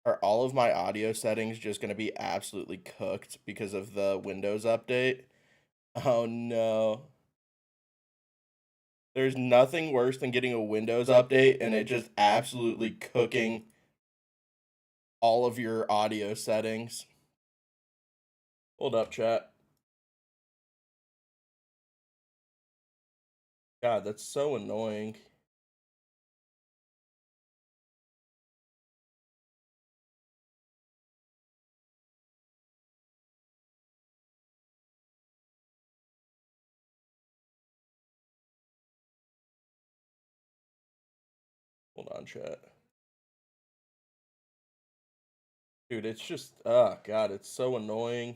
Are all of my audio settings just going to be absolutely cooked because of the Windows update? Oh no. There's nothing worse than getting a Windows update and it just absolutely cooking all of your audio settings. Hold up, chat. God, that's so annoying. Hold on, chat. Dude, it's just, oh god, it's so annoying.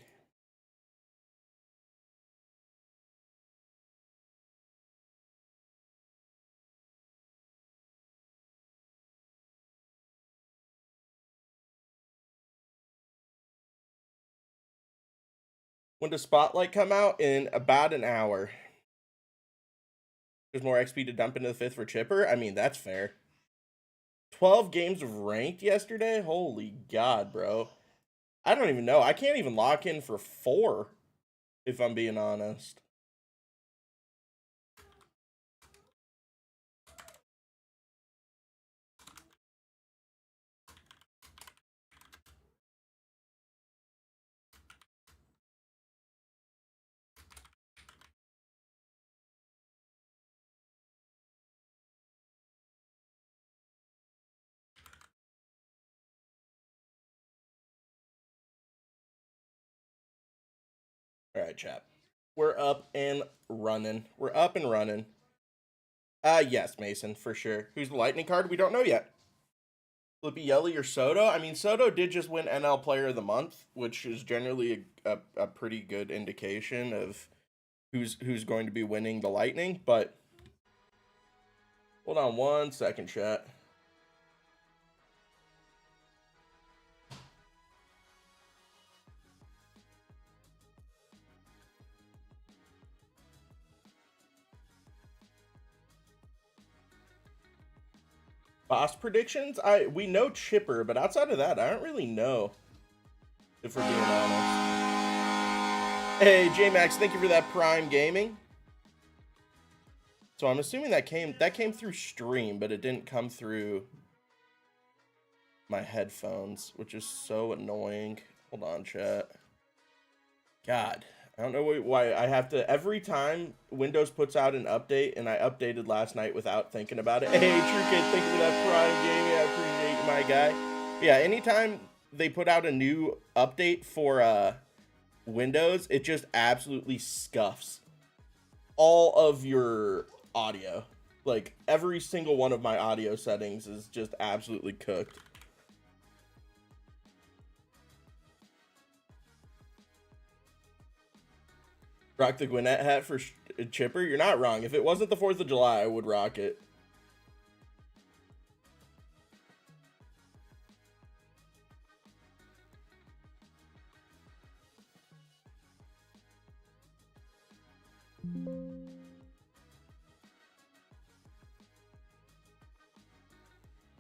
When does Spotlight come out? In about an hour. There's more XP to dump into the 5th for Chipper? I mean, that's fair. 12 games of ranked yesterday? Holy god, bro. I don't even know. I can't even lock in for 4, if I'm being honest. Alright, chat. We're up and running. We're up and running. Yes, Mason, for sure. Who's the lightning card? We don't know yet. Flippy Yelly or Soto? I mean, Soto did just win NL Player of the Month, which is generally a pretty good indication of who's going to be winning the Lightning, but hold on one second, chat. Boss predictions? We know Chipper, but outside of that, I don't really know. If we're being honest. Hey, J-Max, thank you for that Prime Gaming. So I'm assuming that came through stream, but it didn't come through my headphones, which is so annoying. Hold on, chat. God, I don't know why I have to, every time Windows puts out an update, and I updated last night without thinking about it. Hey, True Kid, thank you for that Prime Gaming. I appreciate you, my guy. Yeah, anytime they put out a new update for Windows, it just absolutely scuffs all of your audio. Like, every single one of my audio settings is just absolutely cooked. Rock the Gwinnett hat for Chipper? You're not wrong. If it wasn't the 4th of July, I would rock it.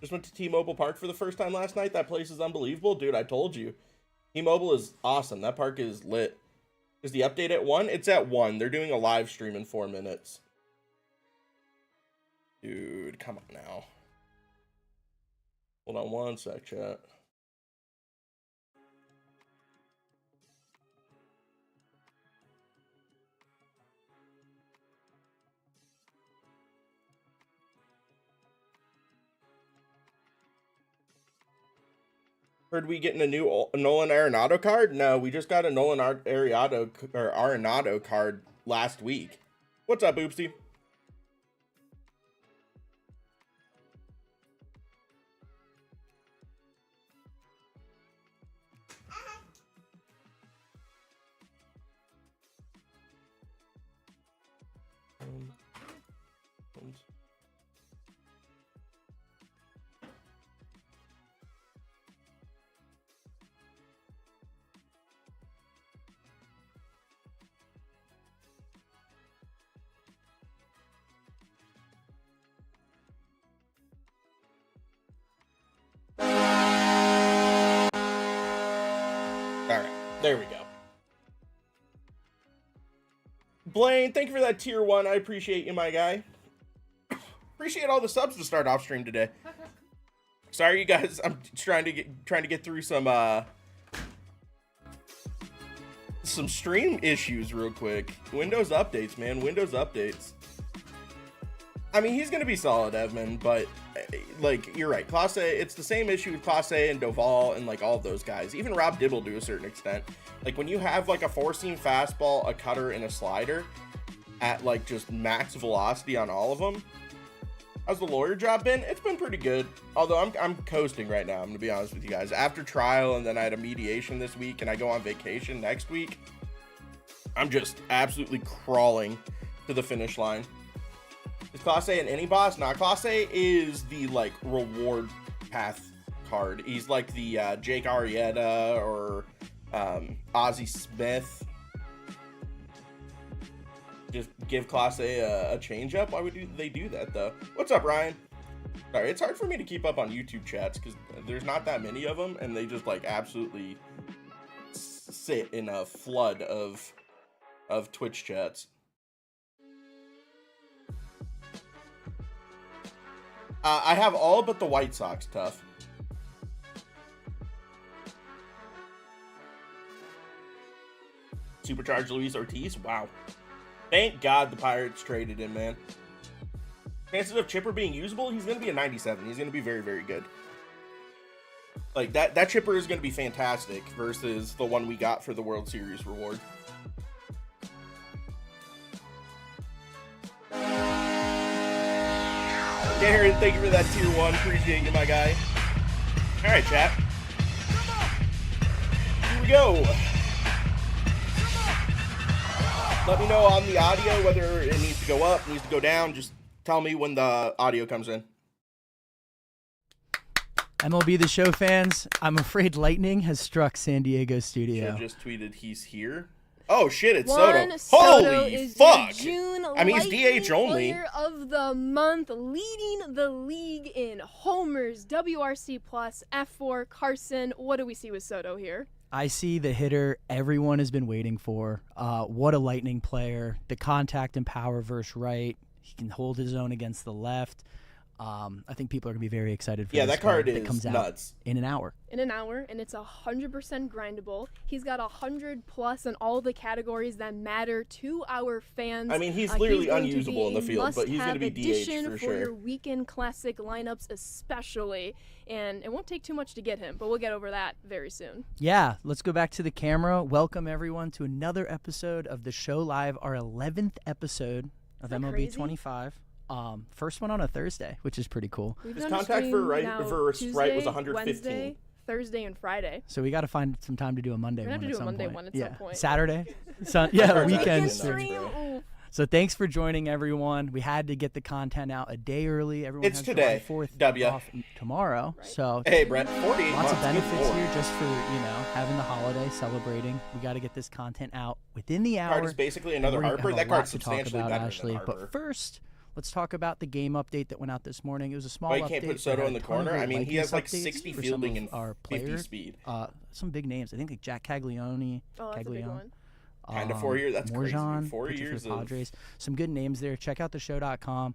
Just went to T-Mobile Park for the first time last night. That place is unbelievable. Dude, I told you. T-Mobile is awesome. That park is lit. Is the update at 1? It's at 1. They're doing a live stream in 4 minutes. Dude, come on now. Hold on one sec, chat. Heard we getting a new Nolan Arenado card? No, we just got a Nolan Arenado card last week. What's up, Oopsie? There we go. Blaine, thank you for that tier 1. I appreciate you, my guy. Appreciate all the subs to start off stream today. Sorry, you guys. I'm trying to get through some stream issues real quick. Windows updates, man. Windows updates. I mean, he's gonna be solid, Evan, but like you're right. Class A, it's the same issue with Class A and Doval and like all of those guys. Even Rob Dibble to a certain extent. Like when you have like a 4-seam fastball, a cutter, and a slider at like just max velocity on all of them. How's the lawyer job been? It's been pretty good. Although I'm coasting right now. I'm gonna be honest with you guys. After trial and then I had a mediation this week and I go on vacation next week. I'm just absolutely crawling to the finish line. Is Class A an any boss? Nah, Class A is the like reward path card. He's like the Jake Arrieta or Ozzie Smith. Just give Class A a change up. Why would they do that though? What's up, Ryan? Sorry, it's hard for me to keep up on YouTube chats because there's not that many of them, and they just like absolutely sit in a flood of Twitch chats. I have all but the White Sox tough. Supercharged Luis Ortiz. Wow. Thank God the Pirates traded him, man. Chances of Chipper being usable, he's going to be a 97. He's going to be very, very good. Like, that Chipper is going to be fantastic versus the one we got for the World Series reward. Darren, thank you for that tier 1. Appreciate you, my guy. All right, chat. Here we go. Let me know on the audio whether it needs to go up, needs to go down. Just tell me when the audio comes in. MLB The Show fans, I'm afraid lightning has struck San Diego studio. Should just tweeted he's here. Oh shit, it's Juan Soto. Soto Holy is fuck. June I mean, he's DH only. Player of the month, leading the league in homers, WRC+, F4, Carson. What do we see with Soto here? I see the hitter everyone has been waiting for. What a lightning player. The contact and power versus right. He can hold his own against the left. I think people are going to be very excited for this that card that comes nuts. Out in an hour. In an hour, and it's 100% grindable. He's got 100+ in all the categories that matter to our fans. I mean, he's literally unusable in the field, but he's going to be DH for sure. Your weekend classic lineups especially, and it won't take too much to get him, but we'll get over that very soon. Yeah, let's go back to the camera. Welcome, everyone, to another episode of the show live, our 11th episode of MLB crazy? 25. First one on a Thursday, which is pretty cool. We've His done a contact stream for right now versus Tuesday, right was 115. Wednesday, Thursday, and Friday. So we got to find some time to do a Monday We're one gonna have to do a Monday point. one at some point. Saturday, Yeah, weekend stream. stream. Ooh. So thanks for joining, everyone. We had to get the content out a day early. Everyone It's has today. July 4th W. off tomorrow. Right. So Hey, Brett, 48 lots months. of benefits Good here lord. just for, having the holiday, celebrating. We got to get this content out within the hour. Card is basically another We're gonna Harper. have a That lot card's to talk substantially about, better Ashley. than Harper. But first, let's talk about the game update that went out this morning. It was a small Why you update. can't put that Soto had in the a ton of corner? great I mean, he has like Vikings 60 updates for fielding some and of our 50 players. speed. Some big names. I think like Jack Caglione. Oh, that's a big one. Kind of 4 years. That's crazy. Morjan, 4 pitcher for years the of... Padres. Some good names there. Check out theshow.com.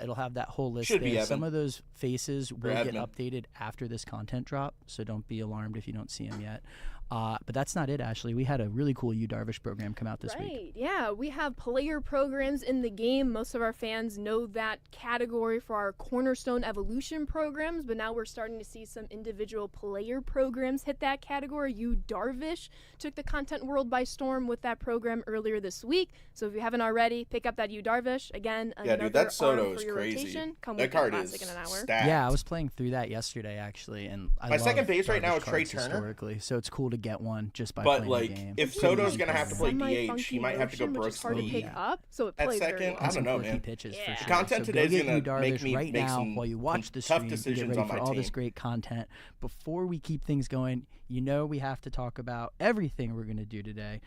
It'll have that whole list Should be there. Evan. Some of those faces will get Edmund. updated after this content drop, so don't be alarmed if you don't see them yet. But that's not it, Ashley. We had a really cool U Darvish program come out this week. Right, yeah. We have player programs in the game. Most of our fans know that category for our Cornerstone Evolution programs, but now we're starting to see some individual player programs hit that category. U Darvish took the content world by storm with that program earlier this week. So if you haven't already, pick up that U Darvish. Again, Yeah, dude, that Soto arm for is your crazy. rotation. Come That with card classic is in an hour. stacked. Yeah, I was playing through that yesterday, actually, and I My love second base right now Darvish is Trey cards Turner. Historically, so it's cool to get one just by But, playing like, the game. if It's pretty Soto's easy going to have to play playing. DH, he might have to go which Brooks is hard to Lee. pick up, so it At plays second, very well. I don't know, quirky man. pitches Yeah. for sure. Content So today is go get gonna Yu Darvish make me right make now some while you watch the tough stream. Get decisions ready on my for all this team. great content. Before we keep things going, we have to talk about everything we're going to do today.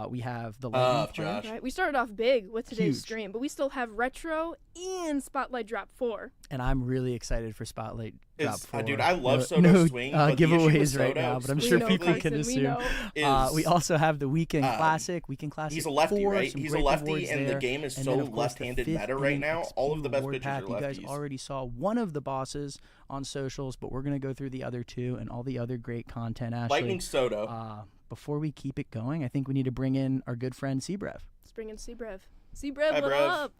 We have the lightning player. Josh. Right. We started off big with today's Huge. stream, but we still have retro and Spotlight Drop 4. And I'm really excited for Spotlight Drop 4. Dude, I love Soto's no swing. But the issue with giveaways right Soto now, but I'm We sure know, people can Carson, we assume. know. We also have the Weekend Classic. Weekend Classic. He's a lefty, 4, right? some He's a great lefty, awards and the there. game is And so then, of course, the left-handed fifth meta right inning now. XP All of the best award pitchers are path. You guys lefties. already saw one of the bosses on socials, but we're going to go through the other two and all the other great content. Ashley, Lightning Soto. before we keep it going, I think we need to bring in our good friend Seabrev. Let's bring in Seabrev. Seabrev, Hi, what Brev. up?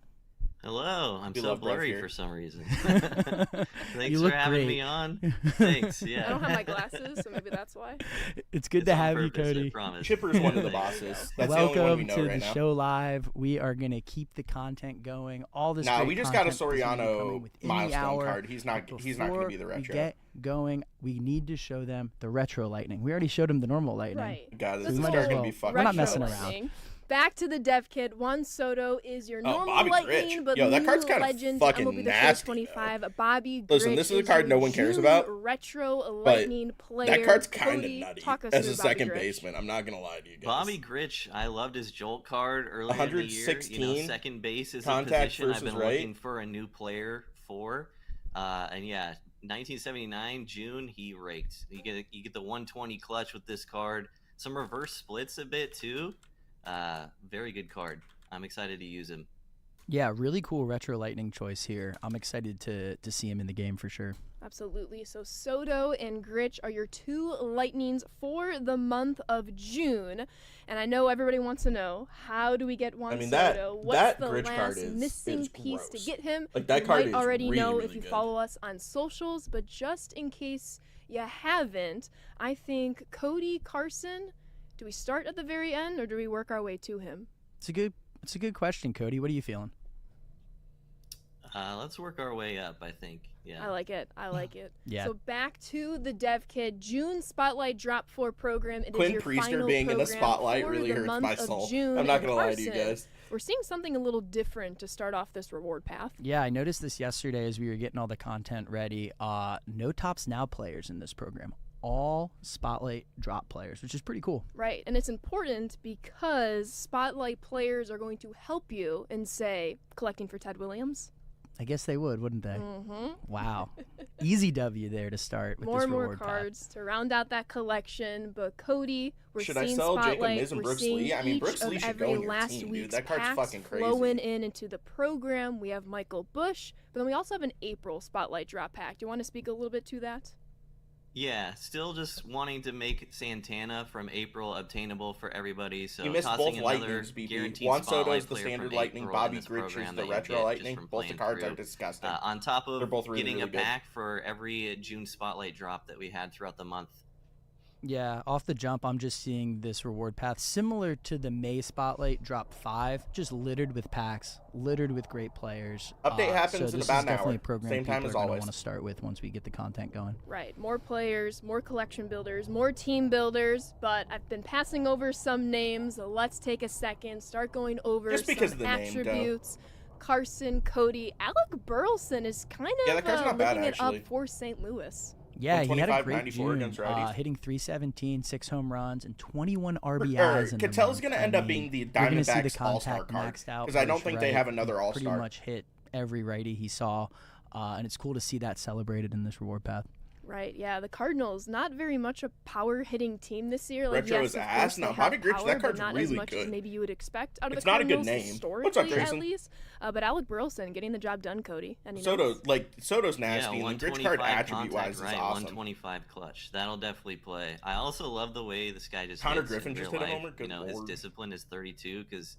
Hello, I'm We so love Brev blurry here. for some reason. Thanks You for look having great. me on. Thanks, I yeah. don't have my glasses, so maybe that's why. It's good It's to on have you, purpose, I Cody. promise. Chipper's one of the Thank you. bosses. That's the only one we Welcome know to right the now. show live. We are going to keep the content going. All this Nah, great we just got a content is gonna be coming Soriano within the milestone hour. card. He's not But going to be the before retro. we get going, we need to show them the retro lightning. We already showed them the normal lightning. Right. God, this This is is starting all to be fucking We're not show. messing retro around. lightning. Back to the dev kit. Juan Soto is your normal Bobby lightning, Grich. but Yo, that new card's kinda legend fucking MLB The Show nasty, 25. Bobby Listen, Grich this is a card your no one cares June about, Retro lightning player. That card's kind of Cody, nutty talk us as through a Bobby second Grich. baseman. I'm not going to lie to you guys. Bobby Grich, I loved his Jolt card earlier in the year. 116 second base is a contact position I've versus been right. looking for a new player for. And yeah, 1979 June he raked. You get the 120 clutch with this card. Some reverse splits a bit too. Very good card. I'm excited to use him. Yeah, really cool retro lightning choice here. I'm excited to see him in the game for sure. Absolutely. So Soto and Grich are your two lightnings for the month of June. And I know everybody wants to know, how do we get Juan Soto? What's that the Grich card last is missing piece gross. to get him? Like, that you card might is already really, know really if you good. follow us on socials, but just in case you haven't, I think Cody Carson, do we start at the very end or do we work our way to him? It's a good question, Cody. What are you feeling? Let's work our way up, I think. Yeah. I like it. I like it. Yeah. So back to the Dev Kid June Spotlight Drop 4 program. It is Quinn your Priester final being in the program spotlight for really the hurts month my of soul. June. I'm not And going to lie to you Carson, guys. We're seeing something a little different to start off this reward path. Yeah, I noticed this yesterday as we were getting all the content ready. No Tops Now players in this program. All Spotlight Drop players, which is pretty cool. Right, and it's important because Spotlight players are going to help you in, say, collecting for Ted Williams. I guess they would, wouldn't they? Mm-hmm. Wow. Easy W there to start with More this and more reward path. cards to round out that collection. But Cody, we're Should I seeing sell Jacob Spotlight. Miz and we're Brooks seeing Lee? I mean, each Brooks Lee of should every go in your last team, dude. week's That card's packs fucking crazy. flowing into the program. We have Michael Bush, but then we also have an April Spotlight drop pack. Do you want to speak a little bit to that? Yeah, still just wanting to make Santana from April obtainable for everybody. So You missed tossing both another lightnings, BB. guaranteed Juan spotlight Soto's the player standard from lightning, April Bobby in this Grich is program the that you'll retro get lightning. just from Both the playing cards through. are disgusting. On top They're of both really, getting really a good. pack for every June spotlight drop that we had throughout the month. Yeah, off the jump, I'm just seeing this reward path similar to the May Spotlight Drop 5, just littered with packs, littered with great players. Update happens so in this about is an definitely hour. a program Same time people as are gonna always. want to start with once we get the content going. Right, more players, more collection builders, more team builders, but I've been passing over some names. Let's take a second, start going over Just because some of the name, though. attributes. Carson, Cody, Alec Burleson is kind of Yeah, that card's not bad, living it up actually. for St. Louis. Yeah, he had a 125, great 94 June, against righties. hitting 317, 6 home runs, and 21 RBIs. in the Cattell's month. going to I end up mean, being the you're gonna see the Diamondbacks All-Star contact card. maxed out Because I don't versus think they right. have another He All-Star. Pretty much hit every righty he saw, and it's cool to see that celebrated in this reward path. Right, yeah, the Cardinals, not very much a power-hitting team this year. Like, Retro yes, is of ass. course, No, they Bobby have Grich, power, that card's but not really as much as good. maybe you would expect out of It's the not a good Cardinals name. historically, What's up, at Grayson? least. But Alec Burleson getting the job done, Cody. Any Soto's Yeah, nasty, and the Grich card 125 attribute-wise contact, is right? awesome. 125 clutch. That'll definitely play. I also love the way this guy just Connor hits Griffin in just real hit a life. homer? Good His lord. discipline is 32 because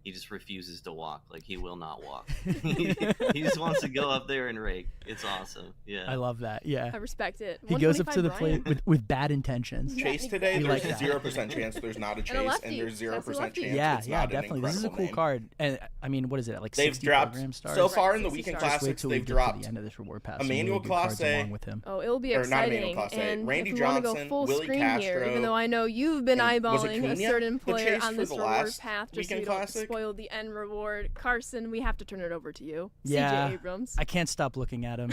he just refuses to walk. Like, he will not walk. He just wants to go up there and rake. It's awesome. Yeah. I love that. Yeah, I respect it. he goes up to the 125 plate Bryant. with bad intentions. Yeah, Chase today, We there's like a that. 0% chance there's not a chase, and lefty. there's That's a 0% lefty. chance Yeah, it's yeah, not definitely. an This is a incredible cool name. card, and I mean, what is it? Like They've 60 dropped program stars. so far in the 60 weekend stars. Just wait classics. till we They've get to dropped the end of this reward pass. Emmanuel some really good cards Clase, along with him. Oh, it'll be Or not exciting. Emmanuel Clase, And Randy if we want to go Johnson, full Willie screen here, Castro, even though I know you've been and was eyeballing a Acuna certain the player chase on for this the reward last path, just so weekend you don't classic? spoil the end reward. Carson, we have to turn it over to you. Yeah, CJ Abrams. I can't stop looking at him.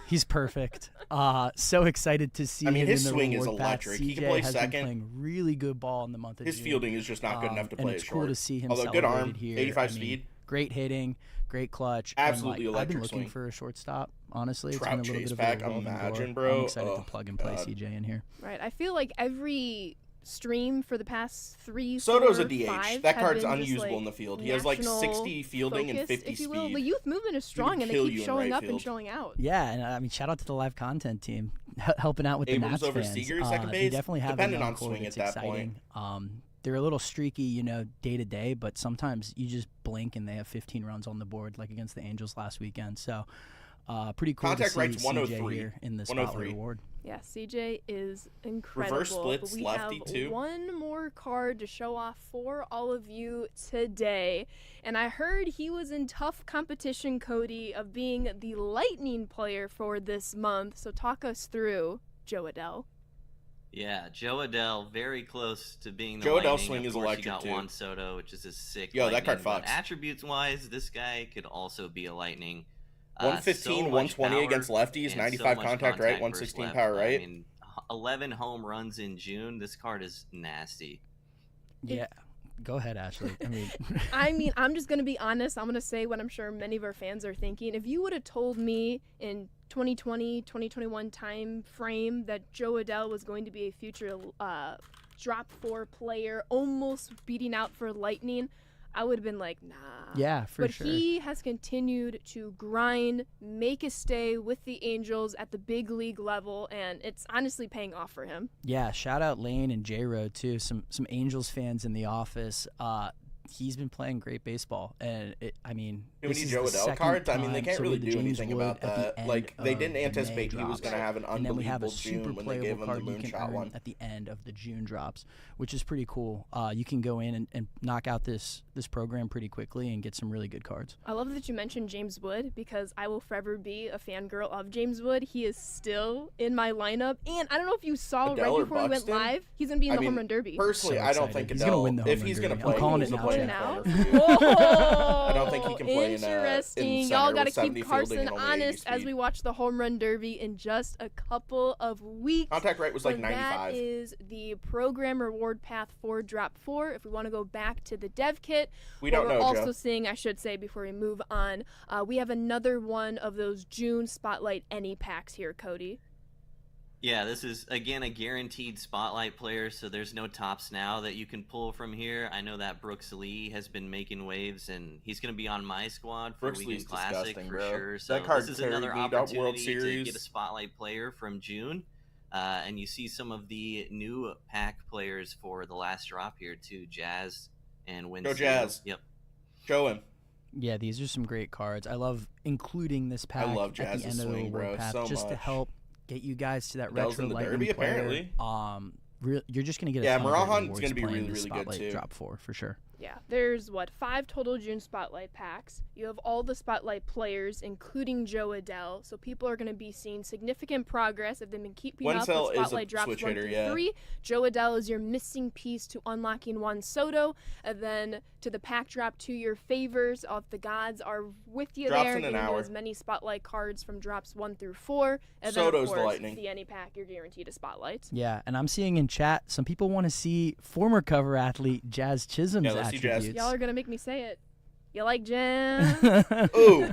He's perfect. So excited to see I mean, him his in the swing is reward pack. electric. CJ He can play has second. been playing really good ball in the month of His June. fielding is just not good enough to play and it's it cool short. to see him Although good celebrated arm, here. 85 I mean, speed. great hitting, great clutch. Absolutely and, I've been electric looking swing. for a shortstop. Honestly, it's Trout been a little chase bit pack, of a revolving imagine, door. bro. I'm excited to Oh, plug and play God. CJ in here. Right. I feel like every stream for the past 3, Soto's 4, a DH. 5 That have card's been just, unusable like, in the field. He has like national 60 fielding and focused, 50 if you will. speed. The youth movement is strong, and they kill keep you in showing right up and field. showing out. Yeah, and I mean, shout out to the live content team helping out with Abrams the Nats over fans. Seager, second They base, definitely have depending a on young core swing that's at that point. exciting. They're a little streaky, day to day, but sometimes you just blink and they have 15 runs on the board, like against the Angels last weekend. So, pretty cool Contact to see right's CJ 103. here in the 103. Spotlight Award. Yeah, CJ is incredible. Reverse splits, but we lefty, have too. one more card to show off for all of you today. And I heard he was in tough competition, Cody, of being the Lightning player for this month. So talk us through Joe Adell. Yeah, Joe Adell, very close to being the Joe Adell's Lightning. swing of is course, electric, you got too. Juan Soto, which is a sick Yo, that Lightning, card but fucks. attributes-wise, this guy could also be a Lightning. 115, so much 120 power against lefties, and 95 so much contact right, versus 116 left. power right. I mean, 11 home runs in June. This card is nasty. Yeah, go ahead, Ashley. I mean, I'm just going to be honest. I'm going to say what I'm sure many of our fans are thinking. If you would have told me in 2020, 2021 time frame that Joe Adell was going to be a future drop 4 player, almost beating out for Lightning, I would have been like, nah. Yeah, for but sure. he has continued to grind, make a stay with the Angels at the big league level, and it's honestly paying off for him. Yeah, shout out Lane and J-Road too. Some Angels fans in the office. He's been playing great baseball, and Too many this is Joe the Adell second cards. I mean, they time- can't so we really had the do James anything Wood about at the that. end Like, they of didn't the May anticipate he was drops. going to have an And then we have a unbelievable super June when they playable gave him the card you can moonshot earn one. at the end of the June drops, which is pretty cool. You can go in and knock out this program pretty quickly and get some really good cards. I love that you mentioned James Wood because I will forever be a fangirl of James Wood. He is still in my lineup. And I don't know if you saw Adell right or before we went Buxton? live, he's going to be in I the mean, Home Run Derby. Personally, So I don't excited. think He's gonna win the Adell, if home he's run going to derby. play, I'm calling he's it a now, playing Chad. corner for you. I don't think he can play in Interesting. center Y'all got to with 70 keep fielding Carson and only 80 honest as speed. we watch the Home Run Derby in just a couple of weeks. Contact right was like But 95. That is the program reward path for Drop 4. If we want to go back to the dev kit, We what don't we're know, also Joe. seeing, I should say before we move on, we have another one of those June Spotlight Any packs here, Cody. Yeah, this is, again, a guaranteed spotlight player, so there's no tops now that you can pull from here. I know that Brooks Lee has been making waves, and he's going to be on my squad for Brooks Weekend Lee's Classic disgusting, for bro. sure. So That card this is carried another me to World opportunity to Series. get a spotlight player from June. And you see some of the new pack players for the last drop here, too. Jazz and Winston. Go Jazz. Yep. Show him. Yeah, these are some great cards. I love including this pack love at Jazz's the end of swing, the bro, reward path so just to much. help get you guys to that Adell's retro in the lightning derby, player. apparently. You're just gonna get Yeah, a ton of great Marahan's rewards gonna be playing really, this really good, Spotlight too. drop 4 for sure. Yeah, there's 5 total June Spotlight packs. You have all the Spotlight players, including Joe Adell. So people are going to be seeing significant progress if they've been keeping up Wenzel with is a Spotlight drops switch 1 hitter, through yeah. 3. Joe Adell is your missing piece to unlocking Juan Soto, and then to the pack drop 2 your favors. If the gods are with you Drops there, in an getting you hour. as many Spotlight cards from drops 1 through 4, and Soto's then the of course Lightning. the any pack you're guaranteed a Spotlight. Yeah, and I'm seeing in chat some people want to see former cover athlete Jazz Chisholm's Yeah, let's see Jazz. attributes. Y'all are gonna make me say it. You like Jam? Ooh.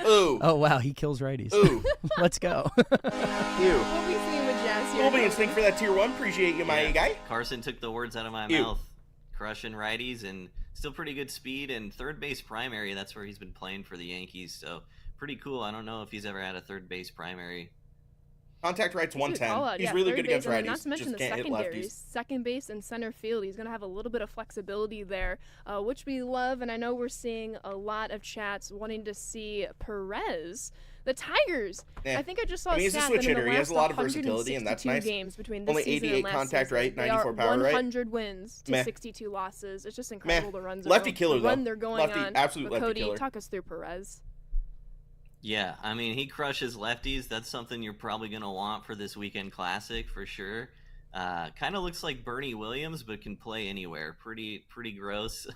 Ooh. Oh wow, he kills righties. Ooh. Let's go. Ew. We'll be seeing with Jazz here. Cool beans, thank you for that tier 1. Appreciate you, my Yeah. guy. Carson took the words out of my Ew. mouth. Crushing righties and still pretty good speed and third base primary. That's where he's been playing for the Yankees. So pretty cool. I don't know if he's ever had a third base primary. Contact right's That's a good 110. call-out. He's Yeah, really third good against base, and righties. Not to mention Just the can't hit secondaries. lefties. Second base and center field. He's going to have a little bit of flexibility there, which we love. And I know we're seeing a lot of chats wanting to see Perez. The Tigers. Eh. I think I just saw I mean, a he's a stat switch that in hitter. the He has last a lot of versatility, and that's 162 nice. games between this Only season 88 and last contact season, right, they 94 are power right. 100 wins to Meh. 62 losses. It's just incredible the runs. Lefty are killer, the run though. they're going Lefty, on. absolute But lefty Cody, killer. talk us through Perez. Yeah, I mean, he crushes lefties. That's something you're probably going to want for this weekend classic for sure. Kind of looks like Bernie Williams, but can play anywhere. Pretty gross.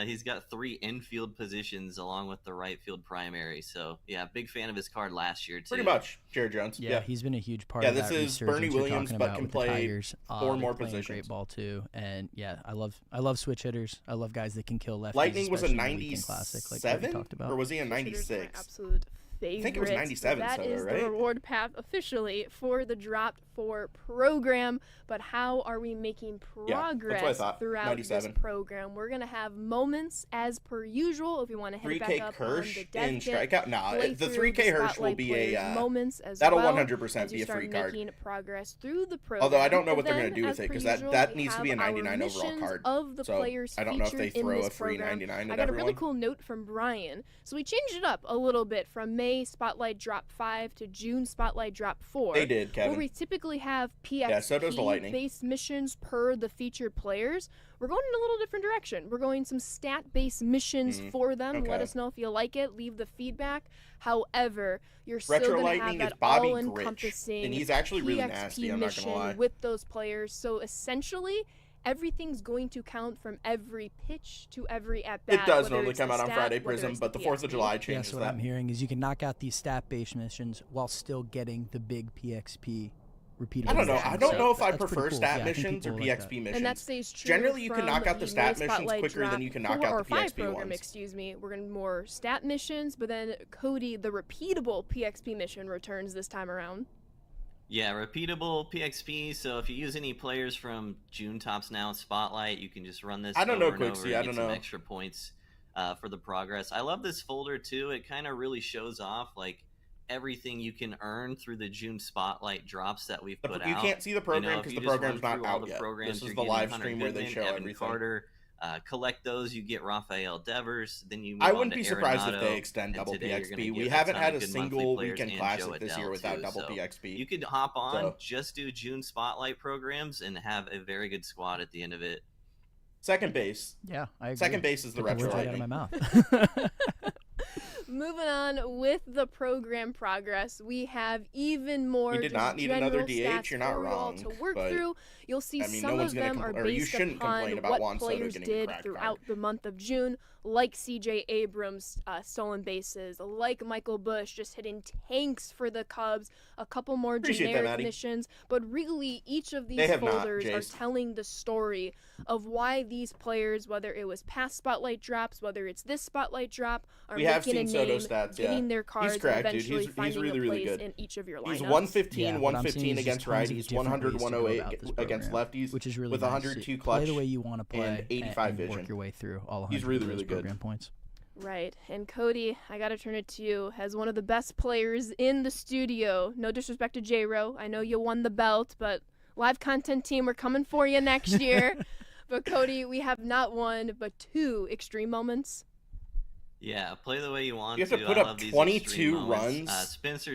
He's got 3 infield positions along with the right field primary. So yeah, big fan of his card last year too. Pretty much, Jared Jones. Yeah, he's been a huge part Yeah, of this that is resurgence Bernie you're Williams, talking but about can with the play Tigers. 4 more They're playing positions. Great ball too, and yeah, I love switch hitters. I love guys that can kill lefties. Lightning was a especially in the Weekend 97, Classic, like we talked about. or was he a My 96? absolute favorite. I think it was 97, That Soto, is right? the reward path officially for the Dropped 4 program. But how are we making Yeah, that's what I progress thought. throughout 97. this program? We're going to have moments as per usual. If you want to hit it back 3K up Kirsch on the dev in kit, strikeout. Nah, play the through 3K Hirsch will Spotlight be Players a moments as that'll well 100% as you be a start free card. making progress through the program. Although I don't know what they're But going to do then, with it as because per that usual, needs to we be a have our 99 overall missions card. of the So players I don't know if they featured in throw this a free program. 99 I at got a really everyone. cool note from Brian. So we changed it up a little bit from May Spotlight Drop 5 to June Spotlight Drop 4. They did, Where Kevin. we typically have so does the Lightning. PXP-based missions per the featured players. We're going in a little different direction. We're going some stat-based missions for them. okay. Let us know if you like it. Leave the feedback. However, you're still Retro going to have Lightning is that Bobby all-encompassing and he's actually really PXP nasty, I'm not mission gonna lie. with those players. So essentially, everything's going to count from every pitch to every at-bat. It does whether normally it's come the out on stat, Friday whether Prism, it's but the the 4th of PXP. July Yeah, changes so what I'm that. hearing is you can knock out these stat-based missions while still getting the big PXP repeatable. I don't know. I Exactly. don't know if I That's pretty prefer cool. stat Yeah, I think missions or people like PXP that. missions. And that stays true. Generally, you can from knock out the stat May missions Spotlight quicker than Drop you can knock 4 out or the 5 PXP program, ones. excuse me. We're going to more stat missions, but then Cody, the repeatable PXP mission, returns this time around. Yeah, repeatable PXP. So if you use any players from June Tops Now and Spotlight, you can just run this I don't know, over and over Quixie, I and don't get some know. extra points for the progress. I love this folder too. It kind of really shows off like everything you can earn through the June Spotlight drops that we've put You out. can't see the program if because you the just program's run not through all out the yet. programs, This is you're the getting live Hunter stream where they Goodman, show Evan everything. Carter. Collect those, you get Rafael Devers. Then you move I on wouldn't to be surprised if Arenado, they extend and double today you're gonna PXP. get We a haven't ton had of a good monthly single players weekend and classic Joe this year Adell, without too, double so PXP. You could hop on, So- just do June Spotlight programs, and have a very good squad at the end of it. Second base. Yeah, I agree. Second base is the Took the Retro words right out of Lightning. my mouth. Moving on with the program progress, we have even more. We did just not need another general DH, stats you're not for you all wrong, to work but, through. You'll see I mean, some no one's of gonna them are or you based shouldn't upon complain about what Juan Soto players getting a did cracked throughout card. the month of June, like C.J. Abrams stolen bases, like Michael Bush just hitting tanks for the Cubs, a couple more Appreciate that, generic Maddie. missions, but really each of They these have not, folders are Jace. telling the story of why these players, whether it was past Spotlight drops, whether it's this Spotlight drop, are We have making seen a name, Soto stats, getting yeah. their cards, cracked, and dude. eventually He's finding really, a really place good. in each of your lineups. He's 115, Yeah, what I'm seeing 115 is against just tons of righties, different 100, ways to go 108 about this against program, lefties, which is really with nice. 102 Play clutch the way you want to play and 85 and vision. work your way through all 100 He's really, of those really good. program points. Right. And Cody, I got to turn it to you as one of the best players in the studio. No disrespect to J-Ro. I know you won the belt, but live content team, we're coming for you next year. But Cody, we have not one, but 2 extreme moments. Yeah, play the way you want You have to put I up love these 22 extreme moments. runs? Spencer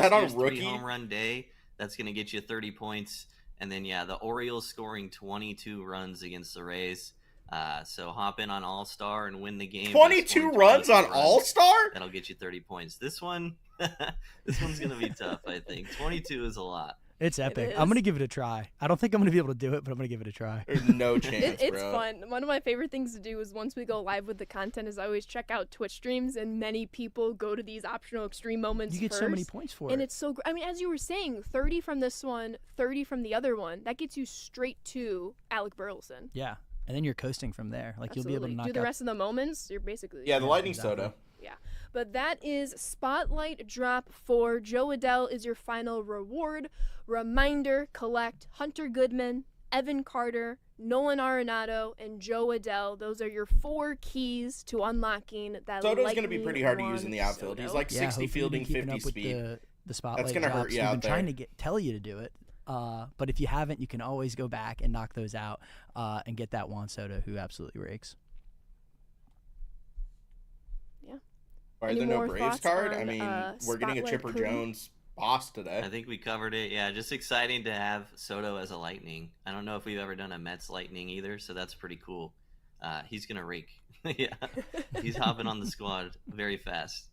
that on Steer's rookie? 3 home run day. That's going to get you 30 points. And then, yeah, the Orioles scoring 22 runs against the Rays. So hop in on All-Star and win the game. by 22 scoring runs 22 on runs. All-Star? That'll get you 30 points. This one, this one's going to be tough, I think. 22 is a lot. It's epic. is. I'm going to give it a try. I don't think I'm going to be able to do it, but I'm going to give it a try. There's no chance, It's bro. fun. One of my favorite things to do is once we go live with the content is I always check out Twitch streams, and many people go to these optional extreme moments You get first. so many points for And it. it's so I mean, as you were saying, 30 from this one, 30 from the other one. That gets you straight to Alec Burleson. Yeah. And then you're coasting from there. Like, you'll be able to knock do the out. rest of the moments. You're basically Yeah, the Lightning exactly. Soto. yeah. But that is Spotlight Drop 4. Joe Adell is your final reward. Reminder: collect Hunter Goodman, Evan Carter, Nolan Arenado, and Joe Adell. Those are your 4 keys to unlocking that. Soto's going to be Lightning pretty hard to use in the Juan outfield. He's Soto. like Yeah, 60 hopefully you've fielding, been keeping 50 up with speed. the spotlight gonna drops. hurt you We've out been trying there. to tell you to do it. But if you haven't, you can always go back and knock those out and get that Juan Soto, who absolutely rakes. Why is Any there no more Braves thoughts card? I on, mean, we're getting a Spotlight, Chipper Cody? Jones boss today. I think we covered it. Yeah, just exciting to have Soto as a Lightning. I don't know if we've ever done a Mets Lightning either, so that's pretty cool. He's going to rake. Yeah, he's hopping on the squad very fast.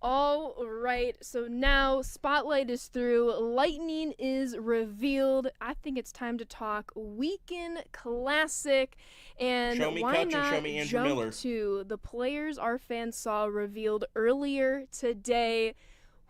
All right, so now Spotlight is through, Lightning is revealed. I think it's time to talk Weekend Classic, and Show me why Kutch and not show me Andrew jump Miller. to the players our fans saw revealed earlier today.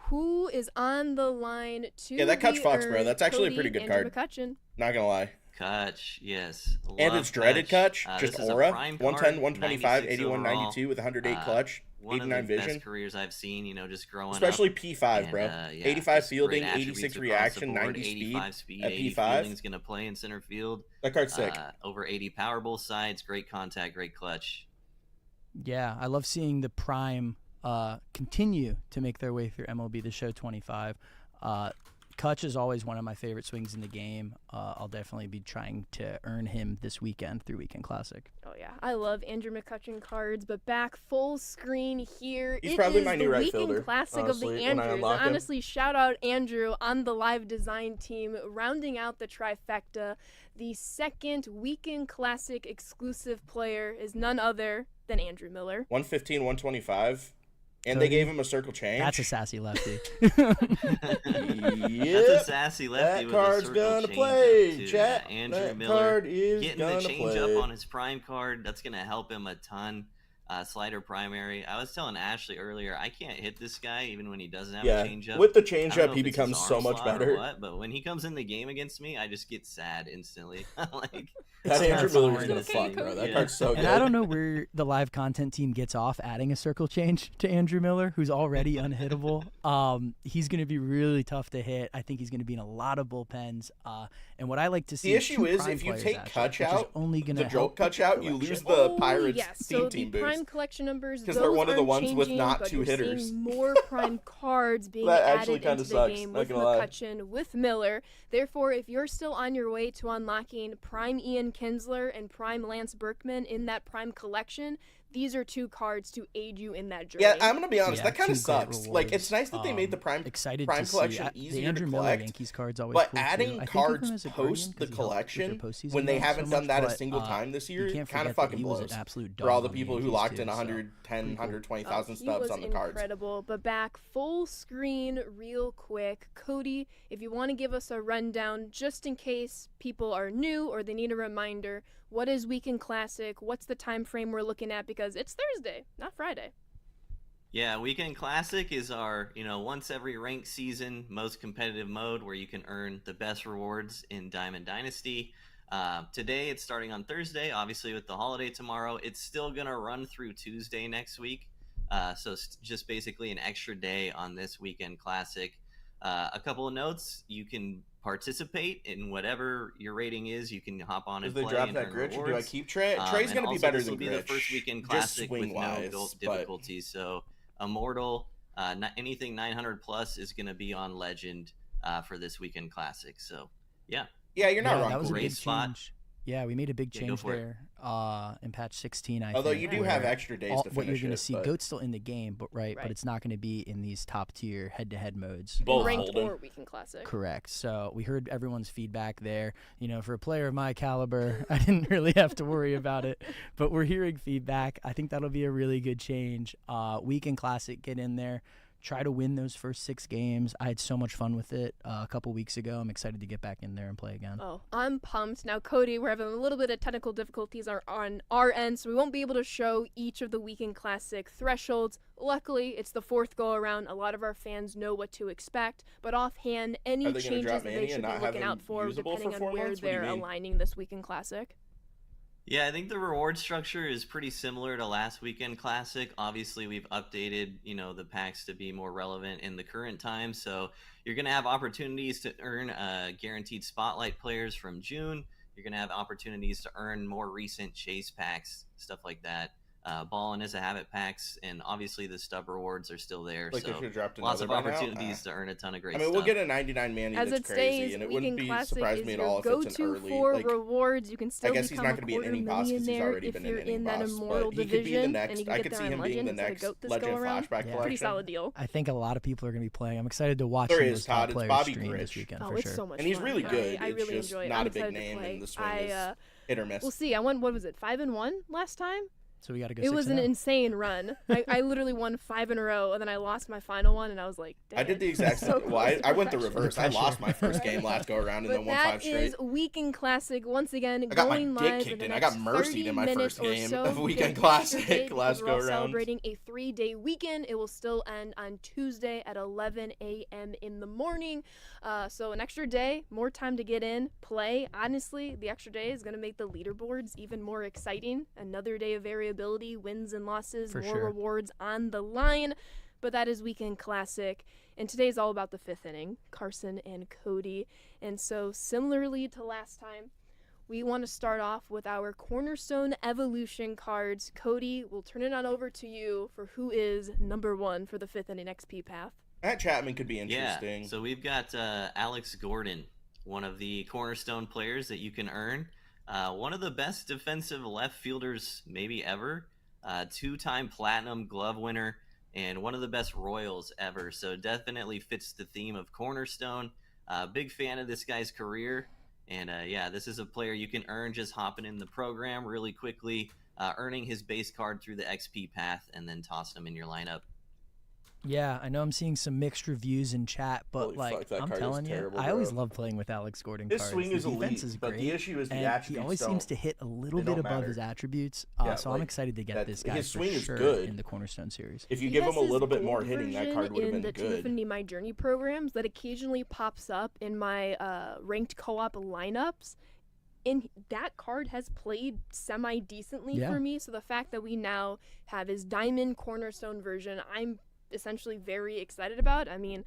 Who is on the line to Yeah, that Kutch be Fox, bro. earned? That's actually a Cody, pretty good Andrew card. McCutcheon. Not gonna lie. Kutch, yes. And Love it's dreaded Kutch. This Just is a aura. prime 110, card, 125, 96 81, overall. 92 with 108 clutch, One of 89 the vision. best careers I've seen, just growing Especially up. P5, bro. And, 85 just fielding, great attributes 86 across the reaction, board, 90 speed 85 speed, at 80 P5. fielding's going to play in center field. That card's sick. Over 80 power both sides, great contact, great clutch. Yeah, I love seeing the prime continue to make their way through MLB The Show 25. Kutch is always one of my favorite swings in the game. I'll definitely be trying to earn him this weekend through Weekend Classic. Oh yeah, I love Andrew McCutcheon cards, but back full screen here. He's It probably is my new the right Weekend fielder, Classic honestly, of the when I Andrews. unlock And him. honestly, shout out Andrew on the live design team, rounding out the trifecta. The second Weekend Classic exclusive player is none other than Andrew Miller. 115, 125. And Cody, they gave him a circle change. That's a sassy lefty. That's a sassy lefty That with card's a circle gonna change play, up, too. chat. Andrew That Miller card is getting gonna the change play. up on his prime card. That's going to help him a ton. Slider primary. I was telling Ashley earlier, I can't hit this guy even when he doesn't have a change up. With the I change don't up, know he if it's his becomes arm so much slot or better. what, but when he comes in the game against me, I just get sad instantly. Like That It's Andrew not Miller fun. is gonna Okay, fuck, bro. That yeah. card's so good. And I don't know where the live content team gets off adding a circle change to Andrew Miller, who's already unhittable. He's going to be really tough to hit. I think he's going to be in a lot of bullpens. And what I like to see The issue two is, prime if you players, take actually, Kutch which is out, only gonna the joke help Kutch out, you collection. lose the Oh, Pirates yes. theme So team the prime boost. collection numbers, 'Cause those they're one of the aren't ones with changing, not but two you're hitters. seeing more prime cards being That actually added kinda into the sucks, game not with gonna lie. McCutcheon, with Miller. Therefore, if you're still on your way to unlocking prime Ian Kinsler and prime Lance Berkman in that prime collection, these are two cards to aid you in that journey. Yeah, I'm gonna be honest. Yeah, that kind of two great sucks. Like, it's rewards. nice that they made the prime Excited prime to collection see. easier The Andrew to Miller collect. Yankees cards always But cool adding too. I think of cards him as a guardian post the 'cause he helped with their collection postseason when they run so haven't done much, that a but, single time this year you can't kind of forget that fucking he was blows. an absolute For all dog the on people who Yankees, locked too, in so 110, pretty cool. 120,000 He stubs was on the cards. incredible. But back full screen real quick. Cody, if you want to give us a rundown, just in case people are new or they need a reminder, what is Weekend Classic? What's the time frame we're looking at? Because it's Thursday, not Friday. Yeah, Weekend Classic is our, once every ranked season, most competitive mode where you can earn the best rewards in Diamond Dynasty. Today, it's starting on Thursday, obviously with the holiday tomorrow. It's still going to run through Tuesday next week. So it's just basically an extra day on this Weekend Classic. A couple of notes, you can participate in whatever your rating is. You can hop on If and they play drop and that earn Gritch, or do I rewards. keep Trey? Trey's And gonna be also, better this than will be Gritch. the first Weekend just Classic with swing no wise, gold but difficulty. So Immortal, anything 900 plus is going to be on Legend for this Weekend Classic. So yeah, yeah, you're not Yeah, wrong. that was a Cool. great big spot. change. Yeah, we made a big Yeah, go change for it. there in patch 16. I Although think, you do where have extra days to what you're finish going to it, see, but- Goat's still in the game, but Right. but it's not going to be in these top tier head-to-head modes. Both Ranked Holden. or Weekend Classic. Correct. So we heard everyone's feedback there. For a player of my caliber, I didn't really have to worry about it. But we're hearing feedback. I think that'll be a really good change. Weekend Classic, get in there. Try to win those first 6 games. I had so much fun with it a couple weeks ago. I'm excited to get back in there and play again. Oh, I'm pumped. Now, Cody, we're having a little bit of technical difficulties on our end, so we won't be able to show each of the Weekend Classic thresholds. Luckily, it's the 4th go-around. A lot of our fans know what to expect, but offhand, any Are they gonna changes drop that they Manny should and be not have looking him out for, usable for depending 4 on where months? What do you they're mean? aligning this Weekend Classic? Yeah, I think the reward structure is pretty similar to last Weekend Classic. Obviously, we've updated, the packs to be more relevant in the current time. So you're going to have opportunities to earn guaranteed spotlight players from June. You're going to have opportunities to earn more recent chase packs, stuff like that. Ballin' as a habit packs, and obviously the stub rewards are still there. Like they so should've dropped lots of another by now? opportunities to earn a ton of great I mean, stuff. we'll get a 99 Manny As that's it crazy, stays, and it Weekend wouldn't be Classic surprise is me at your all if it's an go-to early. for Like, rewards. You can still guess he's become not a gonna be an quarter inning boss 'cause he's millionaire already if been an you're inning in that boss, Immortal but he could be the division, next- and you can I get could there see on him being Legend the instead of next Goat this Legend go-around. flashback Yeah. Pretty collection. solid deal. I think a lot of people are going to be playing. I'm excited to watch There some of is, those top Todd. It's players Bobby stream this Grich. weekend Oh, for it's sure. so much And he's fun. really good. I It's really just enjoy it. not I'm a big excited to name, play. and the swing is hit or miss. We'll see. I won. What was it? 5-1 last time. So we got to go. It was an 6-0. insane run. I literally won 5 in a row, and then I lost my final one, and I was like, dang. I did the exact So same. close Well, to I went the perfection. reverse. I lost my first game last go around and But then won 5 that straight. is Weekend Classic once again. I got my going dick live kicked in in. the I got next mercied 30 in my minutes first or game so. of Weekend Big Easter Classic day because last we're all go around. celebrating a 3-day weekend. It will still end on Tuesday at 11 a.m. in the morning. So an extra day, more time to get in, play. Honestly, the extra day is going to make the leaderboards even more exciting. Another day of variability, wins and losses, For more sure. rewards on the line. But that is Weekend Classic. And today's all about the 5th inning, Carson and Cody. And so similarly to last time, we want to start off with our Cornerstone Evolution cards. Cody, we'll turn it on over to you for who is number 1 for the 5th inning XP path. That Chapman could be interesting. Yeah, so we've got Alex Gordon, one of the cornerstone players that you can earn. One of the best defensive left fielders maybe ever. 2-time platinum glove winner and one of the best Royals ever. So definitely fits the theme of Cornerstone. Big fan of this guy's career. And yeah, this is a player you can earn just hopping in the program really quickly, earning his base card through the XP path, and then tossing him in your lineup. Yeah, I know I'm seeing some mixed reviews in chat, but Holy like fuck, that I'm card is telling you, terrible, I always bro. love playing with Alex Gordon His cards. swing The is defense elite, is but great, the issue is the and attributes he always don't. seems to hit a little they bit don't above matter. his attributes. Yeah, So I'm like, excited to get this guy his for swing is sure good. in the Cornerstone series. If you He give has him a his little bit more gold hitting, that version card would have in been the good. Tiffany My Journey programs that occasionally pops up in my ranked co-op lineups. And that card has played semi-decently Yeah. for me. So the fact that we now have his Diamond Cornerstone version, I'm essentially very excited about. I mean,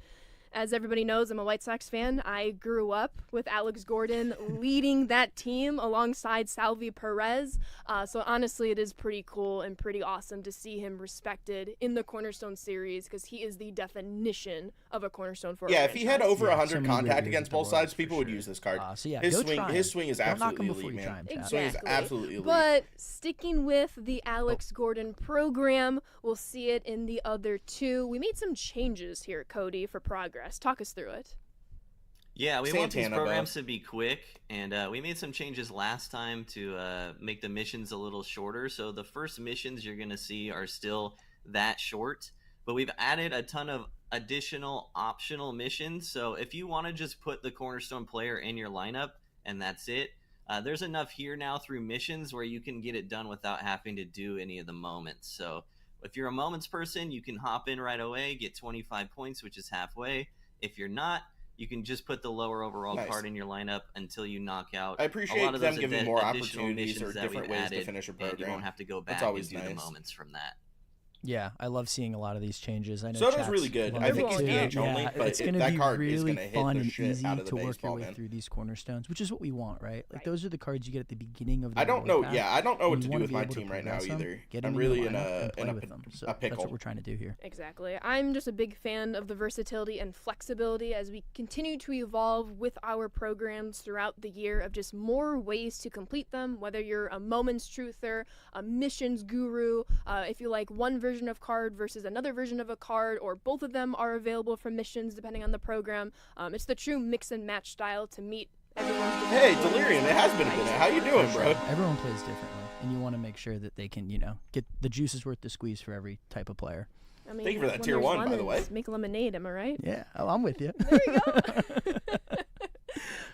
as everybody knows, I'm a White Sox fan. I grew up with Alex Gordon leading that team alongside Salvi Perez. So honestly, it is pretty cool and pretty awesome to see him respected in the Cornerstone series because he is the definition of a cornerstone for a Yeah, if he had franchise. over Yeah, 100 so many contact reviews against at the both Worlds sides, for people would sure. use this card. So yeah, his go swing, try his him. swing is Don't knock absolutely him before elite, you man. try him, chat. Swing is Exactly. absolutely elite. But sticking with the Alex Gordon program, we'll see it in the other two. We made some changes here, Cody, for progress. Talk us through it. Yeah, we want these Santana, programs to be quick, and we made some changes last time to make the missions a little shorter. So the first missions you're going to see are still that short, but we've added a ton of additional optional missions. So if you want to just put the Cornerstone player in your lineup and that's it, there's enough here now through missions where you can get it done without having to do any of the moments. So if you're a moments person, you can hop in right away, get 25 points, which is halfway. If you're not, you can just put the lower overall Nice. card in your lineup until you knock out. I a appreciate lot of them those giving addi- more additional opportunities or missions that different we've ways to added, finish a and you program. won't have to go That's back and always do the nice. moments from that. Yeah, I love seeing a lot of these changes. I know Soto's chat's really good. loving I think it he's too. DH only, yeah, but it's going to that be card is really gonna hit fun the and shit easy out of the to work your baseball, way man. through these cornerstones, which is what we want, right? Like Right. those are the cards you get at the beginning of the I don't award know. path. Yeah, I don't know what and to you do wanna with be my able to team right now progress them, either. get 'em I'm in your really in lineup a and play with them. So a that's pickle. what we're trying to do here. Exactly. I'm just a big fan of the versatility and flexibility as we continue to evolve with our programs throughout the year of just more ways to complete them, whether you're a moments truther, a missions guru, if you like one version of card versus another version of a card, or both of them are available for missions depending on the program. It's the true mix and match style to meet everyone's Hey, different Delirium, it has been a minute. How you doing, bro? Everyone plays differently, and you want to make sure that they can, get the juices worth the squeeze for every type of player. I mean, Thank you for that when tier there's one, by the way. lemons, make lemonade, am I right? Yeah, I'm with you. There you go.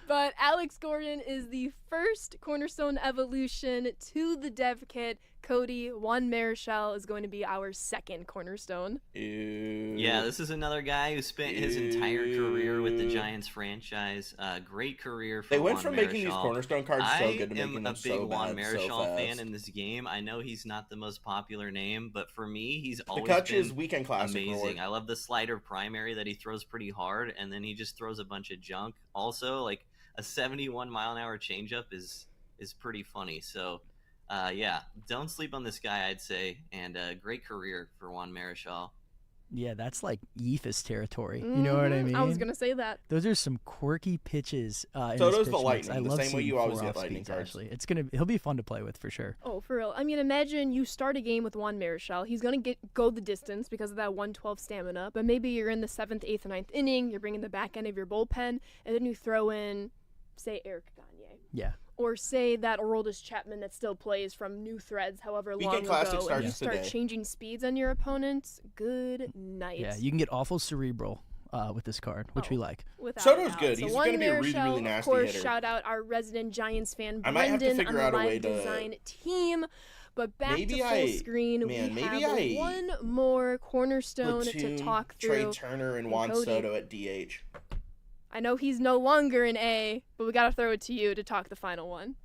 But Alex Gordon is the first Cornerstone evolution to the dev kit. Cody, Juan Marichal is going to be our second Cornerstone. Ew. Yeah, this is another guy who spent his entire career with the Giants franchise. Great career for They went Juan from making these Marichal. cornerstone cards so good to I making am them a big so Juan bad so Marichal fan fast. in this game. I know he's not the most popular name, but for me, he's The always Kutch been is weekend classic. amazing. Lord. I love the slider primary that he throws pretty hard, and then he just throws a bunch of junk. Also, like a 71-mile-an-hour changeup is pretty funny. So, yeah, don't sleep on this guy, I'd say, and great career for Juan Marichal. Yeah, that's like Yeefus territory. You know what I mean? I was going to say that. Those are some quirky pitches. In So his does the pitch mix. Lightning, I the love same way seeing you always four get Lightning off-speeds, cards. Actually, he'll be fun to play with for sure. Oh, for real. I mean, imagine you start a game with Juan Marichal. He's going to go the distance because of that 112 stamina, but maybe you're in the 7th, 8th, and 9th inning, you're bringing the back end of your bullpen, and then you throw in, say, Eric Gagne. Yeah. Or say that Aroldis Chapman that still plays from New Threads, however long Weekend Classic ago, and you starts start today. changing speeds on your opponents, good night. Yeah, you can get awful cerebral with this card, which we like. Without Soto's a doubt. good. So He's one gonna be a there really, shall, really of nasty course, hitter. shout out our resident Giants fan, I might have to Brendan, figure on the out a way live to- design team. But back Maybe to full screen, man, we maybe have I one more cornerstone to Platoon talk Trey through. Turner and And Juan Cody. Soto at DH. I know he's no longer an A, but we got to throw it to you to talk the final one.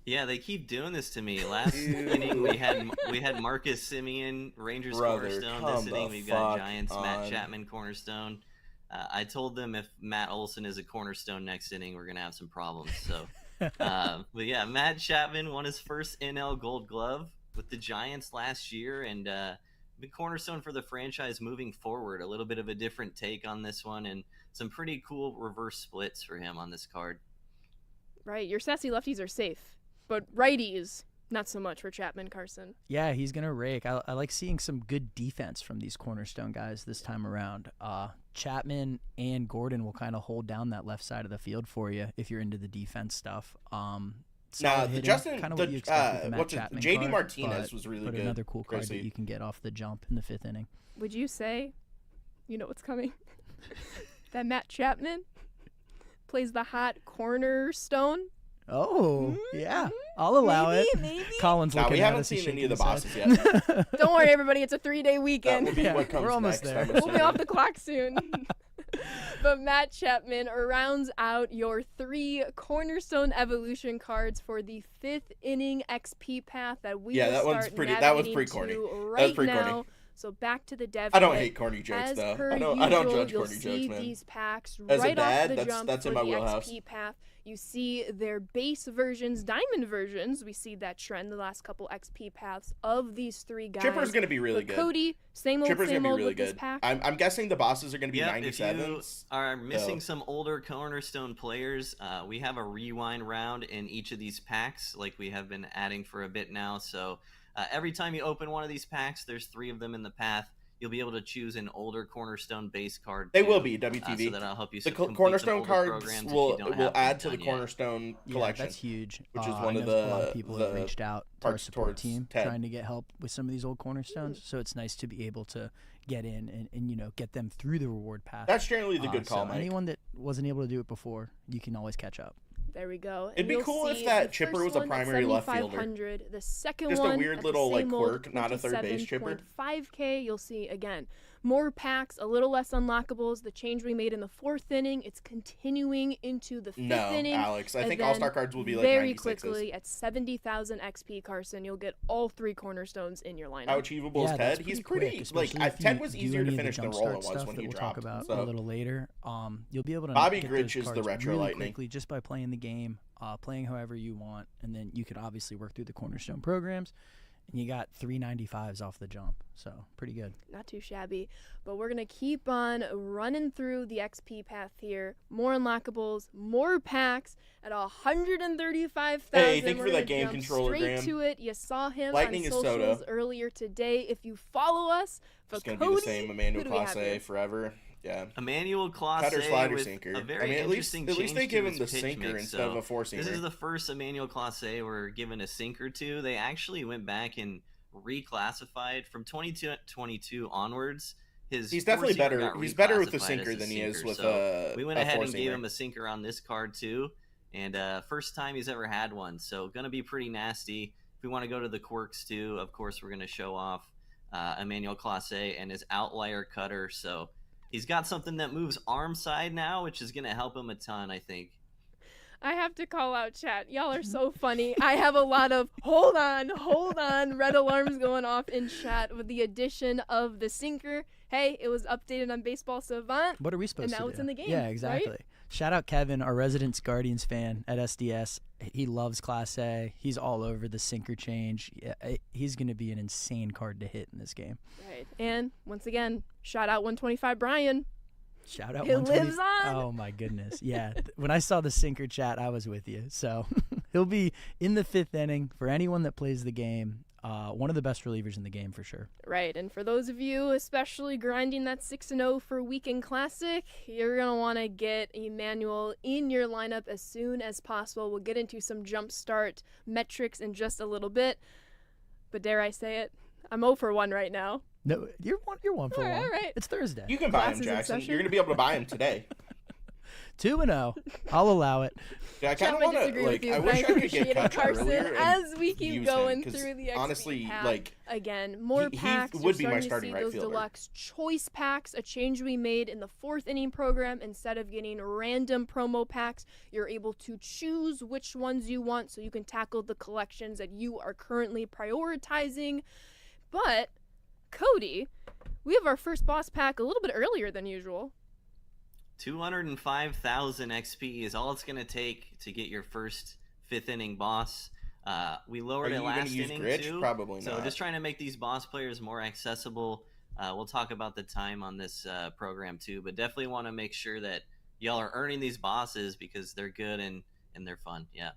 Yeah, they keep doing this to me. Last Ew. inning we had Marcus Simeon, Rangers Brother, cornerstone. come This the inning we've got fuck Giants, on. Matt Chapman cornerstone. I told them if Matt Olson is a cornerstone next inning, we're gonna have some problems. So, but yeah, Matt Chapman won his first NL Gold Glove with the Giants last year, and big cornerstone for the franchise moving forward. A little bit of a different take on this one, and some pretty cool reverse splits for him on this card. Right, your sassy lefties are safe, but righties, not so much for Chapman, Carson. Yeah, he's going to rake. I like seeing some good defense from these cornerstone guys this time around. Chapman and Gordon will kind of hold down that left side of the field for you if you're into the defense stuff. Nah, Hitting, Justin, kind of what you expect with the Matt what's it? Chapman JD card, Martinez was really but good. another cool card Gracie. that you can get off the jump in the 5th inning. Would you say, you know what's coming, that Matt Chapman plays the hot cornerstone? Oh, yeah. I'll allow it. Maybe. Colin's Nah, looking we at haven't us, he's seen any of the shaking his bosses head. yet. Don't worry, everybody. It's a 3-day That weekend. will be Yeah, what comes we're almost next. there. I'm We'll be assuming. off the clock soon. But Matt Chapman rounds out your 3 cornerstone evolution cards for the 5th inning XP path that we Yeah, will that one's start pretty- that was navigating pretty corny. to That was right pretty now. corny. So back to the dev. I don't kit. hate corny jokes As though. per I don't usual, judge you'll corny see jokes, man. these packs As a right dad, off the that's- jump that's for in my the wheelhouse. XP path. You see their base versions, diamond versions. We see that trend the last couple XP paths of these 3 guys. Chipper's gonna be really But good. Cody, same old, Chipper's same gonna be old really with this good. pack. I'm guessing the bosses are gonna be Yep, if you 97s. are missing So- some older cornerstone players, we have a rewind round in each of these packs, like we have been adding for a bit now. So every time you open one of these packs, there's 3 of them in the path. You'll be able to choose an older cornerstone base card. They too, will be WTV. so that'll help you. The complete some cornerstone older cards programs if will you don't will have add them to the done yet. cornerstone Yeah, collection. that's huge. which is I one of know a lot the- of people the have reached out to our parts support towards team Ted. trying to get help with some of these old cornerstones. So it's nice to be able to get in and get them through the reward path. That's generally the good call, so Mike. anyone that wasn't able to do it before, you can always catch up. There we go. It'd be you'll cool if see that the Chipper first was a one at primary left fielder. 7,500, the second Just a one weird at little, the like, same old quirk, not a third base Chipper. 27.5K. You'll see again more packs, a little less unlockables. The change we made in the 4th inning, it's continuing into the 5th No, inning. Alex. I and think then All-Star cards will be like very 96s. quickly at 70,000 XP, Carson. You'll get all 3 cornerstones in your lineup. How achievable is Yeah, Ted? that's He's quick, pretty like especially if Ted you was do easier any to of finish the jumpstart roll once stuff when that he we'll dropped. talk about so. a little later. You'll be able to Bobby get Grich those is the cards retro really lightning. quickly just by playing the game, playing however you want, and then you could obviously work through the cornerstone programs. And you got 395s off the jump, so pretty good. Not too shabby, but we're gonna keep on running through the XP path here. More unlockables, more packs at 135,000. Hey, thank you We're for that gonna game jump controller, straight Graham. to it. You saw him Lightning on is Soto. socials earlier today. If you follow us, for It's gonna Cody, be the same Emmanuel who do we have Clase here? forever. Yeah. Emmanuel Clase Cutter, slider, with sinker. a very at least interesting they change give to him the his pitch sinker mix. instead of a four-seamer. This is the first Emmanuel Clase we're given a sinker to. They actually went back and reclassified from 2022 onwards. He's definitely four-seamer better. got He's better with the reclassified sinker as a than he is sinker. with So a we went ahead and gave four-seamer. him a sinker on this card too, and first time he's ever had one. So gonna be pretty nasty. If we want to go to the quirks too, of course we're gonna show off Emmanuel Clase and his outlier cutter. So he's got something that moves arm side now, which is gonna help him a ton, I think. I have to call out chat. Y'all are so funny. I have a lot of hold on, red alarms going off in chat with the addition of the sinker. Hey, it was updated on Baseball Savant. What are we supposed to do? And now it's in the game, Yeah, right? exactly. Shout out Kevin, our resident Guardians fan at SDS. He loves Class A. He's all over the sinker change. Yeah, he's going to be an insane card to hit in this game. Right. And once again, shout out 125 Brian. Shout out It 120. lives on. Oh, my goodness. Yeah. When I saw the sinker chat, I was with you. So he'll be in the 5th inning for anyone that plays the game. One of the best relievers in the game for sure. Right, and for those of you especially grinding that 6-0 for Weekend Classic, you're going to want to get Emmanuel in your lineup as soon as possible. We'll get into some jump start metrics in just a little bit, but dare I say it, I'm 0 for 1 right now. No, you're one for one. All right. It's Thursday. You can buy him, Glasses in Jackson. session? You're gonna be able to buy him today. 2-0. I'll allow it. Yeah, I kind Jeff, of want I to disagree like. with you, I but wish I could appreciate get it, Kutch Carson, earlier and as we keep use going him, 'cause through the XP honestly, pack. like Again, more he packs. would You're be my starting to starting see right those fielder. deluxe choice packs, a change we made in the 4th inning program. Instead of getting random promo packs, you're able to choose which ones you want so you can tackle the collections that you are currently prioritizing. But, Cody, we have our first boss pack a little bit earlier than usual. 205,000 XP is all it's going to take to get your first 5th inning boss. We lowered Are it you last gonna use inning Gritch? too. Probably So not. just trying to make these boss players more accessible. We'll talk about the time on this program too, but definitely want to make sure that y'all are earning these bosses because they're good and they're fun. Yeah.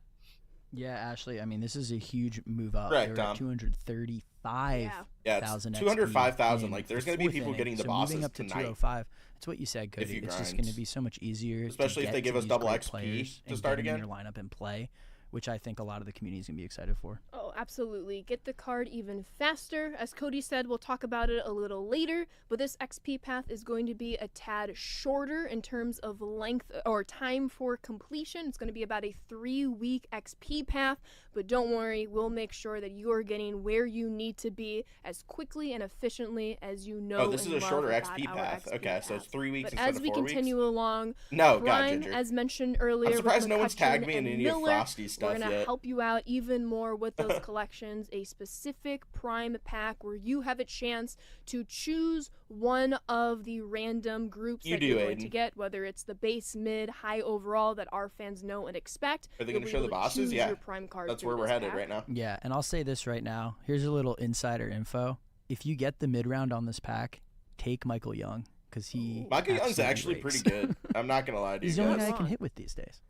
Yeah, Ashley. I mean, this is a huge move up. Correct, They're at Dom. 235,000. Yeah, it's 205,000. Like, there's going gonna be people getting the so bosses moving up to tonight. 205. That's what you said, Cody. you It's just grind. going to be so much easier, Especially to if they get give to us these double great XP players to and start get 'em again. in your lineup and play, which I think a lot of the community is going to be excited for. Oh, absolutely. Get the card even faster. As Cody said, we'll talk about it a little later, but this XP path is going to be a tad shorter in terms of length or time for completion. It's going to be about a 3-week XP path, but don't worry, we'll make sure that you are getting where you need to be as quickly and efficiently as you know. Oh, this is and a love shorter about XP our path. XP Okay, so it's path. 3 weeks But instead as of we 4 weeks. continue along, No, God, Prime, Ginger. as mentioned earlier, I'm surprised with no one's McCutcheon tagged me in and any of Miller, Frosty we're stuff gonna yet. help you out even more with those collections, a specific Prime pack where you have a chance to choose one of the random groups You that do, you're going to Aiden. get, whether it's the base, mid, high overall that our fans know and expect. Are they You'll gonna be show the able to bosses? choose Yeah. your Prime card That's through where we're this headed pack. right now. Yeah, and I'll say this right now. Here's a little insider info. If you get the mid-round on this pack, take Michael Young because he Michael Young's absolutely actually rakes. pretty good. I'm not gonna lie to He's you the only guys. guy I can hit with these days.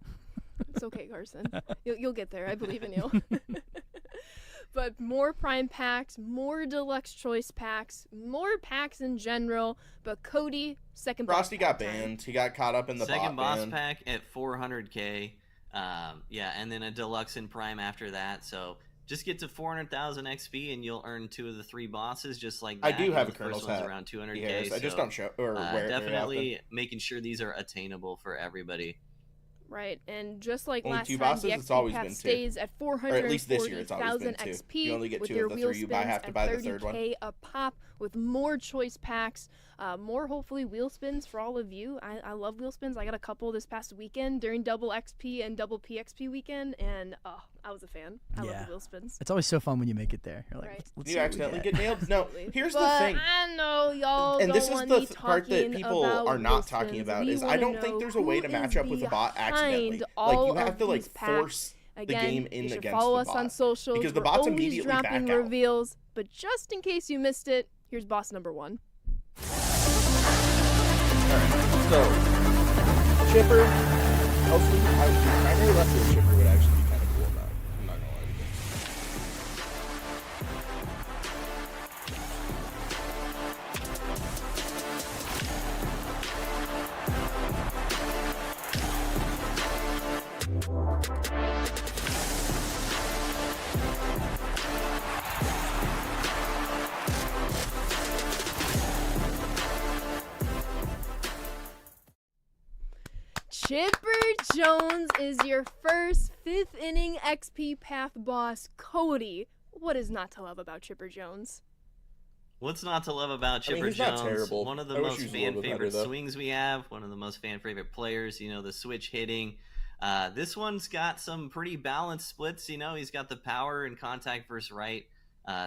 It's okay, Carson. You'll get there. I believe in you. But more Prime packs, more deluxe choice packs, more packs in general. But Cody, second boss Frosty got pack time. banned. He got caught up in the Second bot boss ban. pack at 400K. Yeah, and then a deluxe in Prime after that. So just get to 400,000 XP and you'll earn 2 of the 3 bosses just like that. I do have The a Colonel's first one's hat. around He 200K. has. I just so, don't show or wear it very definitely making sure these are attainable for everybody. Right, and just like Only last 2 time, bosses? the It's XP always path been 2. stays at Or at least this year, it's always 440,000 been 2. XP. You only get with 2 your of the wheel 3. You spins have to at buy the third one. 30K a pop with more choice packs, more hopefully wheel spins for all of you. I love wheel spins. I got a couple this past weekend during double XP and double PXP weekend, and I was a fan. I love Yeah. the wheel spins. It's always so fun when you make it there. You're like, Right. let's You see what we accidentally get. get nailed? No. Absolutely. Here's But the thing. I know y'all And don't this is want the me part that talking people about are wheel not talking spins. about We is I wanna don't think know there's a way who to match is up with a bot accidentally. behind Like all you have of to like these packs. force the Again, game you in should against follow the us bot. on socials. Because the We're bots always immediately dropping back out. reveals. But just in case you missed it, here's boss number 1. Alright, so Chipper, hopefully primary left field Chipper would actually be kind of cool about. I'm not gonna lie to you. Chipper Jones is your first 5th inning XP path boss. Cody, what is not to love about Chipper Jones? What's not to love about I mean, Chipper he's not Jones? terrible. One of the I wish most he was a little fan bit better, favorite though. swings we have. One of the most fan favorite players. You know, the switch hitting. This one's got some pretty balanced splits. You know, he's got the power and contact versus right.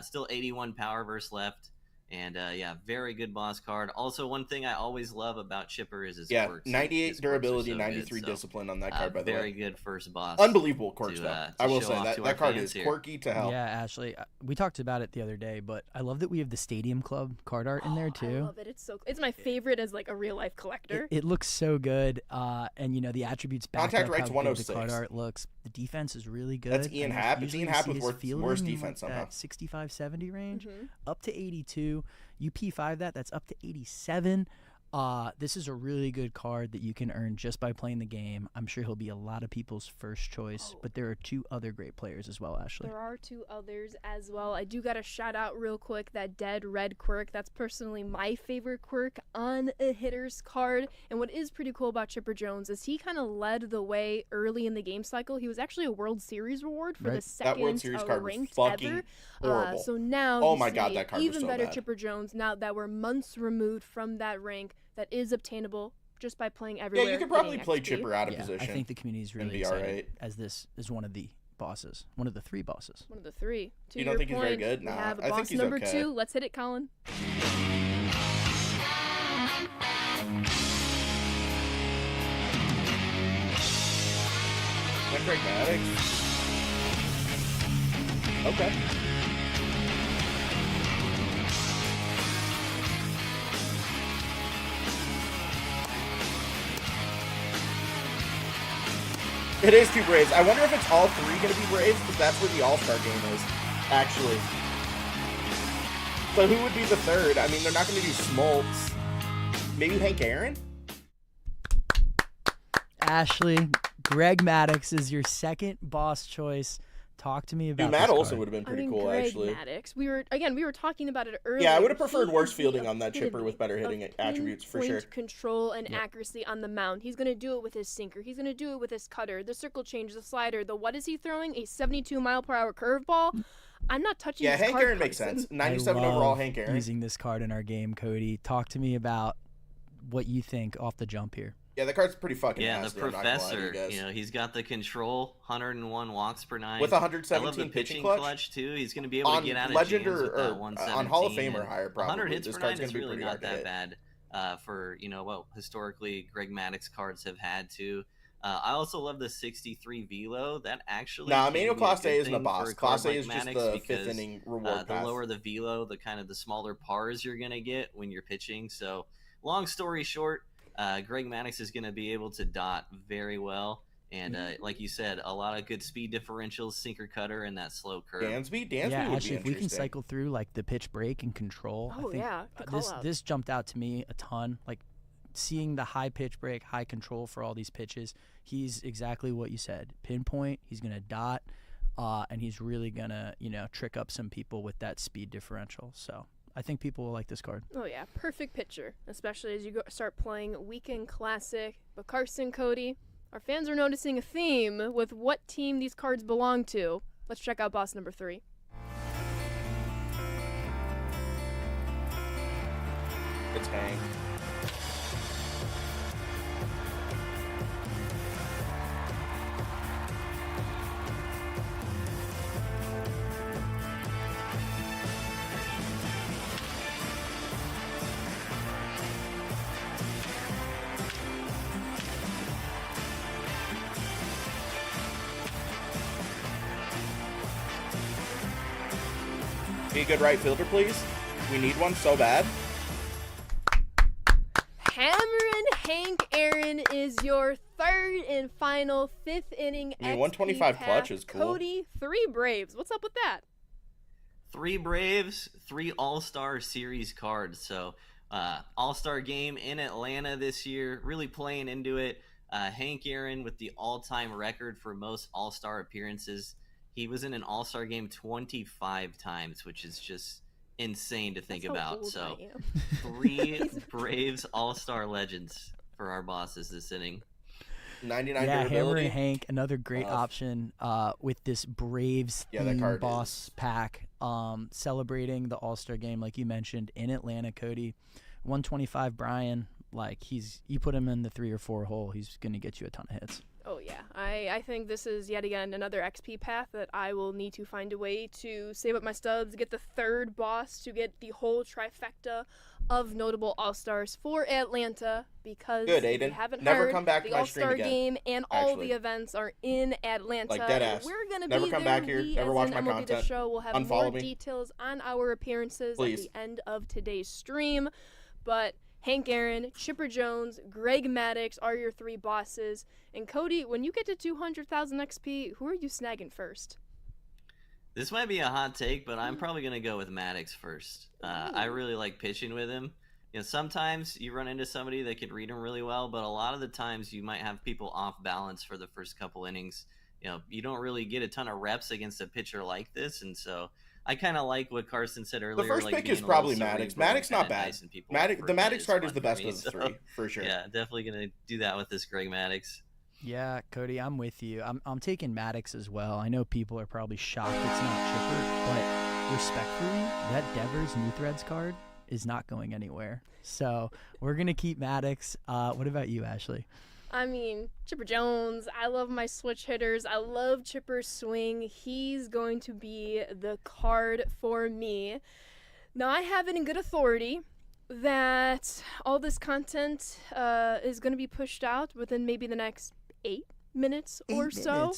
Still 81 power versus left. And yeah, very good boss card. Also, one thing I always love about Chipper is his Yeah, quirks. 98 His quirks are durability, so 93 good, so, discipline on that card, by the very way. good first boss. Unbelievable quirks, to, though. to I will show say off that to that our card fans is here. quirky to hell. Yeah, Ashley, we talked about it the other day, but I love that we have the Stadium Club card art in there I too. love it. It's my favorite as like a real life collector. It looks so good, and you know the attributes back Contact up right's how good the card 106. art looks. The defense is really good. That's Ian Happ. It's Usually Ian you Happ see with his worse fielding in, defense like, somehow. that 65, 70 range, Mhm. up to 82. You P5 that's up to 87. This is a really good card that you can earn just by playing the game. I'm sure he'll be a lot of people's first choice, but there are 2 other great players as well, Ashley. There are 2 others as well. I do got to shout out real quick that Dead Red quirk. That's personally my favorite quirk on a hitter's card. And what is pretty cool about Chipper Jones is he kind of led the way early in the game cycle. He was actually a World Series reward for Right. the second That World Series card was ranked fucking ever. horrible. So now Oh you my God, see that card was even so better bad. Chipper Jones now that we're months removed from that rank that is obtainable just by playing everywhere. Yeah, you could probably getting play XP. Chipper out of Yeah, position. I think the community is and really be excited alright. as this is one of the bosses, one of the 3 bosses. One of the 3. To You don't your think he's very point, good? we Nah, have I think boss he's number okay. 2. Let's hit it, Colin. Is that Greg Maddux? Okay. It is 2 Braves. I wonder if it's all 3 going to be Braves, because that's where the All-Star game is, actually. So who would be the 3rd? I mean, they're not going to do Smoltz. Maybe Hank Aaron? Ashley, Greg Maddux is your second boss choice. Talk to me about Dude, Matt this Olson card. would have been I pretty mean, cool, Greg actually. Maddux. We were talking about it earlier. Yeah, I would have preferred He worse is the fielding on that chipper with better hitting epitome of attributes, for pinpoint sure. control and accuracy on the mound. He's going to do it with his sinker. He's going to do it with his cutter, the circle change, the slider. The what is he throwing? A 72-mile-per-hour curveball? I'm not touching Yeah, this Hank card, Aaron makes Carson. sense. 97 I overall, love Hank Aaron. using this card in our game, Cody. Talk to me about what you think off the jump here. Yeah, that card's pretty fucking Yeah, nasty. the I'm not gonna lie to professor. you guys. You know, he's got the control, 101 walks per 9. With I love the 117 pitching clutch, too. He's going to be able on to get out of legend jams or, with that or 117. on Hall of Fame or and higher, probably. 100 hits This per card's 9 gonna is be really pretty not hard to that hit. bad for, what historically Greg Maddux cards have had to. I also love the 63 velo. That actually Nah, can Emmanuel be a Clase good isn't a thing boss. for a card Clase like is just Maddux the because, 5th inning reward the path. lower the velo, the kind of the smaller pars you're going to get when you're pitching. So, long story short, Greg Maddux is going to be able to dot very well. And like you said, a lot of good speed differentials, sinker cutter, and that slow curve. Dansby Yeah, would actually, be if we can interesting. cycle through like the pitch break and control, Oh, I think yeah, good call out. this jumped out to me a ton. Like seeing the high pitch break, high control for all these pitches. He's exactly what you said. Pinpoint. He's gonna dot, and he's really gonna trick up some people with that speed differential. So I think people will like this card. Oh yeah, perfect pitcher, especially as you start playing Weekend Classic. But Carson, Cody, our fans are noticing a theme with what team these cards belong to. Let's check out boss number 3. It's Hank. Be a good right fielder, please. We need one so bad. Hammerin' Hank Aaron is your third and final 5th inning. I mean, XP 125 path. clutch is cool. Cody, 3 Braves. What's up with that? 3 Braves, 3 All-Star Series cards. So, All-Star game in Atlanta this year, really playing into it. Hank Aaron with the all-time record for most All-Star appearances. He was in an All-Star game 25 times, which is just insane to think That's how about. old So, I am. 3 Braves All-Star legends for our bosses this inning. 99 Yeah, Hammer durability. and Hank, another great option with this Braves Yeah, that theme card boss pack. Celebrating the All-Star game, like you mentioned, in Atlanta, Cody. 125 Brian, like you put him in the 3 or 4 hole, he's going to get you a ton of hits. Oh yeah, I think this is yet again another XP path that I will need to find a way to save up my stubs, get the 3rd boss, to get the whole trifecta of notable All-Stars for Atlanta, because Good, if you Aiden. haven't Never heard, come back to the my stream All-Star again, game and all actually. the events are in Atlanta. Like, dead ass. We're gonna Never be come there. back here, We, never as watch an my MLB The content. Show, will have Unfollow more me. details on our appearances Please. at the end of today's stream. But Hank Aaron, Chipper Jones, Greg Maddux are your 3 bosses. And Cody, when you get to 200,000 XP, who are you snagging first? This might be a hot take, but I'm probably going to go with Maddux first. I really like pitching with him. You know, sometimes you run into somebody that can read him really well, but a lot of the times you might have people off balance for the first couple innings. You know, you don't really get a ton of reps against a pitcher like this, and so I kind of like what Carson said earlier. The first like pick being is a probably little Maddux. cerebral Maddux not and bad. nice and people up The for it. Maddux That is card is fun the for best me, of the so, 3, for sure. Yeah, definitely going to do that with this Greg Maddux. Yeah, Cody, I'm with you. I'm taking Maddux as well. I know people are probably shocked it's not Chipper, but respectfully, that Devers New Threads card is not going anywhere. So we're going to keep Maddux. What about you, Ashley? I mean, Chipper Jones, I love my switch hitters. I love Chipper's swing. He's going to be the card for me. Now, I have it in good authority that all this content is going to be pushed out within maybe the next 8 minutes or so.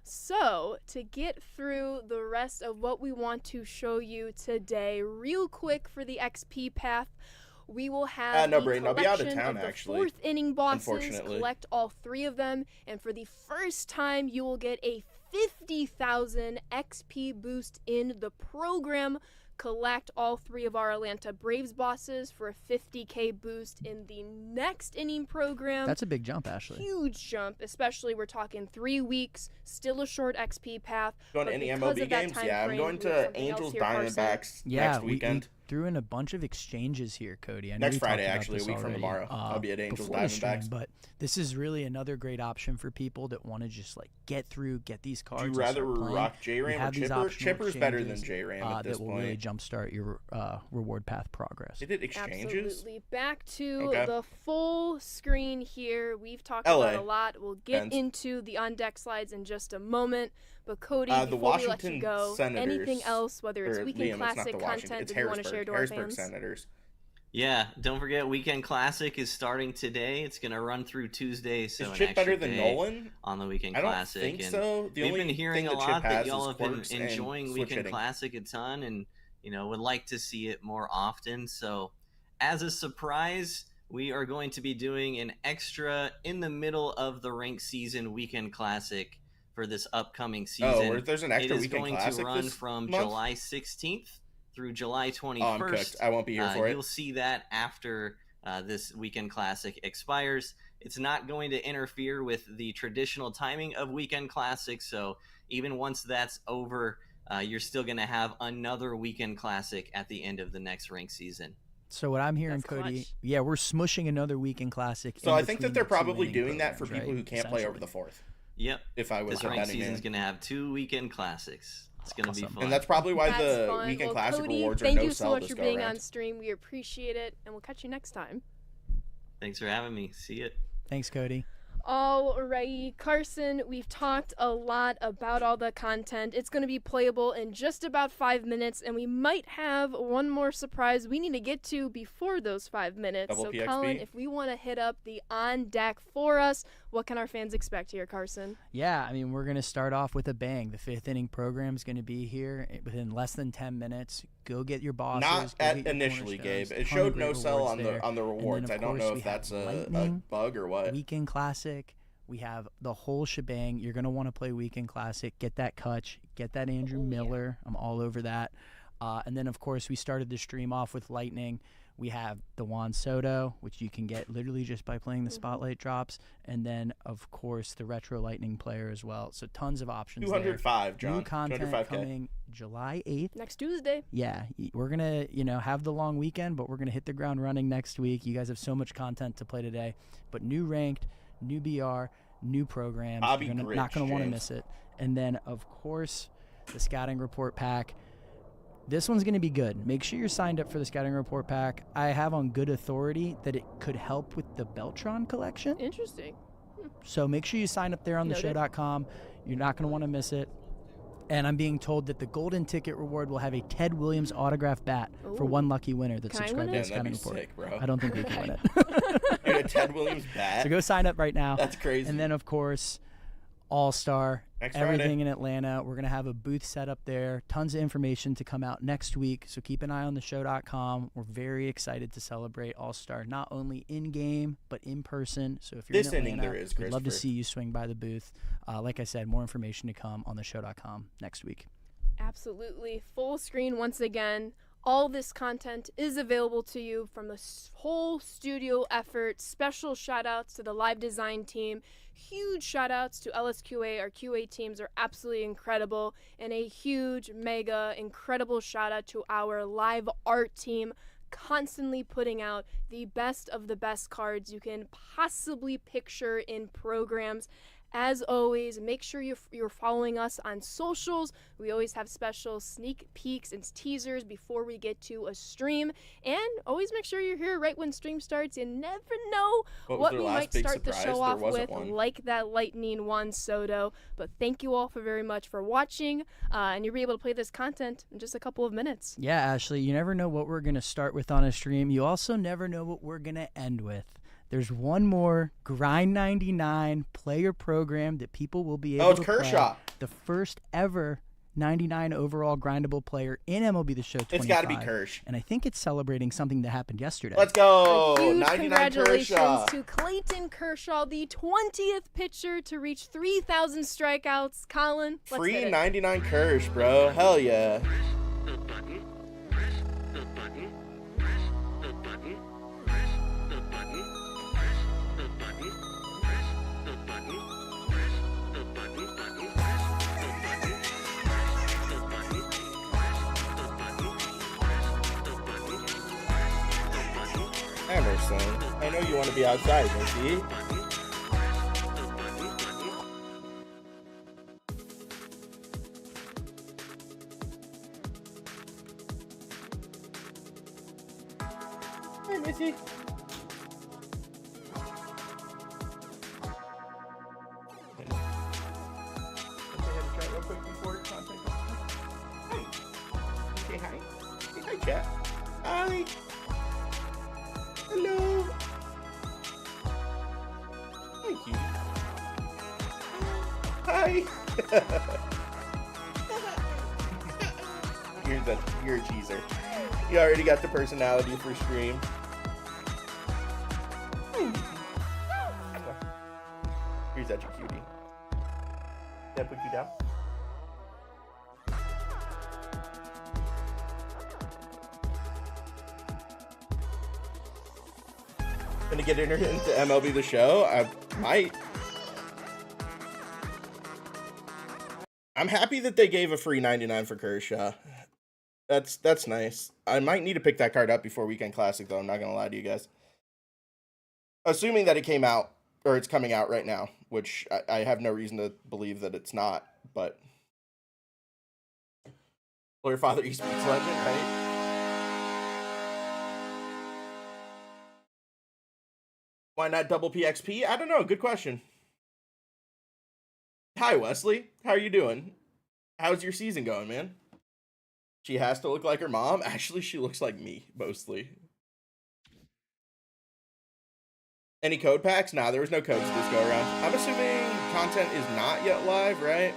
So, to get through the rest of what we want to show you today, real quick for the XP path, we will have No, the Brayden, I'll be out of collection town, of the actually, 4th inning bosses, unfortunately. collect all 3 of them, and for the first time, you will get a 50,000 XP boost in the program. Collect all 3 of our Atlanta Braves bosses for a 50K boost in the next inning program. That's a big jump, Ashley. Huge jump, especially we're talking 3 weeks, still a short XP path. Going to but any because MLB of that games? time Yeah, I'm frame, going we have to something else Angels here, Carson. Diamondbacks Yeah, next weekend. We threw in a bunch of exchanges here, Cody. I know Next we talked Friday, about actually, a this week from already, tomorrow. I'll be at Angels before the stream, Diamondbacks. But this is really another great option for people that want to just like get these cards. Would and you rather start playing. rock We J-Ram or have these Chipper? optional Chipper's better than exchanges, J-Ram at this that will really point. jumpstart your reward path progress. They did exchanges? Absolutely. Back to Okay. the full screen here. We've talked LA. about a lot. We'll get Depends. into the on-deck slides in just a moment. But Cody, The before we let Washington you go, Senators, anything else, whether it's or Weekend Liam, it's not Classic the Washington. content It's that you want to share to our Harrisburg fans? Senators. Yeah, don't forget Weekend Classic is starting today. It's going to run through Tuesday, so Is an Chip extra better than day Nolan? on the Weekend I don't Classic. think and so. The we've only been hearing thing a that Chip lot that has y'all is have been quirks and enjoying switch Weekend hitting. Classic a ton, and would like to see it more often. So, as a surprise, we are going to be doing an extra in the middle of the ranked season Weekend Classic for this upcoming season. Oh, there's an extra it is Weekend going Classic to run this from month? July 16th through July 21st. Oh, I'm cooked. I won't be here for it. You'll see that after this Weekend Classic expires. It's not going to interfere with the traditional timing of Weekend Classic, so even once that's over, you're still going to have another Weekend Classic at the end of the next ranked season. So what I'm hearing, That's Cody, clutch. yeah, we're smushing another Weekend Classic. So in I think that between they're the two probably inning doing that for programs, people right? who can't play over Essentially. the 4th. Yep. If I was This a ranked betting season's man. going to have 2 Weekend Classics. It's going to be Awesome. fun. And that's probably why That's the fun. Weekend Well, Classic Cody, rewards are thank no you so sell much this for go being around. on stream. We appreciate it, and we'll catch you next time. Thanks for having me. See you. Thanks, Cody. Alrighty, Carson, we've talked a lot about all the content. It's going to be playable in just about 5 minutes, and we might have one more surprise we need to get to before those 5 minutes. Double So, PXP? Colin, if we want to hit up the on deck for us, what can our fans expect here, Carson? Yeah, I mean, we're going to start off with a bang. The 5th inning program is going to be here within less than 10 minutes. Go get your bosses. Not go at get your initially, cornerstones. Gabe. It Ton of showed great no sell rewards on there. the rewards. of I don't course, know we if that's have a Lightning, bug or what. Weekend Classic. We have the whole shebang. You're going to want to play Weekend Classic. Get that Kutch. Get that Andrew Oh, yeah. Miller. I'm all over that. And then, of course, we started the stream off with Lightning. We have the Juan Soto, which you can get literally just by playing the Spotlight drops. And then, of course, the Retro Lightning player as well. So tons of options 205, there. John. New content 205K. coming July 8th. Next Tuesday. Yeah, we're going to, have the long weekend, but we're going to hit the ground running next week. You guys have so much content to play today. But new ranked, new BR, new programs. Bobby You're not Grich, going to want to James. miss it. And then, of course, the Scouting Report Pack. This one's going to be good. Make sure you're signed up for the Scouting Report Pack. I have on good authority that it could help with the Beltron collection. Interesting. So make sure you sign up there on Noted. theshow.com. You're not going to want to miss it. And I'm being told that the golden ticket reward will have a Ted Williams autographed bat for Ooh. one lucky winner that Can I subscribed win to it? the Man, that'd Scouting be Report. sick, bro. I don't think we can win it. And a Ted Williams bat? So go sign up right now. That's crazy. And then, of course, All-Star Next everything Friday. in Atlanta. We're going to have a booth set up there. Tons of information to come out next week. So keep an eye on theshow.com. We're very excited to celebrate All-Star, not only in-game, but in person. So if you're This in inning Atlanta, there is, we'd love to Christopher. see you swing by the booth. Like I said, more information to come on theshow.com next week. Absolutely. Full screen once again. All this content is available to you from the whole studio effort. Special shout outs to the live design team. Huge shout outs to LSQA. Our QA teams are absolutely incredible. And a huge, mega, incredible shout out to our live art team, constantly putting out the best of the best cards you can possibly picture in programs. As always, make sure you're following us on socials. We always have special sneak peeks and teasers before we get to a stream. And always make sure you're here right when stream starts. You never know what we might start the show off with, like that Lightning 1 Soto. But thank you all very much for watching. And you'll be able to play this content in just a couple of minutes. Yeah, Ashley, you never know what we're going to start with on a stream. You also never know what we're going to end with. There's one more Grind 99 player program that people will be able to play. Oh, it's Kershaw. The first ever 99 overall grindable player in MLB The Show 25. It's got to be Kersh. And I think it's celebrating something that happened yesterday. Let's go. A huge 99 congratulations Kershaw. to Clayton Kershaw, the 20th pitcher to reach 3,000 strikeouts. Colin, let's Free hit it. 99 Kersh, bro. Hell yeah. Emerson, I know you want to be outside, Missy. Hey, Missy. Real quick before content. Hi. Say hi. Say hi, chat. Hi. Hello. Thank you. Hi. You're a teaser. You already got the personality for stream. Here's such a cutie. Did I put you down? Gonna get into MLB The Show? I might. I'm happy that they gave a free 99 for Kershaw. That's nice. I might need to pick that card up before Weekend Classic, though. I'm not gonna lie to you guys. Assuming that it came out, or it's coming out right now, which I have no reason to believe that it's not, but... Lawyer Father Eastbeats Legend, right? Why not double PXP? I don't know. Good question. Hi, Wesley. How are you doing? How's your season going, man? She has to look like her mom. Actually, she looks like me, mostly. Any code packs? Nah, there was no codes this go around. I'm assuming content is not yet live, right?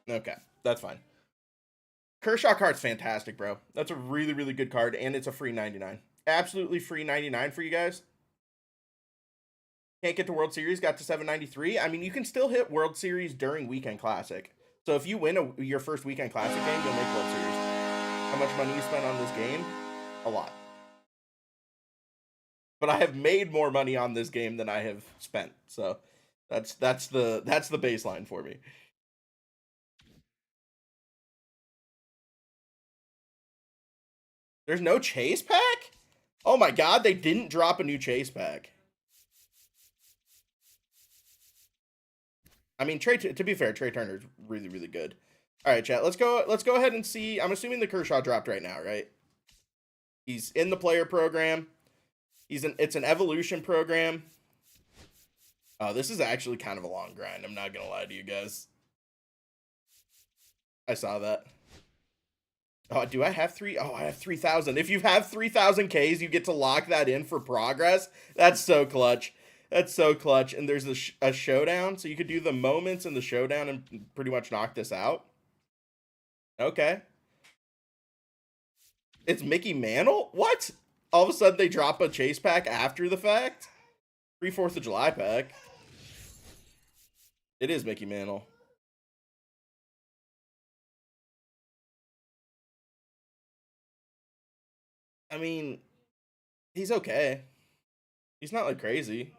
Okay, that's fine. Kershaw card's fantastic, bro. That's a really, really good card, and it's a free 99. Absolutely free 99 for you guys. Can't get to World Series, got to 793. I mean, you can still hit World Series during Weekend Classic. So if you win your first Weekend Classic game, you'll make World Series. How much money you spent on this game? A lot. But I have made more money on this game than I have spent. So that's the baseline for me. There's no chase pack? Oh my god, they didn't drop a new chase pack. I mean, to be fair, Trey Turner's really, really good. All right, chat. Let's go ahead and see. I'm assuming the Kershaw dropped right now, right? He's in the player program. It's an evolution program. Oh, this is actually kind of a long grind. I'm not gonna lie to you guys. I saw that. Oh, do I have three? Oh, I have 3,000. If you have 3,000 Ks, you get to lock that in for progress. That's so clutch. That's so clutch. And there's a showdown, so you could do the moments in the showdown and pretty much knock this out. Okay. It's Mickey Mantle? What? All of a sudden they drop a chase pack after the fact? Free 4th of July pack. It is Mickey Mantle. I mean, he's okay. He's not like crazy.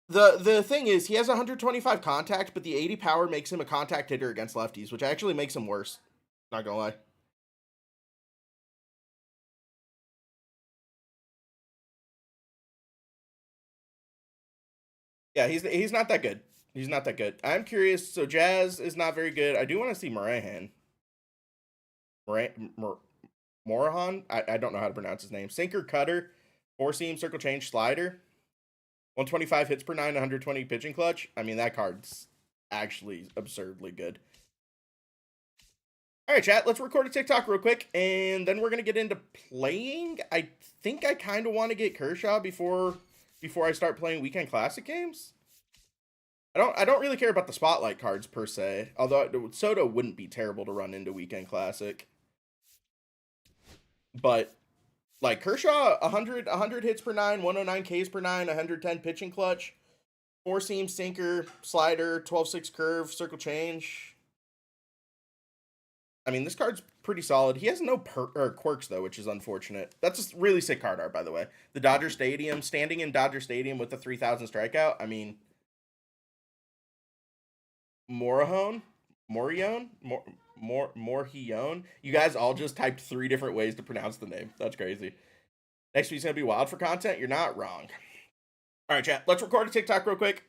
The thing is, he has 125 contact, but the 80 power makes him a contact hitter against lefties, which actually makes him worse. Not gonna lie. Yeah, he's not that good. He's not that good. I'm curious. So Jazz is not very good. I do want to see Morahan. Morahan? I don't know how to pronounce his name. Sinker, cutter, 4-seam, circle change, slider. 125 hits per 9, 120 pitching clutch. I mean, that card's actually absurdly good. All right, chat, let's record a TikTok real quick, and then we're going to get into playing. I think I kind of want to get Kershaw before I start playing Weekend Classic games. I don't really care about the Spotlight cards, per se, although Soto wouldn't be terrible to run into Weekend Classic. But like Kershaw, 100 hits per 9, 109 Ks per 9, 110 pitching clutch, 4-seam, sinker, slider, 12-6 curve, circle change. I mean, this card's pretty solid. He has no quirks, though, which is unfortunate. That's a really sick card art, by the way. The Dodger Stadium, standing in Dodger Stadium with the 3,000 strikeout. I mean, Morejon? You guys all just typed 3 different ways to pronounce the name. That's crazy. Next week's going to be wild for content. You're not wrong. All right, chat. Let's record a TikTok real quick.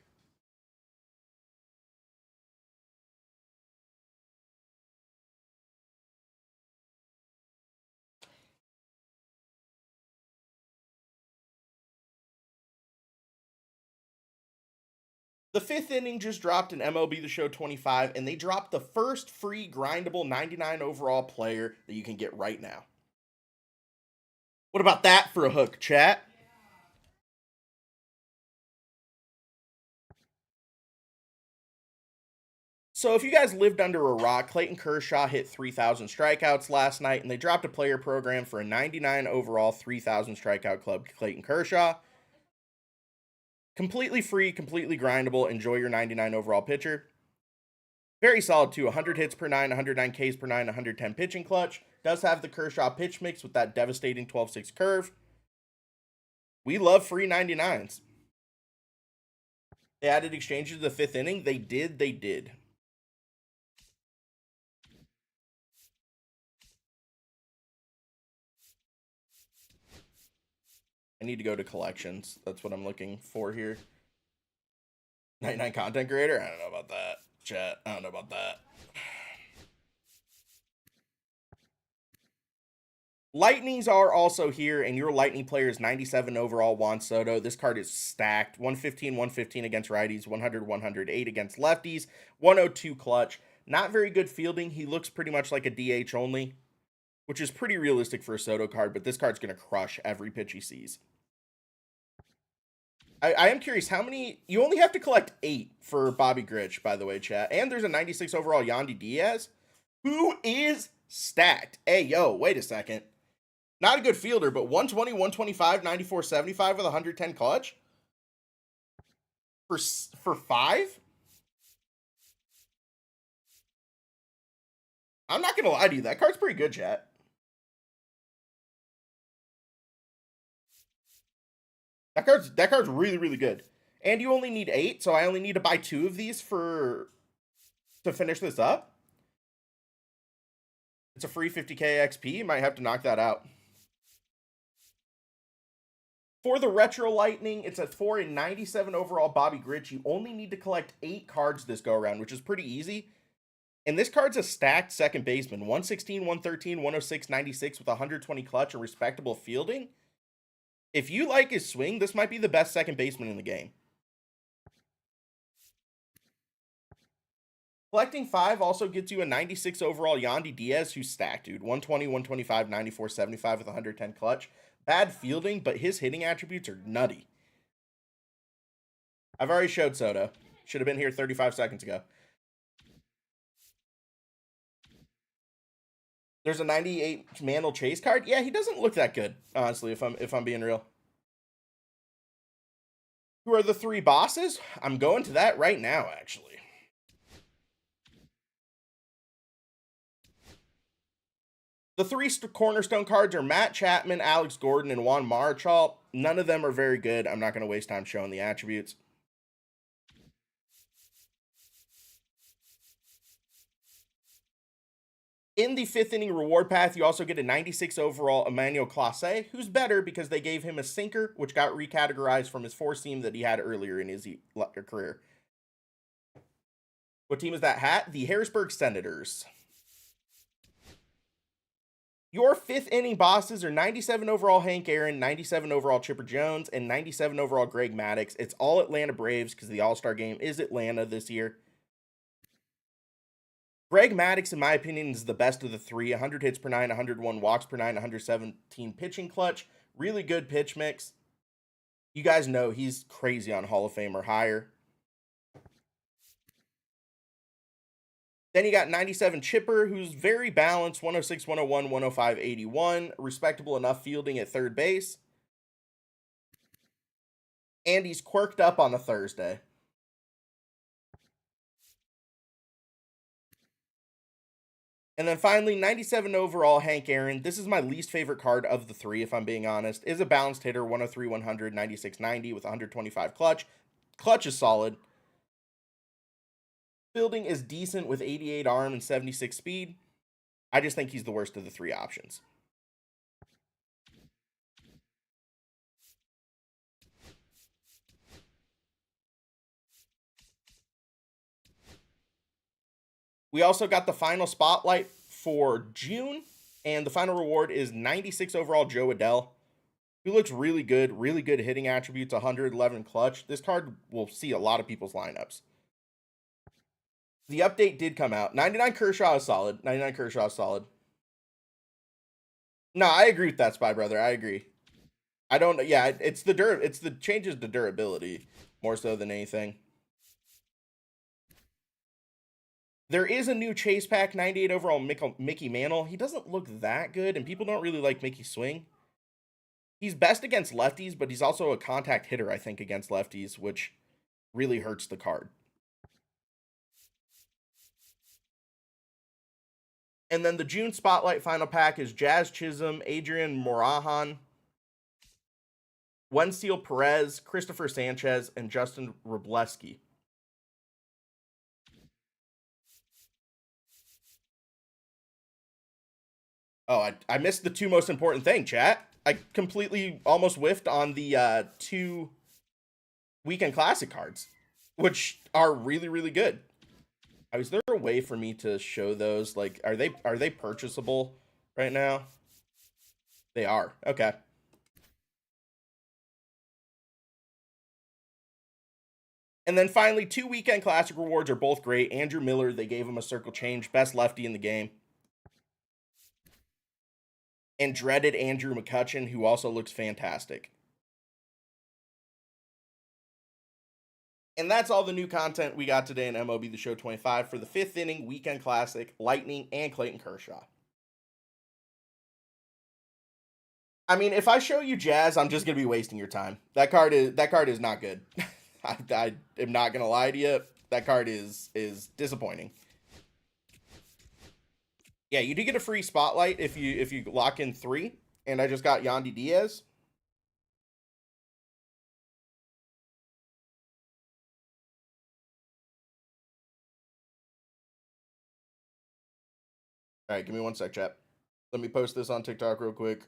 The 5th inning just dropped in MLB The Show 25, and they dropped the first free grindable 99 overall player that you can get right now. What about that for a hook, chat? So if you guys lived under a rock, Clayton Kershaw hit 3,000 strikeouts last night, and they dropped a player program for a 99 overall 3,000 strikeout club, Clayton Kershaw. Completely free, completely grindable. Enjoy your 99 overall pitcher. Very solid, too. 100 hits per 9, 109 Ks per 9, 110 pitching clutch. Does have the Kershaw pitch mix with that devastating 12-6 curve. We love free 99s. They added exchanges to the 5th inning. They did. I need to go to collections. That's what I'm looking for here. 99 content creator? I don't know about that. Chat, I don't know about that. Lightnings are also here, and your Lightning player is 97 overall, Juan Soto. This card is stacked. 115, 115 against righties, 100, 108 against lefties, 102 clutch. Not very good fielding. He looks pretty much like a DH only, which is pretty realistic for a Soto card, but this card's going to crush every pitch he sees. I am curious, how many... You only have to collect 8 for Bobby Grich, by the way, chat. And there's a 96 overall Yandy Diaz, who is stacked. Hey, yo, wait a second. Not a good fielder, but 120, 125, 94, 75 with 110 clutch? For 5? I'm not going to lie to you. That card's pretty good, chat. That card's really, really good. And you only need 8, so I only need to buy 2 of these to finish this up. It's a free 50k XP. You might have to knock that out. For the Retro Lightning, it's a 4 and 97 overall Bobby Grich. You only need to collect 8 cards this go-around, which is pretty easy. And this card's a stacked second baseman. 116, 113, 106, 96 with 120 clutch and respectable fielding. If you like his swing, this might be the best second baseman in the game. Collecting 5 also gets you a 96 overall Yandy Diaz, who's stacked, dude. 120, 125, 94, 75 with 110 clutch. Bad fielding, but his hitting attributes are nutty. I've already showed Soto. Should have been here 35 seconds ago. There's a 98 Mantle Chase card. Yeah, he doesn't look that good, honestly, if I'm being real. Who are the 3 bosses? I'm going to that right now, actually. The 3 cornerstone cards are Matt Chapman, Alex Gordon, and Juan Marichal. None of them are very good. I'm not going to waste time showing the attributes. In the 5th inning reward path, you also get a 96 overall Emmanuel Clase, who's better because they gave him a sinker, which got recategorized from his 4-seam that he had earlier in his career. What team is that hat? The Harrisburg Senators. Your 5th inning bosses are 97 overall Hank Aaron, 97 overall Chipper Jones, and 97 overall Greg Maddux. It's all Atlanta Braves because the All-Star game is Atlanta this year. Greg Maddux, in my opinion, is the best of the 3. 100 hits per 9, 101 walks per 9, 117 pitching clutch. Really good pitch mix. You guys know he's crazy on Hall of Fame or higher. Then you got 97 Chipper, who's very balanced, 106, 101, 105, 81. Respectable enough fielding at third base. And he's quirked up on a Thursday. And then finally, 97 overall, Hank Aaron. This is my least favorite card of the 3, if I'm being honest. Is a balanced hitter, 103, 100, 96, 90 with 125 clutch. Clutch is solid. Fielding is decent with 88 arm and 76 speed. I just think he's the worst of the 3 options. We also got the final spotlight for June, and the final reward is 96 overall Joe Adell, who looks really good hitting attributes, 111 clutch. This card will see a lot of people's lineups. The update did come out. 99 Kershaw is solid. 99 Kershaw is solid. No, I agree with that, Spy Brother. I agree. I don't, yeah, it's the changes to durability more so than anything. There is a new chase pack, 98 overall Mickey Mantle. He doesn't look that good, and people don't really like Mickey's swing. He's best against lefties, but he's also a contact hitter, I think, against lefties, which really hurts the card. And then the June Spotlight final pack is Jazz Chisholm, Adrian Morahan, Wensteel Perez, Christopher Sanchez, and Justin Wrobleski. Oh, I missed the 2 most important thing, chat. I completely almost whiffed on the 2 Weekend Classic cards, which are really, really good. Is there a way for me to show those? Like, are they purchasable right now? They are. Okay. And then finally, 2 Weekend Classic rewards are both great. Andrew Miller, they gave him a circle change. Best lefty in the game. And dreaded Andrew McCutchen, who also looks fantastic. And that's all the new content we got today in MLB The Show 25 for the 5th inning Weekend Classic, Lightning, and Clayton Kershaw. I mean, if I show you Jazz, I'm just going to be wasting your time. That card is not good. I am not going to lie to you. That card is disappointing. Yeah, you do get a free spotlight if you lock in 3, and I just got Yandy Diaz. All right, give me 1 sec, chat. Let me post this on TikTok real quick.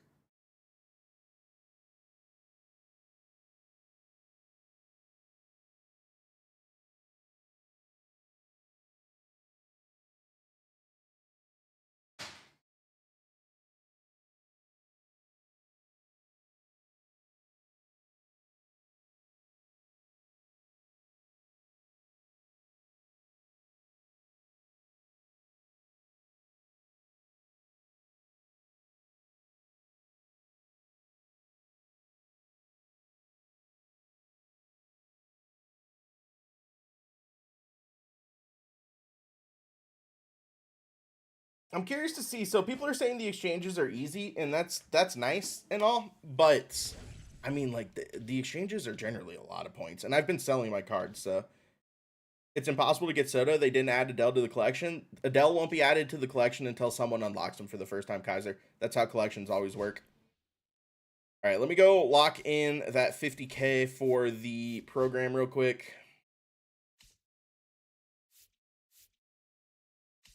I'm curious to see. So people are saying the exchanges are easy, and that's nice and all, but I mean, like the exchanges are generally a lot of points, and I've been selling my cards, so it's impossible to get Soto. They didn't add Adell to the collection. Adell won't be added to the collection until someone unlocks them for the first time, Kaiser. That's how collections always work. All right, let me go lock in that 50K for the program real quick.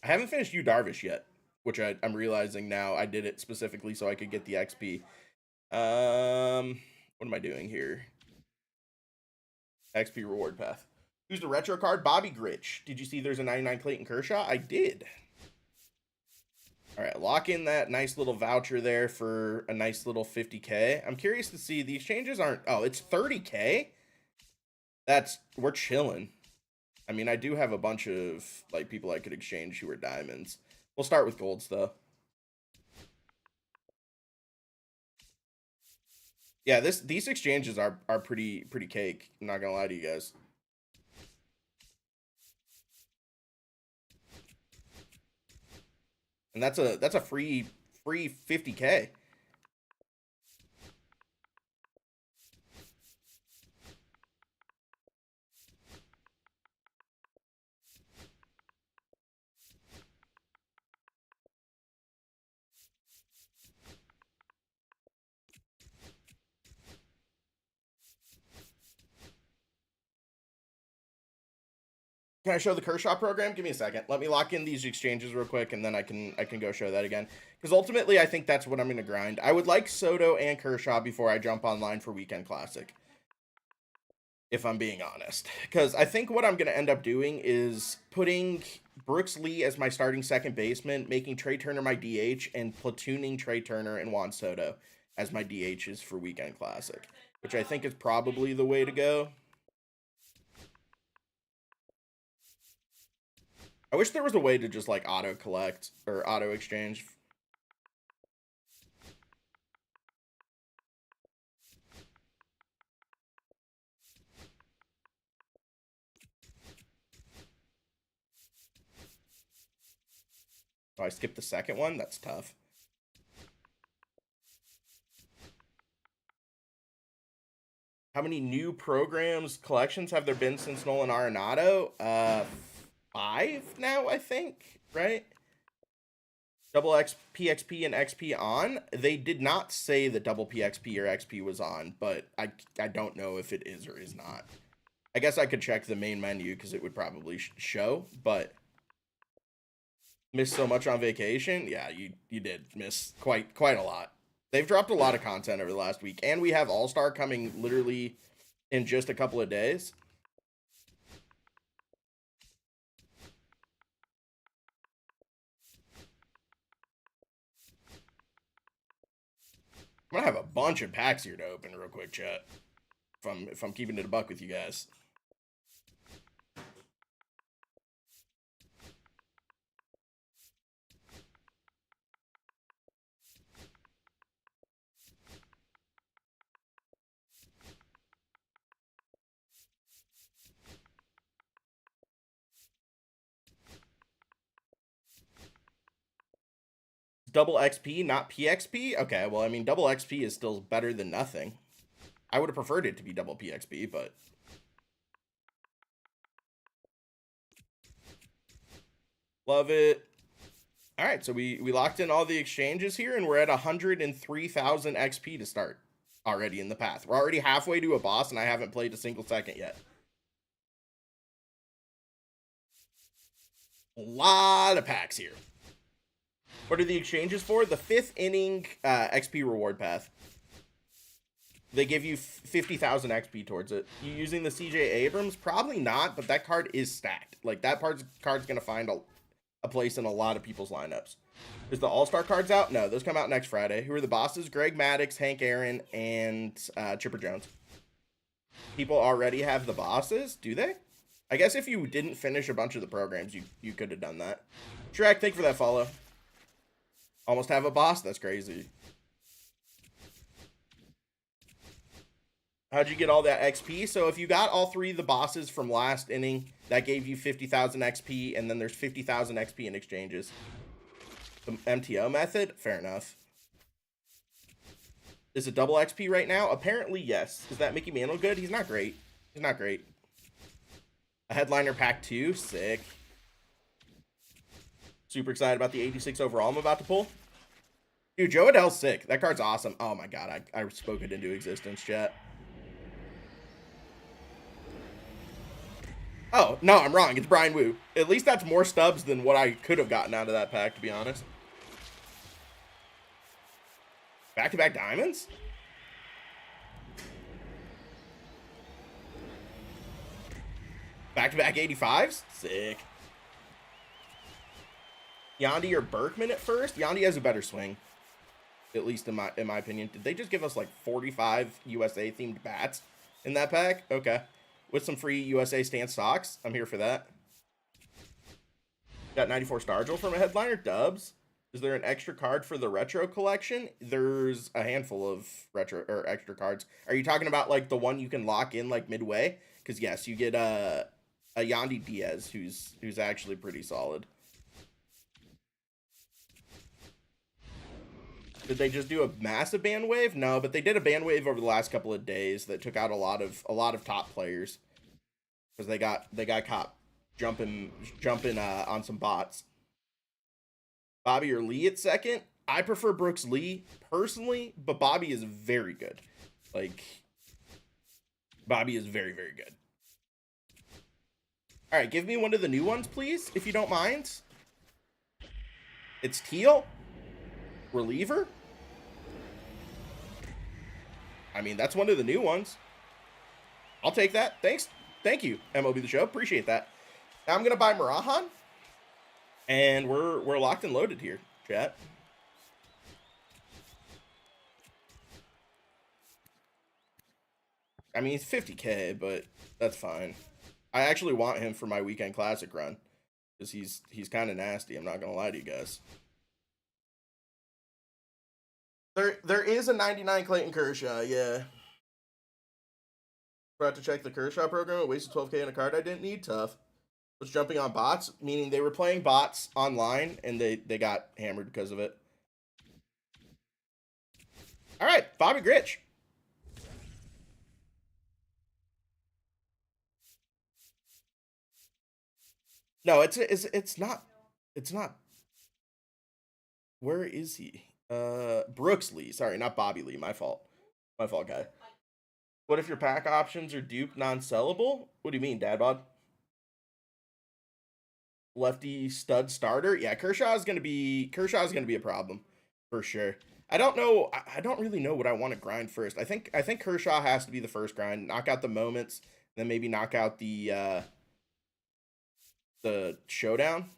I haven't finished Yu Darvish yet, which I'm realizing now I did it specifically so I could get the XP. What am I doing here? XP reward path. Who's the retro card? Bobby Grich. Did you see there's a 99 Clayton Kershaw? I did. All right, lock in that nice little voucher there for a nice little 50K. I'm curious to see, the exchanges aren't, oh, it's 30K? We're chilling. I mean, I do have a bunch of, like, people I could exchange who are diamonds. We'll start with golds, though. Yeah, these exchanges are pretty cake. I'm not gonna lie to you guys. And that's a free 50K. Can I show the Kershaw program? Give me a second. Let me lock in these exchanges real quick, and then I can go show that again. Because ultimately, I think that's what I'm going to grind. I would like Soto and Kershaw before I jump online for Weekend Classic, if I'm being honest. Because I think what I'm going to end up doing is putting Brooks Lee as my starting second baseman, making Trey Turner my DH, and platooning Trey Turner and Juan Soto as my DHs for Weekend Classic, which I think is probably the way to go. I wish there was a way to just, like, auto-collect or auto-exchange. Oh, I skipped the second one? That's tough. How many new programs, collections have there been since Nolan Arenado? 5 now, I think, right? Double X, PXP, and XP on. They did not say that double PXP or XP was on, but I don't know if it is or is not. I guess I could check the main menu because it would probably show, but missed so much on vacation. Yeah, you did miss quite a lot. They've dropped a lot of content over the last week, and we have All-Star coming literally in just a couple of days. I'm gonna have a bunch of packs here to open real quick, chat. If I'm keeping it a buck with you guys. Double XP, not PXP? Okay, well, I mean, double XP is still better than nothing. I would have preferred it to be double PXP, but... Love it. All right, so we locked in all the exchanges here, and we're at 103,000 XP to start already in the path. We're already halfway to a boss, and I haven't played a single second yet. A lot of packs here. What are the exchanges for? The 5th inning XP reward path. They give you 50,000 XP towards it. You using the CJ Abrams? Probably not, but that card is stacked. Like, that card's going to find a place in a lot of people's lineups. Is the All-Star cards out? No, those come out next Friday. Who are the bosses? Greg Maddux, Hank Aaron, and Chipper Jones. People already have the bosses? Do they? I guess if you didn't finish a bunch of the programs, you could have done that. Shrek, thank you for that follow. Almost have a boss? That's crazy. How'd you get all that XP? So if you got all 3 of the bosses from last inning, that gave you 50,000 XP, and then there's 50,000 XP in exchanges. the MTO method. Fair enough. Is it double XP right now? Apparently, yes. Is that Mickey Mantle good? He's not great. He's not great. A headliner pack 2. Sick. Super excited about the 86 overall I'm about to pull. Dude, Joe Adell's sick. That card's awesome. Oh my god, I spoke it into existence, chat. Oh, no, I'm wrong. It's Brian Wu. At least that's more stubs than what I could have gotten out of that pack, to be honest. Back-to-back diamonds? Back-to-back 85s? Sick. Yandy or Berkman at first? Yandy has a better swing. At least in my opinion. Did they just give us like 45 USA themed bats in that pack? Okay. With some free USA stance stocks. I'm here for that. Got 94 Stargell from a headliner. Dubs. Is there an extra card for the retro collection? There's a handful of retro or extra cards. Are you talking about like the one you can lock in like midway? Because yes, you get a Yandy Diaz who's actually pretty solid. Did they just do a massive ban wave? No, but they did a ban wave over the last couple of days that took out a lot of top players because they got caught jumping on some bots. Bobby or Lee at second. I prefer Brooks Lee personally, but Bobby is very good. Like, Bobby is very, very good. All right, give me one of the new ones, please, if you don't mind. It's Teal. Reliever? I mean, that's one of the new ones. I'll take that. Thanks. Thank you, MLB The Show. Appreciate that. Now I'm going to buy Marahan. And we're locked and loaded here, chat. I mean, he's 50K, but that's fine. I actually want him for my weekend classic run. Because he's kind of nasty. I'm not going to lie to you guys. There is a 99 Clayton Kershaw, yeah. Forgot to check the Kershaw program. I wasted 12K on a card I didn't need. Tough. Was jumping on bots, meaning they were playing bots online, and they got hammered because of it. All right, Bobby Grich. No, it's not. Where is he? Brooks Lee. Sorry, not Bobby Lee. My fault. My fault, guy. What if your pack options are dupe non-sellable? What do you mean, Dad Bod? Lefty stud starter? Yeah, Kershaw is gonna be a problem for sure. I don't know. I don't really know what I want to grind first. I think Kershaw has to be the first grind. Knock out the moments, then maybe knock out the showdown.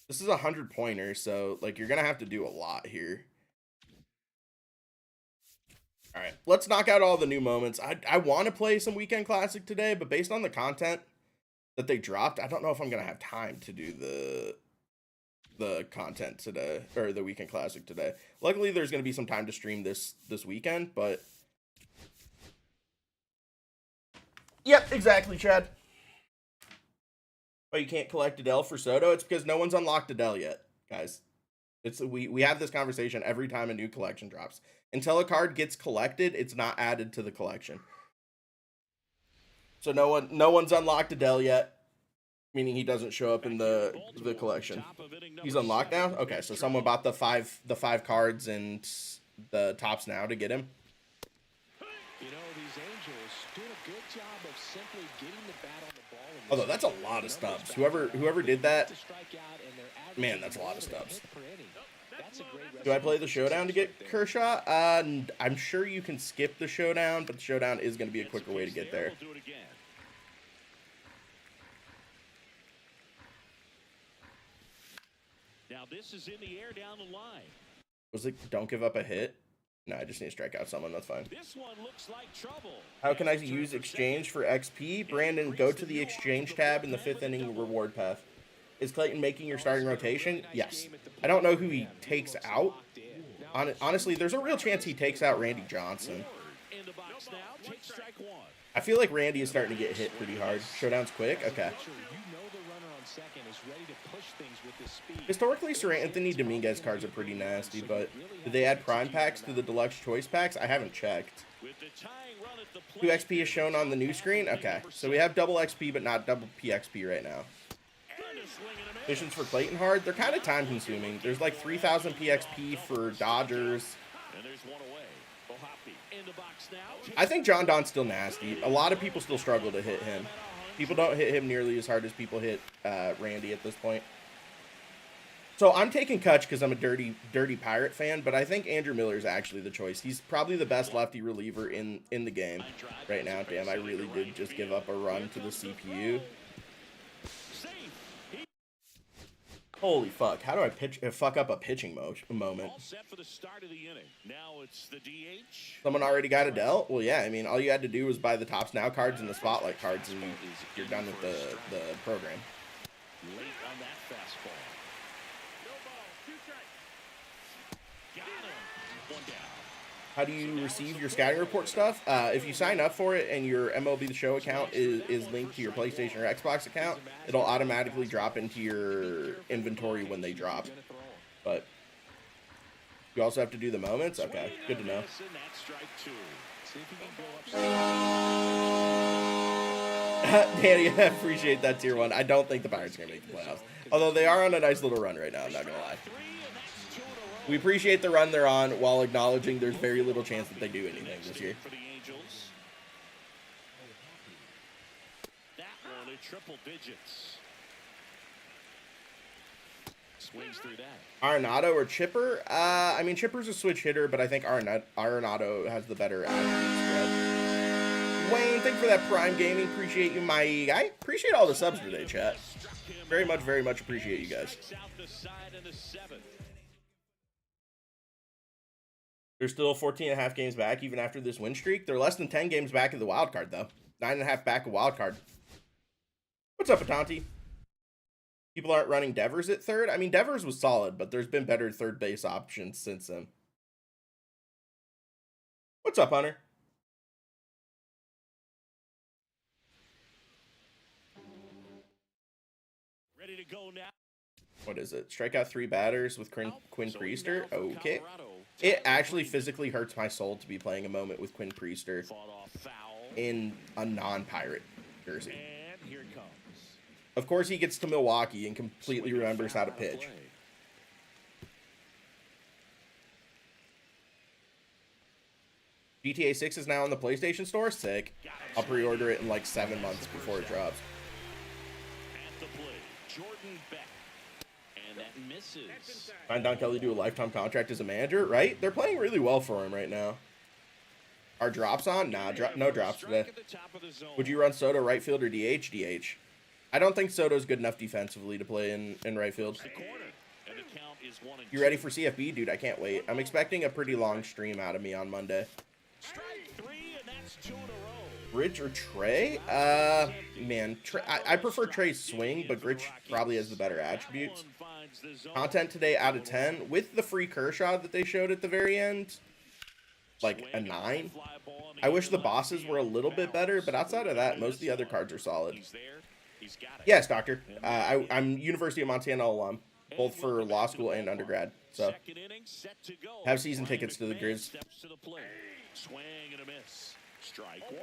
This is a 100-pointer, so like you're gonna have to do a lot here. All right, let's knock out all the new moments. I want to play some weekend classic today, but based on the content that they dropped, I don't know if I'm gonna have time to do the content today or the weekend classic today. Luckily, there's gonna be some time to stream this weekend, but yep, exactly, Chad. Oh, you can't collect Adell for Soto? It's because no one's unlocked Adell yet, guys. We have this conversation every time a new collection drops. Until a card gets collected, it's not added to the collection. So no one's unlocked Adell yet, meaning he doesn't show up in the collection. He's unlocked now? Okay, so someone bought the five cards and the tops now to get him. You know, these Angels did a good job of simply getting the bat on the ball. Although that's a lot of stubs. Whoever did that, man, that's a lot of stubs. Do I play the showdown to get Kershaw? I'm sure you can skip the showdown, but the showdown is going to be a quicker way to get there. Now this is in the air down the line. Was it don't give up a hit? No, I just need to strike out someone. That's fine. This one looks like trouble. How can I use exchange for XP? Brandon, go to the exchange tab in the 5th inning reward path. Is Clayton making your starting rotation? Yes. I don't know who he takes out. Honestly, there's a real chance he takes out Randy Johnson. I feel like Randy is starting to get hit pretty hard. Showdown's quick? Okay. second, is ready to push things with his speed. Historically, Sir Anthony Dominguez cards are pretty nasty, but did they add prime packs to the deluxe choice packs? I haven't checked. 2 XP is shown on the new screen? Okay, so we have double XP, but not double PXP right now. Missions for Clayton Hard, they're kind of time consuming. There's like 3,000 PXP for Dodgers. I think John Don's still nasty. A lot of people still struggle to hit him. People don't hit him nearly as hard as people hit Randy at this point. So I'm taking Kutch because I'm a dirty Pirate fan, but I think Andrew Miller is actually the choice. He's probably the best lefty reliever in the game right now. Damn, I really did just give up a run to the CPU. Holy fuck! How do I fuck up a pitching moment? Someone already got Adell? Well, yeah. I mean, all you had to do was buy the Tops Now cards and the Spotlight cards, and you're done with the program. Late on that fastball. No ball, 2 strikes. Got him. 1 down. How do you receive your scouting report stuff? If you sign up for it and your MLB The Show account is linked to your PlayStation or Xbox account, it'll automatically drop into your inventory when they drop. But you also have to do the moments? Okay, good to know. Danny, I appreciate that tier 1. I don't think the Pirates are going to make the playoffs. Although they are on a nice little run right now, I'm not going to lie. We appreciate the run they're on while acknowledging there's very little chance that they do anything this year. That one at triple digits. Swings through that. Arenado or Chipper? I mean, Chipper's a switch hitter, but I think Arenado has the better attribute spread. Wayne, thank you for that Prime Gaming. Appreciate you, my guy. Appreciate all the subs today, chat. Very much appreciate you guys. They're still 14.5 games back even after this win streak. They're less than 10 games back in the wild card, though. 9.5 back of wild card. What's up, Atanti? People aren't running Devers at third. I mean, Devers was solid, but there's been better third base options since then. What's up, Hunter? Ready to go now. What is it? Strike out 3 batters with Quinn Priester? Okay. It actually physically hurts my soul to be playing a moment with Quinn Priester in a non-Pirate jersey. And here it comes. Of course, he gets to Milwaukee and completely remembers how to pitch. GTA 6 is now on the PlayStation Store? Sick. I'll pre-order it in like 7 months before it drops. At the plate, Jordan Beck. And that misses. Find Don Kelly do a lifetime contract as a manager, right? They're playing really well for him right now. Are drops on? Nah, no drops today. Would you run Soto right field or DH? DH. I don't think Soto's good enough defensively to play in right field. You ready for CFB? Dude, I can't wait. I'm expecting a pretty long stream out of me on Monday. Rich or Trey? Man, I prefer Trey's swing, but Rich probably has the better attributes. Content today out of 10 with the free Kershaw that they showed at the very end. Like a 9. I wish the bosses were a little bit better, but outside of that, most of the other cards are solid. Yes, Doctor. I'm University of Montana alum, both for law school and undergrad. So have season tickets to the Grizz. Swing and a miss. Strike 1.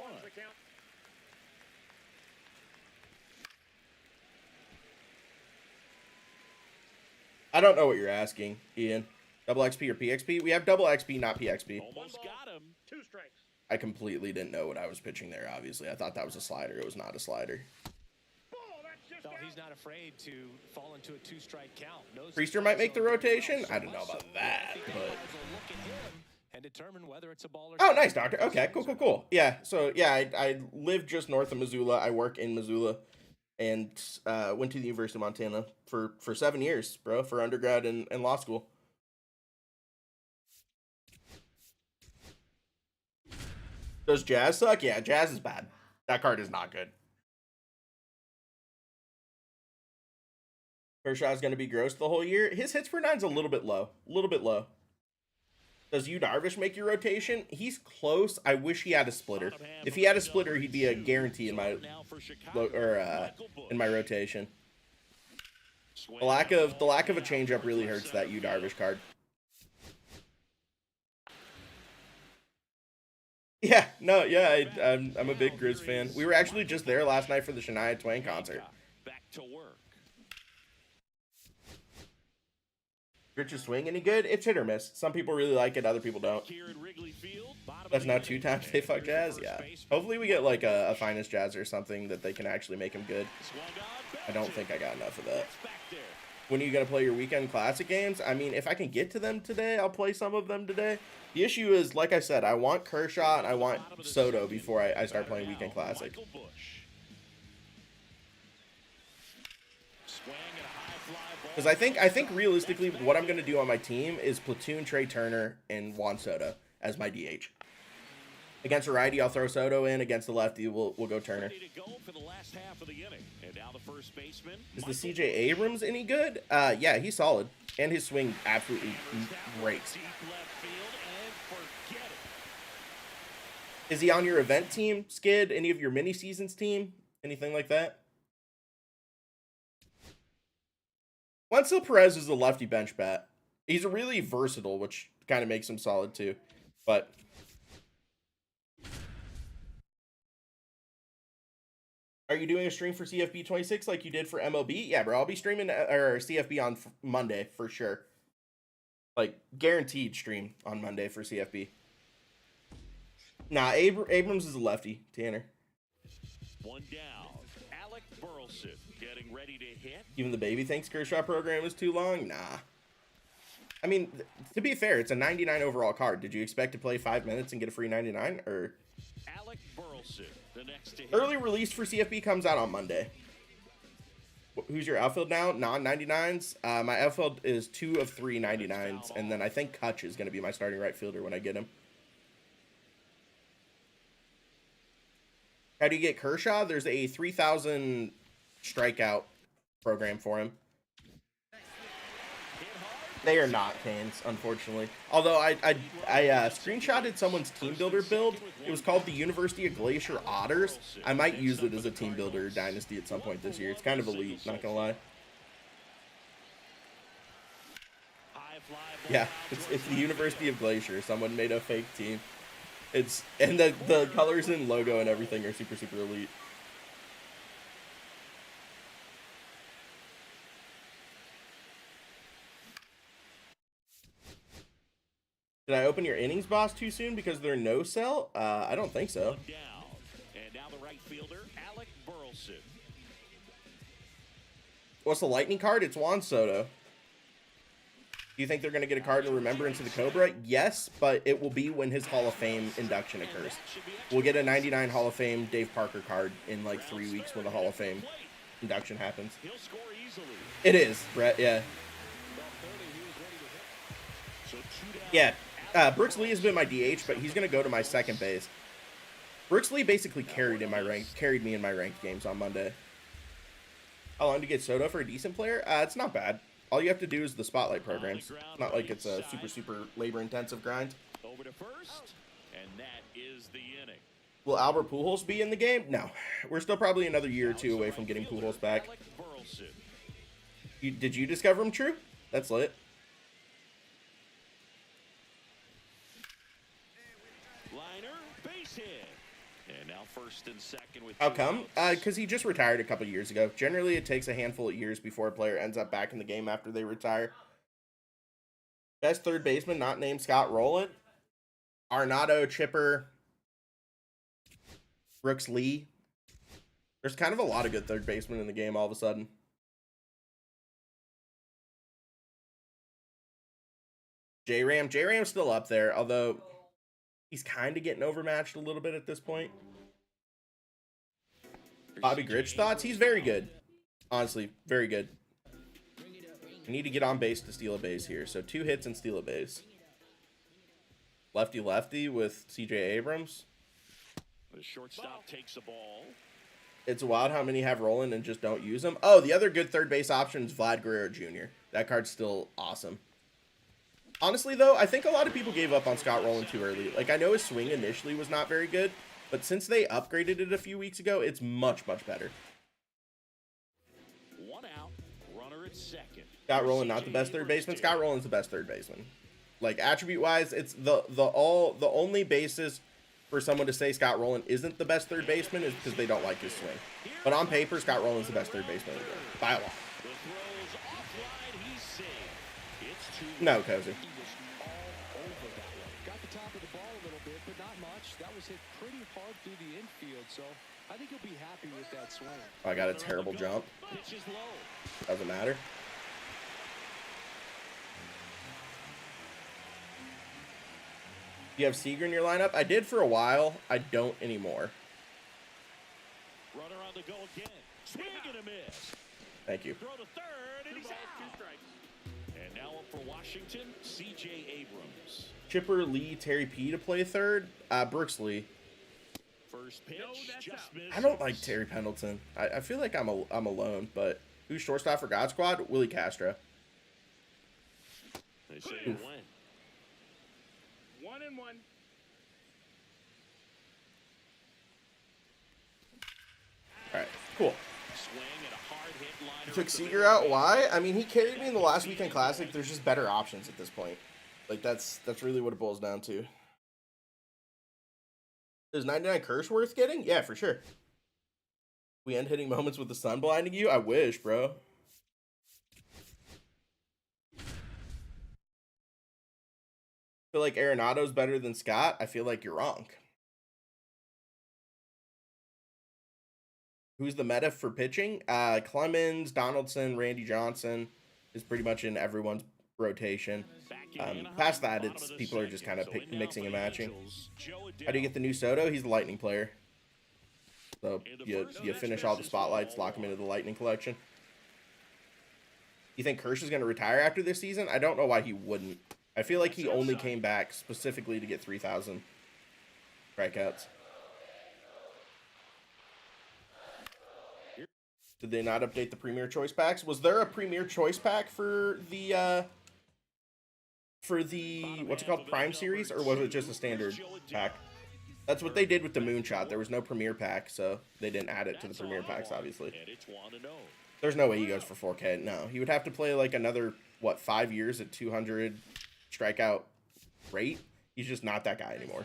I don't know what you're asking, Ian. Double XP or PXP? We have double XP, not PXP. Almost got him. 2 strikes. I completely didn't know what I was pitching there, obviously. I thought that was a slider. It was not a slider. No, he's not afraid to fall into a 2-strike count. Priester might make the rotation? I don't know about that, but... And determine whether it's a ball or oh, nice, Doctor. Okay, cool. Yeah, so, yeah, I live just north of Missoula. I work in Missoula and went to the University of Montana for 7 years, bro, for undergrad and law school. Does Jazz suck? Yeah, Jazz is bad. That card is not good. Kershaw's going to be gross the whole year. His hits per nine's a little bit low. Does Yu Darvish make your rotation? He's close. I wish he had a splitter. If he had a splitter, he'd be a guarantee in my rotation. The lack of a changeup really hurts that Yu Darvish card. Yeah, no, yeah, I'm a big Grizz fan. We were actually just there last night for the Shania Twain concert. Back to work. Rich's swing any good? It's hit or miss. Some people really like it, other people don't. Here at Wrigley Field, That's now 2 times they fuck Jazz? Yeah. Hopefully we get like a finest Jazz or something that they can actually make him good. I don't think I got enough of that. When are you going to play your weekend classic games? I mean, if I can get to them today, I'll play some of them today. The issue is, like I said, I want Kershaw and I want Soto before I start playing weekend classic. Because I think realistically what I'm going to do on my team is platoon Trey Turner and Juan Soto as my DH. Against a righty, I'll throw Soto in. Against the lefty, we'll go Turner. Is the CJ Abrams any good? Yeah, he's solid. And his swing absolutely breaks. Is he on your event team, Skid? Any of your mini seasons team? Anything like that? Juancil Perez is a lefty bench bat. He's really versatile, which kind of makes him solid too. But are you doing a stream for CFB 26 like you did for MLB? Yeah, bro. I'll be streaming CFB on Monday for sure. Like, guaranteed stream on Monday for CFB. Nah, Abrams is a lefty, Tanner. One down. Alec Burleson getting ready to hit. Even the baby thinks Kershaw program is too long? Nah. I mean, to be fair, it's a 99 overall card. Did you expect to play 5 minutes and get a free 99? Or Alec Burleson, the next to hit. Early release for CFB comes out on Monday. Who's your outfield now? Non-99s? My outfield is 2 of 3 99s, and then I think Kutch is going to be my starting right fielder when I get him. How do you get Kershaw? There's a 3,000 strikeout program for him. They are not Canes, unfortunately. Although I screenshotted someone's team builder build. It was called the University of Glacier Otters. I might use it as a team builder dynasty at some point this year. It's kind of elite, not gonna lie. Yeah, it's the University of Glacier. Someone made a fake team. And the colors and logo and everything are super, super elite. Did I open your innings boss too soon because they're no sell? I don't think so. And now the right fielder, Alec Burleson. What's the lightning card? It's Juan Soto. Do you think they're going to get a card in remembrance of the Cobra? Yes, but it will be when his Hall of Fame induction occurs. We'll get a 99 Hall of Fame Dave Parker card in like 3 weeks when the Hall of Fame induction happens. It is, Brett, yeah. Yeah, Brooks Lee has been my DH, but he's going to go to my second base. Brooks Lee basically carried me in my ranked games on Monday. How long to get Soto for a decent player? It's not bad. All you have to do is the spotlight programs. It's not like it's a super, super labor-intensive grind. Over to first, and that is the inning. Will Albert Pujols be in the game? No. We're still probably another year or two away from getting Pujols back. Did you discover him, True? That's lit. Liner, base hit. And now first and second with How come? Because he just retired a couple years ago. Generally, it takes a handful of years before a player ends up back in the game after they retire. Best third baseman not named Scott Rowland. Arnado, Chipper, Brooks Lee. There's kind of a lot of good third basemen in the game all of a sudden. J-Ram's still up there, although he's kind of getting overmatched a little bit at this point. Bobby Grich thoughts? He's very good. Honestly, very good. I need to get on base to steal a base here. So 2 hits and steal a base. Lefty-lefty with CJ Abrams. The shortstop takes the ball. It's wild how many have Roland and just don't use them. Oh, the other good third base option is Vlad Guerrero Jr. That card's still awesome. Honestly, though, I think a lot of people gave up on Scott Rowland too early. Like, I know his swing initially was not very good, but since they upgraded it a few weeks ago, it's much, much better. One out, runner at second. Scott Rowland, not the best third baseman. Scott Rowland's the best third baseman. Like, attribute-wise, it's the only basis for someone to say Scott Rowland isn't the best third baseman is because they don't like his swing. But on paper, Scott Rowland's the best third baseman in the game. By a lot. The throw's offline, he's safe. It's two. No, Cozy. He was all over that one. Got the top of the ball a little bit, but not much. That was hit pretty hard through the infield, so I think he'll be happy with that swing. I got a terrible jump. Pitch is low. Doesn't matter. Do you have Seager in your lineup? I did for a while. I don't anymore. Runner on the go again. Swing and a miss. Thank you. Throw to third, and he's out. And now up for Washington, C.J. Abrams. Chipper, Lee, Terry P to play third. Brooks Lee. First pitch, just missed. I don't like Terry Pendleton. I feel like I'm alone, but who's shortstop for God Squad? Willie Castro. They say you win. 1-1. All right, cool. Swing and a hard hit liner. You took Seager out. Why? I mean, he carried me in the last weekend classic. There's just better options at this point. Like, that's really what it boils down to. Is 99 Kersh worth getting? Yeah, for sure. We end hitting moments with the sun blinding you? I wish, bro. I feel like Arenado's better than Scott. I feel like you're wrong. Who's the meta for pitching? Clemens, Donaldson, Randy Johnson is pretty much in everyone's rotation. Past that, it's people are just kind of mixing and matching. How do you get the new Soto? He's the Lightning player. So you finish all the spotlights, lock him into the Lightning collection. You think Kershaw is going to retire after this season? I don't know why he wouldn't. I feel like he only came back specifically to get 3,000 strikeouts. Did they not update the Premier Choice packs? Was there a Premier Choice pack for the what's it called, Prime Series, or was it just a standard pack? That's what they did with the Moonshot. There was no Premier pack, so they didn't add it to the Premier packs, obviously. There's no way he goes for 4K. No, he would have to play like another, 5 years at 200 strikeout rate. He's just not that guy anymore.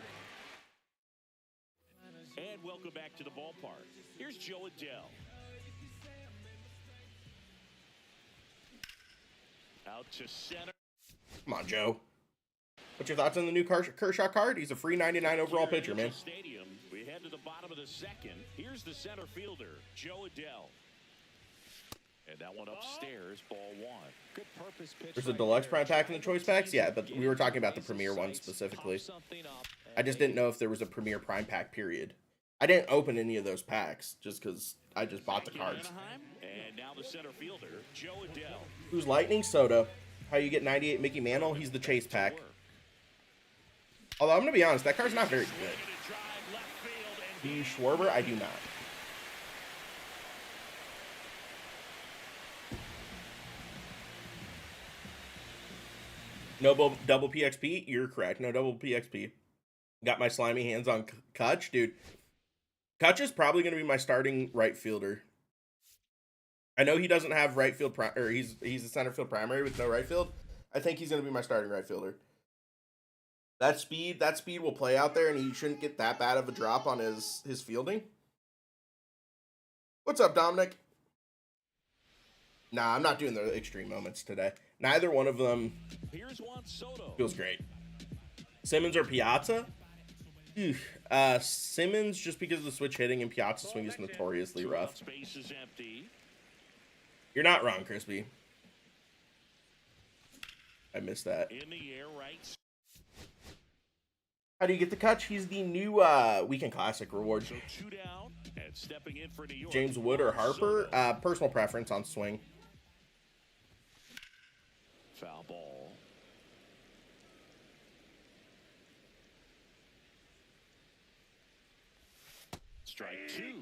And welcome back to the ballpark. Here's Joe Adell. Out to center. Come on, Joe. What's your thoughts on the new Kershaw card? He's a free 99 overall pitcher, man. Stadium. We head to the bottom of the second. Here's the center fielder, Joe Adell. And that one upstairs, ball one. Good purpose pitch. There's a deluxe prime pack in the choice packs? Yeah, but we were talking about the premier one specifically. I just didn't know if there was a premier prime pack, period. I didn't open any of those packs just because I just bought the cards. And now the center fielder, Joe Adell. Who's Lightning? Soda. How you get 98 Mickey Mantle? He's the chase pack. Although I'm going to be honest, that card's not very good. Do you Schwarber? I do not. No double PXP? You're correct. No double PXP. Got my slimy hands on Kutch. Dude, Kutch is probably going to be my starting right fielder. I know he doesn't have right field, or he's a center field primary with no right field. I think he's going to be my starting right fielder. That speed will play out there, and he shouldn't get that bad of a drop on his fielding. What's up, Dominic? Nah, I'm not doing the extreme moments today. Neither one of them feels great. Simmons or Piazza? Simmons, just because of the switch hitting, and Piazza swing is notoriously rough. You're not wrong, Crispy. I missed that. How do you get the Kutch? He's the new Weekend Classic reward. James Wood or Harper? Personal preference on swing. Foul ball. Strike two.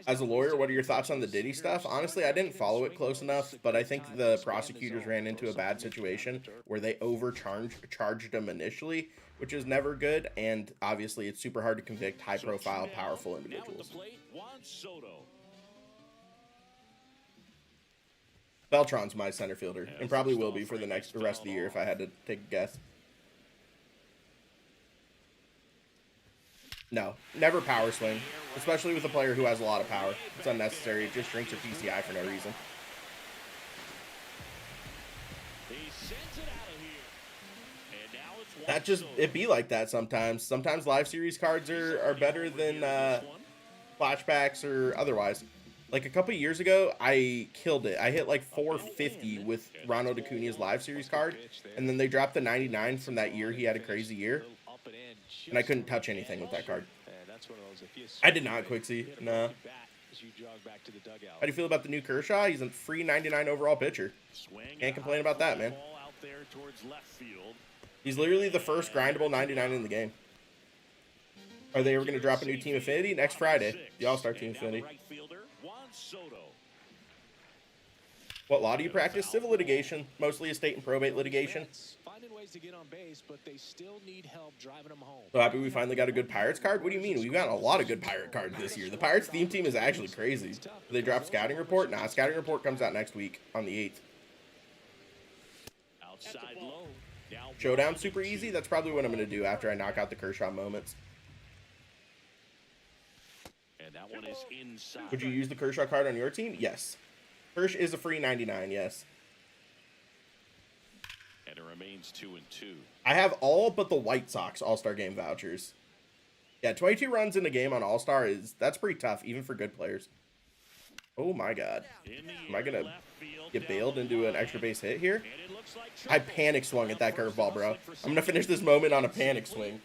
As a lawyer, what are your thoughts on the Diddy stuff? Honestly, I didn't follow it close enough, but I think the prosecutors ran into a bad situation where they overcharged him initially, which is never good, and obviously it's super hard to convict high-profile, powerful individuals. Beltron's my center fielder, and probably will be for the rest of the year if I had to take a guess. No, never power swing, especially with a player who has a lot of power. It's unnecessary. It just drinks your PCI for no reason. That just, it be like that sometimes. Sometimes live series cards are better than flashbacks or otherwise. Like a couple years ago, I killed it. I hit like 450 with Ronald Acuna's live series card, and then they dropped the 99 from that year. He had a crazy year, and I couldn't touch anything with that card. I did not quick see. No. How do you feel about the new Kershaw? He's a free 99 overall pitcher. Can't complain about that, man. He's literally the first grindable 99 in the game. Are they ever going to drop a new Team Affinity? Next Friday. The All-Star Team Affinity. What law do you practice? Civil litigation, mostly estate and probate litigation. Finding ways to get on base, but they still need help driving them home. So happy we finally got a good Pirates card? What do you mean? We've gotten a lot of good Pirate cards this year. The Pirates theme team is actually crazy. Did they drop Scouting Report? Nah, Scouting Report comes out next week on the 8th. Outside low. Showdown super easy? That's probably what I'm going to do after I knock out the Kershaw moments. And that one is inside. Would you use the Kershaw card on your team? Yes. Kersh is a free 99, yes. And it remains 2-2. I have all but the White Sox All-Star Game vouchers. Yeah, 22 runs in a game on All-Star that's pretty tough, even for good players. Oh my god. Am I going to get bailed into an extra base hit here? I panic swung at that curveball, bro. I'm going to finish this moment on a panic swing.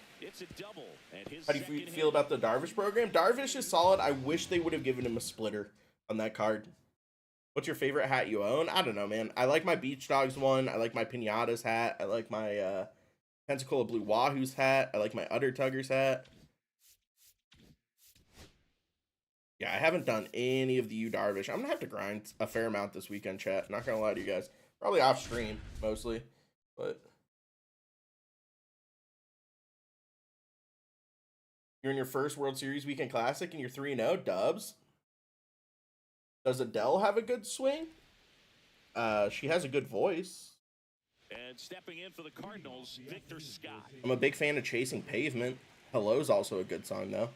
How do you feel about the Darvish program? Darvish is solid. I wish they would have given him a splitter on that card. What's your favorite hat you own? I don't know, man. I like my Beach Dogs one. I like my Pinatas hat. I like my Pensacola Blue Wahoo's hat. I like my Udder Tuggers hat. Yeah, I haven't done any of the Yu Darvish. I'm going to have to grind a fair amount this weekend, chat. Not going to lie to you guys. Probably off stream, mostly. But you're in your first World Series Weekend Classic and you're 3-0. Dubs. Does Adell have a good swing? She has a good voice. And stepping in for the Cardinals, Victor Scott. I'm a big fan of Chasing Pavement. Hello's also a good song, though.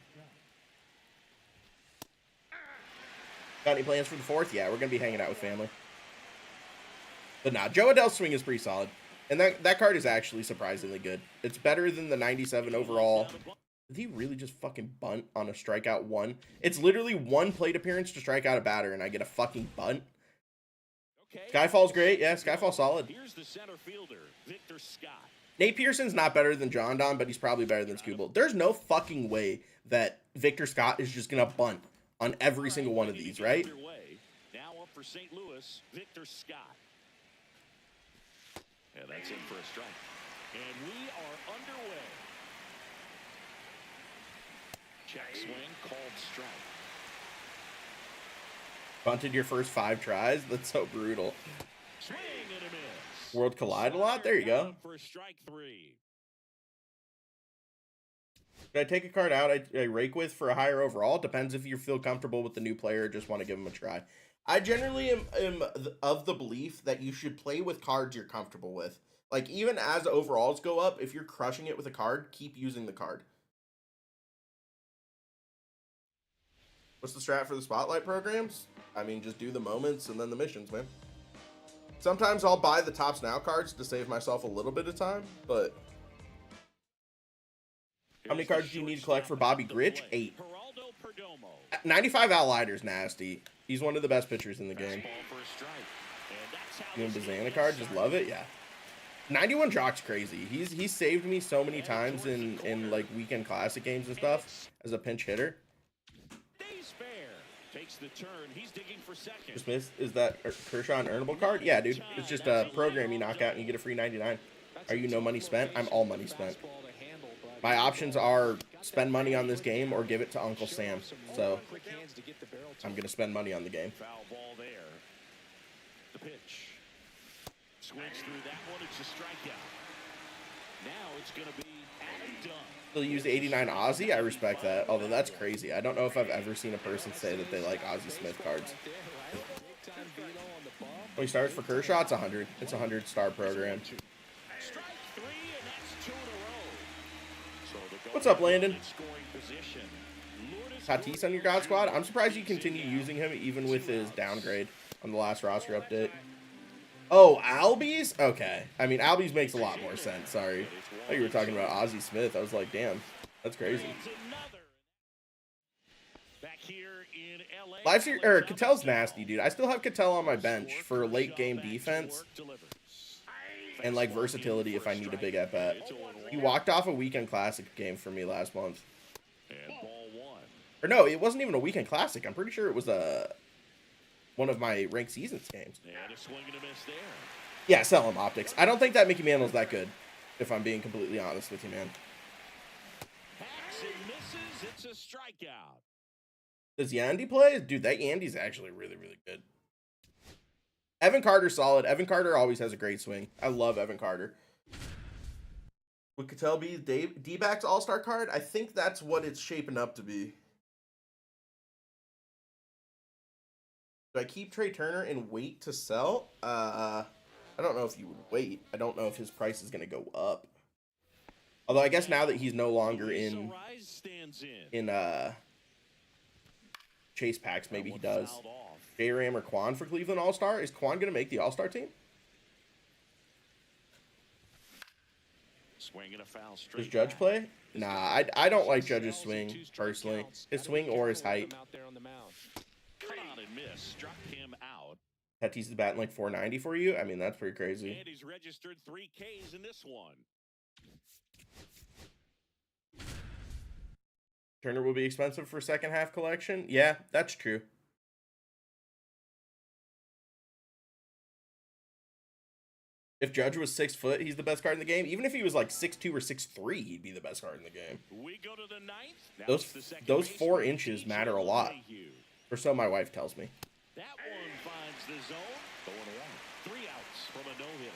Got any plans for the 4th? Yeah, we're going to be hanging out with family. But nah, Joe Adell's swing is pretty solid. And that card is actually surprisingly good. It's better than the 97 overall. Did he really just fucking bunt on a strikeout one? It's literally one plate appearance to strike out a batter, and I get a fucking bunt. Skyfall's great. Yeah, Skyfall's solid. Here's the center fielder, Victor Scott. Nate Pearson's not better than John Don, but he's probably better than Skubal. There's no fucking way that Victor Scott is just going to bunt on every single one of these, right? Now up for St. Louis, Victor Scott. Yeah, that's in for a strike. And we are underway. Check swing, called strike. Bunted your first 5 tries? That's so brutal. Swing and a miss. World collide a lot? There you go. For strike 3. Should I take a card out I rake with for a higher overall? Depends if you feel comfortable with the new player or just want to give him a try. I generally am of the belief that you should play with cards you're comfortable with. Like, even as overalls go up, if you're crushing it with a card, keep using the card. What's the strat for the spotlight programs? I mean, just do the moments and then the missions, man. Sometimes I'll buy the Tops Now cards to save myself a little bit of time, but... How many cards do you need to collect for Bobby Grich? 8. 95 Outlider's nasty. He's one of the best pitchers in the game. You and Bazana card, just love it? Yeah. 91 Jock's crazy. He's saved me so many times in like weekend classic games and stuff as a pinch hitter. Takes the turn. He's digging for second. Smith, is that Kershaw an earnable card? Yeah, dude. It's just a program you knock out and you get a free 99. Are you no money spent? I'm all money spent. My options are spend money on this game or give it to Uncle Sam. So I'm going to spend money on the game. Foul ball there. The pitch. Swings through that one. It's a strikeout. Now it's going to be Adam Dunn. Still use 89 Ozzy? I respect that. Although that's crazy. I don't know if I've ever seen a person say that they like Ozzy Smith cards. When he starts for Kershaw, it's 100. It's a 100-star program. Strike three, and that's 2 in a row. So the What's up, Landon? in scoring position. Lourdes Tatis on your God squad? I'm surprised you continue using him even with his downgrade on the last roster update. Oh, Albies? Okay. I mean, Albies makes a lot more sense. Sorry. I thought you were talking about Ozzie Smith. I was like, damn, that's crazy. Back here in LA. Catel's nasty, dude. I still have Cattell on my bench for late game defense and like versatility if I need a big at bat. He walked off a weekend classic game for me last month. And ball one. Or no, it wasn't even a weekend classic. I'm pretty sure it was one of my ranked seasons games. And a swing and a miss there. Yeah, sell him optics. I don't think that Mickey Mantle's that good, if I'm being completely honest with you, man. Hacks and misses. It's a strikeout. Does Yandy play? Dude, that Yandy's actually really, really good. Evan Carter's solid. Evan Carter always has a great swing. I love Evan Carter. Would Cattell be D-backs all-star card? I think that's what it's shaping up to be. Do I keep Trey Turner and wait to sell? I don't know if you would wait. I don't know if his price is going to go up. Although I guess now that he's no longer in chase packs, maybe he does. J-Ram or Quan for Cleveland All-Star? Is Quan going to make the All-Star team? Swing and a foul straight. Does Judge play? Nah, I don't like Judge's swing, personally. His swing or his height. Cut on and miss. Struck him out. Tatis is batting like 490 for you? I mean, that's pretty crazy. And he's registered 3 Ks in this one. Turner will be expensive for second half collection? Yeah, that's true. If Judge was 6 foot, he's the best card in the game. Even if he was like 6'2" or 6'3", he'd be the best card in the game. We go to the ninth. Those 4 inches matter a lot. Or so my wife tells me. That one finds the zone. Going one. 3 outs from a no-hitter.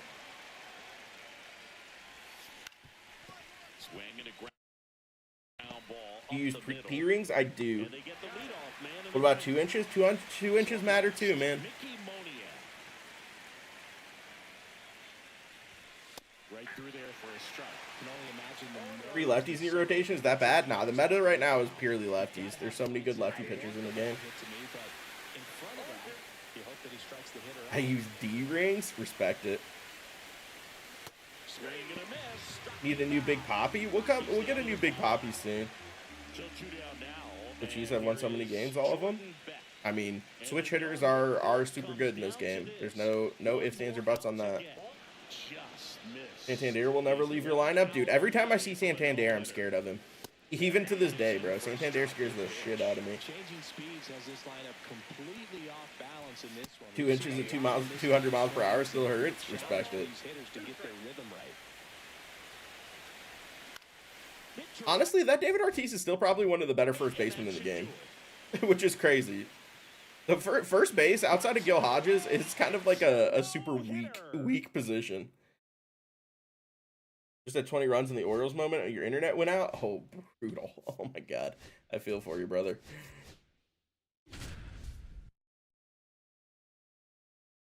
Swing and a ground ball. Do you use P-rings? I do. What about 2 inches? 2 inches matter too, man. Right through there for a strike. Can only imagine the 3 lefties in your rotation? Is that bad? Nah, the meta right now is purely lefties. There's so many good lefty pitchers in the game. I use D-rings? Respect it. Need a new Big Poppy? We'll get a new Big Poppy soon. The Chiefs have won so many games, all of them. I mean, switch hitters are super good in this game. There's no ifs, ands, or buts on that. Santander will never leave your lineup. Dude, every time I see Santander, I'm scared of him. Even to this day, bro. Santander scares the shit out of me. 2 inches at 200 miles per hour still hurts. Respect it. Honestly, that David Ortiz is still probably one of the better first basemen in the game. Which is crazy. The first base, outside of Gil Hodges, is kind of like a super weak position. Just at 20 runs in the Orioles moment and your internet went out? Oh, brutal. Oh my god. I feel for you, brother.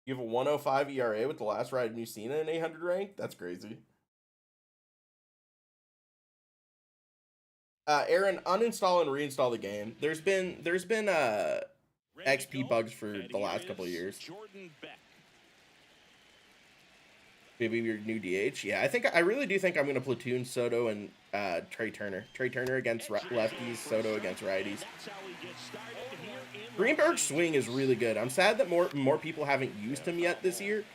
You have a 105 ERA with the last ride you've seen in an 800 rank? That's crazy. Aaron, uninstall and reinstall the game. There's been XP bugs for the last couple of years. Maybe your new DH. Yeah, I really do think I'm going to platoon Soto and Trey Turner. Trey Turner against lefties, Soto against righties. Greenberg's swing is really good. I'm sad that more people haven't used him yet this year.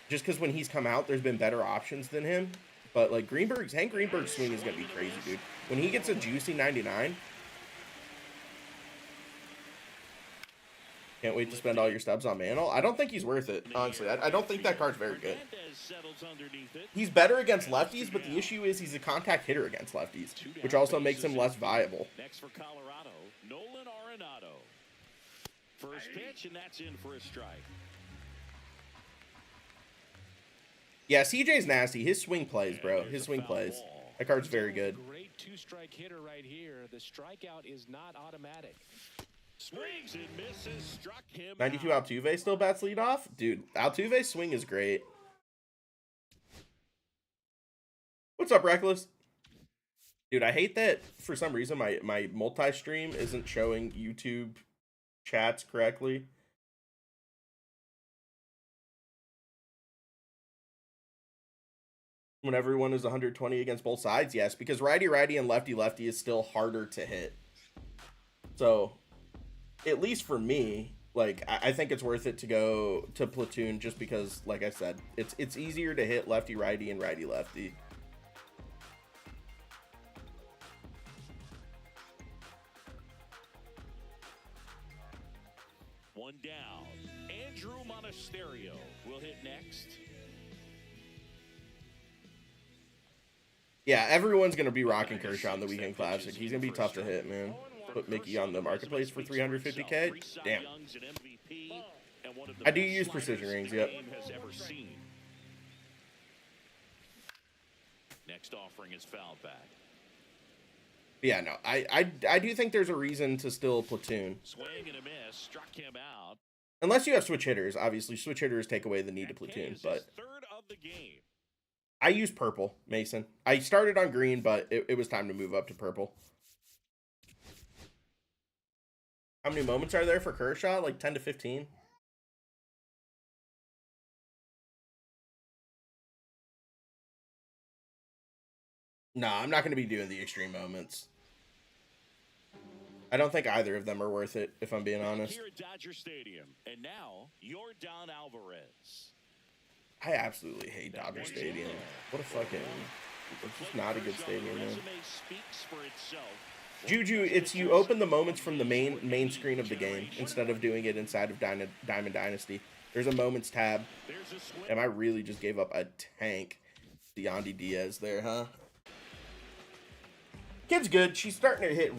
Just because when he's come out, there's been better options than him. But like Hank Greenberg's swing is going to be crazy, dude. When he gets a juicy 99... Can't wait to spend all your stubs on Mantle. I don't think he's worth it, honestly. I don't think that card's very good. He's better against lefties, but the issue is he's a contact hitter against lefties, which also makes him less viable. Next for Colorado, Nolan Arenado. First pitch, and that's in for a strike. Yeah, CJ's nasty. His swing plays, bro. His swing plays. That card's very good. Great 2-strike hitter right here. The strikeout is not automatic. Swings and misses, struck him 92 out. Altuve still bats lead off? Dude, Altuve's swing is great. What's up, Reckless? Dude, I hate that for some reason my multi-stream isn't showing YouTube chats correctly. When everyone is 120 against both sides, yes, because righty-righty and lefty-lefty is still harder to hit. So, at least for me, like, I think it's worth it to go to platoon just because, like I said, it's easier to hit lefty-righty and righty-lefty. One down. Andrew Monasterio will hit next. Yeah, everyone's going to be rocking Kershaw in the Weekend Classic. He's going to be tough to hit, man. Put Mickey on the marketplace for 350K? Damn. I do use precision rings, yep. Next offering is fouled back. Yeah, no, I do think there's a reason to still platoon. Swing and a miss, struck him out. Unless you have switch hitters. Obviously, switch hitters take away the need to platoon, but Third of the game. I use purple, Mason. I started on green, but it was time to move up to purple. How many moments are there for Kershaw? Like 10 to 15? No, I'm not going to be doing the extreme moments. I don't think either of them are worth it, if I'm being honest. Here at Dodger Stadium, and now Yordan Alvarez. I absolutely hate Dodger Stadium. What a fucking... It's just not a good stadium, man. Juju, it's you open the moments from the main screen of the game instead of doing it inside of Diamond Dynasty. There's a moments tab. And I really just gave up a tank. Yandy Diaz there, huh? Kid's good. She's starting to hit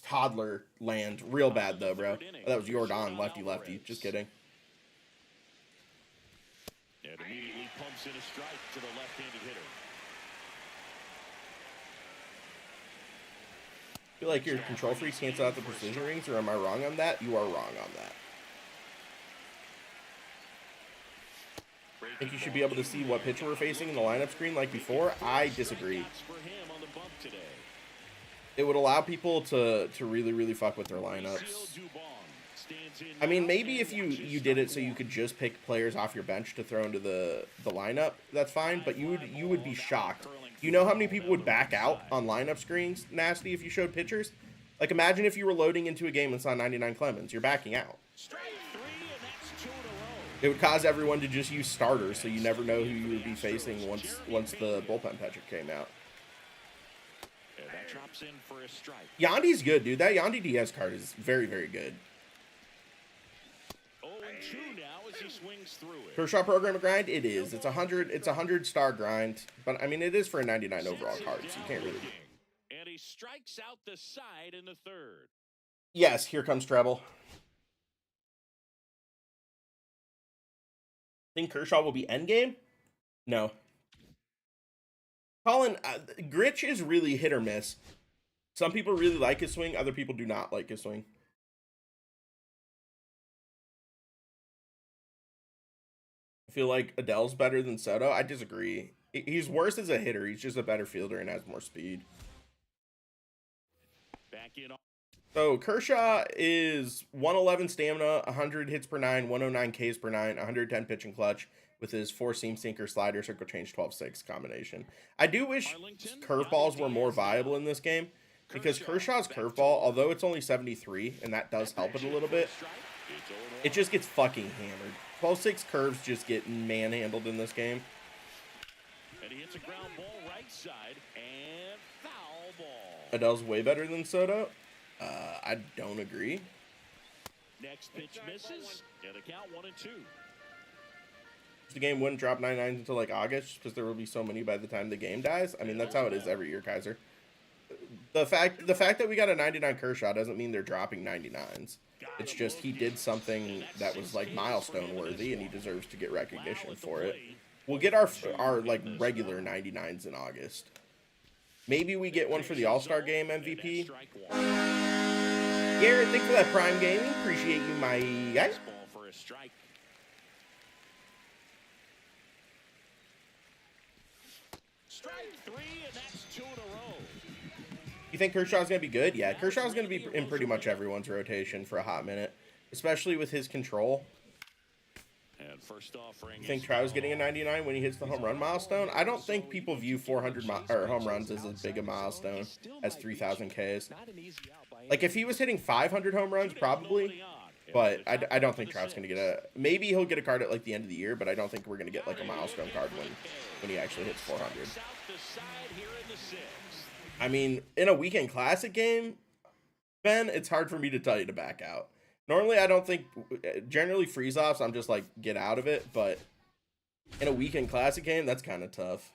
toddler land real bad, though, bro. Oh, that was Yordan, lefty. Just kidding. And immediately pumps in a strike to the left-handed hitter. I feel like your control freaks cancel out the precision rings, or am I wrong on that? You are wrong on that. I think you should be able to see what pitcher we're facing in the lineup screen like before. I disagree. It would allow people to really fuck with their lineups. I mean, maybe if you did it so you could just pick players off your bench to throw into the lineup, that's fine, but you would be shocked. You know how many people would back out on lineup screens, Nasty, if you showed pitchers? Like, imagine if you were loading into a game and saw 99 Clemens. You're backing out. It would cause everyone to just use starters, so you never know who you would be facing once the bullpen pitcher came out. Drops in for a strike. Yandy's good, dude. That Yandy Diaz card is very good. 0-2 now as he swings through it. Kershaw program grind? It is. It's a 100-star grind, but I mean it is for a 99 overall card, so you can't really. And he strikes out the side in the third. Yes, here comes treble. Think Kershaw will be endgame? No. Colin, Gritch is really hit or miss. Some people really like his swing, other people do not like his swing. I feel like Adell's better than Soto. I disagree. He's worse as a hitter. He's just a better fielder and has more speed. Back in. So Kershaw is 111 stamina, 100 hits per 9, 109 Ks per 9, 110 pitch and clutch with his 4-seam sinker slider circle change 12-6 combination. I do wish curveballs were more viable in this game because Kershaw's curveball, although it's only 73 and that does help it a little bit, it just gets fucking hammered. 12-6 curves just get manhandled in this game. And he hits a ground ball right side and foul ball. Adell's way better than Soto. I don't agree. Next pitch misses, and the count 1-2. The game wouldn't drop 99s until like August because there will be so many by the time the game dies. I mean, that's how it is every year, Kaiser. The fact that we got a 99 Kershaw doesn't mean they're dropping 99s. It's just he did something that was like milestone worthy and he deserves to get recognition for it. We'll get our like regular 99s in August. Maybe we get one for the All-Star Game MVP. Garrett, thanks for that Prime Gaming. Appreciate you, my guy. Ball for a strike. Strike 3, and that's 2 in a row. You think Kershaw's going to be good? Yeah, Kershaw's going to be in pretty much everyone's rotation for a hot minute, especially with his control. And first offering. You think Trout's getting a 99 when he hits the home run milestone? I don't think people view 400 home runs as big a milestone as 3,000 Ks. Like, if he was hitting 500 home runs, probably. But I don't think Trout's going to get a... Maybe he'll get a card at, like, the end of the year, but I don't think we're going to get, like, a milestone card when he actually hits 400. I mean, in a weekend classic game, Ben, it's hard for me to tell you to back out. Normally, I don't think... Generally, freeze-offs, I'm just like, get out of it. But in a weekend classic game, that's kind of tough.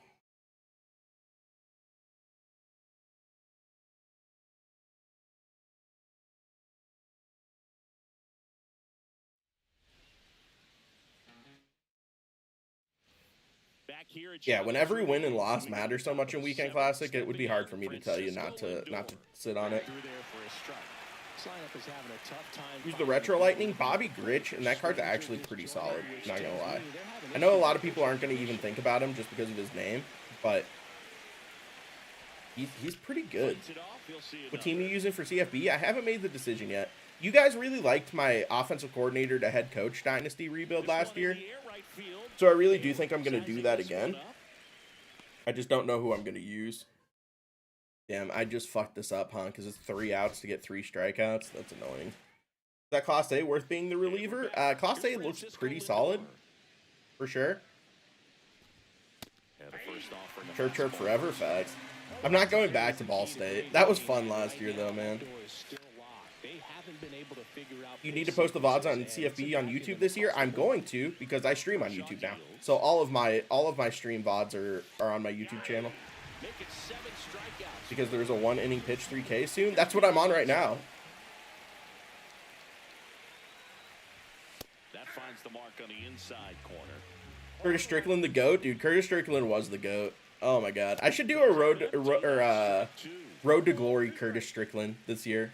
Yeah, when every win and loss matter so much in weekend classic, it would be hard for me to tell you not to sit on it. Who's the retro lightning? Bobby Grich, and that card's actually pretty solid, not gonna lie. I know a lot of people aren't gonna even think about him just because of his name, but he's pretty good. What team are you using for CFB? I haven't made the decision yet. You guys really liked my offensive coordinator to head coach dynasty rebuild last year, so I really do think I'm gonna do that again. I just don't know who I'm gonna use. Damn, I just fucked this up, huh? Because it's 3 outs to get 3 strikeouts. That's annoying. Is that Class A worth being the reliever? Class A looks pretty solid, for sure. Chirp chirp forever, facts. I'm not going back to Ball State. That was fun last year, though, man. You need to post the VODs on CFB on YouTube this year. I'm going to, because I stream on YouTube now. So all of my stream VODs are on my YouTube channel. Because there's a 1-inning pitch 3K soon. That's what I'm on right now. That finds the mark on the inside corner. Curtis Strickland, the GOAT? Dude, Curtis Strickland was the GOAT. Oh my god. I should do a road to glory Curtis Strickland this year.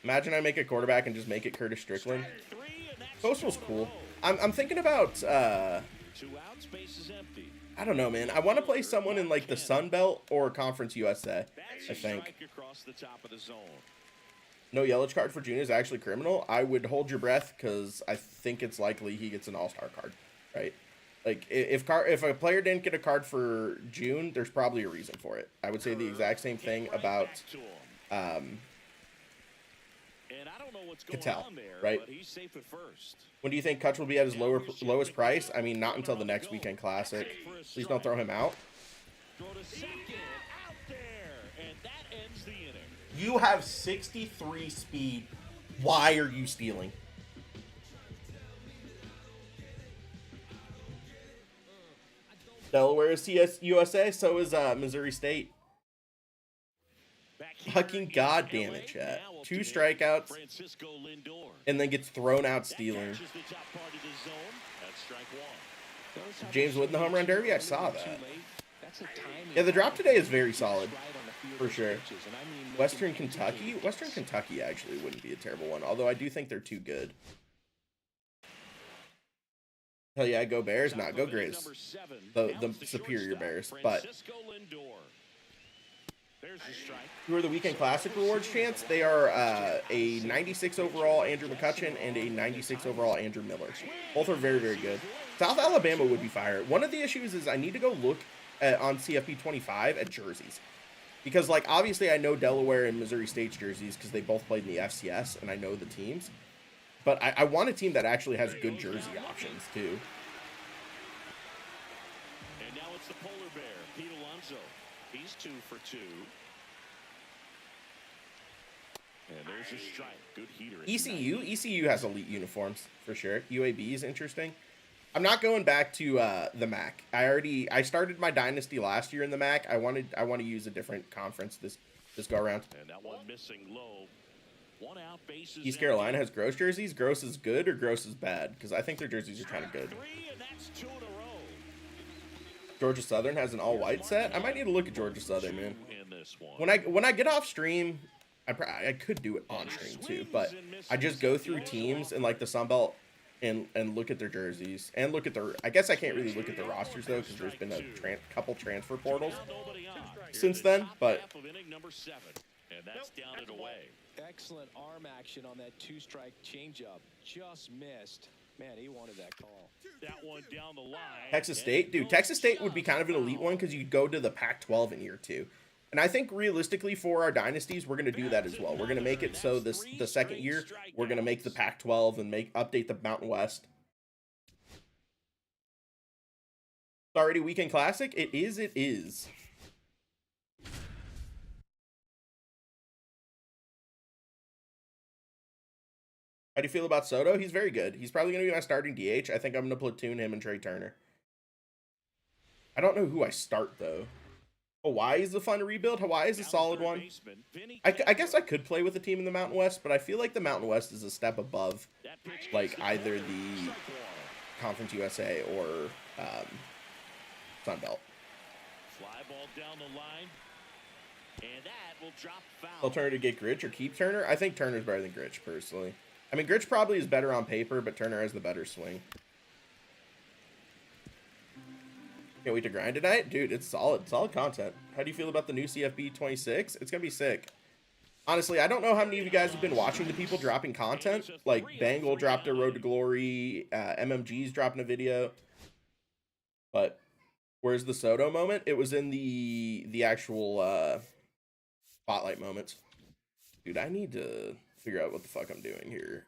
Imagine I make a quarterback and just make it Curtis Strickland. Post was cool. I'm thinking about 2 outs, base is empty. I don't know, man. I want to play someone in like the Sun Belt or Conference USA, I think. No yellow card for June is actually criminal. I would hold your breath because I think it's likely he gets an all-star card, right? Like, if a player didn't get a card for June, there's probably a reason for it. I would say the exact same thing about Cattell, right? When do you think Kutch will be at his lowest price? I mean, not until the next weekend classic. Please don't throw him out. You have 63 speed. Why are you stealing? Delaware is USA, so is Missouri State. Fucking goddamn it, chat. 2 strikeouts, and then gets thrown out stealing. James Wood in the home run derby? I saw that. Yeah, the drop today is very solid, for sure. Western Kentucky? Western Kentucky actually wouldn't be a terrible one, although I do think they're too good. Hell yeah, go Bears? Not go Grays. The superior Bears, but... Who are the Weekend Classic rewards chance? They are a 96 overall Andrew McCutcheon and a 96 overall Andrew Miller. Both are very, very good. South Alabama would be fire. One of the issues is I need to go look on CFP 25 at jerseys. Because, like, obviously I know Delaware and Missouri State's jerseys because they both played in the FCS and I know the teams. But I want a team that actually has good jersey options, too. And now it's the polar bear, Pete Alonso. He's 2 for 2. And there's a strike. Good heater. ECU has elite uniforms for sure. UAB is interesting. I'm not going back to the MAC. I started my dynasty last year in the MAC. I want to use a different conference this go around. And that one missing low. 1 out, base is East Carolina has Gross jerseys. Gross is good or Gross is bad? Because I think their jerseys are kind of good. 3, and that's 2 in a row. Georgia Southern has an all-white set. I might need to look at Georgia Southern, man. In this one. When I get off stream, I could do it on stream too, but I just go through teams and like the Sun Belt and look at their jerseys and look at their. I guess I can't really look at their rosters though because there's been a couple transfer portals since then. But and that's down and away. Excellent arm action on that two-strike changeup. Just missed. Man, he wanted that call. That one down the line. Texas State, dude, Texas State would be kind of an elite one because you'd go to the Pac-12 in year 2. And I think realistically for our dynasties, we're going to do that as well. We're going to make it so the second year, we're going to make the Pac-12 and update the Mountain West. It's already Weekend Classic? It is, it is. How do you feel about Soto? He's very good. He's probably going to be my starting DH. I think I'm going to platoon him and Trey Turner. I don't know who I start, though. Hawaii is a fun rebuild. Hawaii is a solid one. I guess I could play with a team in the Mountain West, but I feel like the Mountain West is a step above, like, either the Conference USA or Sun Belt. Fly ball down the line. And that will drop foul. Alternative to get Gritch or keep Turner? I think Turner's better than Gritch, personally. I mean, Gritch probably is better on paper, but Turner has the better swing. Can't wait to grind tonight? Dude, it's solid content. How do you feel about the new CFB 26? It's going to be sick. Honestly, I don't know how many of you guys have been watching the people dropping content. Like, Bangle dropped a Road to Glory. MMG's dropping a video. But where's the Soto moment? It was in the actual spotlight moments. Dude, I need to figure out what the fuck I'm doing here.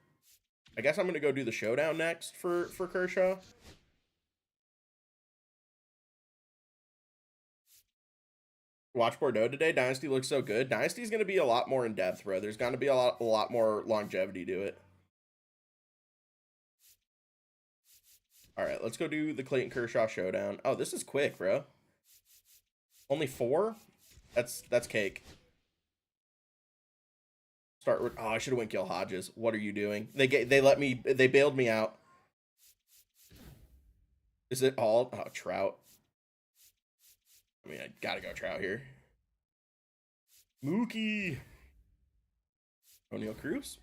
I guess I'm going to go do the showdown next for Kershaw. Watch Bordeaux today. Dynasty looks so good. Dynasty's going to be a lot more in depth, bro. There's going to be a lot more longevity to it. All right, let's go do the Clayton Kershaw showdown. Oh, this is quick, bro. Only 4? That's cake. Start with, oh, I should have went Gil Hodges. What are you doing? They bailed me out. Is it all? Oh, Trout. I mean, I gotta go Trout here. Mookie. O'Neal Cruz.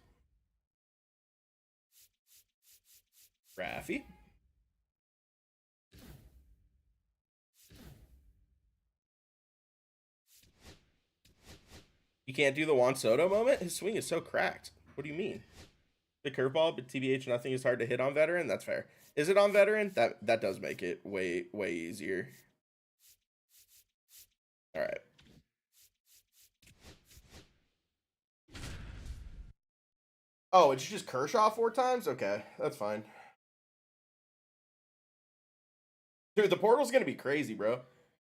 Raffy. You can't do the Juan Soto moment? His swing is so cracked. What do you mean? The curveball, but TBH, nothing is hard to hit on veteran? That's fair. Is it on veteran? That does make it way easier. All right. Oh, it's just Kershaw 4 times? Okay, that's fine. Dude, the portal's going to be crazy, bro.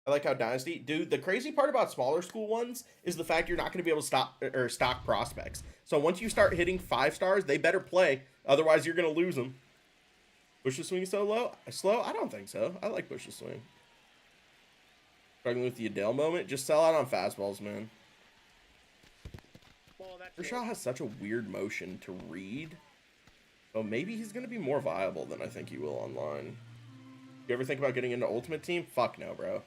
I like how Dynasty... Dude, the crazy part about smaller school ones is the fact you're not going to be able to stock prospects. So once you start hitting 5 stars, they better play. Otherwise, you're going to lose them. Bush's swing so slow? I don't think so. I like Bush's swing. Struggling with the Adell moment? Just sell out on fastballs, man. Kershaw has such a weird motion to read. So maybe he's going to be more viable than I think he will online. You ever think about getting into Ultimate Team? Fuck no, bro.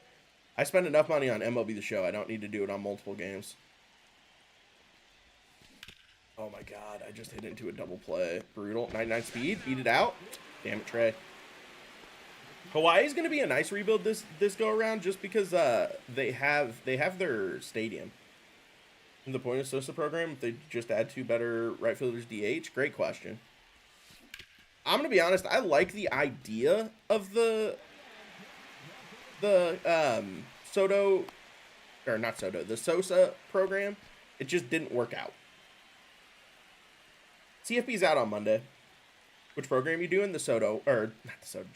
I spend enough money on MLB The Show. I don't need to do it on multiple games. Oh my god, I just hit into a double play. Brutal. 99 speed. Beat it out. Damn it, Trey. Hawaii's going to be a nice rebuild this go around just because they have their stadium. In the point of Sosa program, if they just add 2 better right fielders DH, great question. I'm going to be honest, I like the idea of the Sosa program. It just didn't work out. CFB's out on Monday. Which program you doing? The Soto, or not the Soto,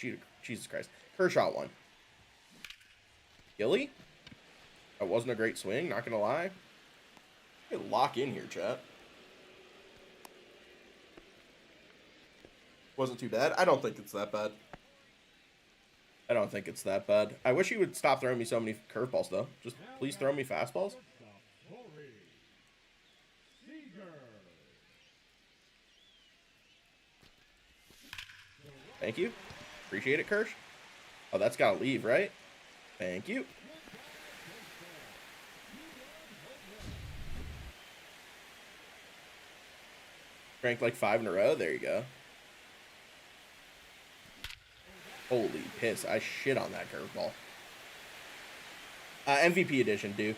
Jesus Christ. Kershaw one. Gilly? That wasn't a great swing, not gonna lie. Lock in here, chat. Wasn't too bad. I don't think it's that bad. I wish he would stop throwing me so many curveballs, though. Just please throw me fastballs. Thank you. Appreciate it, Kersh. Oh, that's got to leave, right? Thank you. Ranked like 5 in a row. There you go. Holy piss. I shit on that curveball. MVP edition, dude.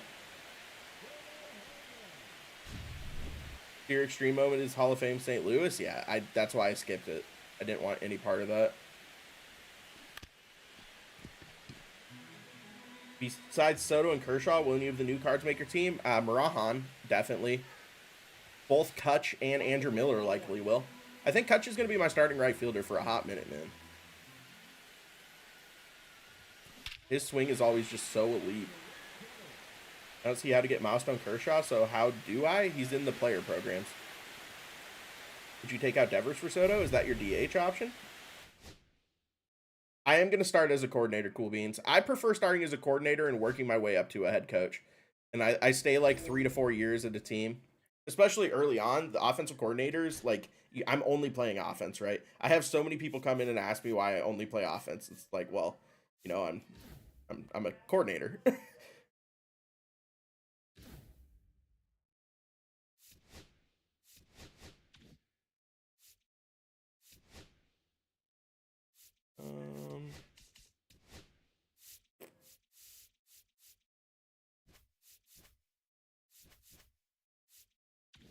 Your extreme moment is Hall of Fame St. Louis. Yeah, that's why I skipped it. I didn't want any part of that. Besides Soto and Kershaw, will any of the new cards make your team? Marahan, definitely. Both Kutch and Andrew Miller likely will. I think Kutch is going to be my starting right fielder for a hot minute, man. His swing is always just so elite. I don't see how to get milestone Kershaw, so how do I? He's in the player programs. Would you take out Devers for Soto? Is that your DH option? I am going to start as a coordinator, Cool Beans. I prefer starting as a coordinator and working my way up to a head coach. And I stay like 3 to 4 years at a team. Especially early on, the offensive coordinators, like, I'm only playing offense, right? I have so many people come in and ask me why I only play offense. It's like, well, you know, I'm a coordinator.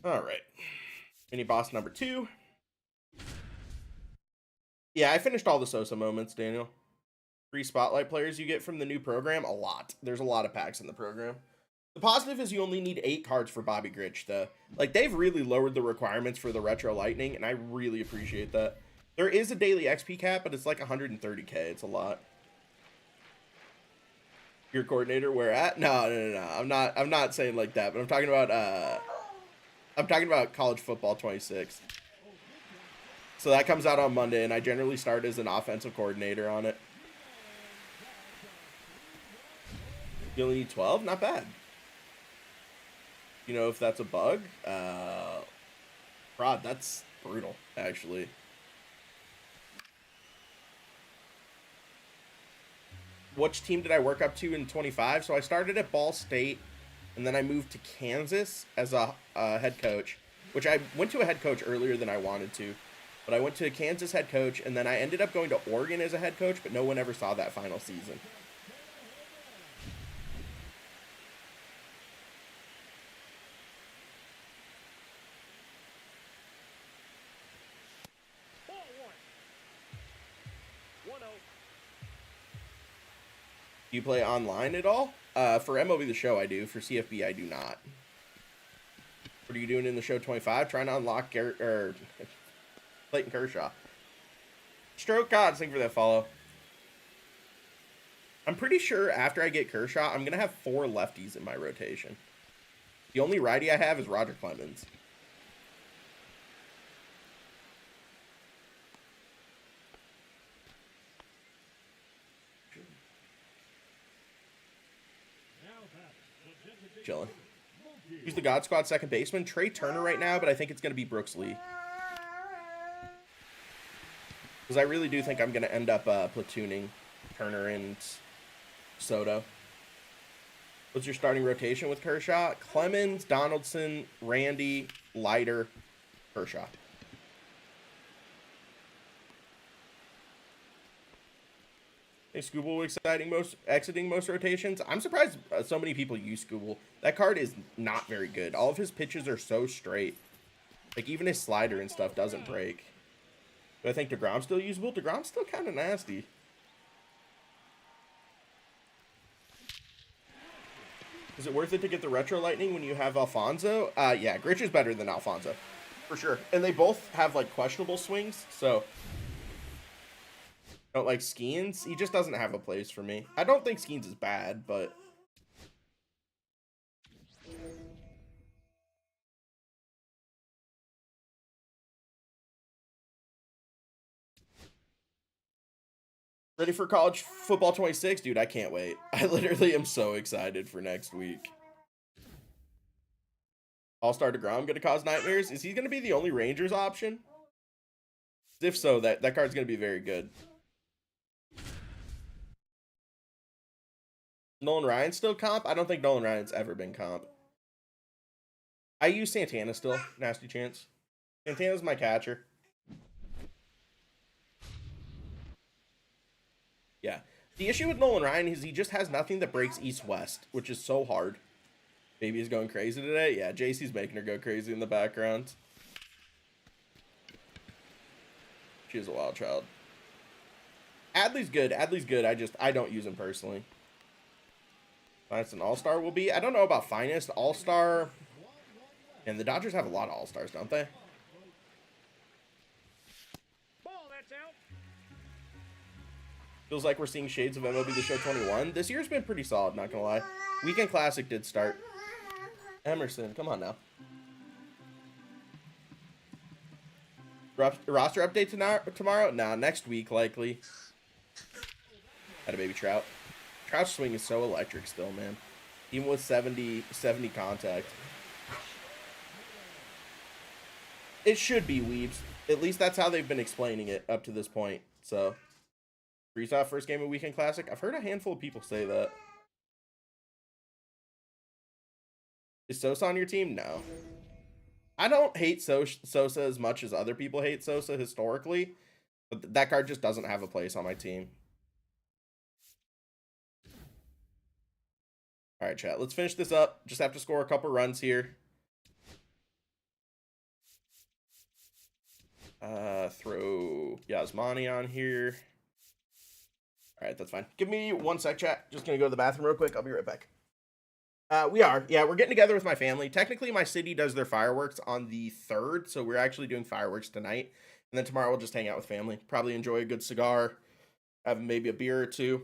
All right. Mini boss number 2. Yeah, I finished all the Sosa moments, Daniel. 3 spotlight players you get from the new program? A lot. There's a lot of packs in the program. The positive is you only need 8 cards for Bobby Grich, though. Like, they've really lowered the requirements for the Retro Lightning, and I really appreciate that. There is a daily XP cap, but it's like 130k. It's a lot. Your coordinator, where at? No. I'm not saying like that, but I'm talking about college football 26. So that comes out on Monday, and I generally start as an offensive coordinator on it. You only need 12? Not bad. You know if that's a bug? Prod, that's brutal, actually. Which team did I work up to in 25? So I started at Ball State, and then I moved to Kansas as a head coach, which I went to a head coach earlier than I wanted to. But I went to Kansas head coach, and then I ended up going to Oregon as a head coach, but no one ever saw that final season. Do you play online at all? For MLB The Show, I do. For CFB, I do not. What are you doing in the show 25? Trying to unlock Clayton Kershaw. Stroke God, thank you for that follow. I'm pretty sure after I get Kershaw, I'm going to have 4 lefties in my rotation. The only righty I have is Roger Clemens. Chilling. Who's the God Squad second baseman? Trey Turner right now, but I think it's going to be Brooks Lee. Because I really do think I'm going to end up platooning Turner and Soto. What's your starting rotation with Kershaw? Clemens, Donaldson, Randy, Leiter, Kershaw. Hey, Scooble exiting most rotations. I'm surprised so many people use Scooble. That card is not very good. All of his pitches are so straight. Like, even his slider and stuff doesn't break. Do I think DeGrom's still usable? DeGrom's still kind of nasty. Is it worth it to get the Retro Lightning when you have Alfonso? Yeah, Grich is better than Alfonso. For sure. And they both have, like, questionable swings, so... I don't like Skeens. He just doesn't have a place for me. I don't think Skeens is bad, but... Ready for college football 26? Dude, I can't wait. I literally am so excited for next week. All-Star DeGrom going to cause nightmares? Is he going to be the only Rangers option? If so, that card's going to be very good. Nolan Ryan still comp? I don't think Nolan Ryan's ever been comp. I use Santana still. Nasty chance. Santana's my catcher. Yeah. The issue with Nolan Ryan is he just has nothing that breaks east-west, which is so hard. Baby is going crazy today. Yeah, JC's making her go crazy in the background. She is a wild child. Adley's good. Adley's good. I don't use him personally. Finest an all-star will be. I don't know about finest all-star. And the Dodgers have a lot of all-stars, don't they? Ball, that's out. Feels like we're seeing shades of MLB The Show 21. This year's been pretty solid, not gonna lie. Weekend Classic did start. Emerson, come on now. Roster update tomorrow? Nah, next week, likely. Had a baby Trout. Trout's swing is so electric still, man. Even with 70 contact. It should be Weebs. At least that's how they've been explaining it up to this point. So, Freeze off first game of Weekend Classic. I've heard a handful of people say that. Is Sosa on your team? No. I don't hate Sosa as much as other people hate Sosa historically. But that card just doesn't have a place on my team. All right, chat. Let's finish this up. Just have to score a couple runs here. Throw Yasmani on here. All right, that's fine. Give me 1 sec, chat. Just going to go to the bathroom real quick. I'll be right back. Yeah, we're getting together with my family. Technically, my city does their fireworks on the 3rd, so we're actually doing fireworks tonight. And then tomorrow we'll just hang out with family. Probably enjoy a good cigar, have maybe a beer or two.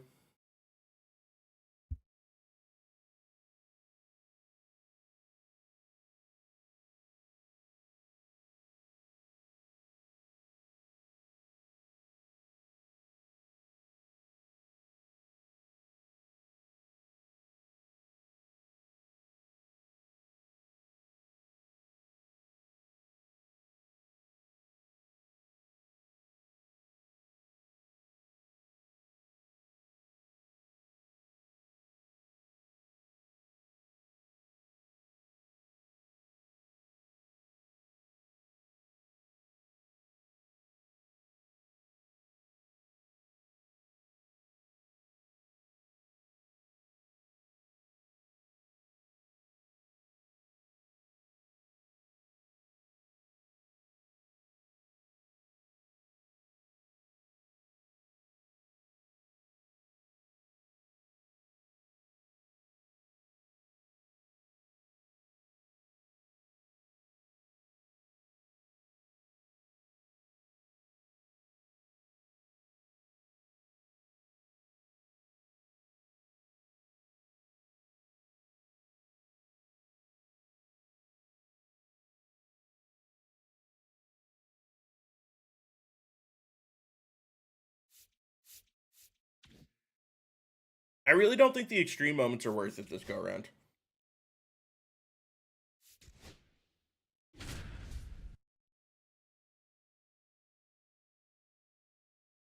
I really don't think the extreme moments are worth it this go around.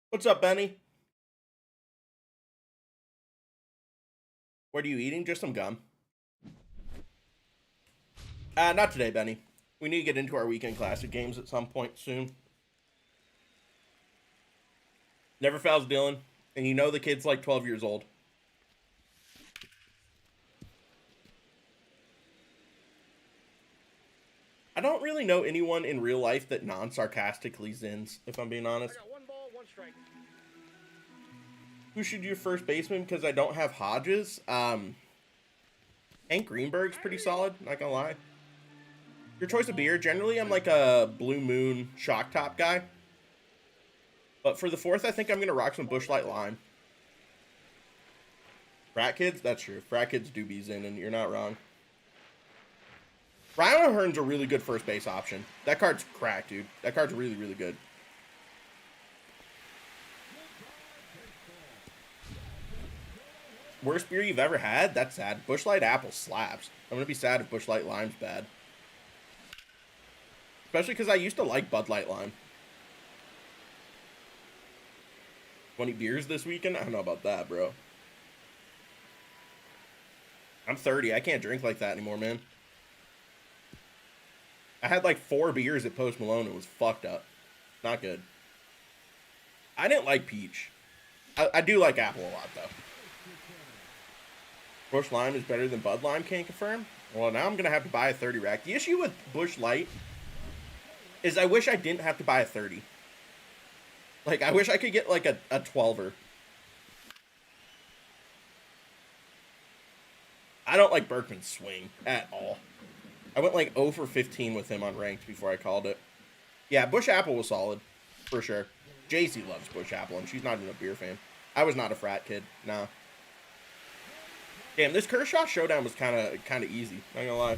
What's up, Benny? What are you eating? Just some gum. Not today, Benny. We need to get into our Weekend Classic games at some point soon. Never fouls Dylan, and you know the kid's like 12 years old. I don't really know anyone in real life that non-sarcastically zins, if I'm being honest. I got 1 ball, 1 strike. Who should do first baseman? Because I don't have Hodges. Hank Greenberg's pretty solid, not gonna lie. Your choice of beer? Generally, I'm like a Blue Moon Shock Top guy. But for the 4th, I think I'm gonna rock some Busch Light Lime. Frat kids? That's true. Frat kids do be zinning, you're not wrong. Ryan O'Hearn's a really good first base option. That card's cracked, dude. That card's really, really good. Worst beer you've ever had? That's sad. Busch Light Apple slaps. I'm going to be sad if Busch Light Lime's bad. Especially because I used to like Bud Light Lime. 20 beers this weekend? I don't know about that, bro. I'm 30. I can't drink like that anymore, man. I had like 4 beers at Post Malone. It was fucked up. Not good. I didn't like peach. I do like apple a lot, though. Bush Lime is better than Bud Lime, can't confirm. Well, now I'm going to have to buy a 30 rack. The issue with Bush Light is I wish I didn't have to buy a 30. Like, I wish I could get, like, a 12er. I don't like Berkman's swing at all. I went, like, 0 for 15 with him on ranked before I called it. Yeah, Bush Apple was solid, for sure. JC loves Bush Apple, and she's not even a beer fan. I was not a frat kid, nah. Damn, this Kershaw showdown was kind of easy. Not gonna lie.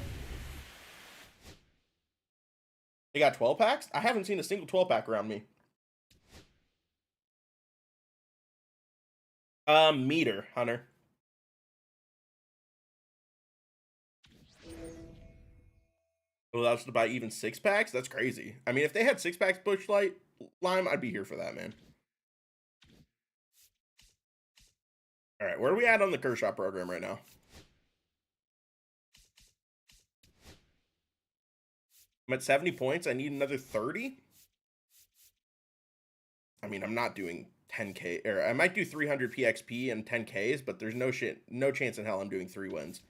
They got 12 packs? I haven't seen a single 12 pack around me. Meter, Hunter. Oh, that was to buy even 6 packs? That's crazy. I mean, if they had 6 packs Bush Light Lime, I'd be here for that, man. All right, where are we at on the Kershaw program right now? I'm at 70 points. I need another 30. I mean, I'm not doing 10K, or I might do 300 PXP and 10Ks, but there's no chance in hell I'm doing 3 wins.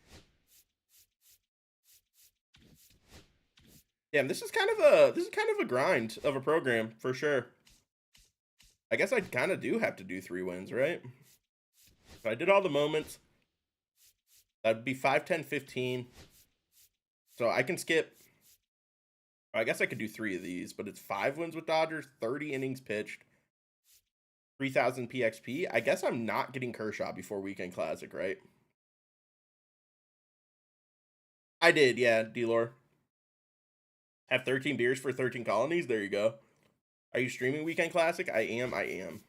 Damn, this is kind of a grind of a program for sure. I guess I kind of do have to do 3 wins, right? If I did all the moments, that'd be 5, 10, 15. So I can skip. I guess I could do 3 of these, but it's 5 wins with Dodgers, 30 innings pitched, 3,000 PXP. I guess I'm not getting Kershaw before Weekend Classic, right? I did, yeah, D-Lore. Have 13 beers for 13 colonies? There you go. Are you streaming Weekend Classic? I am. I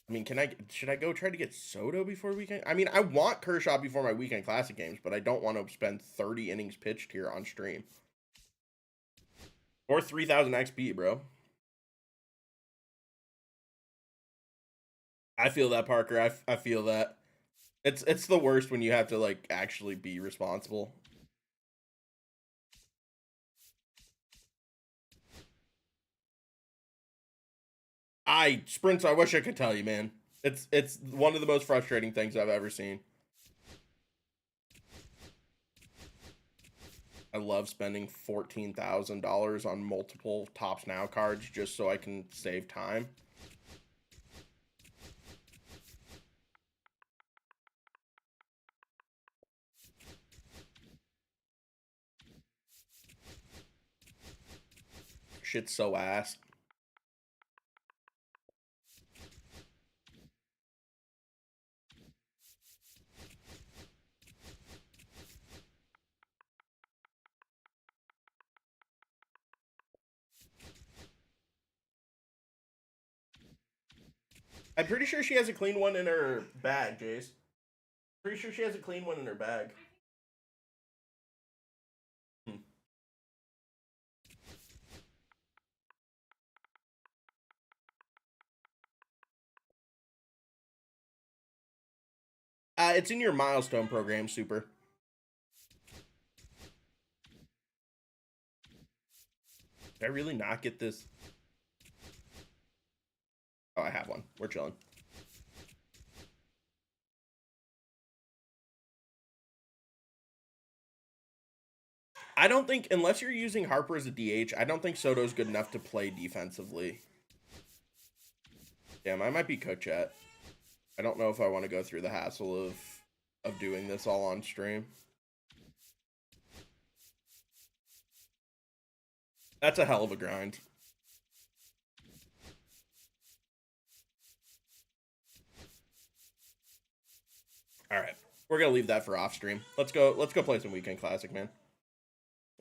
mean, should I go try to get Soto before Weekend? I mean, I want Kershaw before my Weekend Classic games, but I don't want to spend 30 innings pitched here on stream. Or 3,000 XP, bro. I feel that, Parker. I feel that. It's the worst when you have to, like, actually be responsible. Sprints, I wish I could tell you, man. It's one of the most frustrating things I've ever seen. I love spending $14,000 on multiple Tops Now cards just so I can save time. Shit's so ass. I'm pretty sure she has a clean one in her bag, Jace. Pretty sure she has a clean one in her bag. It's in your milestone program, Super. Did I really not get this? Oh, I have one. We're chilling. I don't think, unless you're using Harper as a DH, I don't think Soto's good enough to play defensively. Damn, I might be cooked, chat. I don't know if I want to go through the hassle of doing this all on stream. That's a hell of a grind. All right, we're gonna leave that for off stream. Let's go play some Weekend Classic, man.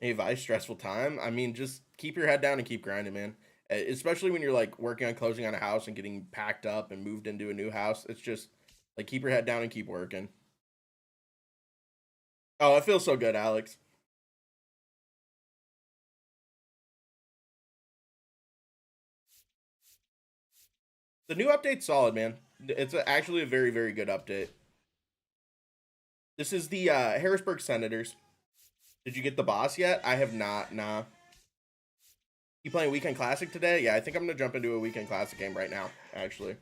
Any advice? Stressful time? I mean, just keep your head down and keep grinding, man. Especially when you're like working on closing on a house and getting packed up and moved into a new house. It's just like keep your head down and keep working. Oh, it feels so good, Alex. The new update's solid, man. It's actually a very, very good update. This is the Harrisburg Senators. Did you get the boss yet? I have not, nah. You playing Weekend Classic today? Yeah, I think I'm going to jump into a Weekend Classic game right now, actually.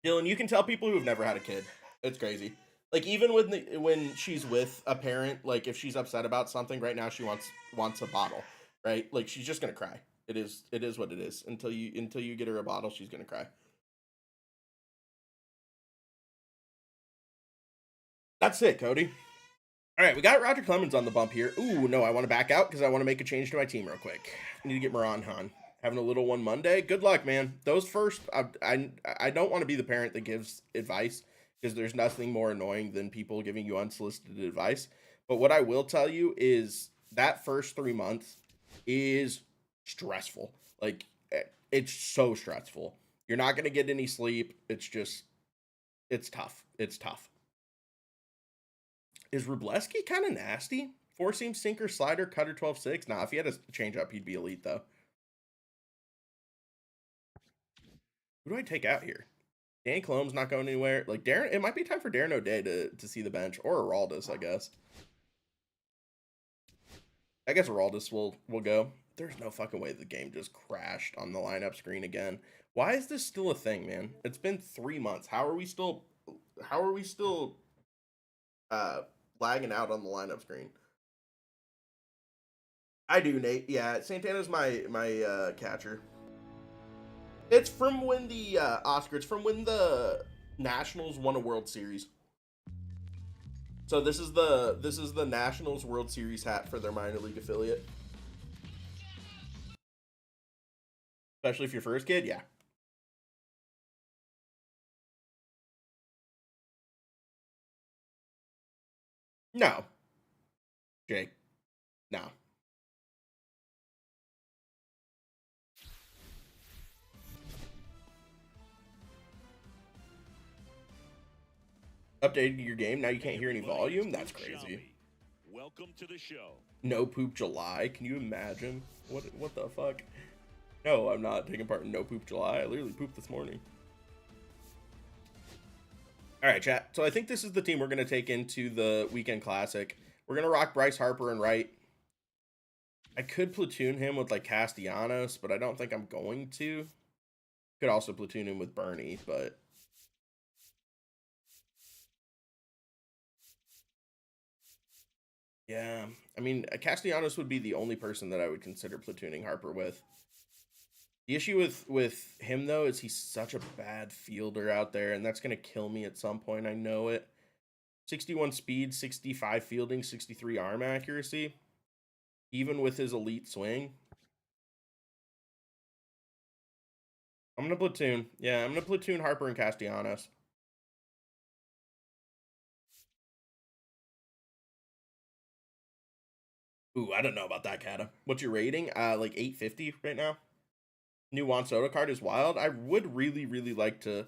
Dylan, you can tell people who have never had a kid. It's crazy. Like, even when she's with a parent, like, if she's upset about something right now, she wants a bottle, right? Like, she's just going to cry. It is what it is. Until you get her a bottle, she's going to cry. That's it, Cody. All right, we got Roger Clemens on the bump here. Ooh, no, I want to back out because I want to make a change to my team real quick. I need to get Moran Han. Having a little one Monday. Good luck, man. Those first, I don't want to be the parent that gives advice because there's nothing more annoying than people giving you unsolicited advice. But what I will tell you is that first 3 months is stressful. Like, it's so stressful. You're not going to get any sleep. It's tough. It's tough. Is Rubleski kind of nasty? 4-seam sinker, slider, cutter, 12-6. Nah, if he had a change up, he'd be elite, though. Who do I take out here? Dan Colom's not going anywhere. Like, Darren, it might be time for Darren O'Day to see the bench. Or Araldis, I guess. I guess Araldis will go. There's no fucking way the game just crashed on the lineup screen again. Why is this still a thing, man? It's been 3 months. How are we still lagging out on the lineup screen? I do, Nate. Yeah, Santana's my catcher. It's from when the Oscar. It's from when the Nationals won a World Series. So this is the Nationals World Series hat for their minor league affiliate. Especially if you're first kid, yeah. No. Jake. No. Updated your game, now you can't hear any volume? That's crazy. Welcome to the show. No Poop July? Can you imagine? What the fuck? No, I'm not taking part in No Poop July. I literally pooped this morning. Alright, chat. So I think this is the team we're going to take into the Weekend Classic. We're going to rock Bryce Harper and right. I could platoon him with, like, Castellanos, but I don't think I'm going to. Could also platoon him with Bernie, but... yeah, I mean, Castellanos would be the only person that I would consider platooning Harper with. The issue with him, though, is he's such a bad fielder out there, and that's going to kill me at some point. I know it. 61 speed, 65 fielding, 63 arm accuracy. Even with his elite swing. I'm going to platoon. Yeah, I'm going to platoon Harper and Castellanos. Ooh, I don't know about that, Kata. What's your rating? Like 850 right now. New Juan Soto card is wild. I would really, really like to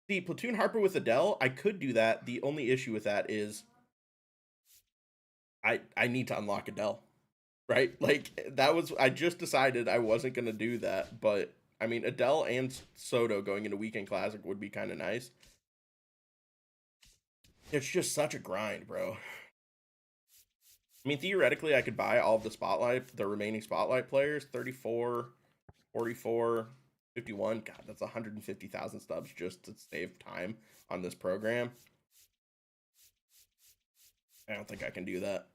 see platoon Harper with Adell. I could do that. The only issue with that is I need to unlock Adell, right? Like I just decided I wasn't gonna do that, but I mean Adell and Soto going into Weekend Classic would be kind of nice. It's just such a grind, bro. I mean, theoretically, I could buy all of the remaining Spotlight players, 34, 44, 51. God, that's 150,000 stubs just to save time on this program. I don't think I can do that.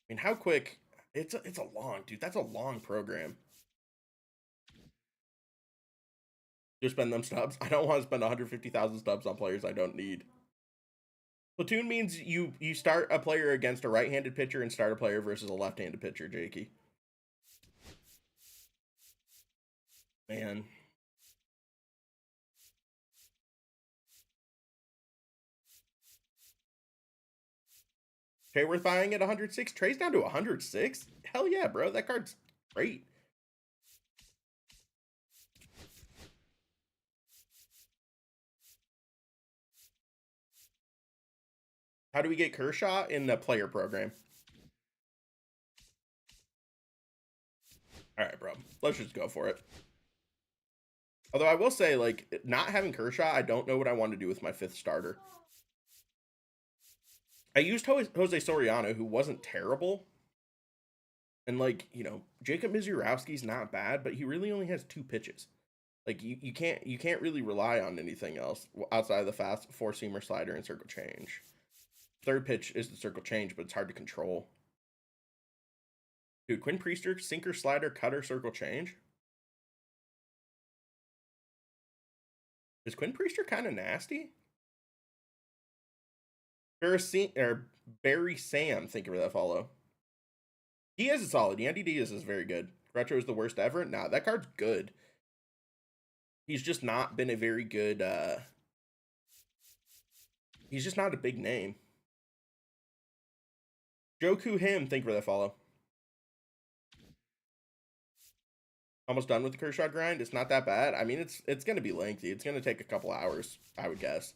I mean, how quick? It's a long, dude. That's a long program. Just spend them stubs. I don't want to spend 150,000 stubs on players I don't need. Platoon means you start a player against a right-handed pitcher and start a player versus a left-handed pitcher, Jakey. Man. Trey worth buying at 106? Trey's down to 106? Hell yeah, bro. That card's great. How do we get Kershaw in the player program? All right, bro. Let's just go for it. Although I will say, like, not having Kershaw, I don't know what I want to do with my 5th starter. I used Jose Soriano, who wasn't terrible. And, like, you know, Jacob Misiorowski's not bad, but he really only has 2 pitches. Like, you can't really rely on anything else outside of the fast 4-seamer slider and circle change. 3rd pitch is the circle change, but it's hard to control. Dude, Quinn Priester, sinker, slider, cutter, circle change. Is Quinn Priester kind of nasty? Barry Sam, thank you for that follow. Diaz is solid. Yandy Diaz is very good. Retro is the worst ever. Nah, that card's good. He's just not been a very good, he's just not a big name. Joku Him, thank you for that follow. Almost done with the Kershaw grind. It's not that bad. I mean, it's going to be lengthy. It's going to take a couple hours, I would guess.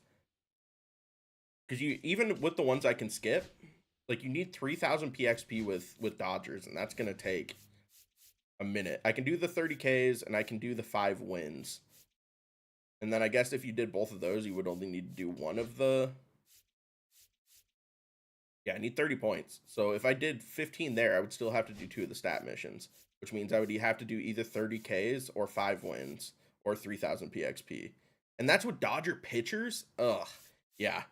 Because even with the ones I can skip, like, you need 3,000 PXP with Dodgers, and that's going to take a minute. I can do the 30Ks, and I can do the 5 wins. And then I guess if you did both of those, you would only need to do one of the... Yeah, I need 30 points. So if I did 15 there, I would still have to do 2 of the stat missions, which means I would have to do either 30Ks or 5 wins or 3,000 PXP. And that's with Dodger pitchers? Ugh. Yeah.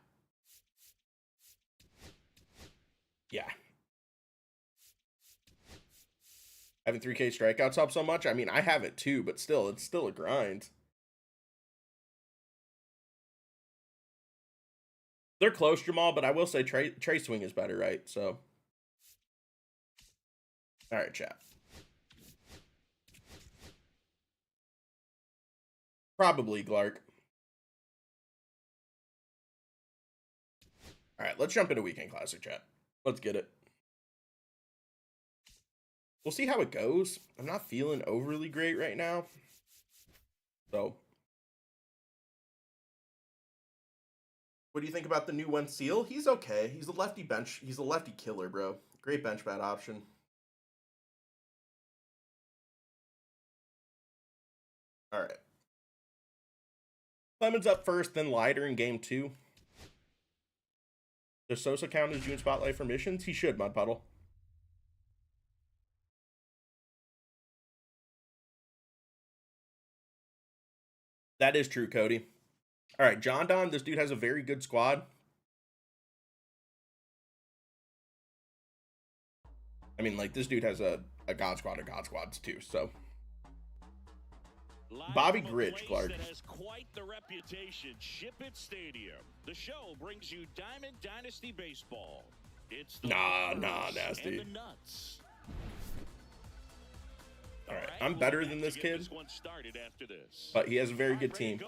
Yeah. Having 3K strikeouts help so much? I mean, I have it too, but still, it's still a grind. They're close, Jamal, but I will say Trey Swing is better, right? So, all right, chat. Probably Clark. All right, let's jump into Weekend Classic, chat. Let's get it. We'll see how it goes. I'm not feeling overly great right now. So, what do you think about the new Wenzel? He's okay. He's a lefty bench. He's a lefty killer, bro. Great bench bat option. All right. Clemens up first, then Leiter in game 2. Does Sosa count as June Spotlight for missions? He should, Mud Puddle. That is true, Cody. All right, John Don, this dude has a very good squad. I mean, like, this dude has a God squad of God squads, too, so. Bobby Gritch, Clark. That has quite the reputation. Ship It Stadium. The show brings you Diamond Dynasty Baseball. It's the nasty. And the nuts. All right, I'm better than this kid, but he has a very good team.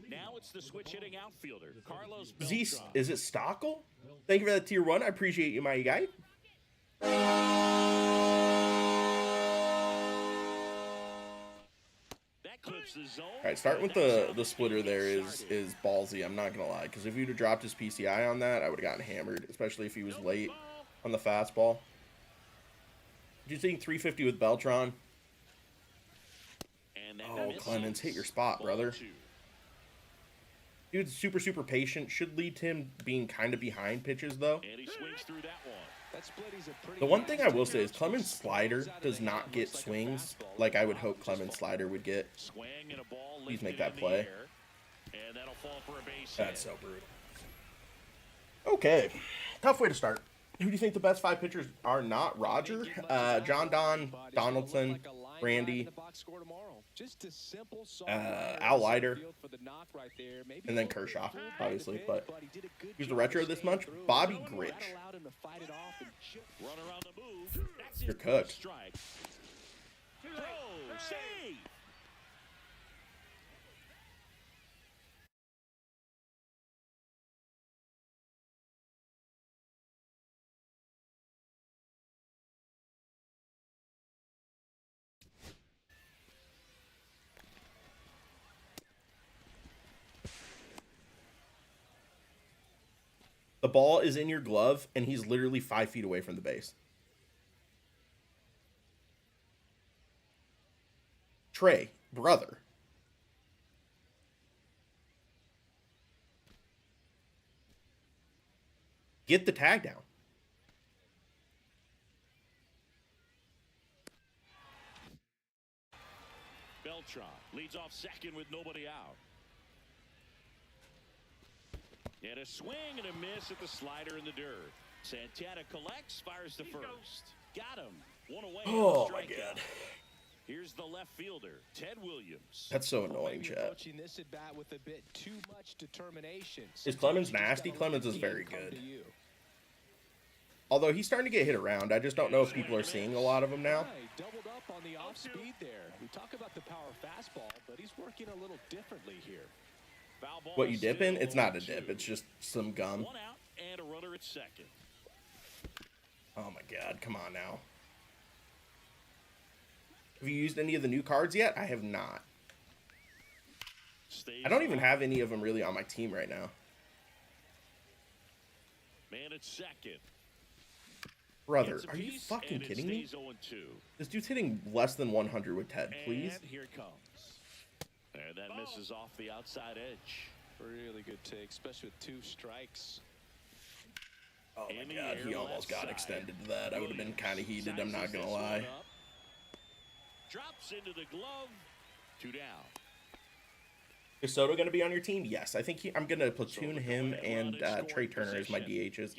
Now it's the switch hitting outfielder, Carlos Beltran. Is it Stockel? Thank you for that tier 1. I appreciate you, my guy. All right, starting with the splitter there is ballsy. I'm not gonna lie, because if you'd have dropped his PCI on that, I would have gotten hammered, especially if he was late on the fastball. Do you think 350 with Beltran? Oh, Clemens, hit your spot, brother. Dude's super patient. Should lead to him being kind of behind pitches, though. And he swings through that one. The one thing I will say is Clemens' slider does not get swings like I would hope Clemens' slider would get. Please make that play. That's so brutal. Okay, tough way to start. Who do you think the best 5 pitchers are? Not Roger, John Don, Donaldson, Randy, Al Leiter, and then Kershaw, obviously. But who's the retro this month? Bobby Gritch. You're cooked. The ball is in your glove, and he's literally 5 feet away from the base. Trey, brother. Get the tag down. Beltran leads off second with nobody out. And a swing and a miss at the slider in the dirt. Santana collects, fires to first. Got him. One away. Oh my God. Here's the left fielder, Ted Williams. That's so annoying, Chet. Approaching this at bat with a bit too much determination. Is Clemens nasty? Clemens is very good. Although he's starting to get hit around. I just don't know if people are seeing a lot of him now. Doubled up on the off speed there. We talk about the power fastball, but he's working a little differently here. What you dip in? It's not a dip. It's just some gum. One out and a runner at second. Oh my God, come on now. Have you used any of the new cards yet? I have not. I don't even have any of them really on my team right now. Man at second. Brother, are you fucking kidding me? This dude's hitting less than 100 with Ted, please. And here it comes. And that misses off the outside edge. Really good take, especially with 2 strikes. Oh my God, he almost got extended to that. I would have been kind of heated, I'm not going to lie. Drops into the glove. 2 down. Is Soto going to be on your team? Yes. I think I'm going to platoon him and Trey Turner as my DHs.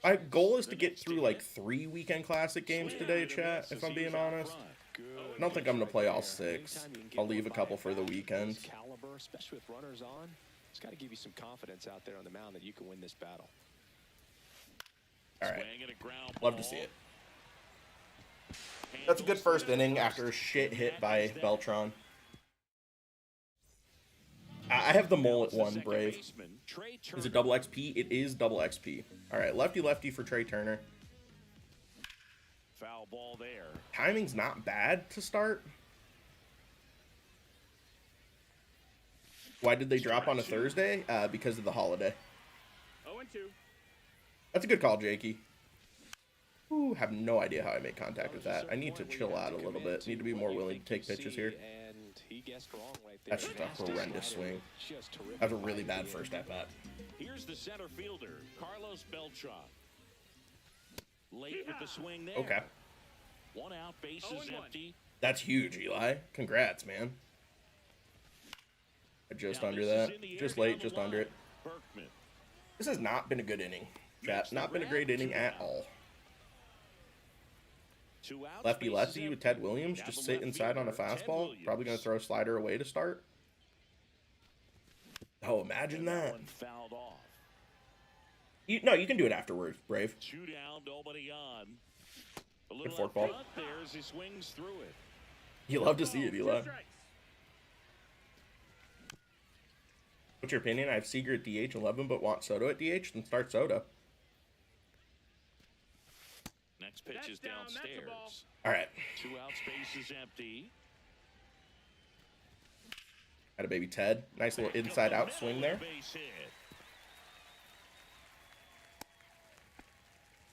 My goal is to get through like 3 weekend classic games today, chat, if I'm being honest. I don't think I'm going to play all 6. I'll leave a couple for the weekend. Caliber, especially with runners on. It's got to give you some confidence out there on the mound that you can win this battle. All right. Love to see it. That's a good first inning after a shit hit by Beltran. I have the mullet one, Brave. Is it double XP? It is double XP. All right, lefty for Trey Turner. Foul ball there. Timing's not bad to start. Why did they drop on a Thursday? Because of the holiday. 0-2. That's a good call, Jakey. Ooh, have no idea how I made contact with that. I need to chill out a little bit. Need to be more willing to take pitches here. That's just a horrendous swing. That was a really bad first at bat. Here's the center fielder, Carlos Beltran. Late with the swing there. Okay. 1 out, bases empty. That's huge, Eli. Congrats, man. Just under that. Just late, just under it. This has not been a good inning, chat. Not been a great inning at all. Lefty with Ted Williams. Just sit inside on a fastball. Probably going to throw a slider away to start. Oh, imagine that. No, you can do it afterwards, Brave. 2 down, nobody on. Good forkball. There as he swings through it. You love to see it, Eli. What's your opinion? I have Seager at DH 11, but want Soto at DH. Then start Soto. Next pitch is downstairs. All right. 2 out, space is empty. Got a baby Ted. Nice little inside-out swing there.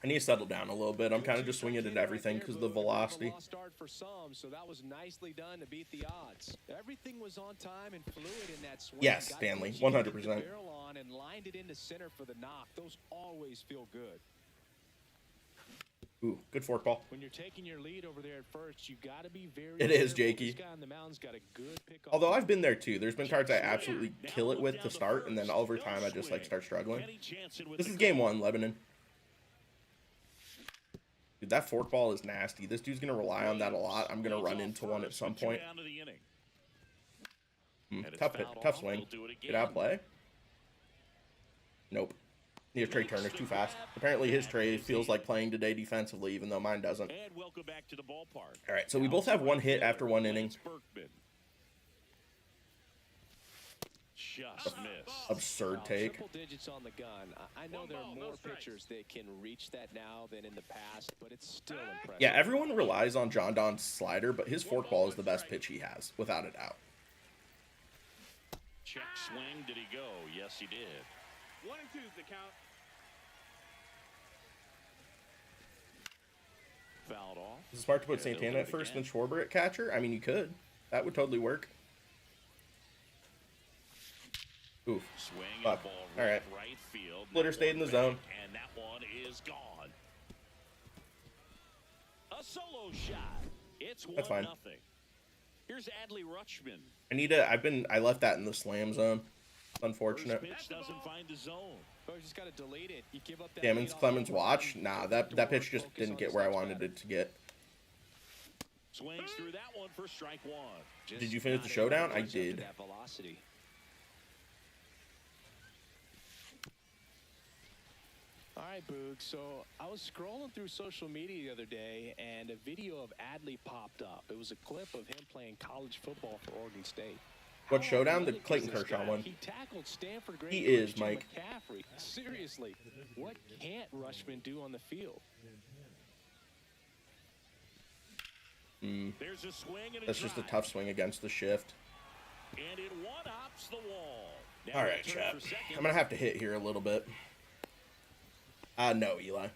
I need to settle down a little bit. I'm kind of just swinging at everything because of the velocity. Start for some, so that was nicely done to beat the odds. Everything was on time and fluid in that swing. Yes, Stanley, 100%. Barrel on and lined it into center for the knock. Those always feel good. Ooh, good forkball. When you're taking your lead over there at first, you got to be very. It is, Jakey. This guy on the mound's got a good pick. Although I've been there too. There's been cards I absolutely kill it with to start, and then over time I just like start struggling. This is game 1, Lebanon. Dude, that forkball is nasty. This dude's gonna rely on that a lot. I'm gonna run into one at some point. Tough swing. Get out of play. Nope. Near Trey Turner's too fast. Apparently his Trey feels like playing today defensively, even though mine doesn't. All right, so we both have 1 hit after 1 inning. Just miss. Absurd take. Triple digits on the gun. I know there are more pitchers that can reach that now than in the past, but it's still impressive. Yeah, everyone relies on John Don's slider, but his forkball is the best pitch he has, without a doubt. Check swing. Did he go? Yes, he did. 1-2's the count. fouled off. Is it smart to put Yeah, they'll Santana do at it first again. and Schwarber at catcher? I mean, you could. That would totally work. Oof. Swing and Fuck. ball All right. right field. Splitter That stayed in one the zone. back, and that one is gone. A solo shot. It's 1-0. That's fine. Here's Adley Rutschman. I left that in the slam zone. Unfortunate. First pitch doesn't find the zone. Oh, you just got to delete it. You give up that Gammons lead Clemens off watch? run, Nah, you that have to pitch work, just focus didn't on get his where I next wanted batter. it to get. Swings through that one for strike one. Did you finish the showdown? I did. That velocity. All right, Boog. So I was scrolling through social media the other day, and a video of Adley popped up. It was a clip of him playing college football for Oregon State. What How showdown? The athletic is Clayton this Kershaw guy? one. He tackled Stanford great He is, Christian Mike. McCaffrey. Seriously, what can't Rushman do on the field? There's a swing and a That's just a drive. tough swing against the shift. And it one-hops the wall. Now All right, return chat. for second. I'm going to have to hit here a little bit. No, Eli.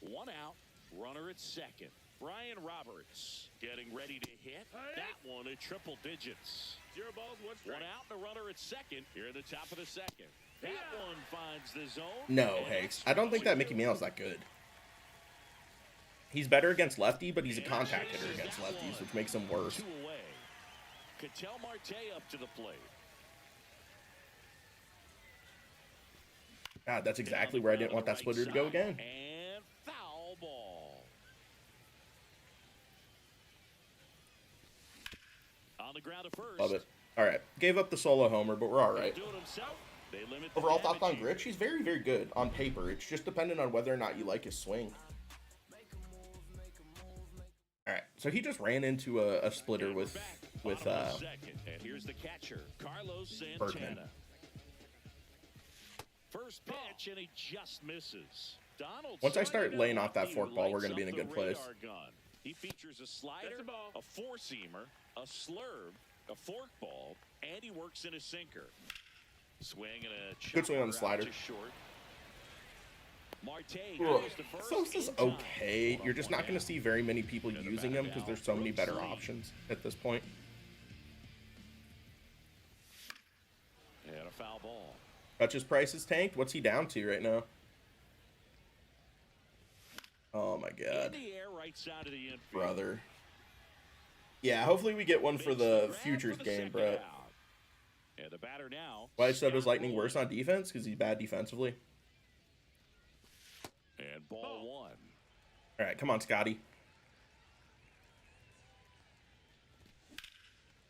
One out, runner at second. Brian Roberts getting ready to hit. That one at triple digits. 0 balls, 1 strike. One out and a runner at second here at the top of the second. That one finds the zone. No, And Hanks. that's I don't think that 2. Mickey Mantle is that good. He's better against lefty, but he's a contact hitter against lefties, which makes him worse. 2 away. Ketel Marte up to the plate. God, that's exactly where I didn't want that splitter to go again. And foul ball. On the ground at first. Love it. All right. Gave up the solo homer, but we're all right. Do it himself. They limit the Overall thoughts on damage. Gritch? He's very, very good on paper. It's just dependent on whether or not you like his swing. All right. So he just ran into a splitter with Bottom of the second. And here's the catcher, Carlos Santana. Berkman. First pitch, and he just misses. Donald Once I swinging start at laying off that lefty, fork ball, we're lights gonna be in a up good the place. radar gun. He features a slider, a four-seamer, a slurve, a forkball, and he works in a sinker. Swing and a Good swing on the chopper slider. out to short. Marte Ugh. goes to first So this is in time. okay. You're just not going to see very many people using him because there's so many better options at this point. And a foul ball. Hutch's price is tanked. What's he down to right now? Oh my In god, the air, right side of the infield. brother. Yeah, hopefully we get one for Makes the grab futures for the game, second bro. out. And the batter now. Why is Soto's Scott Lightning Rowland. worse on defense? Because he's bad defensively. And ball one. All right, come on, Scotty.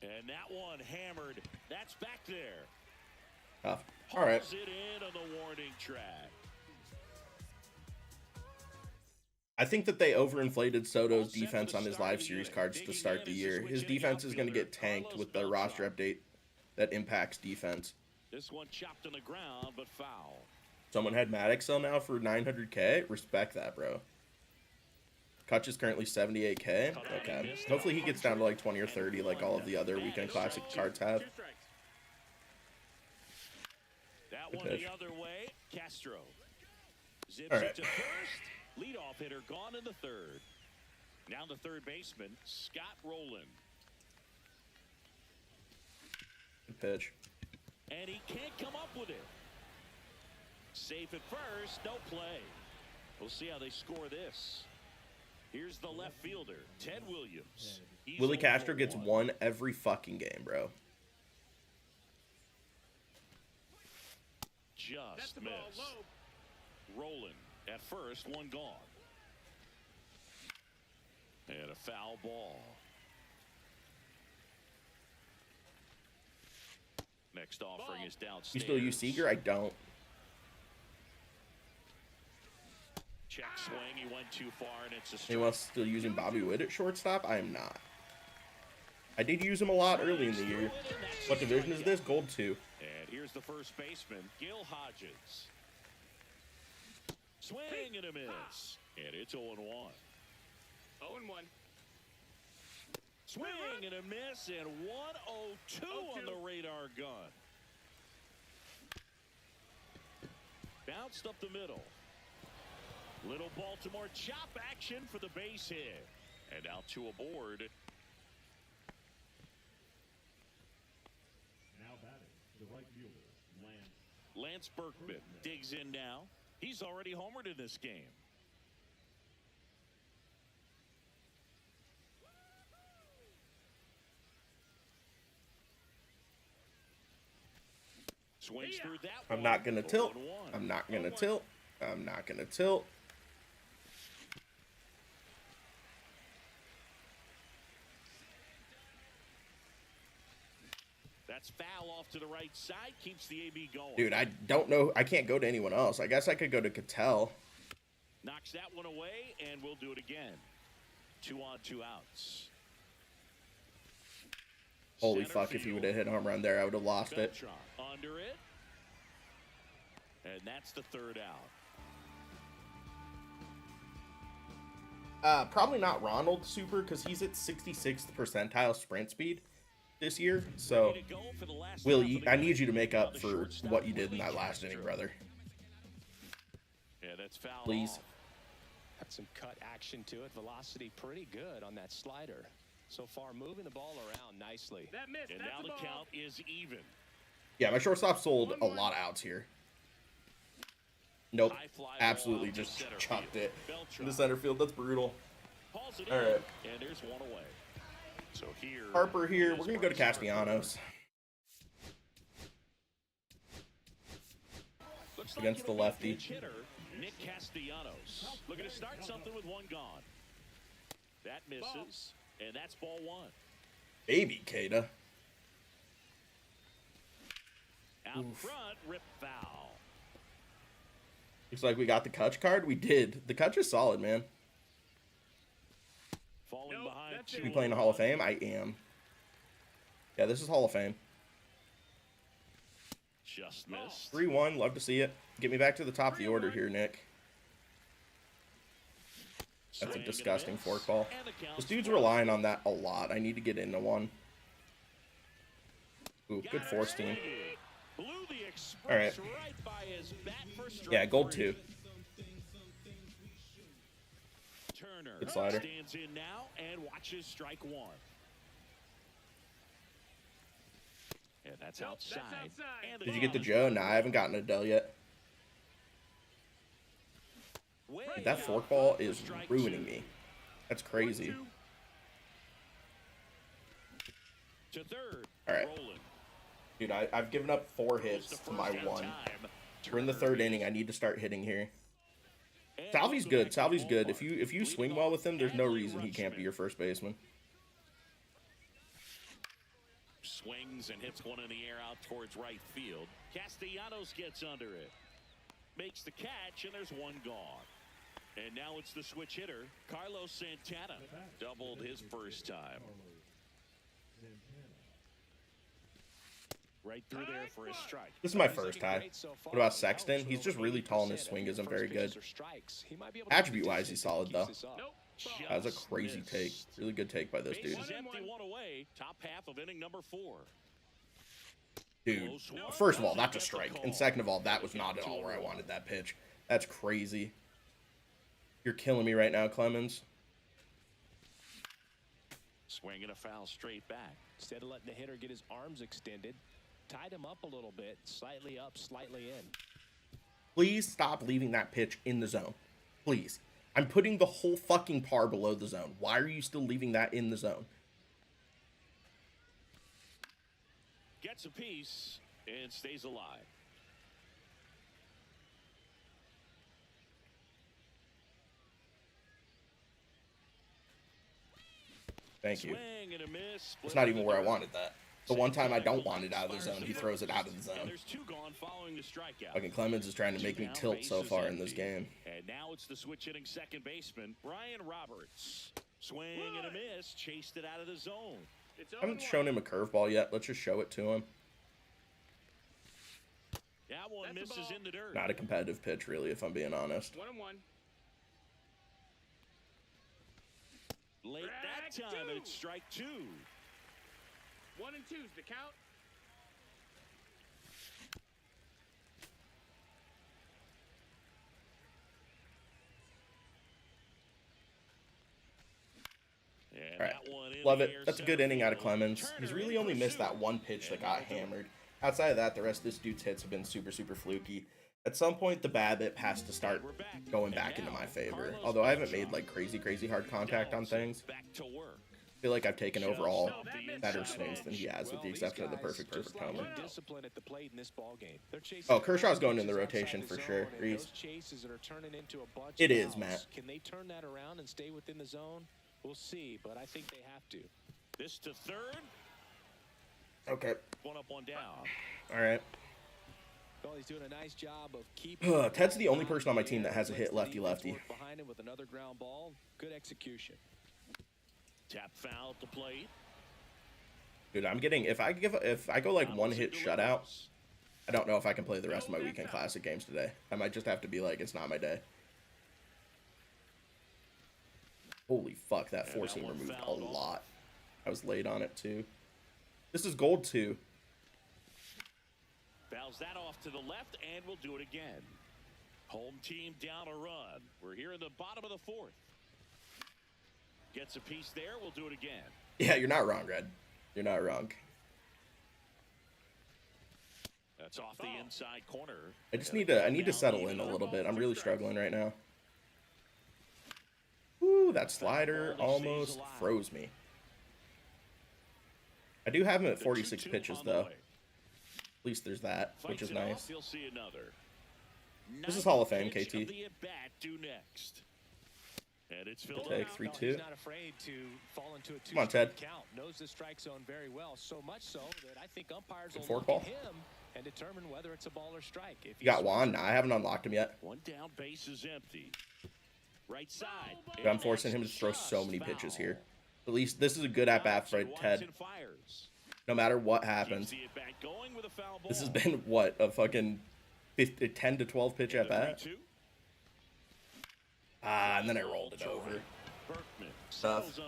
And that one hammered. That's back there. Tough. All right. Hauls it in on the warning track. I think that they overinflated Soto's defense on his live series cards to start the year. His defense is going to get tanked with the roster update that impacts defense. This one chopped on the ground, but foul. Someone had Maddox sell now for 900K. Respect that, bro. Kutch is currently 78K. Okay. Hopefully he gets down to like 20 or 30 like all of the other Weekend Classic cards have. That Good one pitch. the other way. Castro zips All right. it to first. Leadoff hitter gone in the third. Now the third baseman, Scott Rowland. Good pitch. And he can't come up with it. Safe at first, no play. We'll see how they score this. Here's the left fielder, Ted Williams. He's Willie 0 Castro for gets 1. one every fucking game, bro. Just missed. Rowland at first, one gone. And a foul ball. Next offering is downstairs. You still use Seager? I don't. Check swing, he went too far, and it's a strike. Anyone else still using Bobby Witt at shortstop? I am not. I did use him a lot early in the year. What division is this? Gold 2. And here's the first baseman, Gil Hodges. Swing and a miss. And it's 0-1. 0-1. Swing and a miss, and 102 on the radar gun. Bounced up the middle. Little Baltimore chop action for the base hit. And now 2 aboard. Now batting, the right fielder, Lance Berkman digs in now. He's already homered in this game. Swings through that I'm one. not gonna tilt. 0-1. I'm not gonna tilt. I'm not gonna tilt. That's foul off to the right side. Keeps the AB going. Dude, I don't know. I can't go to anyone else. I guess I could go to Ketel. Knocks that one away, and we'll do it again. 2 on, 2 outs. Holy Center fuck, if he field. would have hit a home run there, I would have lost it. Kershaw under it. And that's the 3rd out. Probably not Ronald Super because he's at 66th percentile sprint speed this year. So, Ready to go for the last Will, half of the I game. need you to make On up the for shortstop, what you did in Willie that last inning, Castro. brother. Yeah, that's foul. Please. off. Had some cut action to it. Velocity pretty good on that slider. So far, moving the ball around nicely. That missed. And That's now the the ball. count is even. Yeah, my shortstop sold a lot of outs here. Nope. High fly ball Absolutely out to just center chucked field. it in Beltran the center field. That's brutal. hauls it All in, right. and there's one away. So here, Harper here. is We're going to go to Marcus Harper. Castellanos. Looks against it'll the be a lefty. pinch hitter, Nick Castellanos. Looking to start something with 1 gone. That misses, and that's ball 1. Baby Kada. Out front, rip foul. Looks like we got the Kutch card. We did. The Kutch is solid, man. Falling behind that's 2. it. You playing the Hall of Fame? I am. Yeah, this is Hall of Fame. Just missed. 3-1. Love to see it. Get me back to the top of the order here, Nick. That's a Swing and disgusting miss. fork ball. And the count's This dude's 1-0. relying on that a lot. I need to get into one. Ooh, good Got force it. team. Blew the express All right. right by his bat for strike Yeah, gold 3. 2. Turner Good slider. stands in now and watches strike 1. And that's Nope, outside. that's outside. And the Did you get the ball is Joe? Nah, I haven't gotten Adell yet. way Dude, that out fork ball front for is strike ruining 2. me. That's crazy. 1-2. To third. All right. Rolling. Dude, I've given up 4 hits Goes to my first 1. time. We're in the Turner 3rd inning. I need to start hitting here. and Salvi's welcome good. back to Salvi's good. ballpark. If you Leading swing off well with him, there's no Adley reason he can't be Rutschman. your first baseman. Swings and hits one in the air out towards right field. Castellanos gets under it. Makes the catch, and there's 1 gone. And now it's the switch hitter, Carlos Santana. Doubled his first time. Right through there for a strike. This is my He's first looking high. great so far. What about He's Sexton? out He's just really tall and his 80% swing of isn't first very pitches good. are strikes. He might be able to Attribute-wise, keep he's this solid, if he though. keeps this up. Nope. That was a Just crazy take. missed. Really good take by this dude. Bases empty, 1 away. Top half of inning number 4. Dude, first of all, that's a strike. And second of all, that was not at all where I wanted that pitch. That's crazy. You're killing me right now, Clemens. Swinging a foul straight back. Instead of letting the hitter get his arms extended, tied him up a little bit, slightly up, slightly in. Please stop leaving that pitch in the zone. Please. I'm putting the whole fucking par below the zone. Why are you still leaving that in the zone? Gets a piece and stays alive. Thank you. Swing and a miss. It's not even where I wanted that. The one time I don't want it out of the zone, he throws it out of the And zone. there's 2 gone following the strikeout. Fucking Clemens is trying to make me tilt so far in this game. And now it's the switch hitting second baseman, Brian Roberts. Swing and a miss. Chased it out of the zone. It's I haven't 0-1. shown him a curveball yet. Let's just show it to him. That one That's a misses ball. in the dirt. Not a competitive pitch, really, if I'm being honest. 1-1. Late that Strike time, 2. and it's strike 2. 1 and 2's the count. And All right. that one in Love the it. air That's a center good inning out of field. Clemens. He's Turner really in only missed that pursuit. one pitch that And got that'll do it. hammered. Outside of that, the rest of this dude's hits have been super, super fluky. At some point, the BABIP has to start We're back. going And back into now, my favor. Carlos Although I haven't Kershaw. made like crazy hard contact on Donaldson things. back to work. I feel like I've taken Just overall off the better inside swings than he edge. has, with the exception of the perfect homer. Discipline at the plate in this ball game. They're chasing Oh, Kershaw's going in the pitches outside rotation the for zone, sure. and Reese. those chases that are turning into a bunch It of is, outs. Matt. Can they turn that around and stay within the zone? We'll see, but I think they have to. This to third. Okay. One up, one down. All right. Well, he's doing a nice job of keeping Ted's the only person on my team that has a hit lefty-lefty. Behind him with another ground ball. Good execution. Tap foul at the plate. Dude, I'm getting, if I go like one hit shutout, I don't know if I can play the rest of my weekend classic games today. I might just have to be like, it's not my day. Holy fuck, that four seam moved a lot. I was late on it too. This is gold too. Fouls that off to the left, and we'll do it again. Home team down a run. We're here in the bottom of the fourth. Gets a piece there. We'll do it again. Yeah, you're not wrong, Red. You're not wrong. That's off the inside corner. I just need to settle in a little bit. I'm really struggling right now. Ooh, that slider almost froze me. I do have him at 46 pitches though. At least there's that, which is nice. You'll see another. This is Hall of Fame, Pitch KT. of the at-bat due next. And it's filled Take out. 3-2. He's not afraid to fall into a Come on, Ted. count. Knows the strike zone very well, so much so that I think umpires Good will look forkball. at him and determine whether it's a ball or strike. If You got Juan? Nah, I haven't unlocked him yet. One down, base is empty. Right side. Dude, I'm forcing him to throw so many pitches here. At least this is a good at-bat for Ted. No matter what happens. This has been, what, a fucking 10 to 12 pitch at-bat? And then I rolled it over. Tough.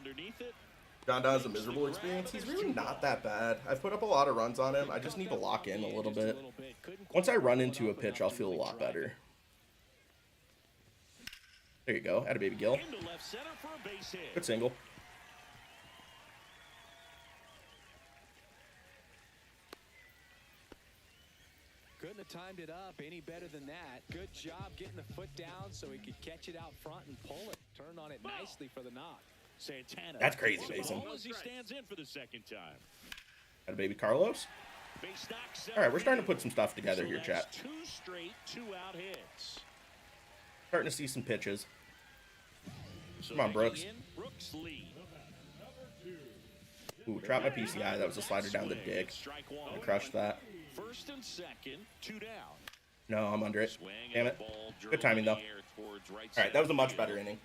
John Don's a miserable experience. He's really not that bad. I've put up a lot of runs on him. I just need to lock in a little bit. Once I run into a pitch, I'll feel a lot better. There you go. Atta baby Gil. Good single. Couldn't have timed it up any better than that. Good job getting the foot down so he could catch it out front and pull it. Turned on it nicely for the knock. Santana. That's crazy, Mason. As he stands in for the second time. Atta baby Carlos. All right, we're starting to put some stuff together here, chat. Two straight two-out hits. Starting to see some pitches. So Come on, Brooks. Brooks lead. Ooh, dropped my PCI. That was a slider down the dick. Strike one. I crushed that. First and second, two down. No, I'm under it. Swing Damn and it. the ball Good timing, though. drilling in the air towards right All right, that was a much center better field. inning.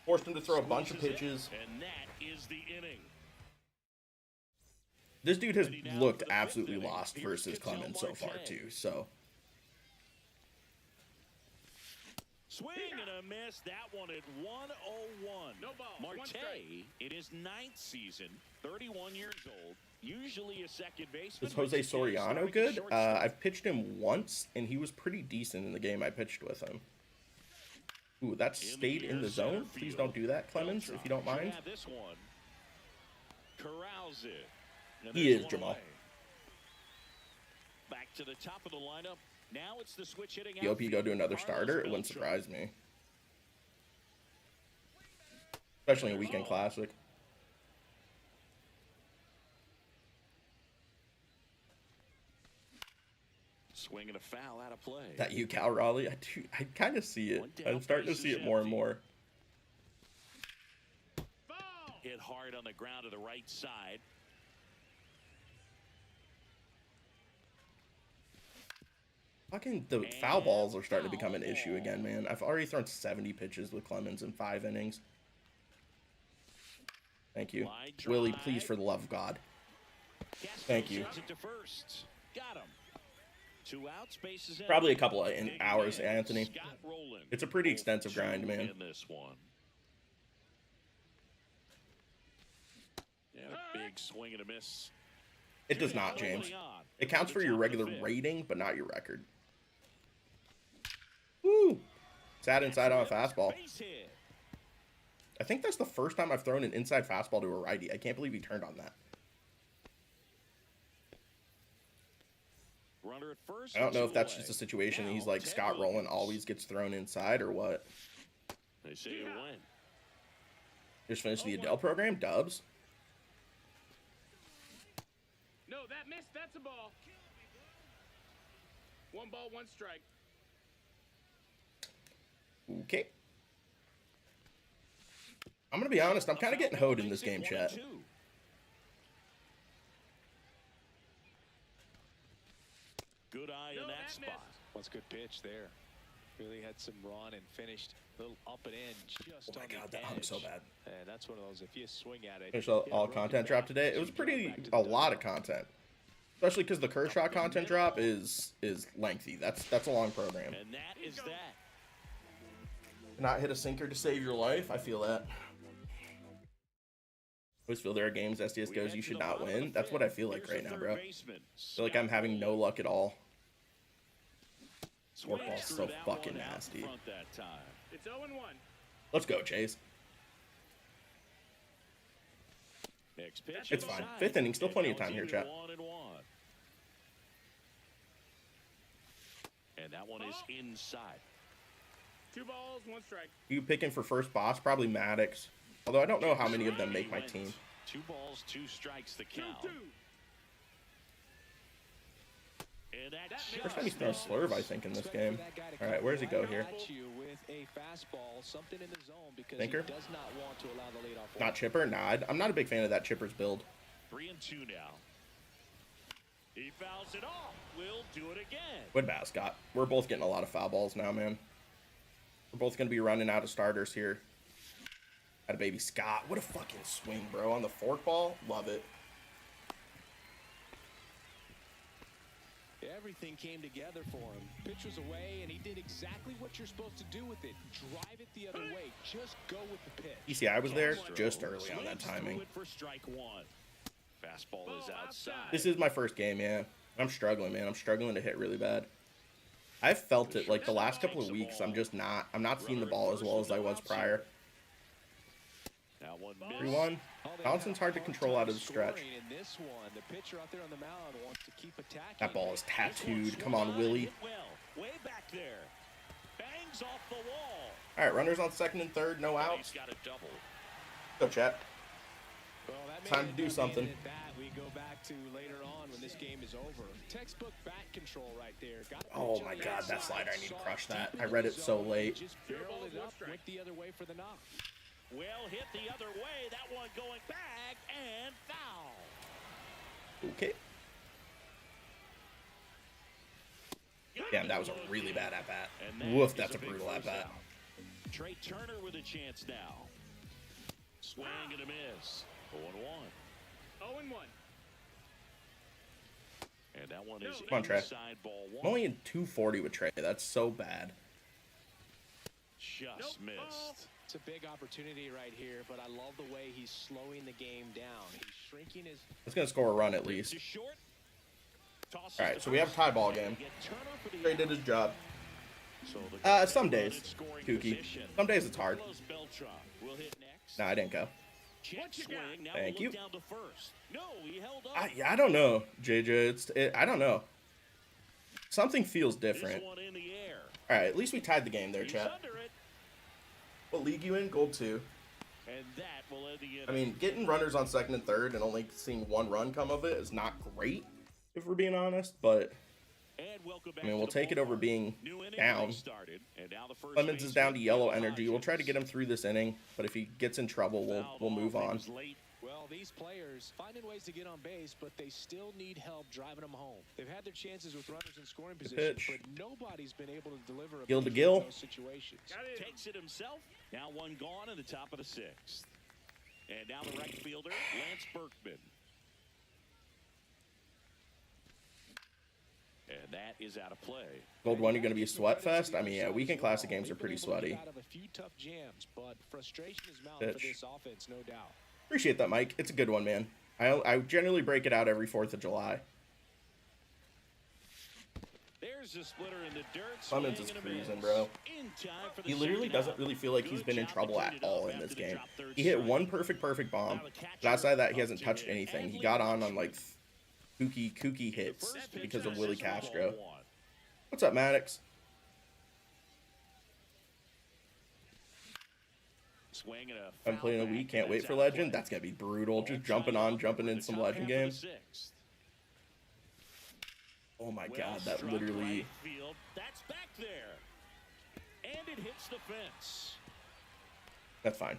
Forced him to throw a bunch of pitches. And that is the inning. This dude has looked absolutely lost versus Clemens so far, too. So, Swing and a miss. That one at 101. No ball, one Marte strike. in his 9th season, 31 years old. Usually a second baseman. is Jose Soriano good? I've pitched him once, and he was pretty decent in the game I pitched with him. Ooh, that stayed in the zone. Please don't do that, Clemens, if you don't mind. Yeah, this one. Corrals it. And He there's is, one Jamal. away. Back to the top of the lineup. Now it's the switch hitting. You hope you go to another Carlos starter. It wouldn't Beltran. surprise me. Especially in a weekend classic. Swing and a foul out of play. That you, Cal Raleigh? I kind of see it. I'm starting to see it more and more. Hit hard on the ground to the right side. Fucking the foul balls are starting to become an issue again, man. I've already thrown 70 pitches with Clemens in 5 innings. Thank you. Willie, please, for the love of God. Thank you. Sends it to first. Got him. 2 outs, bases Probably a empty. couple of Big hours, man, Anthony. Scott Rowland. It's a pretty extensive grind, man. In this one. Yeah, big swing and a miss. It does not, James. It counts for your regular rating, but not your record. Woo! Sat inside on a fastball. Base hit. I think that's the first time I've thrown an inside fastball to a righty. I can't believe he turned on that. Runner at first. I don't know if that's away. just a situation Now, he's like 10 Scott Rowland runners. always gets thrown inside or what. They say a win. Just finished the Adell program, dubs. No, that missed. That's a ball. 1 ball, 1 strike. Okay. I'm going to be honest, I'm kind of getting hoed in this game, chat. Good eye No, in that that spot. What's a good pitch there? Really had some run and finished a little up and in just Oh my on the God, that hung so edge. bad. And that's one of those, if you swing at it. Finished all broken content drop back, today. It you was can go pretty, back to the a lot of dugout. content. Especially because the Kershaw content drop is lengthy. That's a long program. And that is that. Not hit a sinker to save your life. I feel that. Always feel there are games SDS goes you should not win. That's what I feel like right now, bro. I feel like I'm having no luck at all. Football's so fucking nasty. It's 0-1. Let's go, Chase. Next pitch It's fine. inside. 5th inning, still plenty of time here, chat. 1-1. And that one is inside. 2 balls, 1 strike. You picking for first boss? Probably Maddox. Although I don't know how many of them make my team. 2 balls, 2 strikes the 2-2. count. And that First time he's thrown a slurve, I think, in this game. All right, where does he go here? Thinker? Not chipper? Nah, I'm not a big fan of that chipper's build. 3-2 now. He fouls it off. We'll do it again. Good mascot. We're both getting a lot of foul balls now, man. We're both going to be running out of starters here. Got a baby Scott. What a fucking swing, bro. On the fork ball. Love it. Everything came together for him. Pitch was away, and he did exactly what you're supposed to do with it. Drive it the other way. Just go with the pitch. ECI was there just early on that timing. For strike 1. Fastball is outside. This is my first game, yeah. I'm struggling, man. I'm struggling to hit really bad. I've felt it like the last couple of weeks. I'm not seeing the ball as well as I was prior. Now 3-1. Johnson's hard to control out of the stretch. In this one, the pitcher out there on the mound wants to keep attacking. That ball is tattooed. Come on, Willie. Way back there. Bangs off the wall. All right, runners on 2nd and 3rd, no He's outs. got a double. Go, chat. Well, that may Time to end do up something. being at bat we go back to later on when this game is over. Textbook bat control right there. Got a Oh pitch my on the God, that outside, slider, I need to saw crush deep that. in I the read it so zone, late. Just barreled it up, went the other way for the knock. Well hit the other way. That one going back and foul. Okay. Damn, that was a really bad at-bat. And Woof, is that's a big brutal first at-bat. out. Trey Turner with a chance now. Swing and a miss. 0-1. 0-1. And that one is Come on, Trey. inside ball I'm 1. only in 240 with Trey. That's so bad. Just missed. It's a big opportunity right here, but I love the way he's slowing the game down. He's shrinking his... It's going to score a run at least. To short. Tosses All right, to so we have a tie ball game. Get Turner for the Trey did his job. So the Some days, in scoring kooky. position. Some days it's hard. Carlos Beltran will hit next. Nah, I didn't go. Check swing. Now Thank we'll you. look down to first. No, he held up. I don't know, JJ. I don't know. Something feels This different. one in the air. All right, at least we tied the game there, He's chat. under it, What league you in? Gold 2. and that will end the inning. I mean, getting runners on 2nd and 3rd and only seeing 1 run come of it is not great, if we're being honest. But And welcome back I mean, we'll to the take it over ballpark. being New inning down. restarted, and now the first Clemens is down to baseman, yellow Bill energy. We'll try to get him through this inning, but if he gets in trouble, we'll move Fouled off. He on. was late. Well, these players finding ways to get on base, but they still need help driving them home. They've had their chances with runners in scoring position, pitch. but nobody's been able to deliver a Gill to big hit Gill. in those situations. Takes it himself. Now one gone in the top of the 6th. And now the right fielder, Lance Berkman. And that is out of play. Gold 1, you're going to be a sweat fest? I mean, yeah, weekend classic games are pretty sweaty. Out of a few tough jams, but frustration is mounting for Pitch. this offense, no doubt. Appreciate that, Mike. It's a good one, man. I generally break it out every 4th of July. There's Here's the splitter in the dirt. Clemens is cruising, bro. He literally doesn't really feel like he's been in trouble at all in this game. He hit one perfect bomb, but outside of that, he hasn't touched anything. He got on like kooky hits because of Willie Castro. What's up, Maddox? I'm playing a week. Can't wait for Legend. That's gonna be brutal. Just jumping in some Legend games. Oh my God, that literally. That's back there, and it hits the fence. That's fine.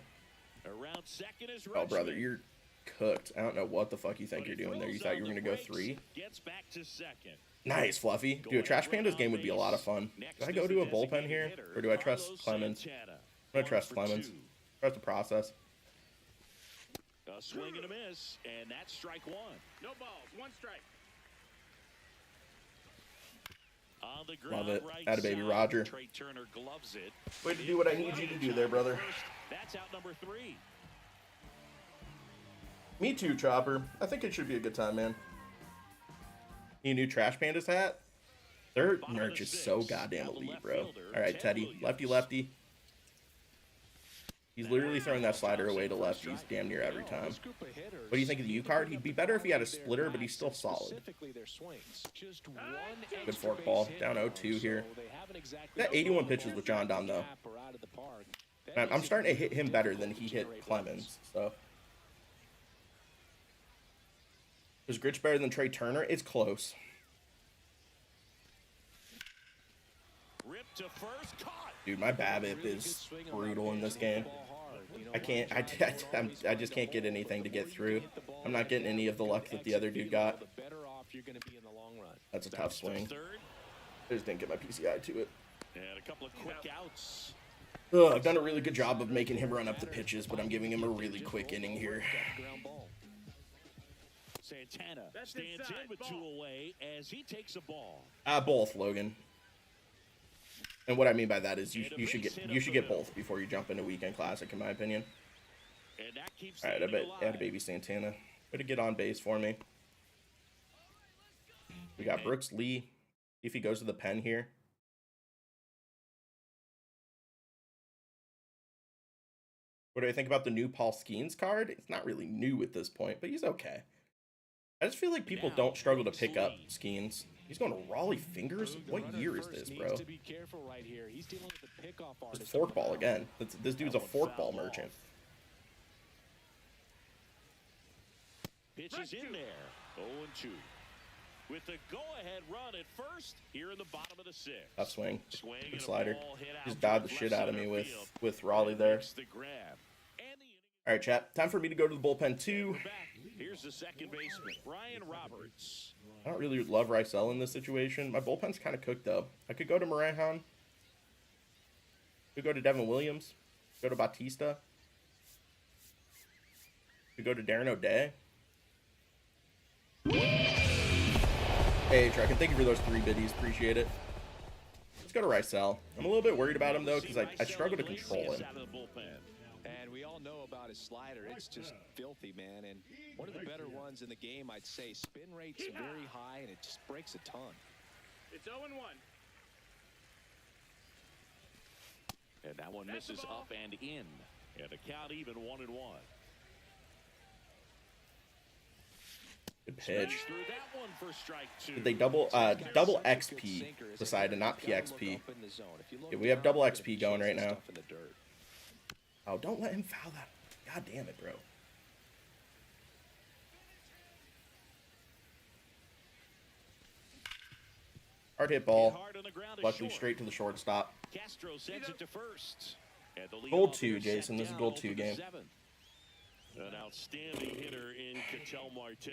Around second is Oh, brother, you're cooked. I don't know what the fuck you think you're doing there. You thought you were gonna go 3? Gets back to second. Nice, Fluffy. Dude, a Trash Pandas game would be a lot of fun. Do I go to a bullpen here, or do I trust Clemens? I'm gonna trust Clemens. Trust the process. A swing and a miss, and that's strike 1. No balls, 1 strike. On the Love ground, it. right Atta baby, side. Roger. Trey Turner gloves it. Way to do what I need you to do there, brother. That's out number 3. Me too, Chopper. I think it should be a good time, man. Need a new Trash Pandas hat? Their merch is so goddamn elite, bro. All right, Teddy. Lefty. He's literally throwing that slider away to lefties damn near every time. What do you think of the U card? He'd be better if he had a splitter, but he's still solid. Good fork ball. Down 0-2 here. That 81 pitches with John Dom, though. I'm starting to hit him better than he hit Clemens, so. Is Gritch better than Trey Turner? It's close. Dude, my BABIP is brutal in this game. I just can't get anything to get through. I'm not getting any of the luck that the other dude got. That's a tough swing. I just didn't get my PCI to it. And a couple of quick outs. Ugh, I've done a really good job of making him run up the pitches, but I'm giving him a really quick inning here. Santana stands in with 2 away as he takes a ball. Both, Logan. And what I mean by that is you should get both before you jump into Weekend Classic, in my opinion. All right, I bet baby Santana. Way to get on base for me. We got Brooks Lee. If he goes to the pen here. What do I think about the new Paul Skeens card? It's not really new at this point, but he's okay. I just feel like people don't struggle to pick up Skeens. He's going to Raleigh Fingers? What year is this, bro? Just fork ball again. This dude's a fork ball merchant. Pitches in there. 0-2. With the go-ahead run at first, here in the bottom of the 6th. Tough swing. Good slider. Just dodged the shit out of me with Raleigh there. All right, chat. Time for me to go to the bullpen, too. Here's the second baseman, Brian Roberts. I don't really love Rysel in this situation. My bullpen's kind of cooked, though. I could go to Morejon. Could go to Devin Williams. Go to Bautista. Could go to Darren O'Day. Hey, Truck, and thank you for those 3 biddies. Appreciate it. Let's go to Rysel. I'm a little bit worried about him, though, because I struggle to control him. And we all know about his slider. It's just filthy, man. And one of the better ones in the game, I'd say. Spin rate's very high, and it just breaks a ton. It's 0-1. And that one misses up and in. And the count even 1-1. Good pitch. Through that one for strike 2. Did they double XP decide and not PXP? Yeah, we have double XP going right now. Oh, don't let him foul that. God damn it, bro. Hard hit ball. Luckily straight to the shortstop. Castro sends it to first. Goal 2, Jason. This is goal 2 game. An outstanding hitter in Ketel Marte.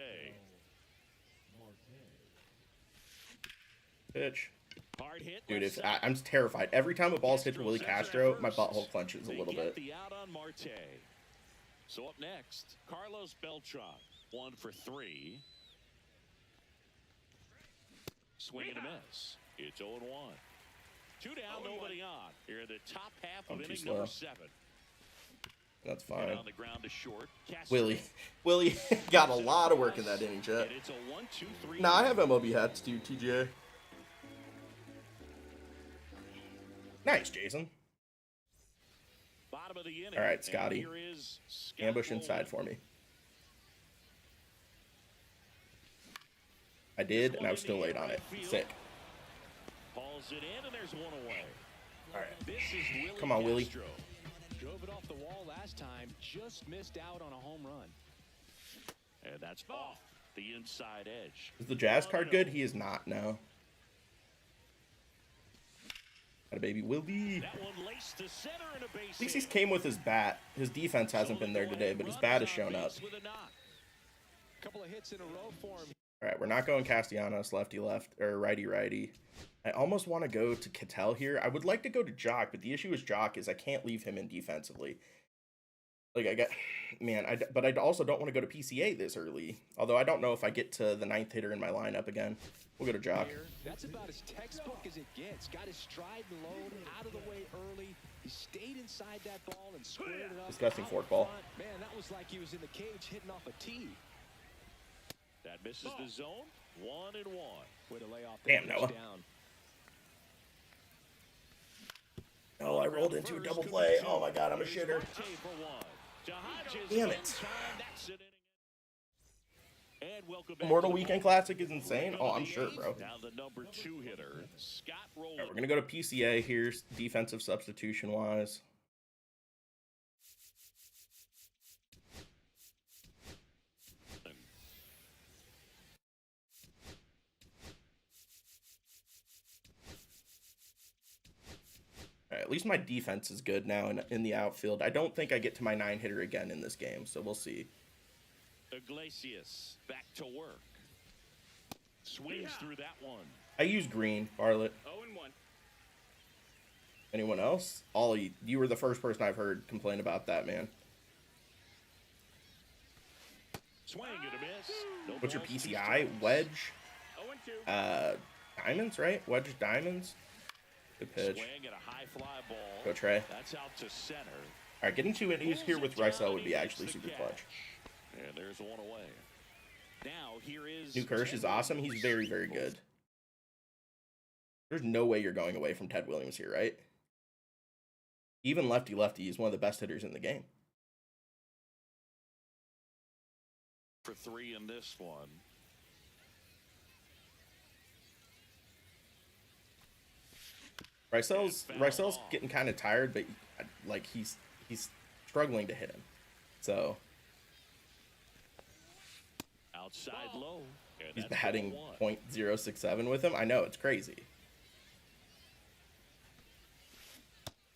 Pitch. Hard hit. Dude, I'm terrified. Every time a ball's hit to Willie Castro, my butthole clenches a little bit. The out on Marte. So up next, Carlos Beltran. 1 for 3. Swing and a miss. It's 0-1. 2 down, nobody on. Here in the top half of inning number 7. That's fine. On the ground to short. Willie got a lot of work in that inning, chat. Nah, I have MLB hats too, TJ. Nice, Jason. Bottom of the inning. All right, Scotty. And here is Scott Ambush Rowland. inside for me. I did, and I was still late on it. Sick. Pulls it in, and there's one away. All right. This is Willie Come on, Willie. Castro. Drove it off the wall last time, just missed out on a home run. And that's off the inside edge. Is the Jazz card good? He is not, no. Got a baby Willie. That one laced to center and a base At least he hit. came with his bat. His defense hasn't been there today, but his bat has shown up. With a knock. Couple of hits in a row for him. All right, we're not going Castellanos, lefty left, or righty righty. I almost want to go to Cattell here. I would like to go to Jock, but the issue with Jock is I can't leave him in defensively. Like, but I also don't want to go to PCA this early. Although I don't know if I get to the 9th hitter in my lineup again. We'll go to Jock. That's about as textbook as it gets. Got his stride and load out of the way early. He stayed inside that ball and squared it up. Disgusting out fork ball. front. Man, that was like he was in the cage hitting off a tee. That misses the zone. 1-1. Way to lay off the Damn, pitch Noah. down. Oh, I rolled into a double play. Oh my god, I'm a shitter. Damn it. Immortal Weekend Classic is insane. Oh, I'm sure, bro. Now the number 2 hitter, Scott All Rowland. right, we're gonna go to PCA here, defensive substitution wise. All right, at least my defense is good now in the outfield. I don't think I get to my 9-hitter again in this game, so we'll see. Iglesias back to work. Swings through that one. I use green, Bartlett. 0-1. Anyone else? Ollie, you were the first person I've heard complain about that, man. Swing and a miss. No What's your balls, 2 PCI? strikes. Wedge? 0-2. Diamonds, right? Wedge diamonds? Good pitch. Swing and a high fly ball. Go Trey. That's out to center. All right, getting 2 innings here with Rysel would be actually super clutch. And there's one away. Now here is New Kersh is awesome. He's very, very good. There's no way you're going away from Ted Williams here, right? Even lefty-lefty, he's one of the best hitters in the game. for 3 in this one. Rysel's getting kind of tired, but like he's struggling to hit him. So Outside low. And he's that's batting ball 1. .067 with him. I know, it's crazy.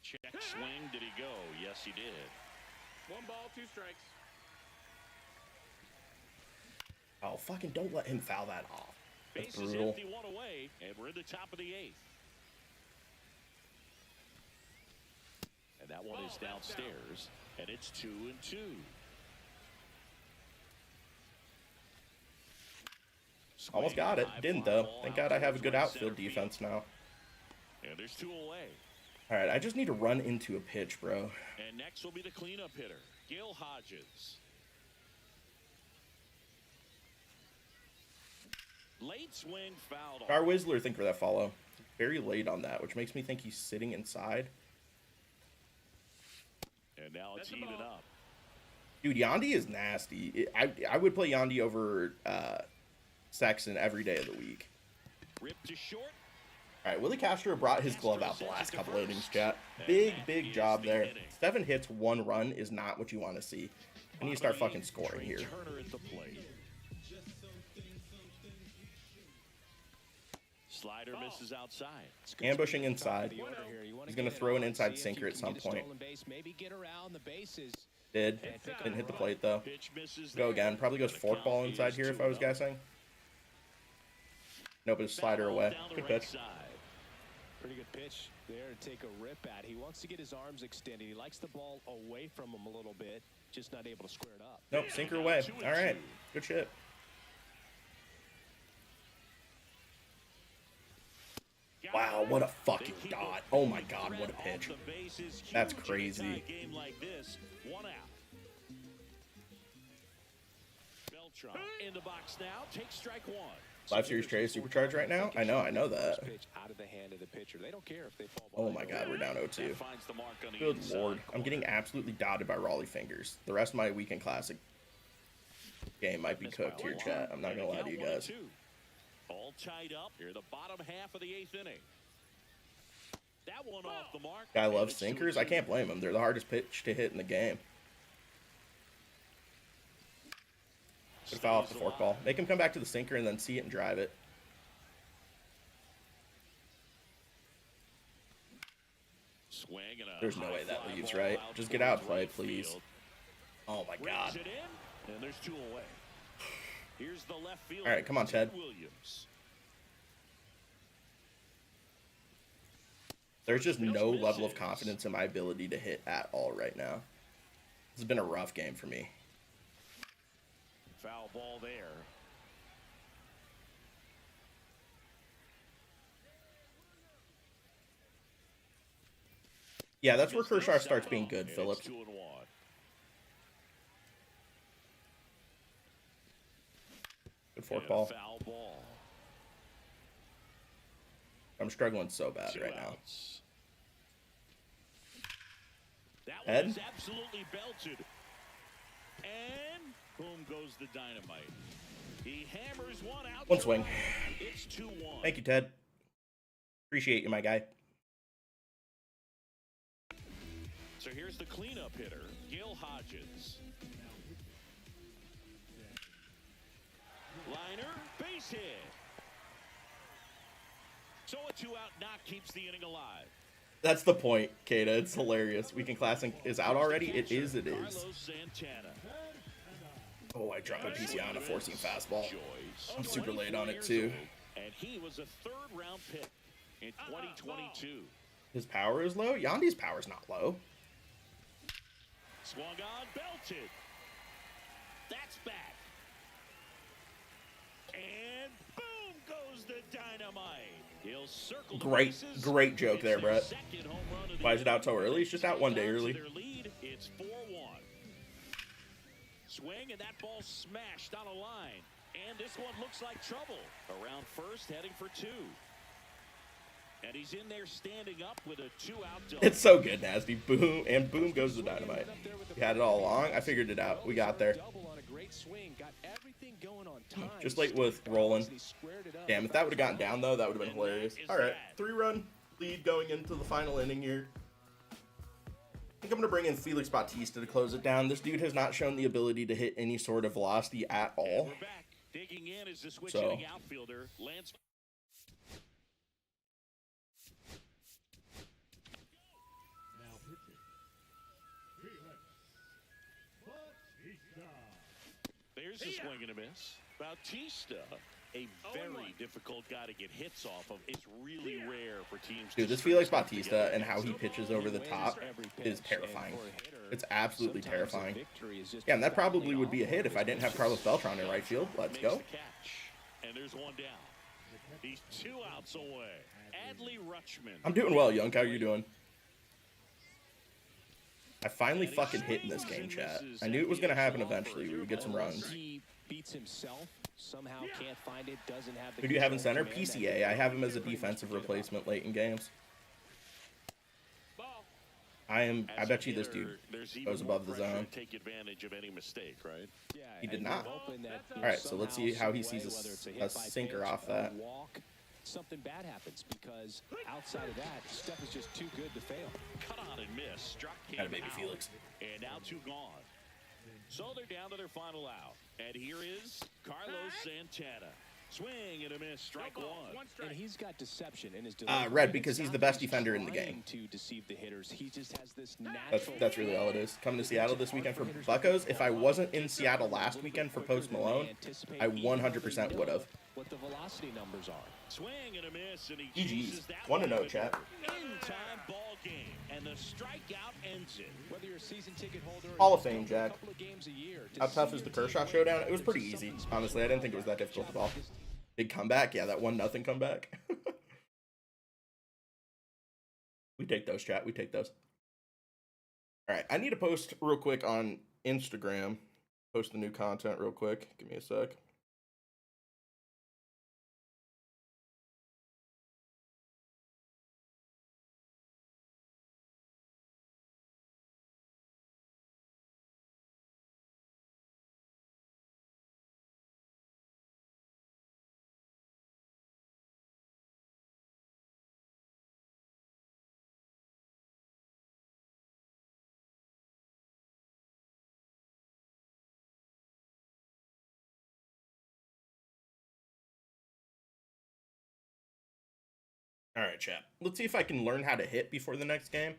Check swing. Did he go? Yes, he did. 1 ball, 2 strikes. Oh, fucking don't let him foul that off. That's Base is brutal. empty, 1 away, and we're in the top of the 8th. And that one is downstairs, and it's 2-2. Almost got it. Didn't, though. Thank God I have a good outfield defense now. And there's 2 away. All right, I just need to run into a pitch, bro. And next will be the cleanup hitter, Gil Hodges. Late swing fouled off. Gar Whistler, think for that follow. Very late on that, which makes me think he's sitting inside. And now it's even up. Dude, Yandy is nasty. I would play Yandy over Sexton every day of the week. Ripped to short. All right, Willie Castro brought his glove out the last couple innings, chat. Big job there. 7 hits, 1 run is not what you want to see. I need to start fucking scoring here. Turner at the plate. Slider misses outside. Ambushing inside. He's going to throw an inside sinker at some point. Didn't hit the plate, though. Pitch misses Go there. again. Probably goes The fork ball count inside is here if I was 2-0. guessing. Nope, it's slider Foul away. down the Good right pitch. side. Pretty good pitch there to take a rip at. He wants to get his arms extended. He likes the ball away from him a little bit, just not able to square it up. Nope, sinker away. All right, good shit. Wow, what a fucking dot. Oh my god, what a pitch. That's crazy. Game like this, 1 out. Beltran in the box now. Take strike 1. Live Series Trey Supercharged right now? I know that. Pitch out of the hand of the pitcher. They don't care if they fall Oh behind my or god, we're down 0-2. Finds the mark on the Good inside lord. I'm corner. getting absolutely dotted by Raleigh fingers. The rest of my Weekend Classic game might be Missed by cooked a here, lot. chat. I'm not And gonna lie now to you 1-2. guys. All tied up here, the bottom half of the 8th inning. That one off the mark. Guy and loves it's sinkers. I 2-2. can't blame him. They're the hardest pitch to hit in the game. Good foul off the Stays forkball. alive. Make him come back to the sinker and then see it and drive it. Swing and a There's no high way that fly leaves, ball right? out Just get towards out play, right please. field. Oh my Brings god. it in, and there's 2 away. Here's the left field. All right, come on, Ted. Williams. There's just no level of confidence in my ability to hit at all right now. This has been a rough game for me. Foul ball there. Yeah, that's where Missed Kershaw inside. starts being good, And Phillips. It's 2-1. Good fork And a ball. Foul ball. I'm struggling so bad 2 right now. outs. That Head? one is absolutely belted. And boom goes the dynamite. He hammers one out. One to swing. right. It's 2-1. Thank you, Ted. Appreciate you, my guy. So here's the cleanup hitter, Gil Hodges. Liner, base hit. So a 2-out knock keeps the inning alive. That's the point, Kada. It's hilarious. Weekend Classic is out already? It is, it is. Carlos Santana. Oh, I dropped my PC on a four-seam fastball. Joyce. I'm super late on it, 24 too. years old, and he was a 3rd-round pick in 2022. His power is low? Yandi's power's not low. Swung on, belted. That's back. And boom goes the dynamite. He'll circle the Great, bases. great joke It's there, their Brett. 2nd home run of the Why is it out inning. so early? It's just out one day Adds early. their lead. It's 4-1. Swing and that ball smashed on a line. And this one looks like trouble. Around first, heading for 2. And he's in there standing up with a 2-out double. It's so good, Nasty. Boom, and boom goes the dynamite. We had it all along. I figured it out. We got there. Just like with rolling. Damn, if that would have gotten down, though, that would have been hilarious. All right, 3-run lead going into the final inning here. I think I'm going to bring in Felix Bautista to close it down. This dude has not shown the ability to hit any sort of velocity at And all. we're back. Digging in is the switch So- hitting outfielder, Lance. There's a swing and a miss. Bautista, a very difficult guy to get hits off of. It's really rare for teams Dude, to this string Felix stuff Bautista together. and how he pitches over the top is terrifying. It's absolutely terrifying. Yeah, and that probably would be a hit if I didn't have Carlos Beltran in right field. Let's Makes go. the catch. And there's one down. He's 2 outs away. Adley Rutschman. I'm doing well, Young. How you doing? I finally fucking hit in this game, chat. I knew it was going to happen eventually. We would get some runs. He beats himself, somehow can't find it, doesn't have the Who do you have in control center? command that PCA. I have him as a defensive replacement late in games. Ball. I As bet a you this hitter, dude there's even goes more above the pressure zone. to take advantage of any mistake, right? Yeah, He did and not. you're hoping that All right, so let's see somehow, how he some sees way, whether it's a hit by sinker pitch, off a that. walk, something bad happens because outside of that, stuff is just too good to fail. Cut on and miss. Struck him Got a baby out. Felix. And now 2 gone. So they're down to their final out. And here is Carlos Santana. Swing and a miss. Strike 1. And he's got deception in his Red, because he's the best defender in the game. To deceive the hitters, he just has this natural. That's really all it is. Coming to Seattle this weekend for Buccos. If I wasn't in Seattle last weekend for Post Malone, I 100% would have. What the velocity numbers are. Swing and a miss. And he GG's. chooses that 1-0, one. chat. In-time ball game. And the strikeout ends it. Whether you're a season ticket holder, or Hall you of just Fame, come to a Jack. couple of games a year, to How see tough is your the team Kershaw win, showdown? It was there's pretty just easy. something Honestly, I didn't think it was that difficult at all. Just Big comeback? Yeah, that 1-0 comeback. We take those, chat. We take those. All right, I need to post real quick on Instagram. Post the new content real quick. Give me a sec. chat. Let's see if I can learn how to hit before the next game.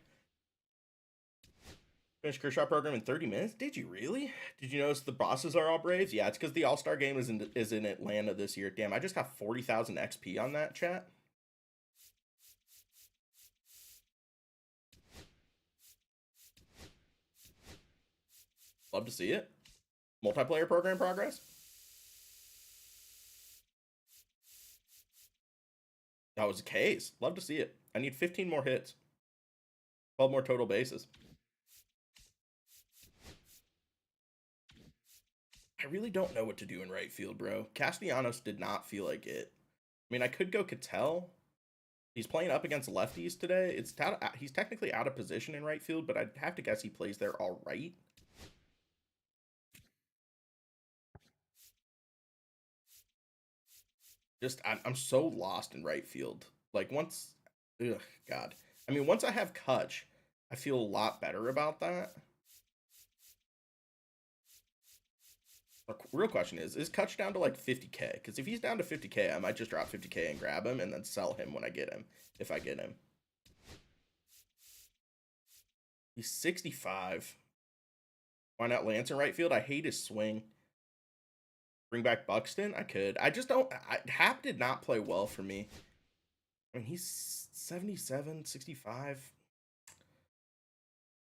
Finish Kershaw program in 30 minutes? Did you really? Did you notice the bosses are all Braves? Yeah, it's because the All-Star game is in Atlanta this year. Damn, I just got 40,000 XP on that, chat. Love to see it. Multiplayer program progress. That was a case. Love to see it. I need 15 more hits. 12 more total bases. I really don't know what to do in right field, bro. Castellanos did not feel like it. I mean, I could go Cattell. He's playing up against lefties today. He's technically out of position in right field, but I'd have to guess he plays there all right. I'm so lost in right field. Like once, God. I mean, once I have Kutch, I feel a lot better about that. The real question is Kutch down to like 50K? Because if he's down to 50K, I might just drop 50K and grab him and then sell him when I get him, if I get him. He's 65. Why not Lance in right field? I hate his swing. Bring back Buxton? I could. I just don't. Hap did not play well for me. I mean, he's 77, 65.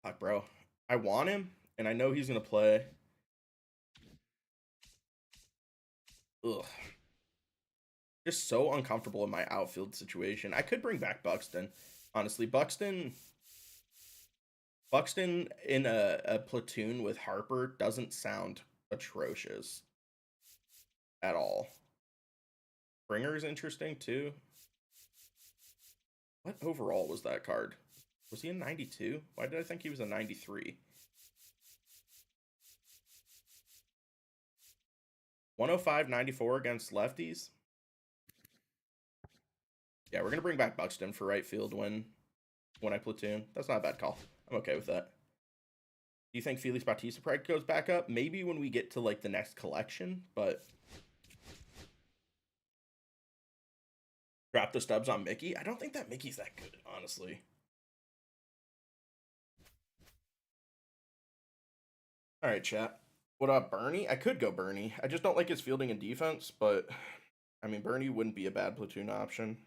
Fuck, bro. I want him, and I know he's going to play. Ugh. Just so uncomfortable in my outfield situation. I could bring back Buxton. Honestly, Buxton in a platoon with Harper doesn't sound atrocious at all. Springer's interesting too. What overall was that card? Was he a 92? Why did I think he was a 93? 105, 94 against lefties. Yeah, we're going to bring back Buxton for right field when I platoon. That's not a bad call. I'm okay with that. Do you think Felix Bautista probably goes back up? Maybe when we get to like the next collection, but drop the stubs on Mickey. I don't think that Mickey's that good, honestly. All right, chat. What about Bernie? I could go Bernie. I just don't like his fielding and defense, but I mean, Bernie wouldn't be a bad platoon option.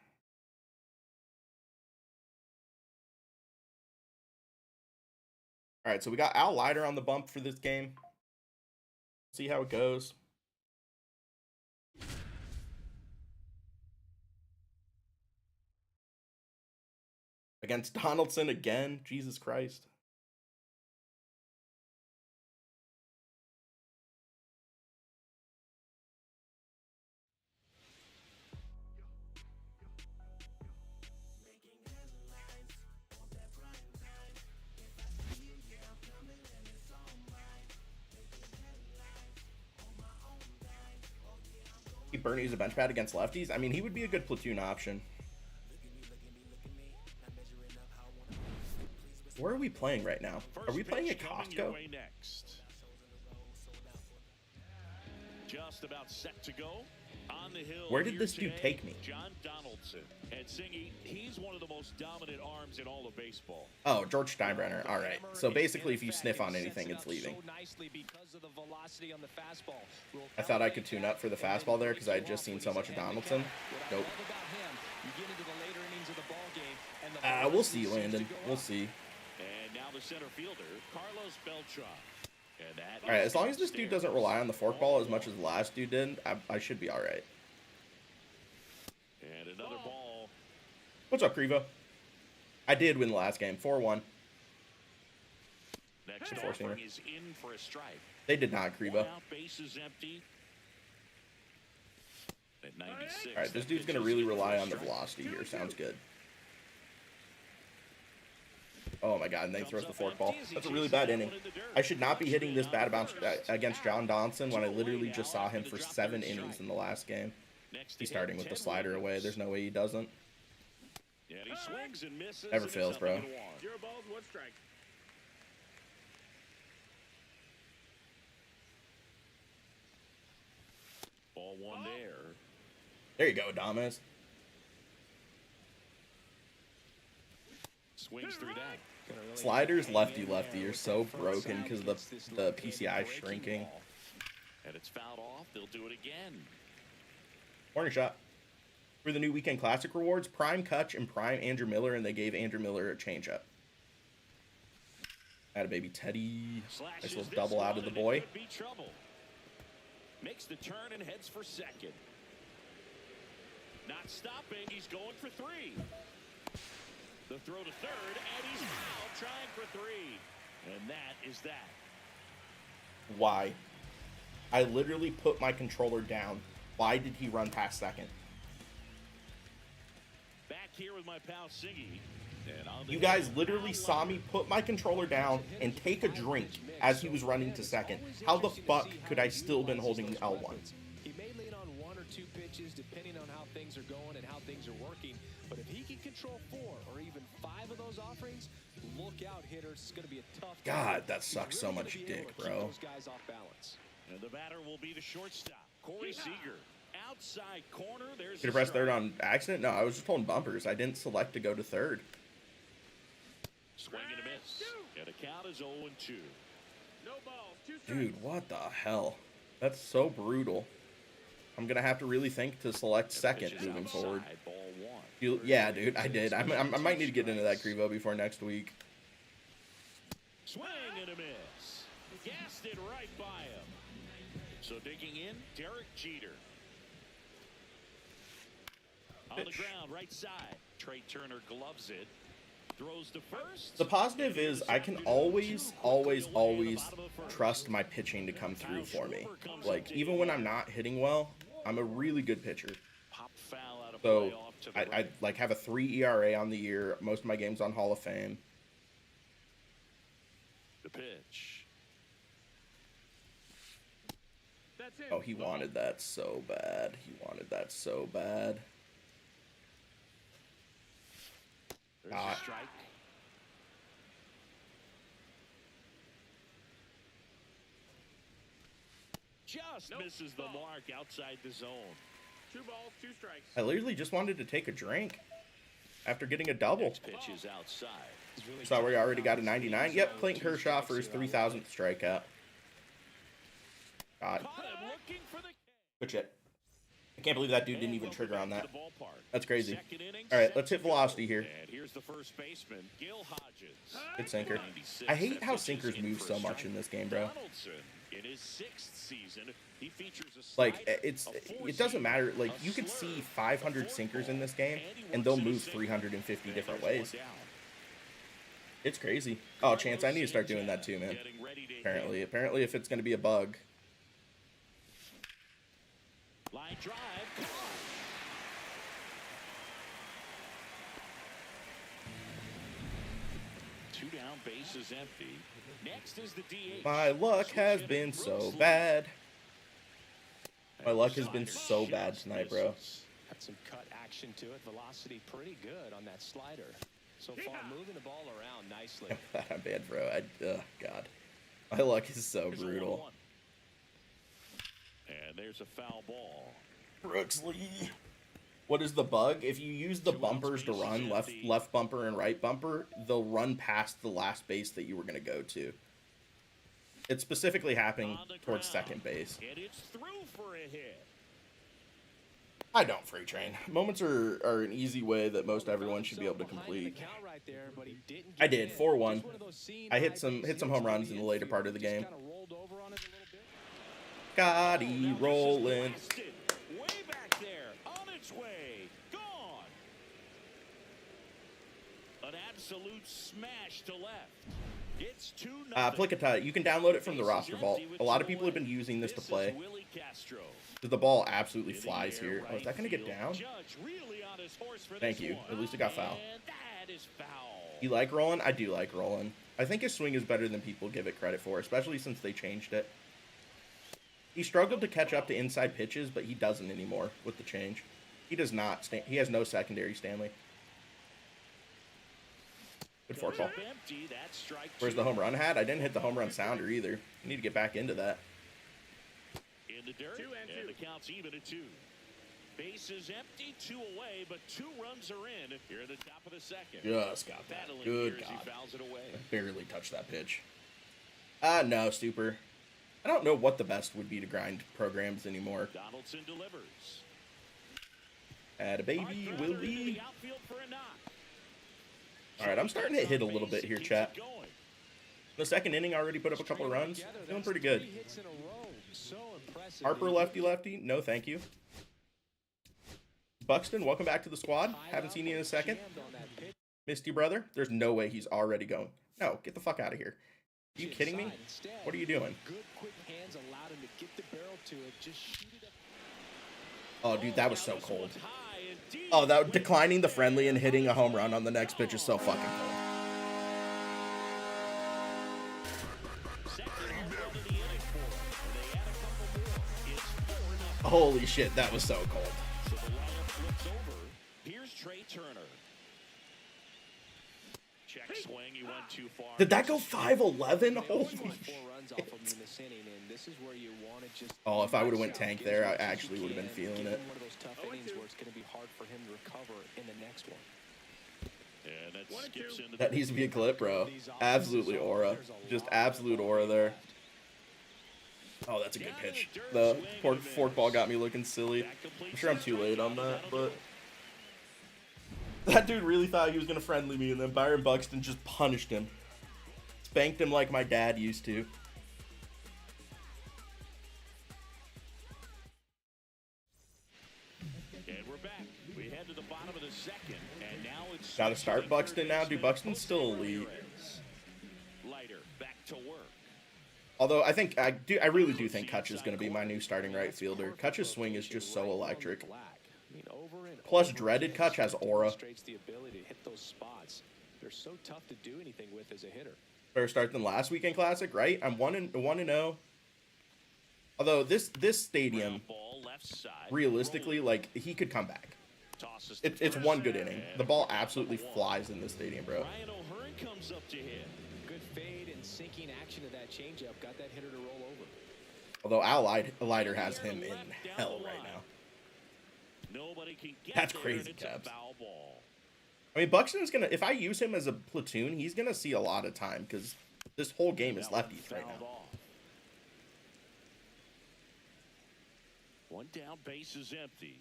All right, so we got Al Leiter on the bump for this game. See how it goes. Against Donaldson again. Jesus Christ. Bernie's a bench pad against lefties. I mean, he would be a good platoon option. Where are we playing right now? Are we playing at Costco? Just about set to go. On the hill. Where did this dude take me? John Donaldson. And Singy, he's one of the most dominant arms in all of baseball. Oh, George Steinbrenner. All right. So basically, if you sniff on anything, it's leaving. I thought I could tune up for the fastball there because I had just seen so much of Donaldson. Nope. We'll see, Landon. We'll see. And now the center fielder, Carlos Beltran. All right, as long as this dude doesn't rely on the forkball as much as the last dude did, I should be all right. And another ball. What's up, Crevo? I did win the last game, 4-1. Next offering is in for a strike. They did not, Crevo. Base is empty. At 96. All right, this dude's going to really rely on the velocity here. Sounds good. Oh my god, and then he throws the forkball. That's a really bad inning. I should not be hitting this bad bounce against John Donaldson when I literally just saw him for 7 innings in the last game. He's starting with the slider away. There's no way he doesn't. Never fails, bro. 0 balls, 1 strike. Ball 1 there. There you go, Damas. Swings through that. Sliders lefty are so broken because of the PCI shrinking. And it's fouled off. They'll do it again. Warning shot. For the new Weekend Classic rewards, Prime Kutch and Prime Andrew Miller, and they gave Andrew Miller a changeup. Atta baby Teddy. Nice little double out of the boy. Makes the turn and heads for second. Not stopping. He's going for three. The throw to third, and he's fouled, trying for three. And that is that. Why? I literally put my controller down. Why did he run past second? Back here with my pal Siggy. You guys literally saw me put my controller down and take a drink as he was running to second. How the fuck could I still been holding L1? He may lean on one or two pitches depending on how things are going and how things are working. But if he can control 4 or even 5 of those offerings, look out, hitters. It's going to be a tough. God, that sucks so much dick, bro. Those guys off balance. And the batter will be the shortstop, Corey Seager. Outside corner. There's Should have pressed third on accident? No, I was just holding bumpers. I didn't select to go to third. Swing and a miss. And the count is 0-2. No balls, 2 strikes. Dude, what the hell? That's so brutal. I'm going to have to really think to select second moving forward. Ball one. Yeah, dude, I did. I might need to get into that Crevo before next week. Swing and a miss. Gassed it right by him. So digging in, Derek Jeter. On the ground, right side. Trey Turner gloves it. Throws to first. The positive is I can always trust my pitching to come through for me. Like, even when I'm not hitting well, I'm a really good pitcher. Pop foul out of So play off to the I right. like have a 3 ERA on the year. Most of my games on Hall of Fame. The pitch. That's it. Oh, he wanted that so bad. He wanted that so bad. There's a strike. Just misses the mark outside the zone. 2 balls, 2 strikes. I literally just wanted to take a drink after getting a double. Next pitch is outside. So we already got a 99. Yep, Clayton Kershaw for his 3,000th strikeout. God. Caught him looking for the Good shit. I can't believe that dude didn't even trigger on that. to the ballpark. That's crazy. Second inning, All right, let's hit velocity here. And here's the first baseman, Gil Hodges. Good sinker. 96 I hate how pitches sinkers in move for so a much strike. in this game, bro. Donaldson, in his 6th season, he features a Like, slider, it doesn't matter. Like, you could see 500 sinkers in this game, and they'll move 350 different ways. It's crazy. Oh, Chance, I need to start doing that too, man. Apparently, if it's going to be a bug. Line drive. Caught. Two down, bases empty. Next is the DH. My luck has been so bad. My luck has been so bad tonight, bro. Had some cut action to it. Velocity pretty good on that slider. So far, moving the ball around nicely. I'm bad, bro. God. My luck is so Here's a brutal. 1-1. And there's a foul ball. Brooksley. What is the bug? If you use the bumpers to run, left bumper and right bumper, they'll run past the last base that you were going to go to. It's specifically happening towards second base. And it's through for a hit. I don't freight train. Moments are an easy way that most everyone should be able to complete. I did 4-1. I hit some home runs in the later part of the game. Gotti rolling. Blasted. Way back there. On its way. Gone. An absolute smash to left. It's 2-0. Plicata, you can download it from the roster vault. A lot of people have been using this to play. The ball absolutely flies here. Oh, is that going to get down? Thank you. At least it got foul. You like rolling? I do like rolling. I think his swing is better than people give it credit for, especially since they changed it. He struggled to catch up to inside pitches, but he doesn't anymore with the change. He does not. He has no secondary, Stanley. Good fork ball. Where's the home run hat? I didn't hit the home run sounder either. I need to get back into that. In the dirt, and the count's even at 2. Base is empty, 2 away, but 2 runs are in here at the top of the second. Just got that. Battling Good here as God. he fouls it away. I barely touched that pitch. No, super. I don't know what the best would be to grind programs anymore. Donaldson delivers. Add a baby, Hard will grounder into we? the outfield for a knock. All right, I'm starting to hit a little bit here, Keeps chat. it going. The second inning already put up a couple of runs. Feeling pretty good. 3 hits in a row. So impressive. Harper, lefty. No, thank you. Buxton, welcome back to the squad. Haven't seen you in a second. Misty brother, there's no way he's already going. No, get the fuck out of here. Are you kidding me? What are you doing? Good quick hands allowed him to get the barrel to it. Just shoot it up. Oh, dude, that was so cold. High and deep. Oh, that declining the friendly and hitting a home run on the next pitch is so fucking cold. Second home run of the inning for him. And they add a couple more. It's 4-0. Holy shit, that was so cold. So the lineup flips over. Here's Trey Turner. Check swing. He went too far. Did that go 5'11"? They Holy only got 4 shit. runs off of him in this inning, and this is where you want to just. Oh, if I would have went tank there, I actually would have been feeling Give it. him one of those tough innings where it's going to be hard for him to recover in the next one. And that skips into That needs to be a clip, bro. Absolutely aura. Just absolute aura there. Oh, that's a good pitch. The forkball got me looking silly. I'm sure I'm too late on that, but that dude really thought he was going to friendly me, and then Byron Buxton just punished him. Spanked him like my dad used to. And we're back. We head to the bottom of the second, and now it's Gotta start Buxton now. Dude, Buxton's still elite. Lighter back to work. Although I think I really do think Kutch is going to be my new starting right fielder. Kutch's swing is just so electric. Plus, dreaded Kutch has aura. The ability to hit those spots. They're so tough to do anything with as a hitter. Better start than last weekend classic, right? I'm 1-0. Although this stadium, Ball left side. realistically, like he could come back. Tosses to It's first, one good inning. and The ball absolutely flies in this stadium, bro. Ryan O'Hearn comes up to hit. Good fade and sinking action of that changeup got that hitter to roll over. Although Al Leiter has him in hell right now. Nobody can get That's there, crazy, and it's a Cabs. foul ball. I mean, Buxton's gonna, if I use him as a platoon, he's gonna see a lot of time because this whole game is That one lefties right fouled now. off. One down, base is empty.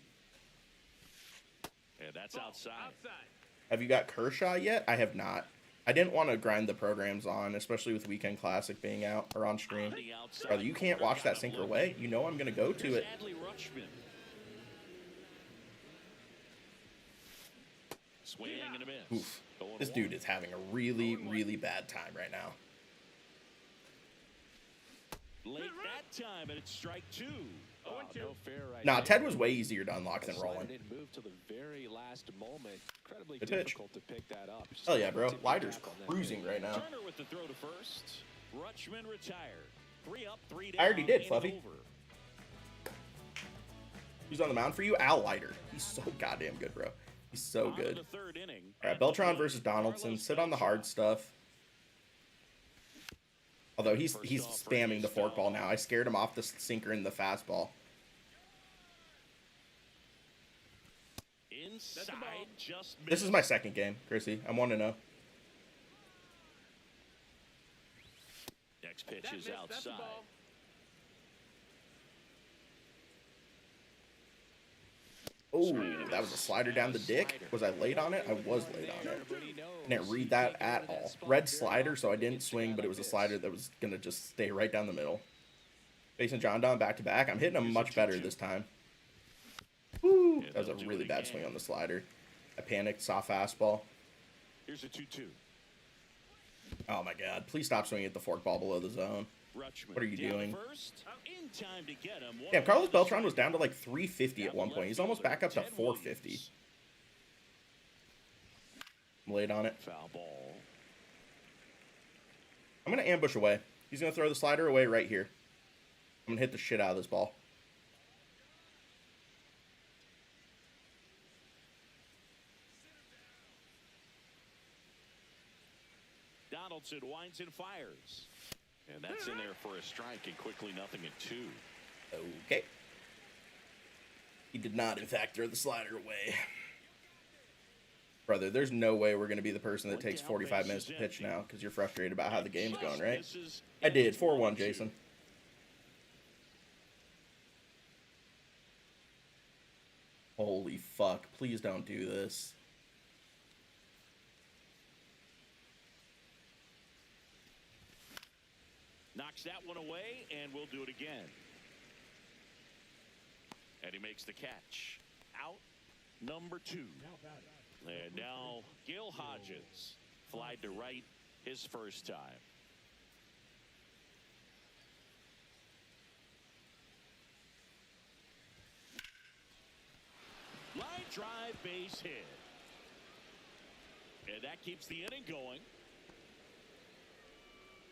And that's outside. Have you got Kershaw yet? I have not. I didn't want to grind the programs on, especially with Weekend Classic being out or on stream. On the outside Brother, you can't corner, watch that got sinker him away. You know I'm gonna go to Here's it. Adley Rutschman. Swing and a miss. Oof. Going This one. dude is having a really, really bad time right now. Late that time, and it's strike 2. Oh, no fair right Nah, there. Ted was way easier to unlock than The slider rolling. didn't move till the very last moment. Incredibly Good pitch. difficult to pick that up. Just Hell yeah, bro. tip Leiter's back on that cruising thing. right now. Turner with the throw to first. Rutschman retired. 3 up, 3 down. I already did, and Fluffy. over. Who's on the mound for you? Al Leiter. He's so goddamn good, bro. He's so Bottom of good. the third inning. All right, Beltran versus Donaldson. Sit on the hard stuff. Although he's spamming the forkball now. I scared him off the sinker and the fastball. Inside, just This is my second game, Chrissy. I'm 1-0. Next pitch is outside. Oh, that was a slider down the dick. Was I late on it? I was late on it. I didn't read that at all. Red slider, so I didn't swing, but it was a slider that was going to just stay right down the middle. Facing John Don back to back. I'm hitting him much better this time. Woo! That was a really bad swing on the slider. I panicked, saw fastball. Here's a 2-2. Oh my god. Please stop swinging at the forkball below the zone. Rutschman What are you down doing? First, in time to get him. Damn, Carlos Beltran was down to like 350 at one point. He's almost back up to 450. I'm late on it. Foul ball. I'm going to ambush away. He's going to throw the slider away right here. I'm going to hit the shit out of this ball. Donaldson winds and fires. And that's in there for a strike, and quickly 0-2. Okay. He did not, in fact, throw the slider away. Brother, there's no way we're going to be the person that takes 45 minutes to pitch now because you're frustrated about how the game's going, right? I did. 4-1, Jason. Holy fuck. Please don't do this. Knocks that one away, and we'll do it again. And he makes the catch. Out number 2. And now Gil Hodges flied to right his first time. Line drive, base hit. And that keeps the inning going.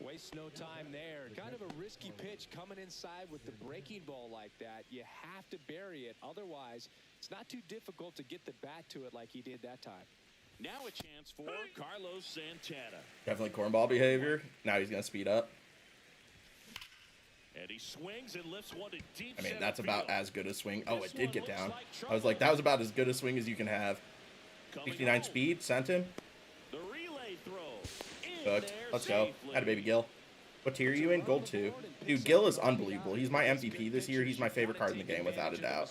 Waste no time there. Kind of a risky pitch coming inside with the breaking ball like that. You have to bury it. Otherwise, it's not too difficult to get the bat to it like he did that time. Now a chance for Carlos Santana. Definitely cornball behavior. Now he's going to speed up. And he swings and lifts one to deep. I mean, that's about as good a swing. Oh, it did get down. I was like, that was about as good a swing as you can have. 69 speed, sent him. The relay throw. Hooked. Let's go. Had a baby Gil. What tier are you in? Gold 2. Dude, Gil is unbelievable. He's my MVP this year. He's my favorite card in the game, without a doubt.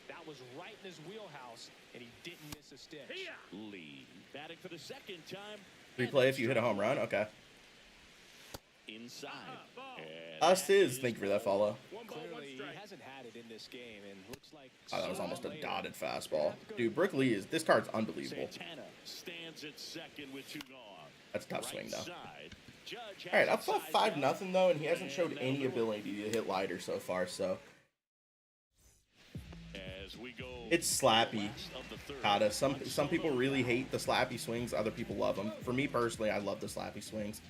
That was right in his wheelhouse, and he didn't miss a stitch. Lee batting for the second time. Replay if you hit a home run. Okay. Inside. Us is. Thank you for that follow. Clearly, he hasn't had it in this game, and looks like Oh, that was almost a dotted fastball. Dude, Brook Lee is. This card's unbelievable. Santana stands at second with 2 gone. That's a tough swing, though. Judge All right, up has 5-0 though, and he hasn't showed any ability to hit lighter so far. So as we go it's slappy. last of the third. Kata. Some people really hate the slappy swings. Other people love them. For me personally, I love the slappy swings.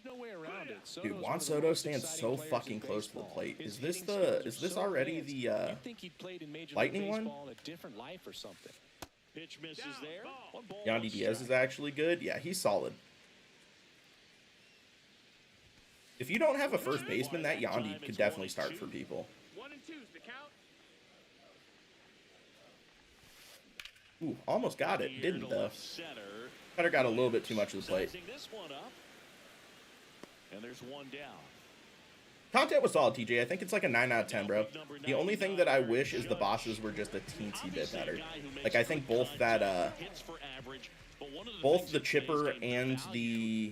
there's no way around it. Dude, Soto's one Juan of the Soto most stands exciting so players fucking in close to the baseball. plate. His Is this hitting the? skills Is are this so already advanced, the you'd think he'd played in Major League Lightning one? Baseball in a different life or something. Pitch misses there. One ball, Yandy one Diaz is strike. actually good? Yeah, he's solid. If you don't have a first baseman, that Yandy could definitely start for people. 1 and 2's the count. Ooh, almost got it. Here Didn't to though. left center. Cutter got a little bit too much of the plate. Sizing this one up. And there's one down. Content was solid, TJ. I think it's like a 9 out of 10, bro. The only thing that I wish is the bosses were just a teensy bit better. Like, I think both that, Hits for average, but one of both things the that chipper plays game and value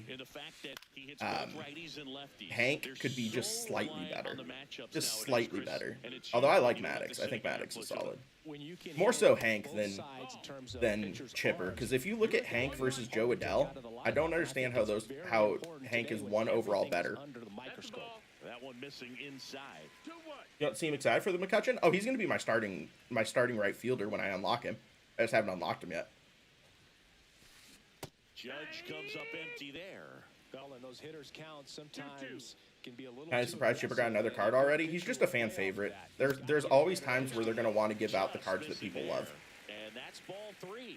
the in the fact that he hits both righties and lefties. Hank They're could be just so slightly reliant better. on the matchups Just nowadays, slightly Chris, better. and it's Although I huge like when you have Maddox. the I think second Maddox is half put to it. solid. When you can More hit so Hank both than sides in terms of than pitcher's Chipper, arms, because if you look at Hank versus Joe Adell, I don't understand how Hank is one overall better. under the microscope. That one missing inside. 2-1. You don't seem excited for the McCutcheon? Oh, he's going to be my starting right fielder when I unlock him. I just haven't unlocked him yet. Judge comes up empty there. Well, and those hitters count sometimes can be a little Kind of too surprised Chipper got aggressive, another and card if you're already. a He's pitcher just a will fan play off favorite. that. There's always times where they're going to want to give out the Just cards that missing people there. love. And that's ball 3.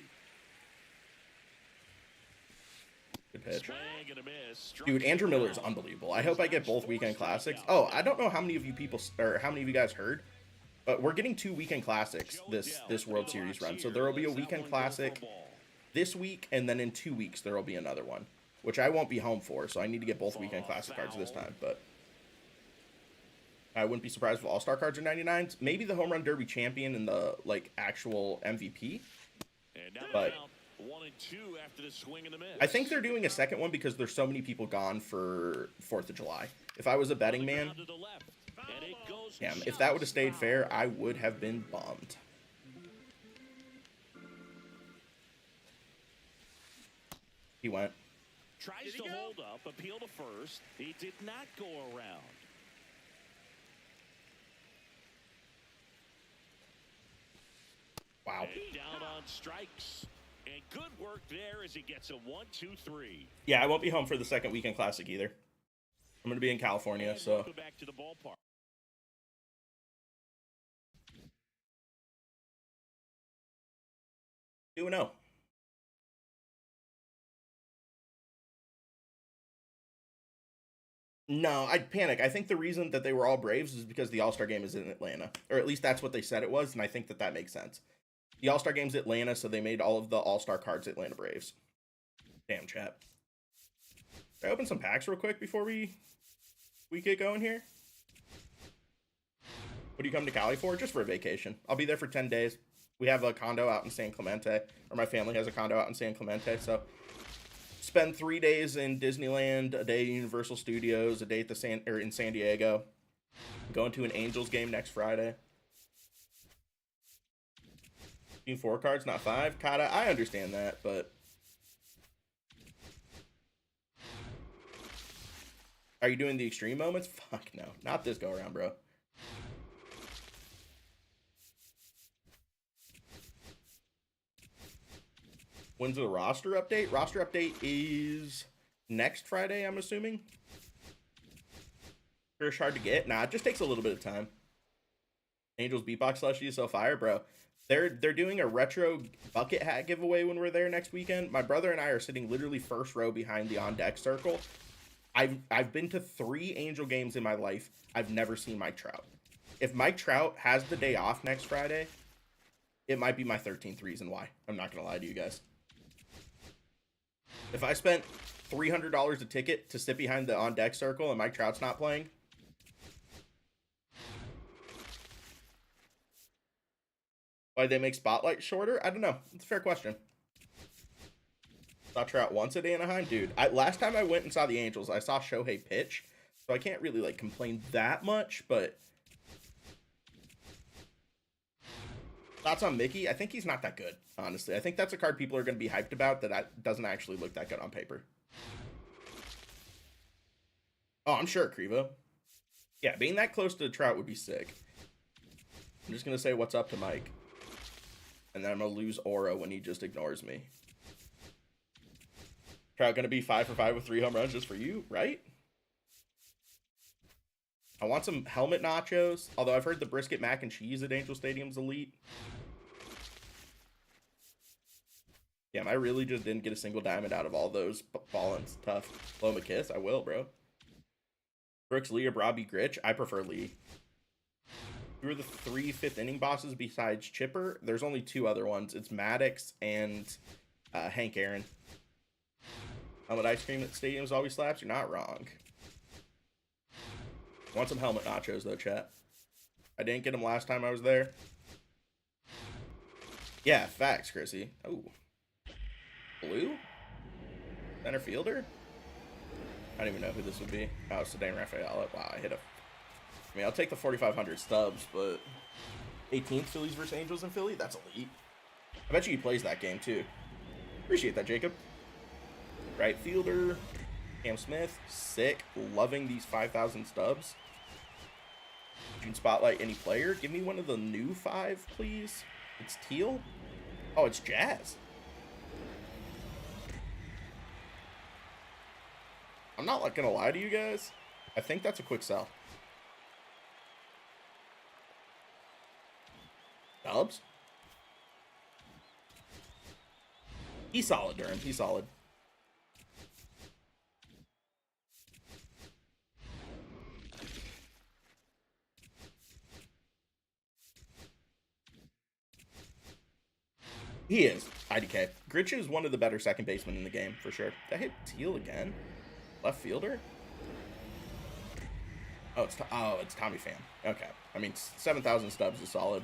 Good pitch. Swing and a miss. Struck Dude, Andrew him Miller is out. unbelievable. I hope I get both weekend classics. Oh, I don't know how many of you people or how many of you guys heard, but we're getting 2 weekend classics this World Series run. So there will be a weekend classic this week, and then in 2 weeks there will be another one, which I won't be home for. So I need to get both weekend classic cards this time. But I wouldn't be surprised if All-Star cards are 99s. Maybe the Home Run Derby champion and the actual MVP. And now the But count, 1 and 2 after the swing and the miss. I think they're doing a second one because there's so many people gone for 4th of July. If I was a betting man, Ground to the left, and it goes damn, if just that would have stayed foul. fair, I would have been bummed. He went. Tries Did he to go? hold up, appeal to first. He did not go around. Wow. And down on strikes. And good work there as he gets a 1-2-3. Yeah, I won't be home for the second weekend classic either. I'm going to be in California, And so welcome back to the ballpark. 2-0. No, I'd panic. I think the reason that they were all Braves is because the All-Star game is in Atlanta. Or at least that's what they said it was, and I think that that makes sense. The All-Star game's Atlanta, so they made all of the All-Star cards Atlanta Braves. Damn, chat. Should I open some packs real quick before we get going here? What do you come to Cali for? Just for a vacation. I'll be there for 10 days. We have a condo out in San Clemente, or my family has a condo out in San Clemente, so spend 3 days in Disneyland, a day at Universal Studios, a day at in San Diego. Going to an Angels game next Friday. 4 cards, not 5. Kata, I understand that, but are you doing the extreme moments? Fuck no, not this go around, bro. When's the roster update? Roster update is next Friday, I'm assuming. It's hard to get. Nah, it just takes a little bit of time. Angels beatbox slushie is so fire, bro. They're doing a retro bucket hat giveaway when we're there next weekend. My brother and I are sitting literally first row behind the on deck circle. I've been to 3 Angel games in my life. I've never seen Mike Trout. If Mike Trout has the day off next Friday, it might be my 13th reason why. I'm not gonna lie to you guys. If I spent $300 a ticket to sit behind the on deck circle and Mike Trout's not playing, why they make spotlight shorter? I don't know. It's a fair question. Saw Trout once at Anaheim, dude. Last time I went and saw the Angels, I saw Shohei pitch, so I can't really like complain that much. But thoughts on Mickey? I think he's not that good, honestly. I think that's a card people are going to be hyped about that doesn't actually look that good on paper. Oh, I'm sure, Krivo. Yeah, being that close to Trout would be sick. I'm just going to say what's up to Mike. And then I'm going to lose aura when he just ignores me. Trout going to be 5 for 5 with 3 home runs just for you, right? I want some helmet nachos. Although I've heard the brisket mac and cheese at Angel Stadium's elite. Damn, I really just didn't get a single diamond out of all those Fallens. Tough. Blow him a kiss? I will, bro. Brooks Lee or Robbie Gritch? I prefer Lee. Who are the 3 fifth inning bosses besides Chipper? There's only 2 other ones. It's Maddox and Hank Aaron. Helmet ice cream at stadiums always slaps? You're not wrong. Want some helmet nachos, though, chat. I didn't get them last time I was there. Yeah, facts, Chrissy. Oh. Blue? Center fielder? I don't even know who this would be. Oh, it's Sedan Rafaela. Wow, I hit a... I mean, I'll take the 4,500 stubs, but 18th Phillies versus Angels in Philly? That's elite. I bet you he plays that game, too. Appreciate that, Jacob. Right fielder, Cam Smith. Sick. Loving these 5,000 stubs. You can spotlight any player. Give me one of the new 5, please. It's teal. Oh, it's Jazz. I'm not like gonna lie to you guys. I think that's a quick sell. Dubs? He's solid, Durham. He's solid. He is. IDK. Gritch is one of the better second basemen in the game, for sure. Did I hit teal again? Left fielder? Oh, it's Tommy Pham. Okay. I mean, 7,000 stubs is solid.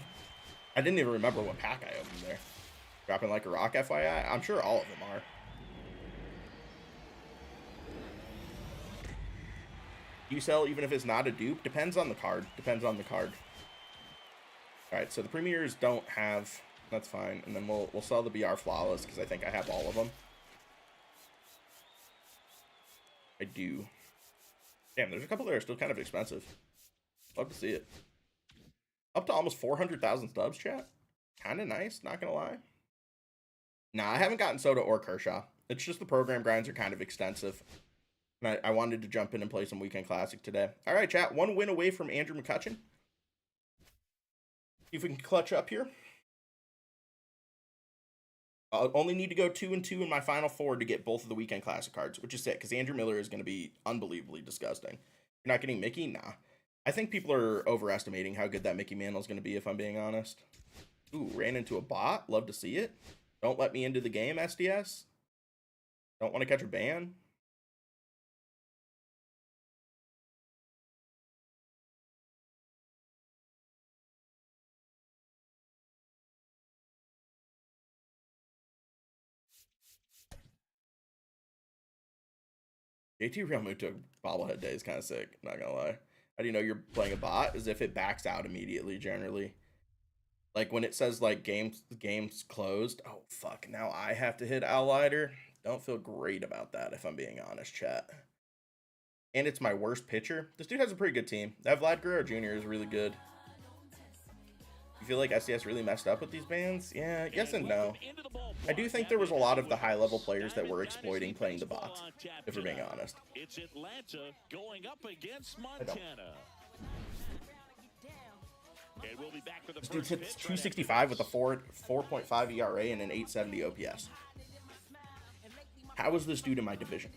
I didn't even remember what pack I opened there. Dropping like a rock, FYI? I'm sure all of them are. You sell even if it's not a dupe? Depends on the card. Depends on the card. Alright, so the premieres don't have... That's fine. And then we'll sell the BR Flawless because I think I have all of them. I do. Damn, there's a couple that are still kind of expensive. Love to see it. Up to almost 400,000 stubs, chat. Kind of nice, not gonna lie. Nah, I haven't gotten Soda or Kershaw. It's just the program grinds are kind of extensive. And I wanted to jump in and play some Weekend Classic today. All right, chat. 1 win away from Andrew McCutcheon. See if we can clutch up here. I'll only need to go 2-2 in my final four to get both of the weekend classic cards, which is sick because Andrew Miller is going to be unbelievably disgusting. You're not getting Mickey? Nah. I think people are overestimating how good that Mickey Mantle is going to be, if I'm being honest. Ooh, ran into a bot. Love to see it. Don't let me into the game, SDS. Don't want to catch a ban. JT Realmuto bobblehead day is kind of sick, not gonna lie. How do you know you're playing a bot? Is if it backs out immediately, generally. Like when it says like games closed. Oh fuck, now I have to hit Outlighter. Don't feel great about that, if I'm being honest, chat. And it's my worst pitcher. This dude has a pretty good team. That Vlad Guerrero Jr. is really good. You feel like SDS really messed up with these bans? Yeah, yes and no. I do think there was a lot of the high-level players that were exploiting playing the bots, if we're being honest. It's Atlanta going up against Montana. And we'll be back for the This dude hits 265 with a 4.5 ERA and an 870 OPS. How is this dude in my division?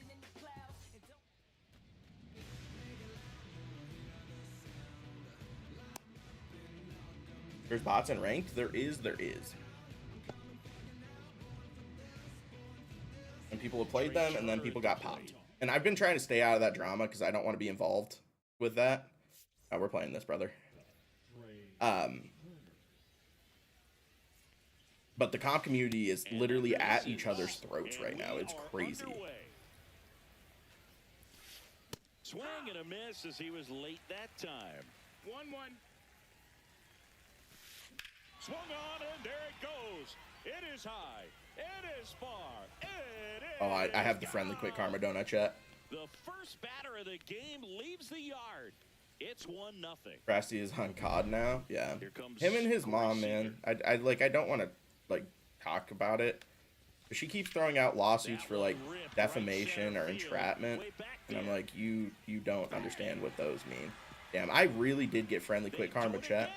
There's bots in ranked? There is. And people have played them, and then people got popped. And I've been trying to stay out of that drama because I don't want to be involved with that. Oh, we're playing this, brother. But the comp community is literally at each other's throats right now. It's crazy. Swing and a miss as he was late that time. 1-1. Swung on and there it goes. It is high. It is far. It is. Oh, I have the friendly quick karma, don't I, chat? The first batter of the game leaves the yard. It's 1-0. Krusty is on COD now. Yeah. Him and his mom, man. I don't want to like talk about it. But she keeps throwing out lawsuits for like defamation or entrapment. And I'm like, you don't understand what those mean. Damn, I really did get friendly quick karma, chat.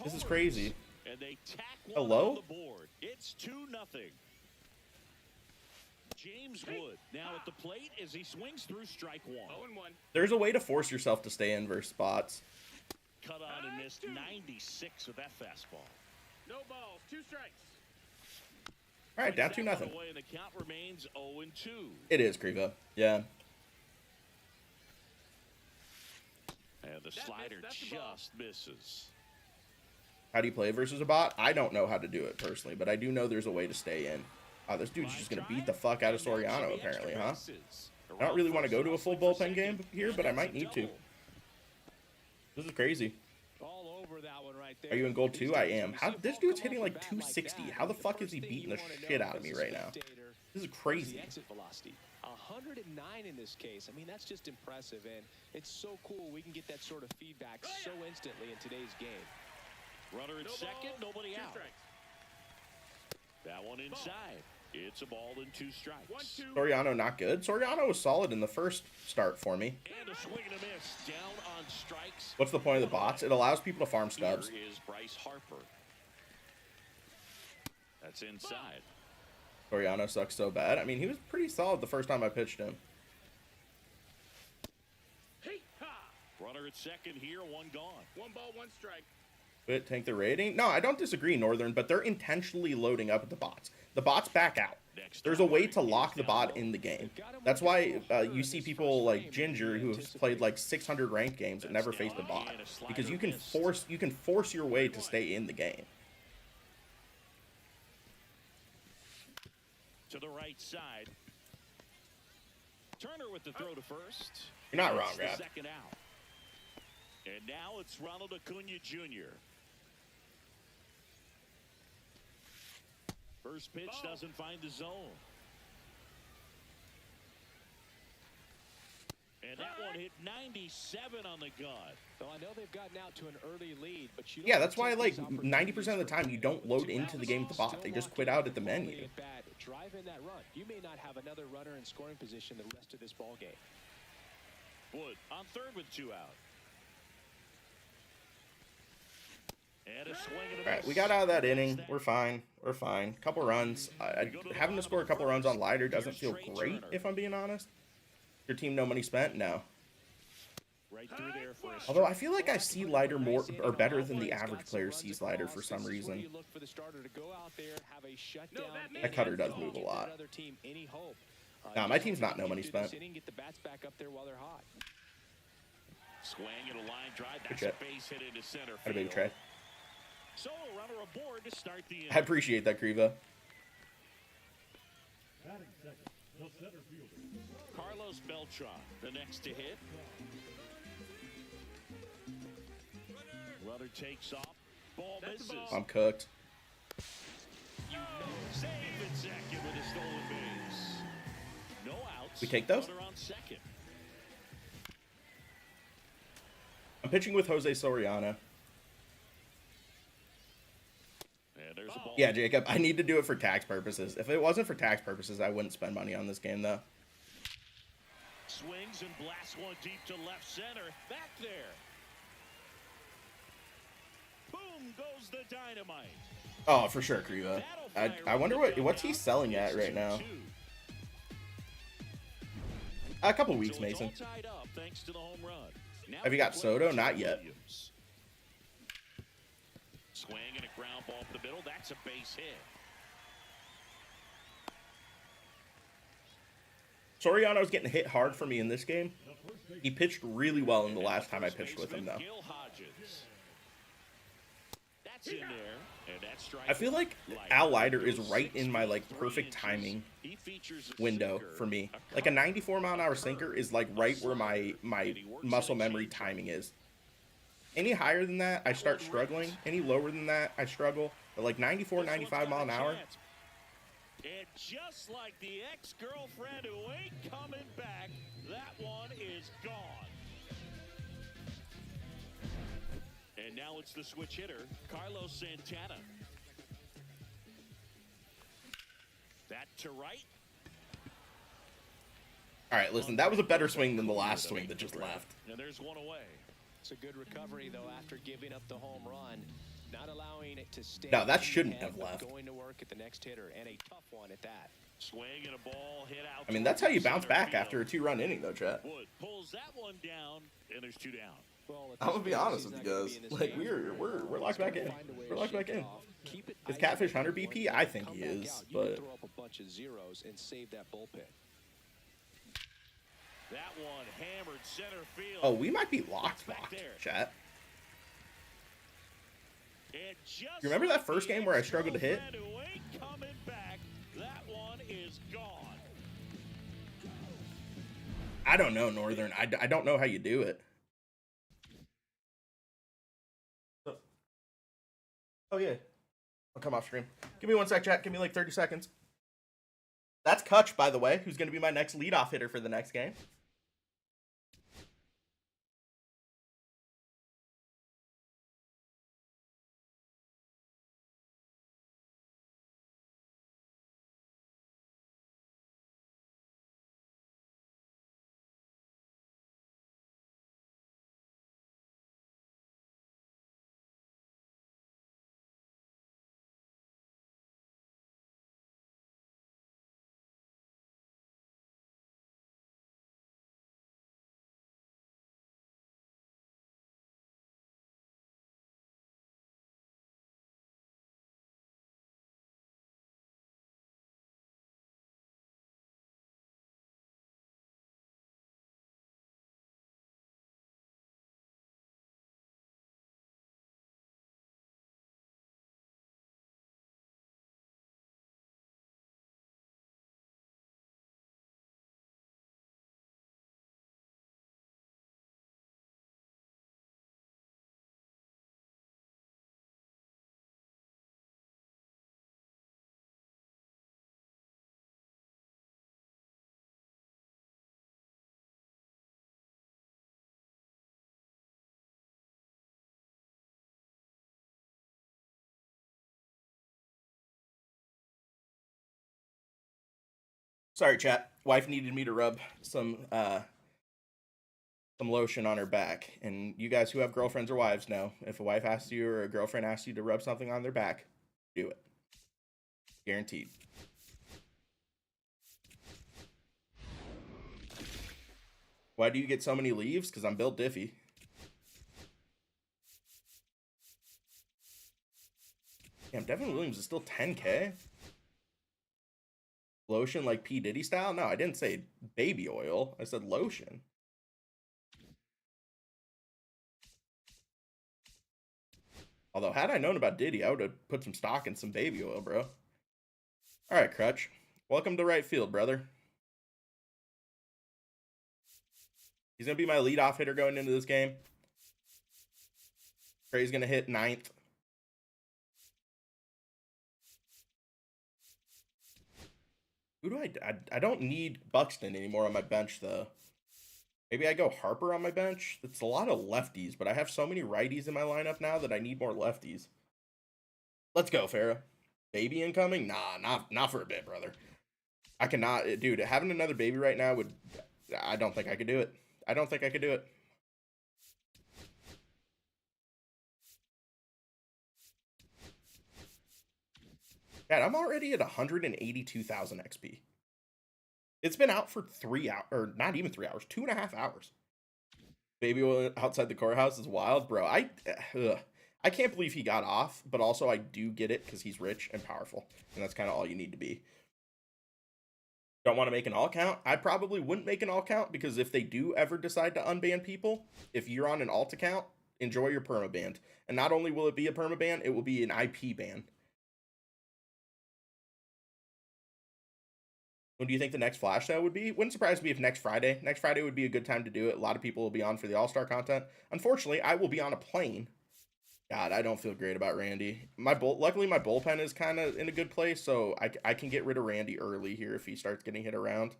This is crazy. And they tack one Hello? on the board. It's 2-0. James Wood now at the plate as he swings through strike one. 0-1. There's a way to force yourself to stay in versus spots. Cut on and missed 96 with that fastball. No balls, 2 strikes. All right, down 2-0. Away and the count remains 0-2. It is, Kriva. Yeah. And the slider just misses. How do you play versus a bot? I don't know how to do it personally, but I do know there's a way to stay in. Oh, this dude's just going to beat the fuck out of Soriano, apparently, huh? I don't really want to go to a full bullpen game here, but I might need to. This is crazy. All over that one right there. Are you in gold too? I am. How this dude's hitting like 260. How the fuck is he beating the shit out of me right now? This is crazy. Exit velocity 109 in this case. I mean, that's just impressive, and it's so cool we can get that sort of feedback so instantly in today's game. Runner at second, nobody 2 out. strikes. That one inside. It's a ball and 2 strikes. 1-2. Soriano not good. Soriano was solid in the first start for me. And a swing and a miss. Down on strikes. What's the point of the bots? It allows people to farm stubs. Here is Bryce Harper. That's inside. Soriano sucks so bad. I mean, he was pretty solid the first time I pitched him. Hey, ha! Runner at second here, 1 gone. 1 ball, 1 strike. Quit, tank the rating. No, I don't disagree, Northern, but they're intentionally loading up at the bots. The bots back out. There's a way to lock the bot in the game. That's why you see people like Ginger who have played like 600 ranked games and never faced a bot, because you can force your way to stay in the game. To the right side. Turner with the throw to first. You're not wrong, That's the Rap. second out. And now it's Ronald Acuna Jr. First pitch doesn't find the zone. And that one hit 97 on the gun. Well, I know they've gotten out to an early lead, but you Yeah, that's why like 90% of the time you don't load into the game with the bot. They just quit out at the menu. Drive in that run. You may not have another runner in scoring position the rest of this ball game. Wood on third with 2 out. And a swing and a All right, miss. we got out of that inning. We're fine. We're fine. Couple runs. Having to score a couple runs on Leiter doesn't feel great, if I'm being honest. Your team no money spent? No. Right through there for a Although strike. I feel like I see Leiter more or better than the average player sees Leiter for some reason. That cutter does move a lot. Nah, my team's not no money spent. Swing and a line drive. Good That's shit. a base hit into center Had a baby field. Trey. So a runner aboard to start the inning. I appreciate that, Kriva. Carlos Beltran, the next to hit. Runner takes off. Ball misses. I'm cooked. Save at second with a stolen base. No outs. We take those? Runner on second. I'm pitching with Jose Soriano. And there's a ball. Yeah, Jacob, I need to do it for tax purposes. If it wasn't for tax purposes, I wouldn't spend money on this game, though. Swings and blasts one deep to left center. Back there. Boom goes the dynamite. Oh, for sure, Kriva. I wonder what's he selling at right now. A couple weeks, So it's all Mason. tied up thanks to the home run. Now Have you got the Soto? play, Not yet. Williams. Swing and a ground ball up the middle. That's a base hit. Soriano's getting hit hard for me in this game. He pitched really well in the last time I pitched with him, though. Gil Hodges. That's in there, and that's strike. I feel like Al Leiter is right in my, like, perfect timing He features a window sinker, for me. a Like a cut, 94-mile-an-hour sinker is, like, right where my muscle memory timing is. Any higher than that, I start struggling. Any lower than that, I struggle. But, like, 94, This one's 95 mile got an a hour, chance. And just like the ex-girlfriend who ain't coming back, that one is gone. And now it's the switch hitter, Carlos Santana. That to right. all right, listen, that was a better swing than the last swing that just left. And there's one away. It's a good recovery, though, after giving up the home run. Not allowing it to stay. No, that in shouldn't the have head, but left. Going to work at the next hitter, and a tough one at that. Swing and a ball hit out. I mean, that's how you bounce center back field. after a 2-run inning, though, chat. Wood pulls that one down, and there's two down. Well, at I'm gonna this be point, honest he's with not you gonna guys. be in this Like, game. we're locked back in. Find a way We're to locked back shake it in. off. Keep it Is ice Catfish at Hunter one BP? point, I think come he back is, out. You can but throw up a bunch of zeros and save that bullpen. That one hammered center field. oh, we might be locked, Back there. chat. And just You remember that like first the game where I struggled to hit? ex-girlfriend who ain't coming back, that one is gone. I don't know, Northern. I don't know how you do it. Oh, yeah. I'll come off stream. Give me 1 sec, chat. Give me like 30 seconds. That's Kutch, by the way, who's going to be my next leadoff hitter for the next game. Sorry, chat. Wife needed me to rub some some lotion on her back. And you guys who have girlfriends or wives know, if a wife asks you or a girlfriend asks you to rub something on their back, do it. Guaranteed. Why do you get so many leaves? Because I'm built diffy. Damn, Devin Williams is still 10K? Lotion like P. Diddy style? No, I didn't say baby oil. I said lotion. Although, had I known about Diddy, I would have put some stock in some baby oil, bro. All right, Crutch. Welcome to right field, brother. He's going to be my leadoff hitter going into this game. Trey's going to hit 9th. Who do I don't need Buxton anymore on my bench, though. Maybe I go Harper on my bench. It's a lot of lefties, but I have so many righties in my lineup now that I need more lefties. Let's go, Farrah. Baby incoming? Nah, not for a bit, brother. I cannot, dude, having another baby right now would, I don't think I could do it. I don't think I could do it. Dad, I'm already at 182,000 XP. It's been out for 3 hours, or not even 3 hours, 2.5 hours. Baby oil outside the courthouse is wild, bro. I can't believe he got off, but also I do get it because he's rich and powerful, and that's kind of all you need to be. Don't want to make an all count? I probably wouldn't make an all count because if they do ever decide to unban people, if you're on an alt account, enjoy your permaban. And not only will it be a permaban, it will be an IP ban. When do you think the next flash sale would be? Wouldn't surprise me if next Friday. Next Friday would be a good time to do it. A lot of people will be on for the All-Star content. Unfortunately, I will be on a plane. God, I don't feel great about Randy. Luckily, my bullpen is kind of in a good place, so I can get rid of Randy early here if he starts getting hit around.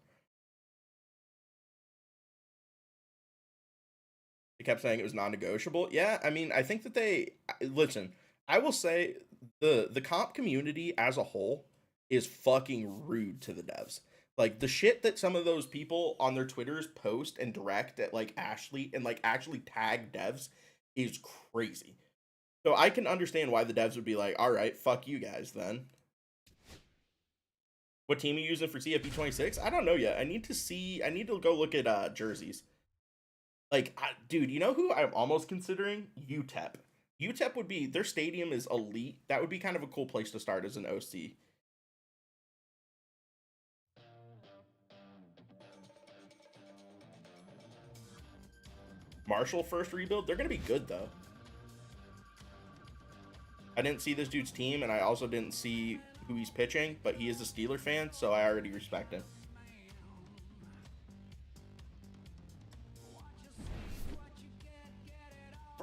They kept saying it was non-negotiable. Yeah, I mean, I think that they... Listen, I will say the comp community as a whole is fucking rude to the devs. Like, the shit that some of those people on their Twitters post and direct at, like, Ashley and, like, actually tag devs is crazy. So I can understand why the devs would be like, all right, fuck you guys then. What team are you using for CFP 26? I don't know yet. I need to go look at jerseys. Like, dude, you know who I'm almost considering? UTEP. UTEP would be, their stadium is elite. That would be kind of a cool place to start as an OC. Marshall first rebuild? They're going to be good, though. I didn't see this dude's team, and I also didn't see who he's pitching, but he is a Steeler fan, so I already respect him.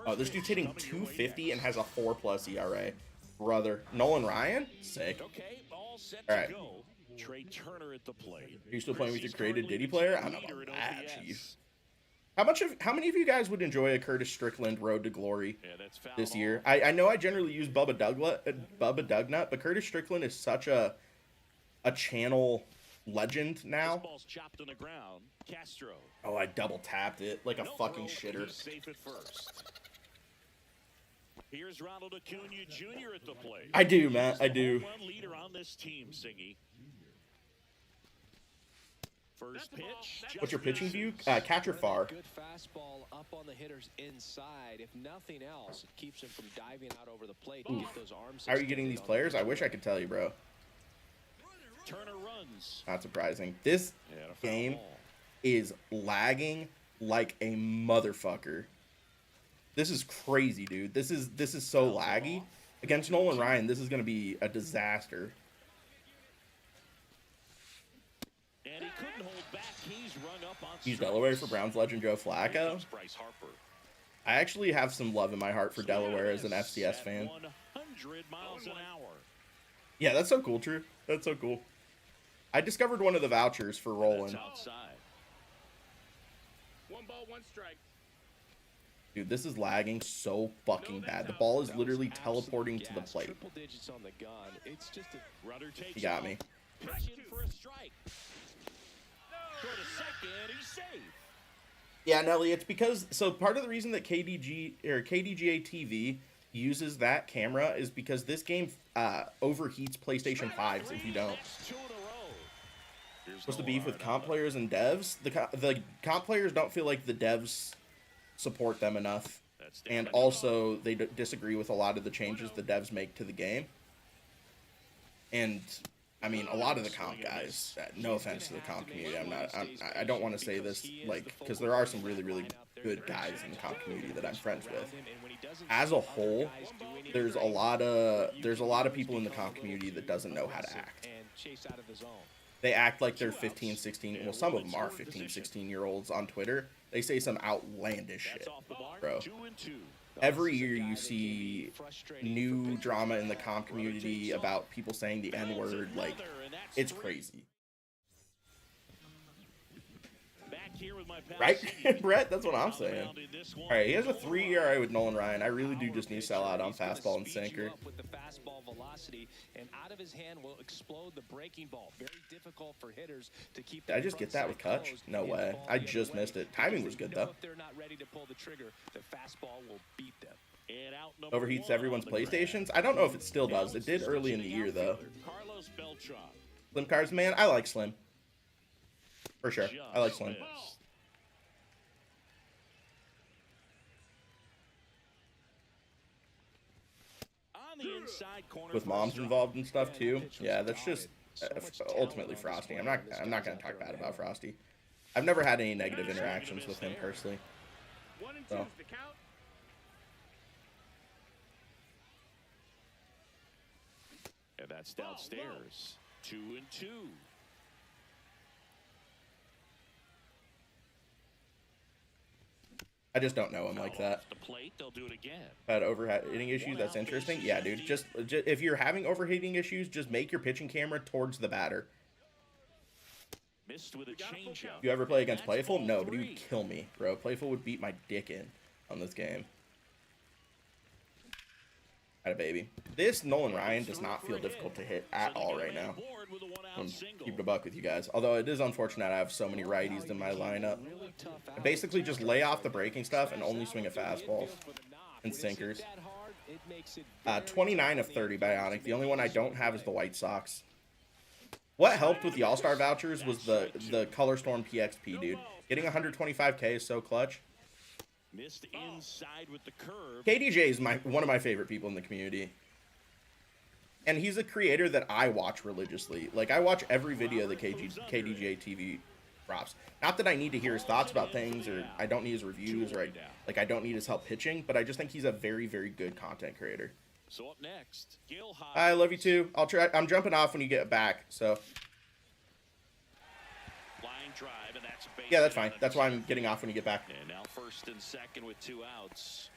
Oh, this dude's hitting 250 and has a 4+ ERA. Brother. Nolan Ryan? Sick. Okay, all set all right. to go. Trey Turner at the plate. Are you still playing with your created Diddy player? I don't know about that, chief. How many of you guys would enjoy a Curtis Strickland Road to Glory this year? I know I generally use Bubba Dugnut, but Curtis Strickland is such a channel legend now. Chopped on the ground. Castro. Oh, I double tapped it like a fucking shitter. Safe at first. Here's Ronald Acuna Jr. at the plate. I do, Matt. I do. One leader on this team, Singy. First pitch. What's your pitching view? Catcher far. Good fastball up on the hitter's inside. If nothing else, it keeps him from diving out over the plate to get those arms. How are you getting these players? I wish I could tell you, bro. Turner runs. Not surprising. This game is lagging like a motherfucker. This is crazy, dude. This is so laggy. Against Nolan Ryan, this is going to be a disaster. And he couldn't hold back. He's run up on He's Delaware for Browns legend Joe Flacco. I actually have some love in my heart for Delaware as an FCS fan. 100 miles an hour. Yeah, that's so cool, True. That's so cool. I discovered one of the vouchers for rolling. Outside. 1 ball, 1 strike. Dude, this is lagging so fucking bad. The ball is literally teleporting to the plate. Triple digits on the gun. It's just a Runner takes He got me. Pitching for a strike. Go to second. He's safe. Yeah, Nelly, it's because part of the reason that KDGA TV uses that camera is because this game overheats PlayStation 5s if you don't. What's the beef with comp players and devs? The comp players don't feel like the devs support them enough, and also they disagree with a lot of the changes the devs make to the game. And I mean, a lot of the comp guys, no offense to the comp community, I don't want to say this, like, because there are some really, really good guys in the comp community that I'm friends with. As a whole, there's a lot of people in the comp community that doesn't know how to act. They act like they're 15, 16, well, some of them are 15, 16-year-olds on Twitter. They say some outlandish shit, bro. Every year you see new drama in the comp community about people saying the N-word. Like, it's crazy. Right, Brett? That's what I'm saying. All right, he has a 3 ERA with Nolan Ryan. I really do just need to sell out on fastball and sinker. Did I just get that with Kutch? No way. I just missed it. Timing was good, though. Overheats everyone's PlayStations? I don't know if it still does. It did early in the year, though. Slim cards, man. I like Slim. For sure. I like Slim. With moms involved and stuff too. Yeah, that's just ultimately Frosty. I'm not gonna talk bad about Frosty. I've never had any negative interactions with him personally. So. And that's downstairs. 2-2. I just don't know him like that. Had overheating issues. That's interesting. Yeah, dude. Just if you're having overheating issues, just make your pitching camera towards the batter. You ever play against Playful? No, but he would kill me, bro. Playful would beat my dick in on this game. Had a baby. This Nolan Ryan does not feel difficult to hit at all right now. I'm keep it a buck with you guys. Although it is unfortunate I have so many righties in my lineup. I basically just lay off the breaking stuff and only swing at fastballs and sinkers. 29 of 30 Bionic. The only one I don't have is the White Sox. What helped with the All-Star vouchers was the Color Storm PXP, dude. Getting 125K is so clutch. Missed inside with the curve. KDJ is one of my favorite people in the community. And he's a creator that I watch religiously. Like, I watch every video that KDJ TV drops. Not that I need to hear his thoughts about things, or I don't need his reviews, or I don't need his help pitching, but I just think he's a very, very good content creator. So up next, I love you too. I'm jumping off when you get back, so. Drive, and that's yeah, that's fine. That's why I'm getting off when you get back. And now first and second with 2 outs.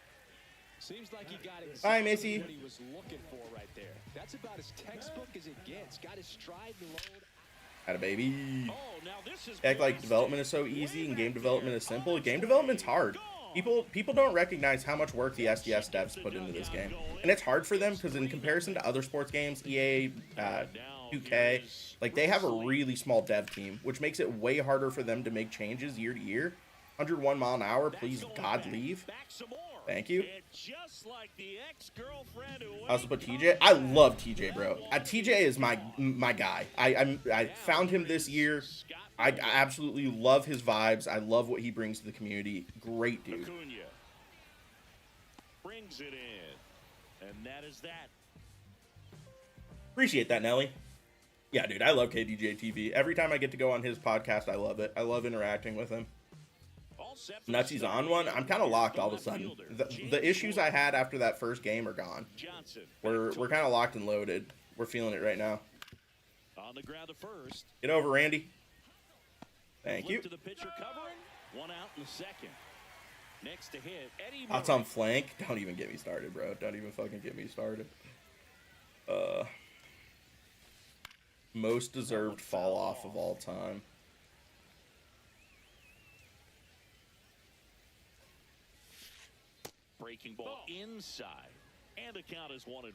Seems like he got Bye, Missy. What he was looking for right there. That's about as textbook as it gets. Got his stride and load. Had a baby. Oh, now this is Act like development is so easy and game development is simple. Game development's hard. People don't recognize how much work the SDS devs put into this game, and it's hard for them because in comparison to other sports games, EA, 2K, like they have a really small dev team, which makes it way harder for them to make changes year to year. 101 mile an hour, please God leave. Thank you. I also put TJ. I love TJ, bro. TJ is my guy. I found him this year. I absolutely love his vibes. I love what he brings to the community. Great dude. Brings it in, and that is that. Appreciate that, Nelly. Yeah, dude, I love KDJ TV. Every time I get to go on his podcast, I love it. I love interacting with him. Nutsy's on one. I'm kind of locked all of a sudden. The issues I had after that first game are gone. We're kind of locked and loaded. We're feeling it right now. On the ground to first. Get over, Randy. Thank you. To the pitcher covering. 1 out in the second. Next to hit, Eddie. That's on flank. Don't even get me started, bro. Don't even fucking get me started. Most deserved fall off of all time. Breaking ball inside. And the count is 1-1.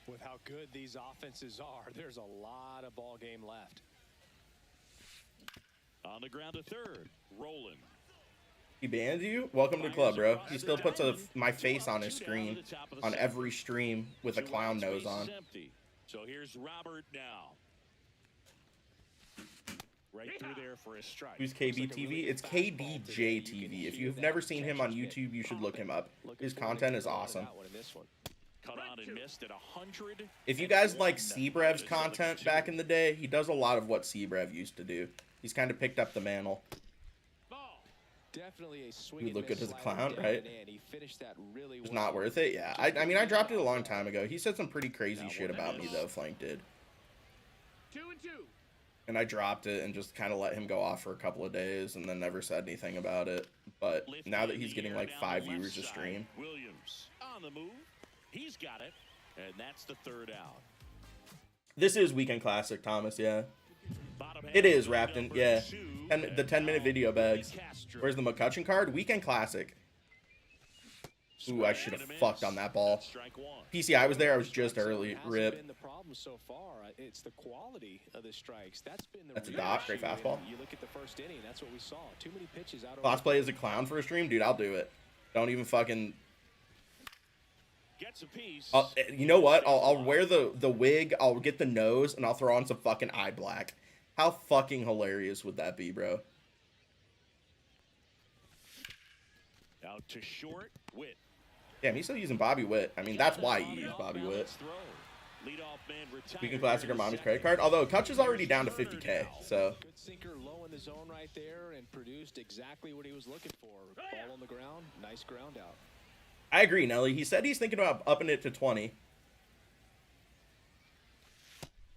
With how good these offenses are, there's a lot of ball game left. On the ground to third. Rolling. He banned you? Welcome to the club, bro. He still puts my face on his screen on every stream with a clown nose on. So here's Robert now. Right through there for a strike. Who's KBTV? It's KDJTV. If you've never seen him on YouTube, you should look him up. His content is awesome. Cut on and missed at 100. If you guys like Seabrev's content back in the day, he does a lot of what Seabrev used to do. He's kind of picked up the mantle. Definitely a swing. You look good as a clown, right? He finished that really It's not worth it. Yeah, I mean, I dropped it a long time ago. He said some pretty crazy shit about me though. Flank did. 2 and 2. And I dropped it and just kind of let him go off for a couple of days and then never said anything about it. But now that he's getting like 5 viewers a stream. Williams on the move. He's got it. And that's the third out. This is Weekend Classic, Thomas, yeah. It is, Rapton, yeah. And the 10-minute video bags. Where's the McCutcheon card? Weekend Classic. Ooh, I should have fucked on that ball. PCI was there. I was just early. Rip. The problem so far, it's the quality of the strikes. That's been the That's a dot. Great fastball. You look at the first inning. That's what we saw. Too many pitches out. Class play as a clown for a stream, dude. I'll do it. Don't even fucking. Gets a piece. You know what? I'll wear the wig. I'll get the nose, and I'll throw on some fucking eye black. How fucking hilarious would that be, bro? Out to short. Witt. Damn, he's still using Bobby Witt. I mean, that's why he used Bobby Witt. Weekend Classic or Mommy's credit card. Although Kutch is already down to 50K, so. Good sinker low in the zone right there and produced exactly what he was looking for. Ball on the ground, nice ground out. I agree, Nelly. He said he's thinking about upping it to 20.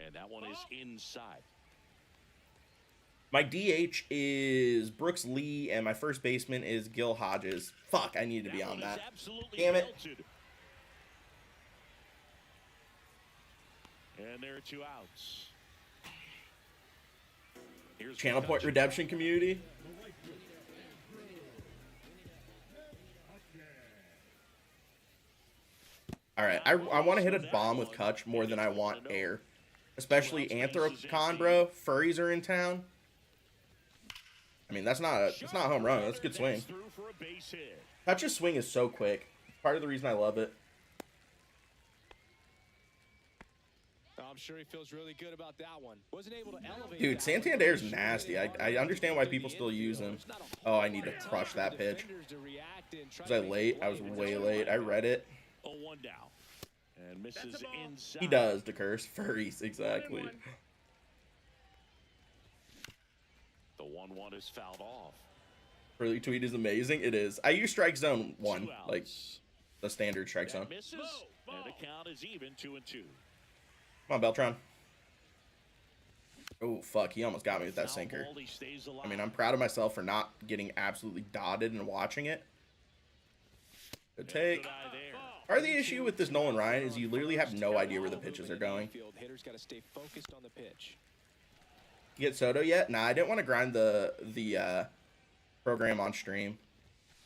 And that one is inside. My DH is Brooks Lee, and my first baseman is Gil Hodges. Fuck, I need to be on that. Damn it. And there are 2 outs. Here's Channel Point Redemption community. All right, I want to hit a bomb with Kutch more than I want air. Especially Anthrocon, bro. Furries are in town. I mean, that's not a home run. That's a good swing. Kutch's swing is so quick. It's part of the reason I love it. I'm sure he feels really good about that one. Wasn't able to elevate. Dude, Santander's nasty. I understand why people still use him. Oh, I need to crush that pitch. Was I late? I was way late. I read it. 0-1 down. And misses inside. He does, the curse. Furries, exactly. The 1-1 is fouled off. Early tweet is amazing. It is. I use strike zone 1, like the standard strike zone. Misses, and the count is even 2-2. Come on, Beltron. Oh, fuck. He almost got me with that sinker. I mean, I'm proud of myself for not getting absolutely dotted and watching it. Good take. Part of the issue with this Nolan Ryan is you literally have no idea where the pitches are going. Hitters got to stay focused on the pitch. You get Soto yet? Nah, I didn't want to grind the program on stream.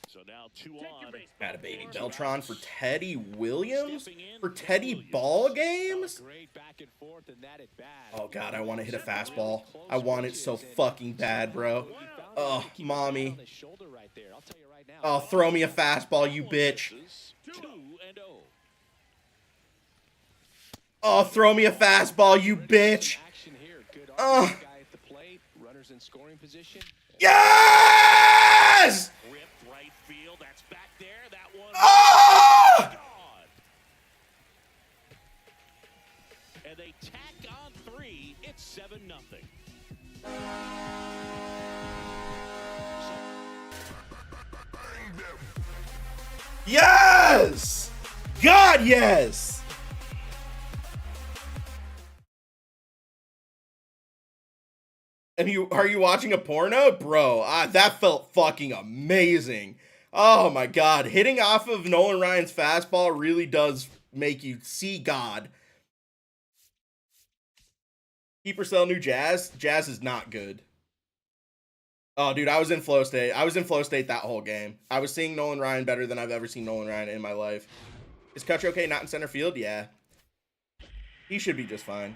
So now 2 on. Atta baby Beltron for Teddy Williams for Teddy ball games. Oh god, I want to hit a fastball. I want it so fucking bad, bro. Oh, mommy. Oh, throw me a fastball, you bitch. 2-0. Oh, throw me a fastball, you bitch. Yes! Ripped right field. That's back there. That one. Oh! And they tack on 3. It's 7-0. Yes! God, yes! And are you watching a porno? Bro, that felt fucking amazing. Oh my god, hitting off of Nolan Ryan's fastball really does make you see God. Keep or sell new Jazz? Jazz is not good. Oh, dude, I was in flow state. I was in flow state that whole game. I was seeing Nolan Ryan better than I've ever seen Nolan Ryan in my life. Is Kutch okay not in center field? Yeah. He should be just fine.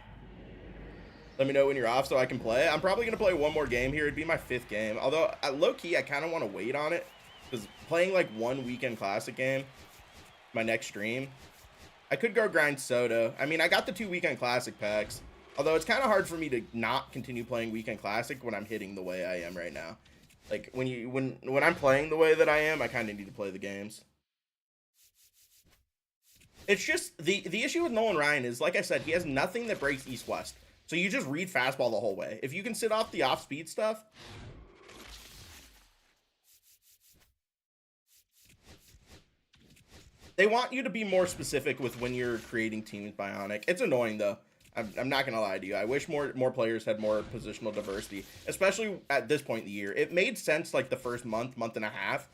Let me know when you're off so I can play. I'm probably going to play one more game here. It'd be my 5th game. Although, low-key, I kind of want to wait on it playing like one weekend classic game, my next stream, I could go grind Soto. I mean, I got the 2 weekend classic packs, although it's kind of hard for me to not continue playing weekend classic when I'm hitting the way I am right now. Like when I'm playing the way that I am, I kind of need to play the games. It's just the issue with Nolan Ryan is, like I said, he has nothing that breaks east-west. So you just read fastball the whole way. If you can sit off the off-speed stuff, they want you to be more specific with when you're creating teams bionic. It's annoying though. I'm not gonna lie to you. I wish more players had more positional diversity, especially at this point in the year. It made sense like the first month and a half.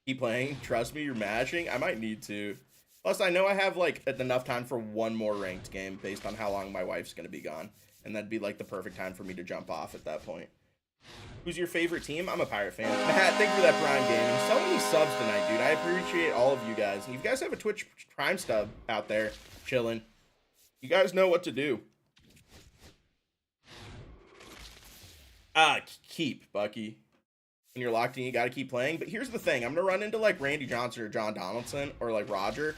Keep playing. Trust me, you're mashing. I might need to. Plus, I know I have like enough time for one more ranked game based on how long my wife's gonna be gone, and that'd be like the perfect time for me to jump off at that point. Who's your favorite team? I'm a Pirate fan. Matt, thank you for that Prime Gaming. So many subs tonight, dude. I appreciate all of you guys. And if you guys have a Twitch Prime stub out there chilling, you guys know what to do. Keep, Bucky. When you're locked in, you got to keep playing. But here's the thing. I'm going to run into like Randy Johnson or John Donaldson or like Roger,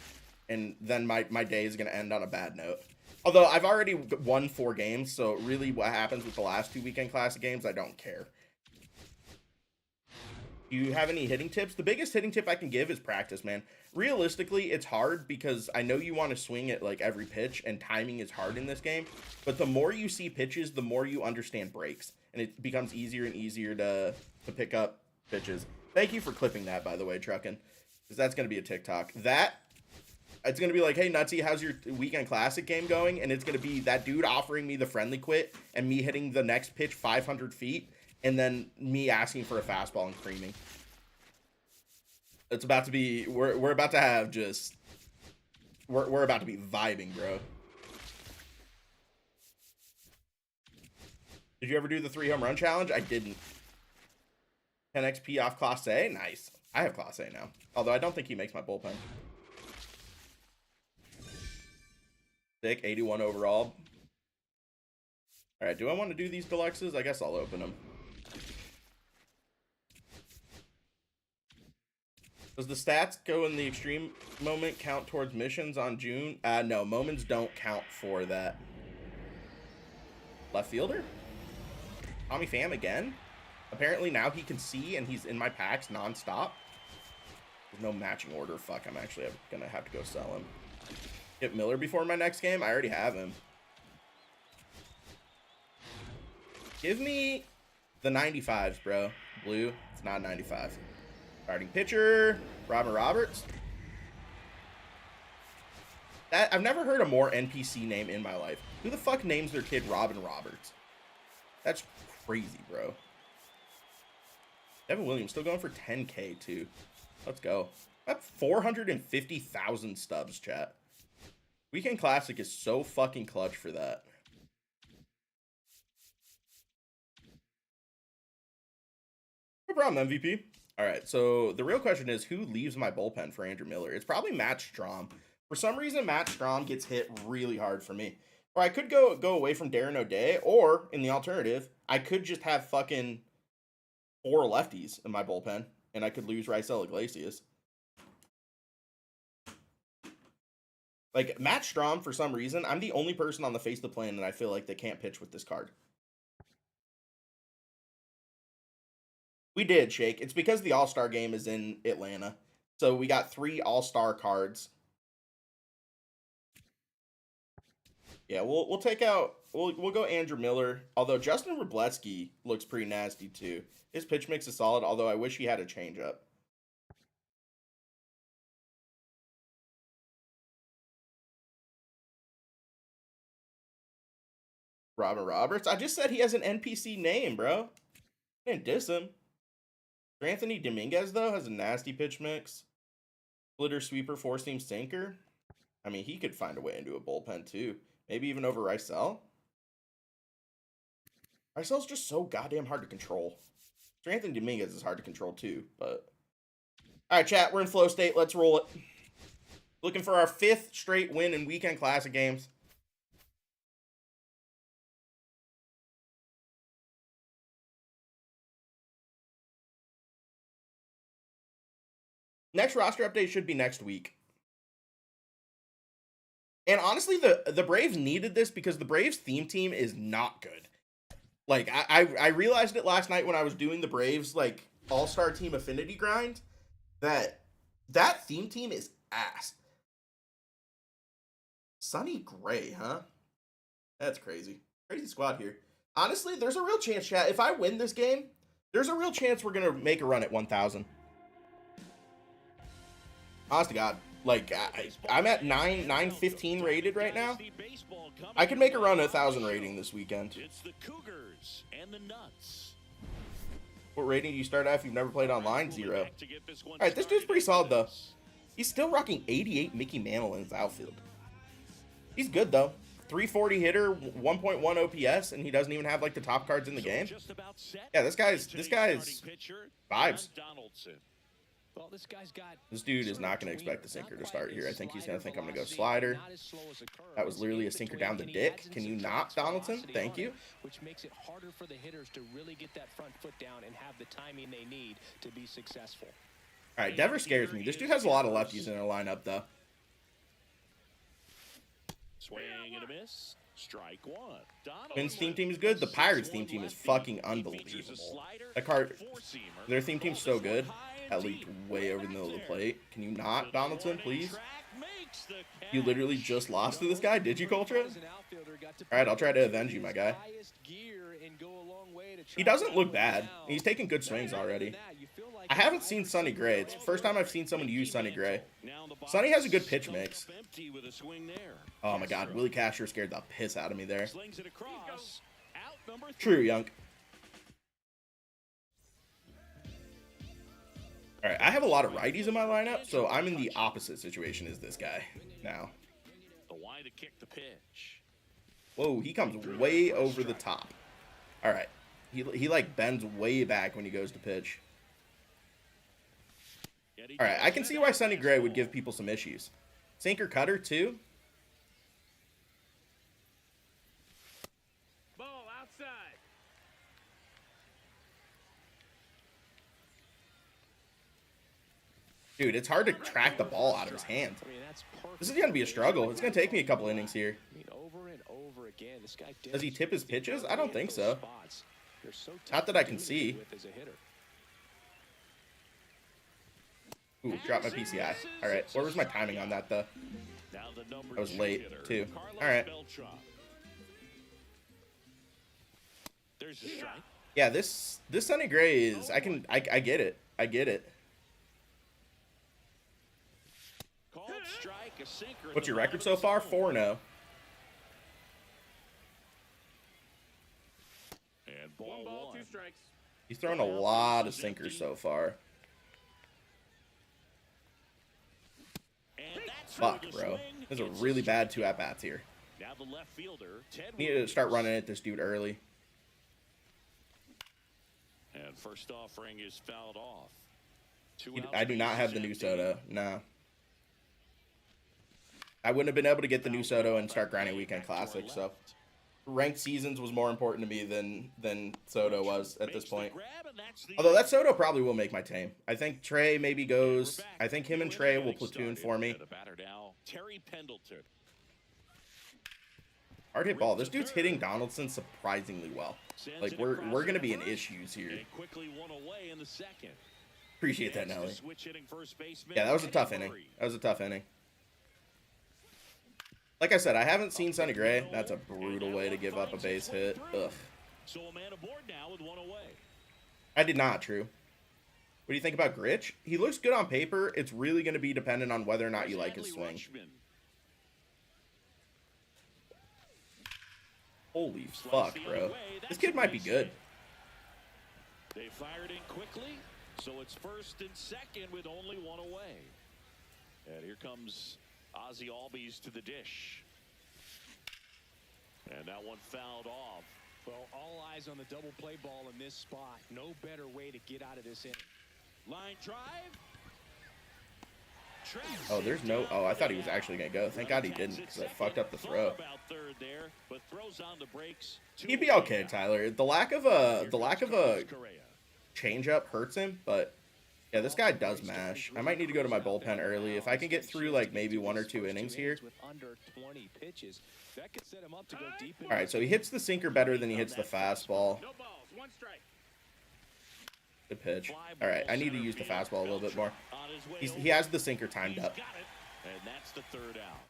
and then my day is going to end on a bad note. Although I've already won 4 games, so really what happens with the last 2 weekend classic games, I don't care. Do you have any hitting tips? The biggest hitting tip I can give is practice, man. Realistically, it's hard because I know you want to swing at like every pitch, and timing is hard in this game. But the more you see pitches, the more you understand breaks, and it becomes easier and easier to pick up pitches. Thank you for clipping that, by the way, Truckin', because that's going to be a TikTok. It's going to be like, hey, Nutsy, how's your weekend classic game going? And it's going to be that dude offering me the friendly quit and me hitting the next pitch 500 feet and then me asking for a fastball and creaming. It's about to be, we're about to have just, we're about to be vibing, bro. Did you ever do the 3 home run challenge? I didn't. 10 XP off Class A? Nice. I have Class A now. Although I don't think he makes my bullpen. Sick, 81 overall. Alright, do I want to do these deluxes? I guess I'll open them. Does the stats go in the extreme moment count towards missions on June? No, moments don't count for that. Left fielder? Tommy Pham again? Apparently now he can see and he's in my packs nonstop. There's no matching order. Fuck, I'm actually gonna have to go sell him. Get Miller before my next game? I already have him. Give me the 95s, bro. Blue. It's not 95. Starting pitcher. Robin Roberts. I've never heard a more NPC name in my life. Who the fuck names their kid Robin Roberts? That's crazy, bro. Devin Williams still going for 10K too. Let's go. That's 450,000 stubs, chat. Weekend Classic is so fucking clutch for that. No problem, MVP. All right, so the real question is, who leaves my bullpen for Andrew Miller? It's probably Matt Strom. For some reason, Matt Strom gets hit really hard for me. Or I could go away from Darren O'Day, or in the alternative, I could just have fucking 4 lefties in my bullpen, and I could lose Raisel Iglesias. Like, Matt Strom, for some reason, I'm the only person on the face of the planet I feel like they can't pitch with this card. We did, Shake. It's because the All-Star game is in Atlanta. So we got 3 All-Star cards. Yeah, we'll take out, we'll go Andrew Miller. Although Justin Wroblewski looks pretty nasty too. His pitch mix is solid, although I wish he had a changeup. Robin Roberts? I just said he has an NPC name, bro. I didn't diss him. Anthony Dominguez, though, has a nasty pitch mix. Splitter, sweeper, 4-seam sinker. I mean, he could find a way into a bullpen, too. Maybe even over Raisel. Raisel's just so goddamn hard to control. Anthony Dominguez is hard to control, too, but... Alright, chat, we're in flow state. Let's roll it. Looking for our 5th straight win in weekend classic games. Next roster update should be next week. And honestly, the Braves needed this because the Braves theme team is not good. Like, I realized it last night when I was doing the Braves, like, all-star team affinity grind, that theme team is ass. Sonny Gray, huh? That's crazy. Crazy squad here. Honestly, there's a real chance, chat. If I win this game, there's a real chance we're going to make a run at 1,000. Honest to God. Like, I'm at 915 rated right now. I could make a run at 1,000 rating this weekend. It's the Cougars and the Nuts. What rating do you start at if you've never played online? 0. Alright, this dude's pretty solid, though. He's still rocking 88 Mickey Mantle in his outfield. He's good, though. 340 hitter, 1.1 OPS, and he doesn't even have, like, the top cards in the game. Yeah, this guy's vibes. Well, This dude is not going to expect the sinker to start here. I think he's going to think I'm going to go slider. That was literally a sinker down the dick. Can you not, Donaldson? Thank you. Which makes it harder for the hitters to really get that front foot down and have the timing they need to be successful. All right, Dever scares me. This dude has a lot of lefties in their lineup, though. Swing and a miss. Strike one. Twins theme team is good. The Pirates theme team is fucking unbelievable. That card, their theme team's so good. That leaked way over the middle of the plate. Can you not, Donaldson, please? You literally just lost to this guy, did you, Coltra? Alright, I'll try to avenge you, my guy. He doesn't look bad. He's taking good swings already. I haven't seen Sonny Gray. It's the first time I've seen someone use Sonny Gray. Sonny has a good pitch mix. Oh my god, Willie Casher scared the piss out of me there. True, Yunk. Alright, I have a lot of righties in my lineup, so I'm in the opposite situation as this guy now. Whoa, he comes way over the top. Alright, he like bends way back when he goes to pitch. Alright, I can see why Sonny Gray would give people some issues. Sinker cutter, too. Ball outside. Dude, it's hard to track the ball out of his hand. This is going to be a struggle. It's going to take me a couple innings here. Does he tip his pitches? I don't think so. Not that I can see. Ooh, dropped my PCI. Alright, where was my timing on that, though? I was late, too. Alright. Yeah, this Sonny Gray is... I get it. I get it. What's your record so far? 4-0. One ball, 2 strikes. He's thrown a lot of sinkers so far. Fuck, bro. There's a really bad 2 at-bats here. Need to start running at this dude early. And first offering is fouled off. I do not have the new Soto. No. I wouldn't have been able to get the new Soto and start grinding Weekend Classic, so ranked seasons was more important to me than Soto was at this point. Although that Soto probably will make my team. I think Trey maybe goes. I think him and Trey will platoon for me. Hard hit ball. This dude's hitting Donaldson surprisingly well. Like we're gonna be in issues here. Appreciate that, Nelly. Yeah, that was a tough inning. That was a tough inning. Like I said, I haven't seen Sonny Gray. That's a brutal way to give up a base hit. Ugh. I did not, True. What do you think about Gritch? He looks good on paper. It's really going to be dependent on whether or not you like his swing. Holy fuck, bro. This kid might be good. They fired in quickly, so it's first and second with only 1 away. And here comes Ozzy Albies to the dish. And that one fouled off. Well, all eyes on the double play ball in this spot. No better way to get out of this inning. Line drive. Oh, there's no... Oh, I thought he was actually going to go. Thank God he didn't, because I fucked up the throw. He'd be okay, Tyler. The lack of a changeup hurts him, but Yeah, this guy does mash. I might need to go to my bullpen early. If I can get through like maybe 1 or 2 innings here. All right, so he hits the sinker better than he hits the fastball. No balls, 1 strike. Good pitch. All right, I need to use the fastball a little bit more. He has the sinker timed up. And that's the 3rd out.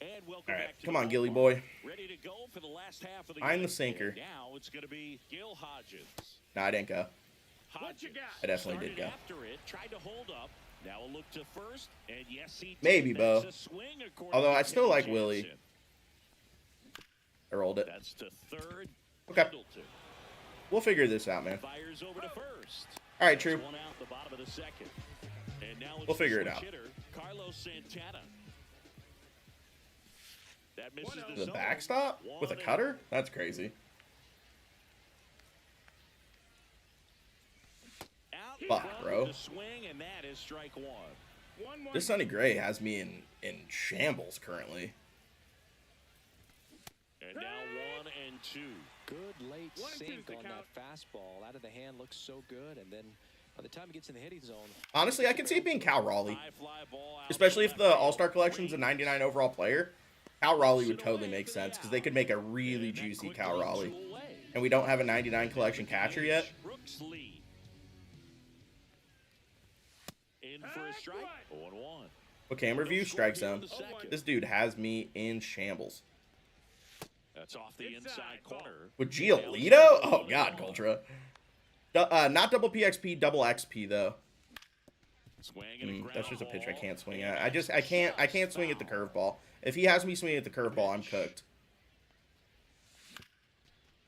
And welcome All right, back to come the on, Gilly ballpark. boy. Ready to go for the last half of the Find game. the sinker. And now it's going to be Gil Hodges. No, I didn't go. What you got? I definitely did Started go. after it, tried to hold up. Now a look to first, and yes, he did. Maybe, Bo. That's a swing according Although to I still Kenny like Willie. Jansen. I rolled it. That's to third. Okay. Middleton We'll figure this out, man. fires over to first. All right, True. That's one out the bottom of the 2nd. And now it's We'll figure the it out. switch hitter, Carlos Santana. That misses the The zone. backstop with a 1-0. cutter? That's crazy. Out in Fuck, front bro. with the swing, and that is strike 1. 1-1. This Sonny Gray has me in shambles currently. And now 1 and 2. Good late 1 and 2's sink the on count. that fastball. Out of the hand looks so good, and then by the time it gets in the hitting zone, Honestly, I can see it being Cal Raleigh. High fly ball out Especially to if left the field. All-Star Collection's a 99 overall player. Cal Raleigh would totally make sense because they could make a really And that juicy quickly Cal eats Raleigh. you away. And we don't have a 99 collection catcher yet. Brooks Lee. In for a strike. 0-1. What camera view? Strike zone. The second. This dude has me in shambles. That's off the inside corner. With Giolito? Oh, God, Coltra. Not double PXP, double XP, though. Swing and a ground That's just a pitch I ball. can't swing at. I can't swing at the curveball. If he has me swinging at the curveball, I'm cooked.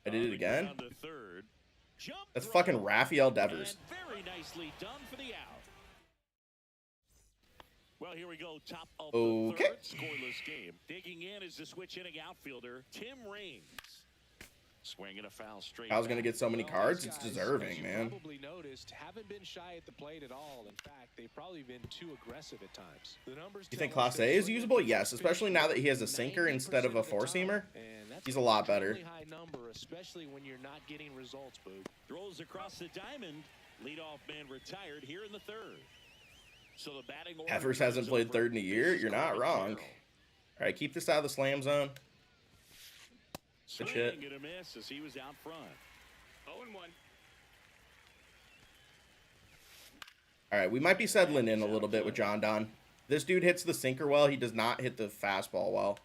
I did it again? On the third. Jump That's throw. fucking Rafael Devers. And very nicely done for the out. Well, here we go. Top of the Okay. third, scoreless game. Digging in is the switch hitting outfielder, Tim Raines. Swinging a foul straight. I was gonna back. get so many Well, cards. these It's guys, deserving, as you man. Probably noticed, haven't been shy at the plate at all. In fact, they've probably been too aggressive at times. The numbers You think tell us Class that A is swinging usable? for Yes, especially now that he has a sinker instead of a 90% the time, four-seamer. and that's He's a lot an better. extremely high number, especially when you're not getting results, Boog. Throws across the diamond. Leadoff man retired here in the third. So the batting order Heifers hasn't is played over. third in a year. This is You're not Corbin wrong. Carroll. All right, keep this out of the slam zone. Good shit. Swing and a miss as he was out front. 0-1. All right, we might be settling in a little bit with John Don. This dude hits the sinker well. He does not hit the fastball well.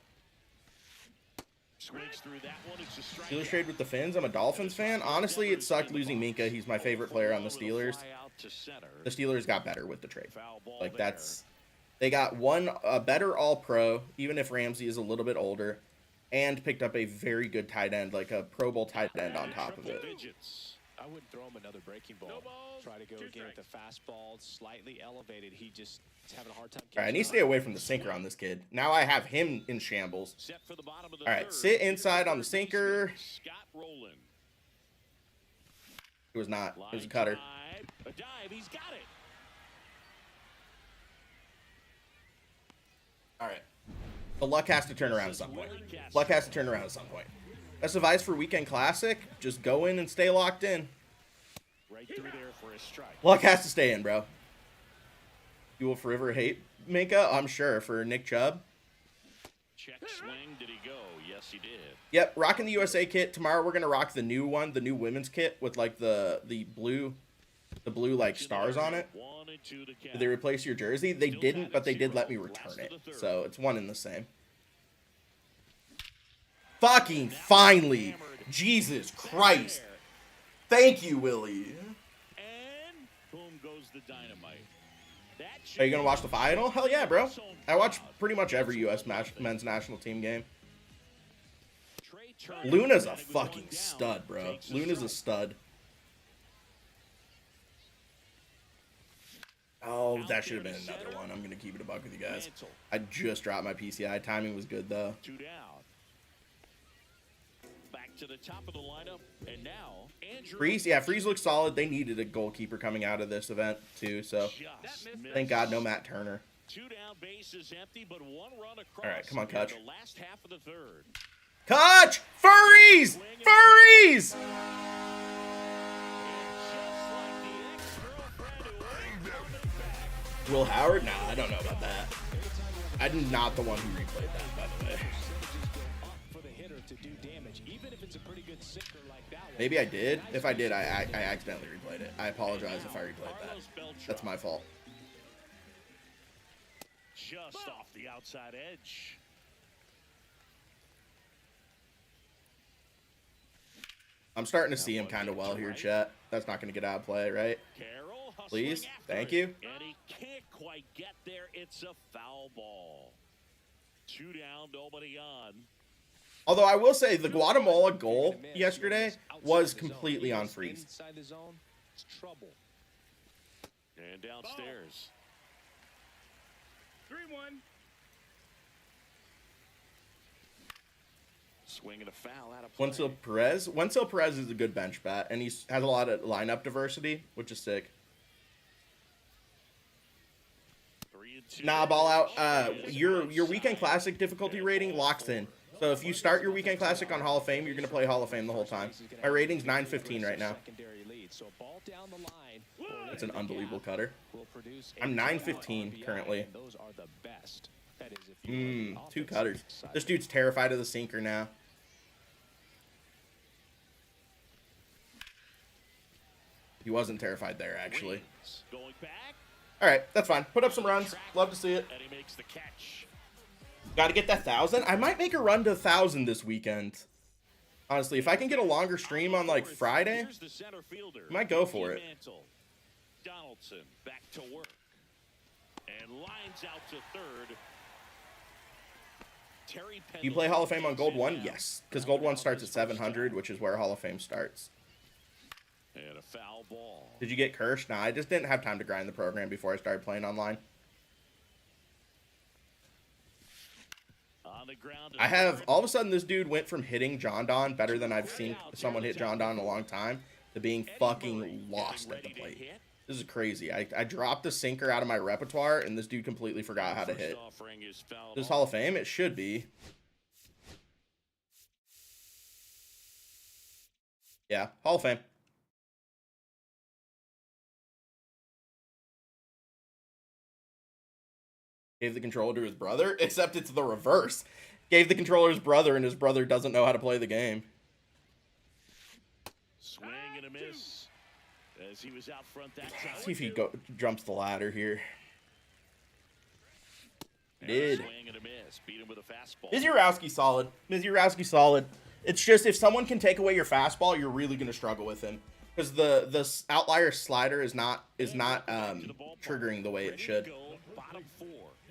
Swings through that one. It's a strike. Illustrated with the Fins. I'm a Dolphins fan. Honestly, it sucked losing Minka. He's my favorite player on the Steelers. The Steelers got better with the trade. Foul ball Like, there. they got a better All-Pro, even if Ramsey is a little bit older, and picked up a very good tight end, like a Pro Bowl tight end on top of Triple it. digits. I wouldn't throw him another breaking ball. No balls, Try to go 2 again with the strikes. fastball, slightly elevated. He just is having a hard time. All right, I need to stay away from the sinker on this kid. Now I have him in shambles. Set for the bottom of the All right, third. sit inside on the sinker. Scott Rowland. It was not. It was a Line cutter. drive. A dive. He's got it. All right. The luck has to turn around at some point. Luck has to turn around at some point. That's advice for Weekend Classic. Just go in and stay locked in. Right through there for a strike. Luck has to stay in, bro. You will forever hate Minka, I'm sure, for Nick Chubb. Check swing. Did he go? Yes, he did. Yep, rocking the USA kit. Tomorrow we're gonna rock the new one, the new women's kit with like the blue like stars on it. 1-2 to count. Did they replace your jersey? They didn't, but they did let me return it. So it's one and the same. Fucking finally! Jesus Christ! Thank you, Willie. And boom goes the dynamite. That Are you gonna watch the final? Hell yeah, bro. I watch pretty much every U.S. men's national team game. Trey Turner Luna's a got good fucking going down. stud, bro. Takes Luna's a strike. stud. Oh, that should have been another one. I'm gonna keep it a buck with you guys. Mantle. I just dropped my PCI. Timing was good though. 2 down. Back to the top of the lineup, and now Andrew. Freeze, yeah, Freeze looks solid. They needed a goalkeeper coming out of this event too, so Just missed. thank God no Matt Turner. 2 down, base is empty, but 1 run across. All right, come on, here in Kutch. The last half of the third. Kutch! Furries! Furries! And just like the Will Howard? Nah, I don't know about that. I'm not the one who replayed that, by the way. Maybe I did. If I did, I accidentally replayed it. I apologize if I replayed that. That's my fault. Just off the outside edge. I'm starting to see him kind of well here, chat. That's not going to get out of play, right? Please? Thank you. And he can't quite get there. It's a foul ball. 2 down, nobody on. Although I will say the Guatemala goal yesterday was completely on freeze. Inside the zone, it's trouble. And downstairs. 3-1. Swinging a foul out of play. Wenzel Perez is a good bench bat, and he has a lot of lineup diversity, which is sick. 3-2. Nah, ball out. Your weekend classic difficulty rating locks in. So if you start your weekend classic on Hall of Fame, you're gonna play Hall of Fame the whole time. My rating's 915 right now. It's an unbelievable cutter. I'm 915 currently. 2 cutters. This dude's terrified of the sinker now. He wasn't terrified there, actually. Going back. All right, that's fine. Put up some runs. Love to see it. And he makes the catch. Got to get that 1,000. I might make a run to 1,000 this weekend. Honestly, if I can get a longer stream on like Friday, I might go for it. Donaldson back to work. And lines out to third. You play Hall of Fame on Gold 1? Yes, because Gold 1 starts at 700, which is where Hall of Fame starts. And a foul ball. Did you get Kershaw? Nah, I just didn't have time to grind the program before I started playing online. On the ground. I have, all of a sudden, this dude went from hitting John Don better than I've seen someone hit John Don in a long time to being fucking lost at the plate. This is crazy. I dropped the sinker out of my repertoire, and this dude completely forgot how to hit. This Hall of Fame? It should be. Yeah, Hall of Fame. Gave the controller to his brother, except it's the reverse. Gave the controller to his brother, and his brother doesn't know how to play the game. Swing and a miss. As he was out front that time. See if he jumps the ladder here. Did. Swing and a miss. Beat him with a fastball. Mizurowski solid. Mizurowski solid. It's just if someone can take away your fastball, you're really going to struggle with him. Because the outlier slider is not triggering the way it should.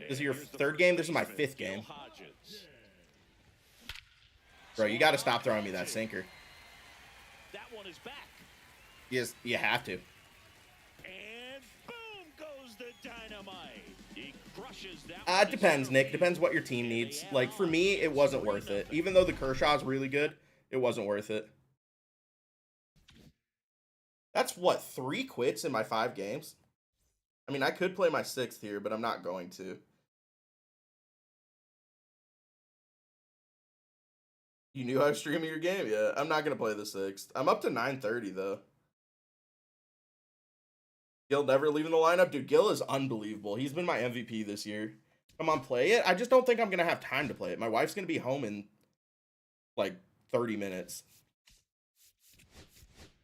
This is your 3rd game? This is my 5th game. Bro, you got to stop throwing me that sinker. That one is back. Yes, you have to. And boom goes the dynamite. He crushes that. It depends, Nick. Depends what your team needs. Like, for me, it wasn't worth it. Even though the Kershaw is really good, it wasn't worth it. That's, what, 3 quits in my 5 games? I mean, I could play my 6th here, but I'm not going to. You knew I was streaming your game? Yeah, I'm not going to play the 6th. I'm up to 930, though. Gil never leaving the lineup? Dude, Gil is unbelievable. He's been my MVP this year. Come on, play it. I just don't think I'm going to have time to play it. My wife's going to be home in, like, 30 minutes.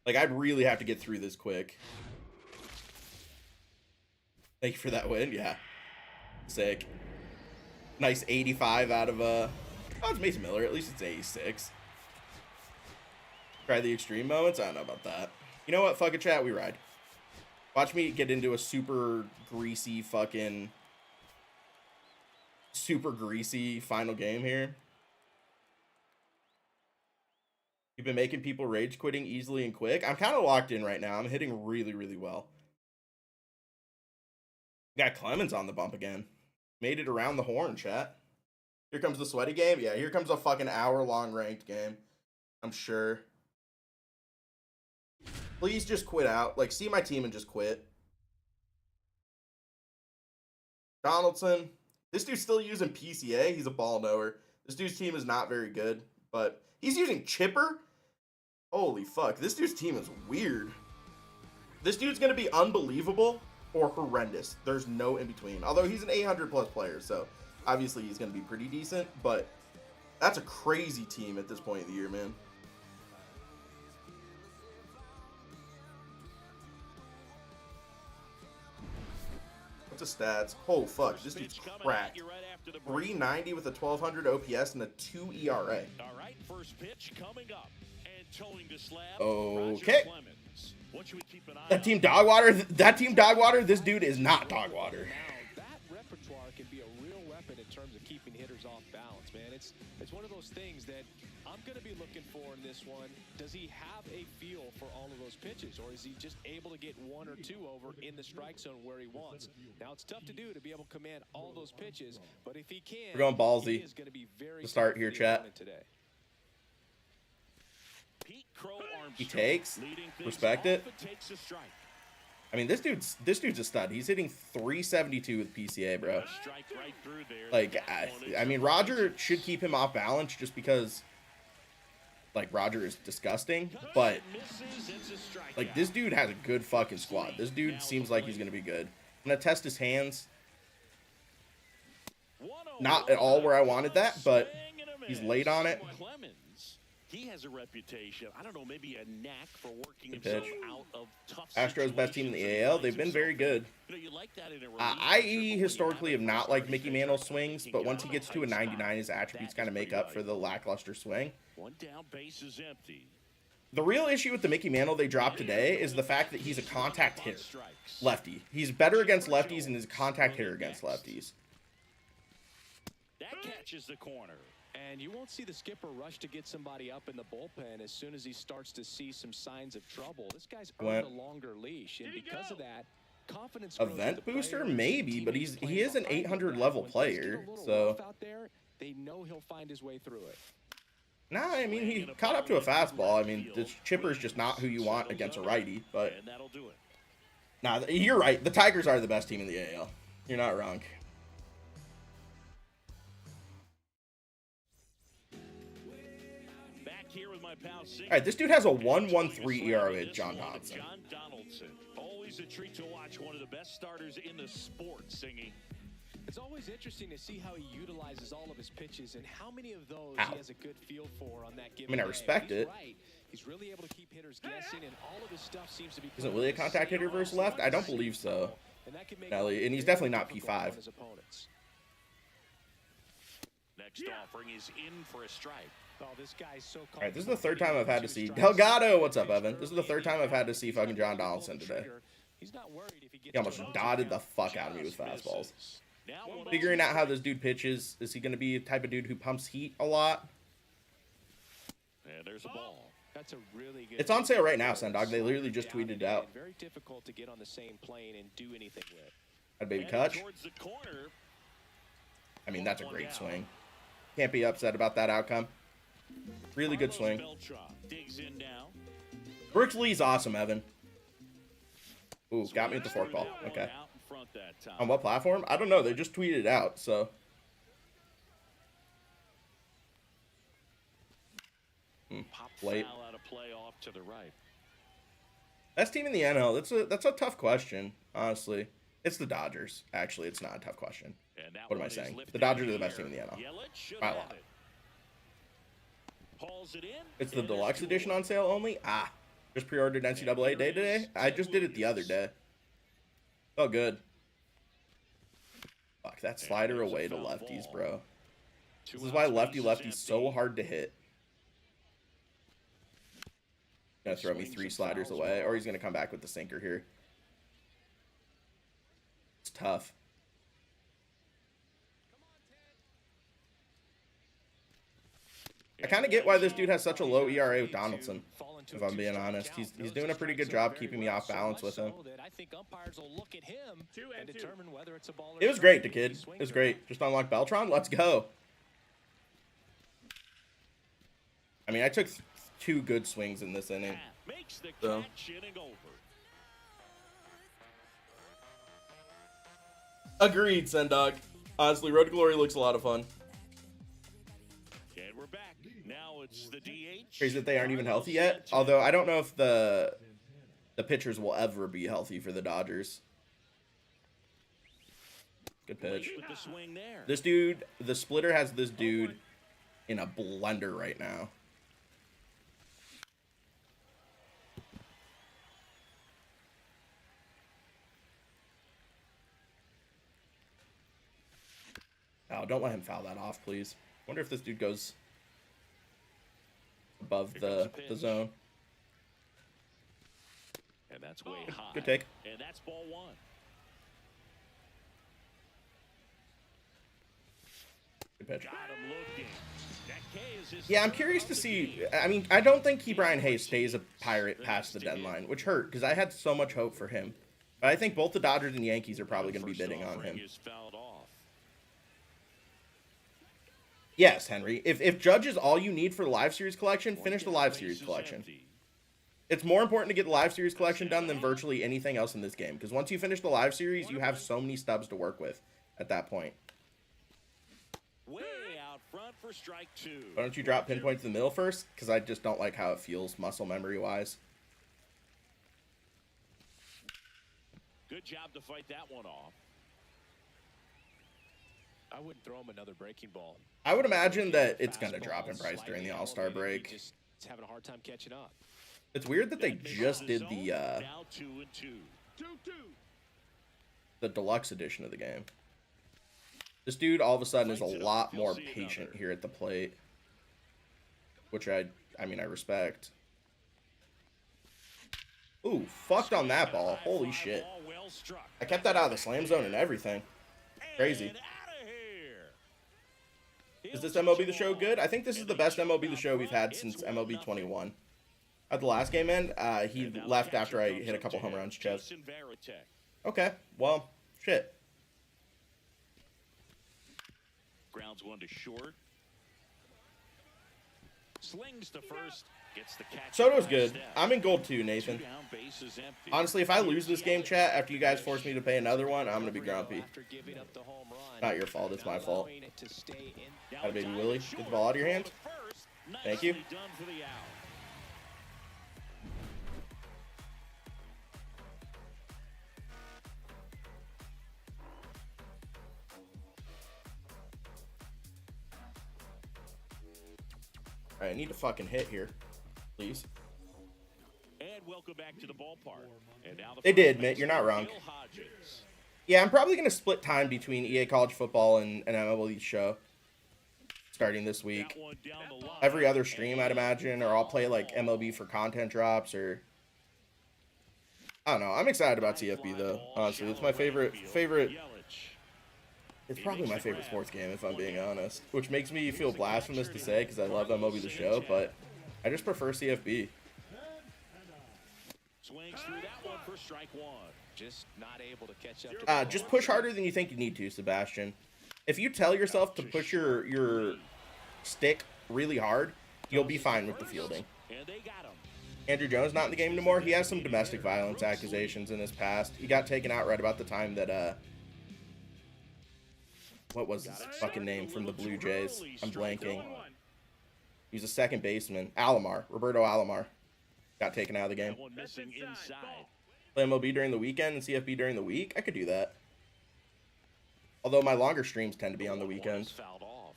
Like, I'd really have to get through this quick. Thank you for that win. Yeah. Sick. Nice 85 out of, oh, it's Mason Miller. At least it's 86. Try the extreme moments? I don't know about that. You know what? Fuck it, chat. We ride. Watch me get into a super greasy fucking... super greasy final game here. You've been making people rage quitting easily and quick. I'm kind of locked in right now. I'm hitting really, really well. Got Clemens on the bump again. Made it around the horn, chat. Here comes the sweaty game. Yeah, here comes a fucking hour-long ranked game. I'm sure. Please just quit out. Like, see my team and just quit. Donaldson. This dude's still using PCA. He's a ball knower. This dude's team is not very good, but he's using Chipper? Holy fuck. This dude's team is weird. This dude's going to be unbelievable, or horrendous. There's no in between. Although he's an 800 plus player, so obviously he's going to be pretty decent, but that's a crazy team at this point of the year, man. What's the stats? Oh, fuck. This dude's cracked. 390 with a 1200 OPS and a 2 ERA. All right, first pitch coming up. And towing the slab. Okay. What should we keep an eye That team Dogwater, this dude is not Dogwater. Now, that repertoire can be a real weapon in terms of keeping hitters off balance, man. It's one of those things that I'm going to be looking for in this one. Does he have a feel for all of those pitches, or is he just able to get one or two over in the strike zone where he wants? Now, it's tough to do to be able to command all those pitches, but if he can, we're going ballsy he is going to be very to start here, chat. today. He takes, respect it. I mean, this dude's a stud. He's hitting 372 with PCA, bro. Like, I mean, Roger should keep him off balance just because, like, Roger is disgusting. But, like, this dude has a good fucking squad. This dude seems like he's going to be good. I'm going to test his hands. Not at all where I wanted that, but he's late on it. He has a reputation, I don't know, maybe a knack for working himself out of tough Astros best team in the AL. They've been very good. You know, you like that in a I historically have not liked Mickey Mantle's swings, but once he gets to a 99, his attributes kind of make up for the lackluster swing. One down, base is empty. The real issue with the Mickey Mantle they dropped today is the fact that he's a contact hitter. Lefty. He's better against lefties and is a contact hitter against lefties. That catches the corner. And you won't see the skipper rush to get somebody up in the bullpen as soon as he starts to see some signs of trouble. This guy's earned a longer leash, and because of that, confidence grows. Event booster, maybe, but he is an 800 level player, so out there, they know he'll find his way through it. Nah, I mean, he caught up to a fastball. I mean, the chipper is just not who you want against a righty, but nah, you're right. The Tigers are the best team in the AL. You're not wrong. All right, this dude has a 1.13 ERA with John Donaldson. Always a treat to watch one of the best starters in the sport singing. It's always interesting to see how he utilizes all of his pitches and how many of those he has a good feel for on that given I mean, I respect it. Right. He's really able to keep hitters guessing, and all of his stuff seems to be. Isn't Willie a contact hitter versus left? I don't believe so. And he's definitely not P5. Next offering is in for a strike. Oh, this guy's so all right, this is the third time I've had to see Delgado. What's up, Evan? This is the third time I've had to see fucking John Donaldson today. He almost dotted the fuck out of me with fastballs. Figuring out how this dude pitches. Is he going to be the type of dude who pumps heat a lot? And there's a ball. That's a really good. It's on sale right now, Sendog. They literally just tweeted it out. Very difficult to get on the same plane and do anything with. That baby Kutch. I mean, that's a great swing. Can't be upset about that outcome. Really good swing. Brooks Lee's awesome, Evan. Ooh, got me with the forkball. Okay. On what platform? I don't know. They just tweeted it out, so. Late. Best team in the NL. That's a tough question, honestly. It's the Dodgers. Actually, it's not a tough question. What am I saying? The Dodgers are the best team in the NL. By a lot. It's the deluxe edition on sale only? Ah. Just pre-ordered NCAA day today? I just did it the other day. Oh, good. Fuck, that slider away to lefties, bro. This is why lefty's so hard to hit. Gonna throw me 3 sliders away, or he's gonna come back with the sinker here. It's tough. I kind of get why this dude has such a low ERA with Donaldson, if I'm being honest. He's doing a pretty good job keeping me off balance with him. It was great, the kid. It was great. Just unlock Beltron. Let's go. I mean, I took 2 good swings in this inning. So. Agreed, Sendog. Honestly, Road to Glory looks a lot of fun. And we're back. Now it's the DH. Crazy that they aren't even healthy yet. Although I don't know if the pitchers will ever be healthy for the Dodgers. Good pitch. With the swing there. This dude, the splitter has this dude in a blender right now. Oh, don't let him foul that off, please. Wonder if this dude goes above the zone. And that's way high. Good take. And that's ball one. Good pitch. Got him looking. That K is his Yeah, I'm third curious of to the see. game. I mean, I don't think Ke'Bryan Hayes stays a Pirate past the deadline, which hurt because I had so much hope for him. But I think both the Dodgers and Yankees are probably going to be First bidding on offering him. is fouled off. Yes, Henry. If Judge is all you need for the Live Series collection, finish the Live Series collection. It's more important to get the Live Series collection done than virtually anything else in this game. Because once you finish the Live Series, you have so many stubs to work with at that point. Way out front for strike two. Why don't you drop pinpoint to the middle first? Because I just don't like how it feels muscle memory-wise. Good job to fight that one off. I wouldn't throw him another breaking ball. I would imagine that it's going to drop in price during the All-Star break. Just having a hard time catching up. It's weird that they just did the Now 2-2. 2-2. the deluxe edition of the game. This dude all of a sudden is a lot more patient here at the plate, which I mean I respect. Ooh, fucked on that ball. Holy shit. Ball well struck. I kept that out of the slam zone and everything. Crazy. And outta here. Is this MLB The Show good? I think this is the best MLB The Show we've had since MLB 21. At the last game end, he left after I hit a couple home runs, Chev. Jason Varitek. Okay, well, shit. Grounds one to short. Slings to first. Gets the catch. Soto's good. I'm in gold too, Nathan. Two down, base is empty. Honestly, if I lose this game, chat, after you guys force me to pay another one, I'm going to be grumpy. After giving up the home run, Not your fault, it's my fault. allowing it to stay in. Now Got a baby diving Willie. short. Get the ball out of your hand. First. Thank you. Nicely done for the out. Alright, I need to fucking hit here. Please. And welcome back to the ballpark. And now the They first did, Mitt. baseman, You're not wrong. Bill Hodges. Yeah, I'm probably going to split time between EA College Football and MLB Show. Starting this week. That one down the line. Every other stream, I'd imagine, or I'll play like MLB for content drops, or I don't know. I'm excited about CFB though. Honestly, it's my favorite. Yelich. It's probably my favorite sports game, if I'm being honest. Which makes me feel blasphemous to say because I love MLB The Show, but I just prefer CFB. Swings through that one for strike one. Just not able to catch up. To Just push harder than you think you need to, Sebastian. If you tell yourself to push your stick really hard, you'll be fine with the fielding. And they got him. Andrew Jones not in the game anymore. He has some domestic violence accusations in his past. He got taken out right about the time that what was his fucking name from the Blue Jays? I'm blanking. 0-1. He was a second baseman. Alomar. Roberto Alomar. Got taken out of the game. That one missing inside. Play MLB during the weekend and CFB during the week? I could do that. Although my longer streams tend to be on the One weekends. is fouled off.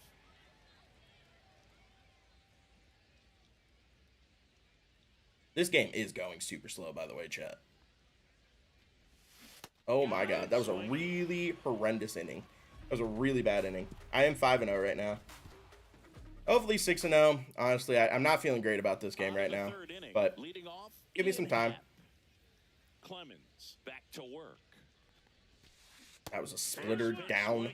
This game is going super slow, by the way, chat. Oh my god, that was a really horrendous inning. That was a really bad inning. I am 5-0 right now. Hopefully 6-0. Honestly, I'm not feeling great about this game On right the now. third inning, But leading off, give me some time. Clemens back to work. That was a splitter down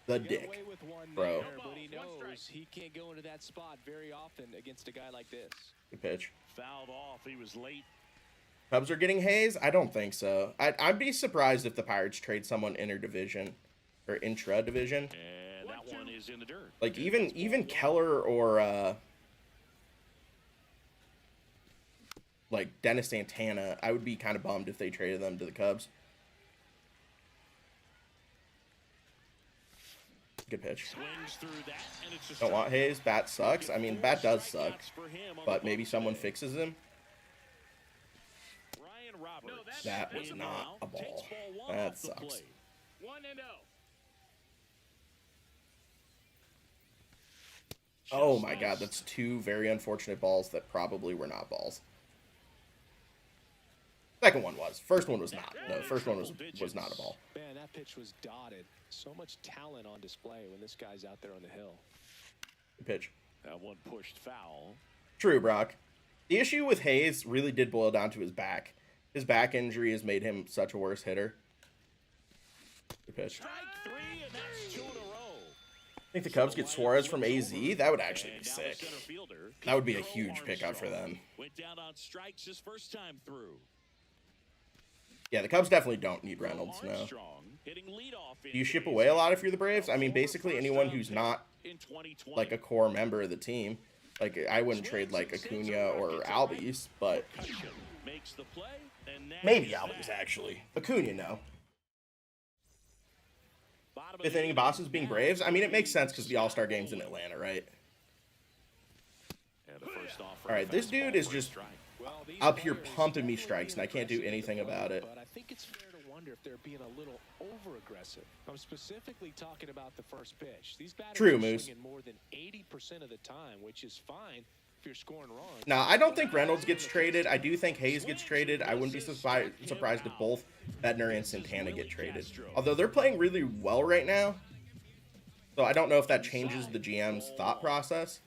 the Get dick. away with one Bro. there, but he knows he can't go into that spot very often against a guy like this. Good pitch. Fouled off. He was late. Cubs are getting Hayes? I don't think so. I'd be surprised if the Pirates trade someone inter-division or intra-division. And that one is in the dirt. Like even Keller or like Dennis Santana, I would be kind of bummed if they traded them to the Cubs. Good pitch. Swings through that, and it's a Don't want strike. Hayes. Bat sucks. I mean, bat does suck, Strikeouts for him on but the maybe bump someone today. fixes him. Ryan Roberts. That was And not now a ball. takes ball one That off the sucks. plate. 1-0. Oh my god, that's two very unfortunate balls that probably were not balls. Second one was. First one was not. No, the first one was not a ball. Man, that pitch was dotted. So much talent on display when this guy's out there on the hill. Good pitch. That one pushed foul. True, Brock. The issue with Hayes really did boil down to his back. His back injury has made him such a worse hitter. Good pitch. Strike three, and that's 2 in a row. I think the Cubs get Suarez from AZ. That would actually be sick. That would be a huge pickup for them. Went down on strikes his first time through. Yeah, the Cubs definitely don't need Reynolds, no. Armstrong hitting leadoff Do you ship away a lot if you're the Braves? I mean, basically anyone who's not in 2020. like a core member of the team. Like, I wouldn't trade like Acuna or Albies, but Makes the play, and maybe Albies actually. Acuna, no. Fifth inning bosses being Braves? I mean, it makes sense because the All-Star game's in Atlanta, right? All right, this dude is just up here pumping me strikes, and I can't do anything about it. But I think it's fair to wonder if they're being a little over-aggressive. I'm specifically talking about the first pitch. These batters True, are Moose. swinging more than 80% of the time, which is fine if you're scoring runs. Now, I don't think Reynolds gets traded. I do think Hayes gets traded. I wouldn't be surprised if both Bednar and Santana get traded. Although they're playing really well right now. So I don't know if that changes the GM's thought process.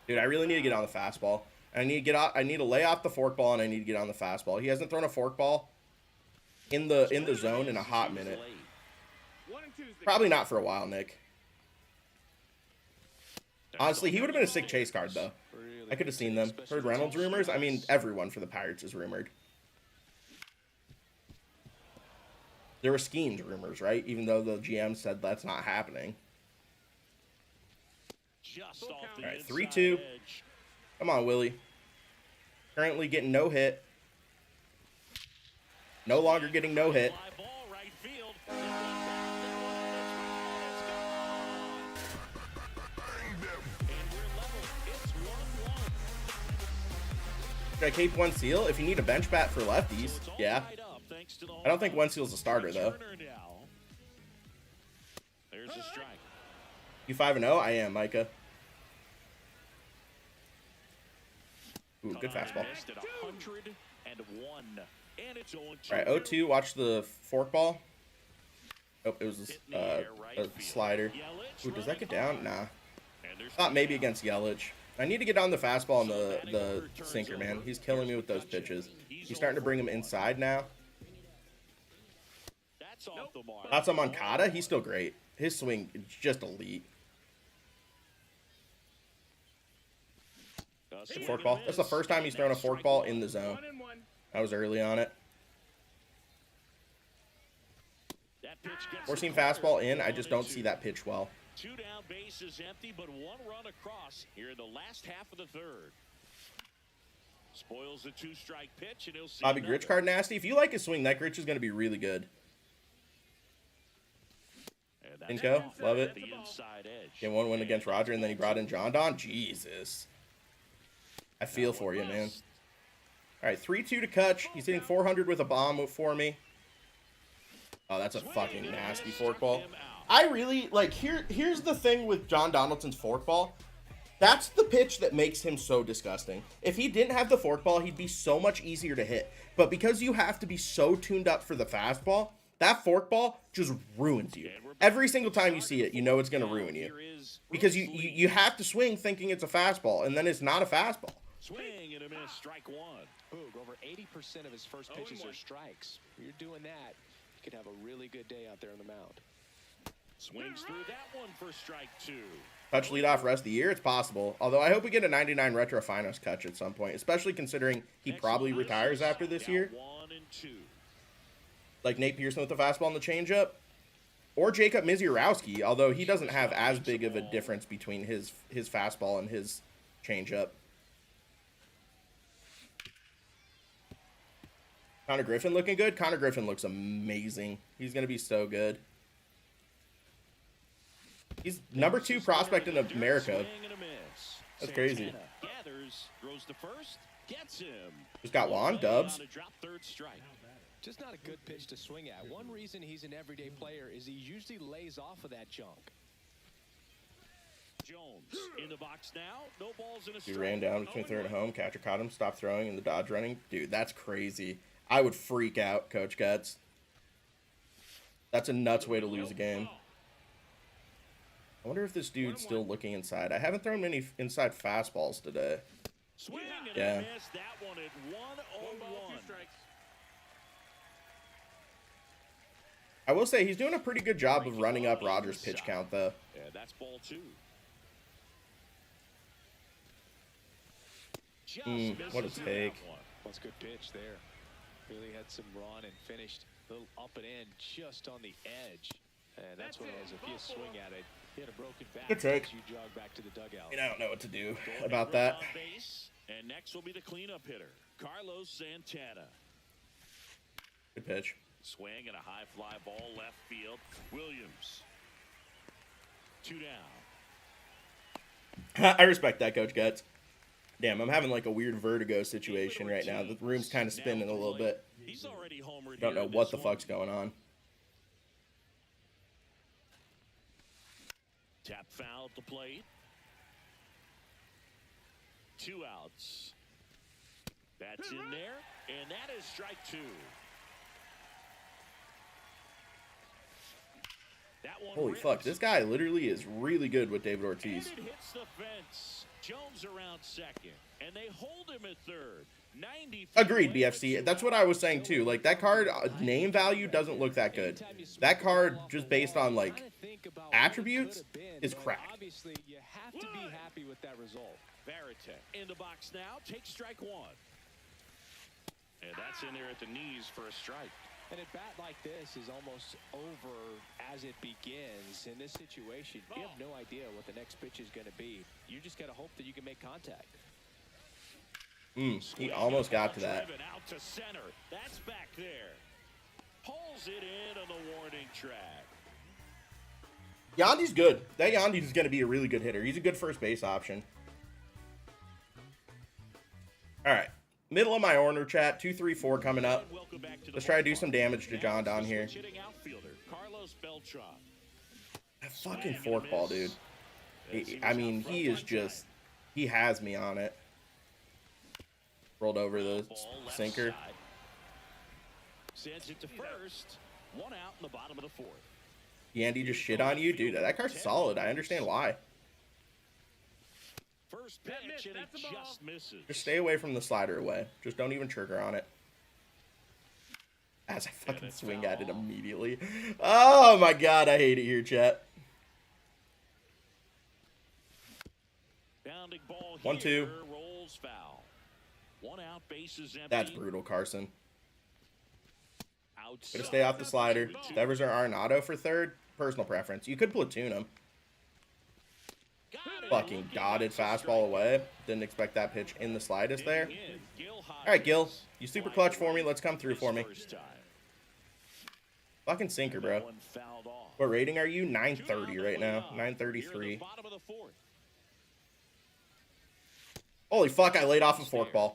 Dude, I really need to get on the fastball. I need to lay off the forkball, and I need to get on the fastball. He hasn't thrown a forkball in the zone in a hot minute. Probably not for a while, Nick. Honestly, he would have been a sick chase card, though. I could have seen them. Heard Reynolds rumors? I mean, everyone for the Pirates is rumored. There were schemes rumors, right? Even though the GM said that's not happening. All right, 3-2. Come on, Willie. Currently getting no hit. No longer getting no hit. Should I keep one seal? If you need a bench bat for lefties, yeah. I don't think one seal's a starter, though. There's a strike. You 5-0? I am, Micah. Ooh, good fastball. All right, 0-2. Watch the forkball. Oh, it was a slider. Ooh, does that get down? Nah. Thought maybe against Yelich. I need to get on the fastball and the sinker, man. He's killing me with those pitches. He's starting to bring him inside now. Thoughts on Moncada? He's still great. His swing is just elite. Forkball. That's the first time he's thrown a forkball in the zone. I was early on it. Four-seam fastball in. I just don't see that pitch well. 2 down, bases empty, but 1 run across here in the last half of the third. Spoils the 2-strike pitch, and he'll see Bobby Gritch card nasty. If you like his swing, that Gritch is going to be really good. Inco, love it. Get 1 win against Roger, and then he brought in John Don. Jesus. I feel for you, man. All right, 3-2 to Kutch. He's hitting 400 with a bomb for me. Oh, that's a fucking nasty forkball. I really, like, here's the thing with John Donaldson's forkball. That's the pitch that makes him so disgusting. If he didn't have the forkball, he'd be so much easier to hit. But because you have to be so tuned up for the fastball, that forkball just ruins you. Every single time you see it, you know it's going to ruin you. Because you have to swing thinking it's a fastball, and then it's not a fastball. Swing and a miss, strike 1. Boog, over 80% of his first pitches are strikes. If you're doing that, you could have a really good day out there on the mound. Swings through that one for strike 2. Kutch leadoff rest of the year? It's possible. Although I hope we get a 99 Retro Finals Kutch at some point, especially considering he probably retires after this year. 1 and 2. Like Nate Pearson with the fastball and the changeup. Or Jacob Misiorowski, although he doesn't have as big of a difference between his fastball and his changeup. Connor Griffin looking good? Connor Griffin looks amazing. He's going to be so good. He's number 2 prospect in America. That's crazy. Gathers, throws to first, gets him. Just got Juan Dubs. Just not a good pitch to swing at. One reason he's an everyday player is he usually lays off of that junk. Jones in the box now. No balls in a He strike. ran down between third and home. Catcher caught him, stopped throwing, and the dodge running. Dude, that's crazy. I would freak out, Coach Getz. That's a nuts way to lose a game. I wonder if this dude's still looking inside. I haven't thrown many inside fastballs today. Swing and Yeah. a miss. That one at 1-0-1. I will say he's doing a pretty good job of running up Rogers' pitch count, though. Yeah, that's ball 2. Just What a misses take. that one. That's a good pitch there. Really had some run and finished a little up and in just on the edge. And that's one of those, if you swing at it, hit a broken back Good take. as you jog back to the dugout. And I don't know what to do Going about to that. on base, and next will be the cleanup hitter, Carlos Santana. Good pitch. Swing and a high fly ball left field. Williams. 2 down. I respect that, Coach Getz. Damn, I'm having like a weird vertigo situation right now. The room's kind of spinning a little bit. He's already homered. Don't know here in what this the one. fuck's going on. Tap foul at the plate. 2 outs. That's in there, and that is strike 2. That one Holy ripped. fuck, this guy literally is really good with David Ortiz. And it hits the fence. Jones around second, and they hold him at third. 90 feet Agreed, away, BFC. but That's what I was saying too. Like, that card name value doesn't look that good. That card, just based on like attributes, is crap. Obviously, you have to be happy with that result. Varitek in the box now. Take strike 1. And that's in there at the knees for a strike. And a bat like this is almost over as it begins. In this situation, you have no idea what the next pitch is going to be. You just got to hope that you can make contact. He almost got to that. Driven out to center. That's back there. Pulls it in on the warning track. Yandy's good. That Yandy's going to be a really good hitter. He's a good first base option. All right. Middle of my order chat. 2, 3, 4 coming up. Welcome back to the Let's try to do ballpark. some damage to John down here. Hitting outfielder Carlos Beltran. That fucking forkball, dude. I mean, he is just... He has me on it. Rolled over the Ball left sinker. side. Sends it to first. 1 out in the bottom of the 4th. Yandy just shit on you? Dude, that card's solid. I understand why. First That pitch, missed. and it That's a ball. just misses. Just stay away from the slider away. Just don't even trigger on it. As I fucking swing at it immediately. Oh my god, I hate it here, chat. Bounding ball 1-2. here, rolls foul. 1 out, bases empty. That's brutal, Carson. Outside. Gotta stay off the slider. Devers or Arenado for third. Personal preference. You could platoon him. Got it. Fucking Looking dotted at the fastball strike. away. Didn't expect that pitch in the slightest there. Digging in, Gil Alright, Gil. Hodges. You super Line clutch for right. me. Let's come through His for me. first time. Fucking sinker, That bro. one fouled off. What rating are you? 2 down 930 the right now. leadoff. Here in 933. the bottom of the 4th. Holy fuck, I laid off a forkball.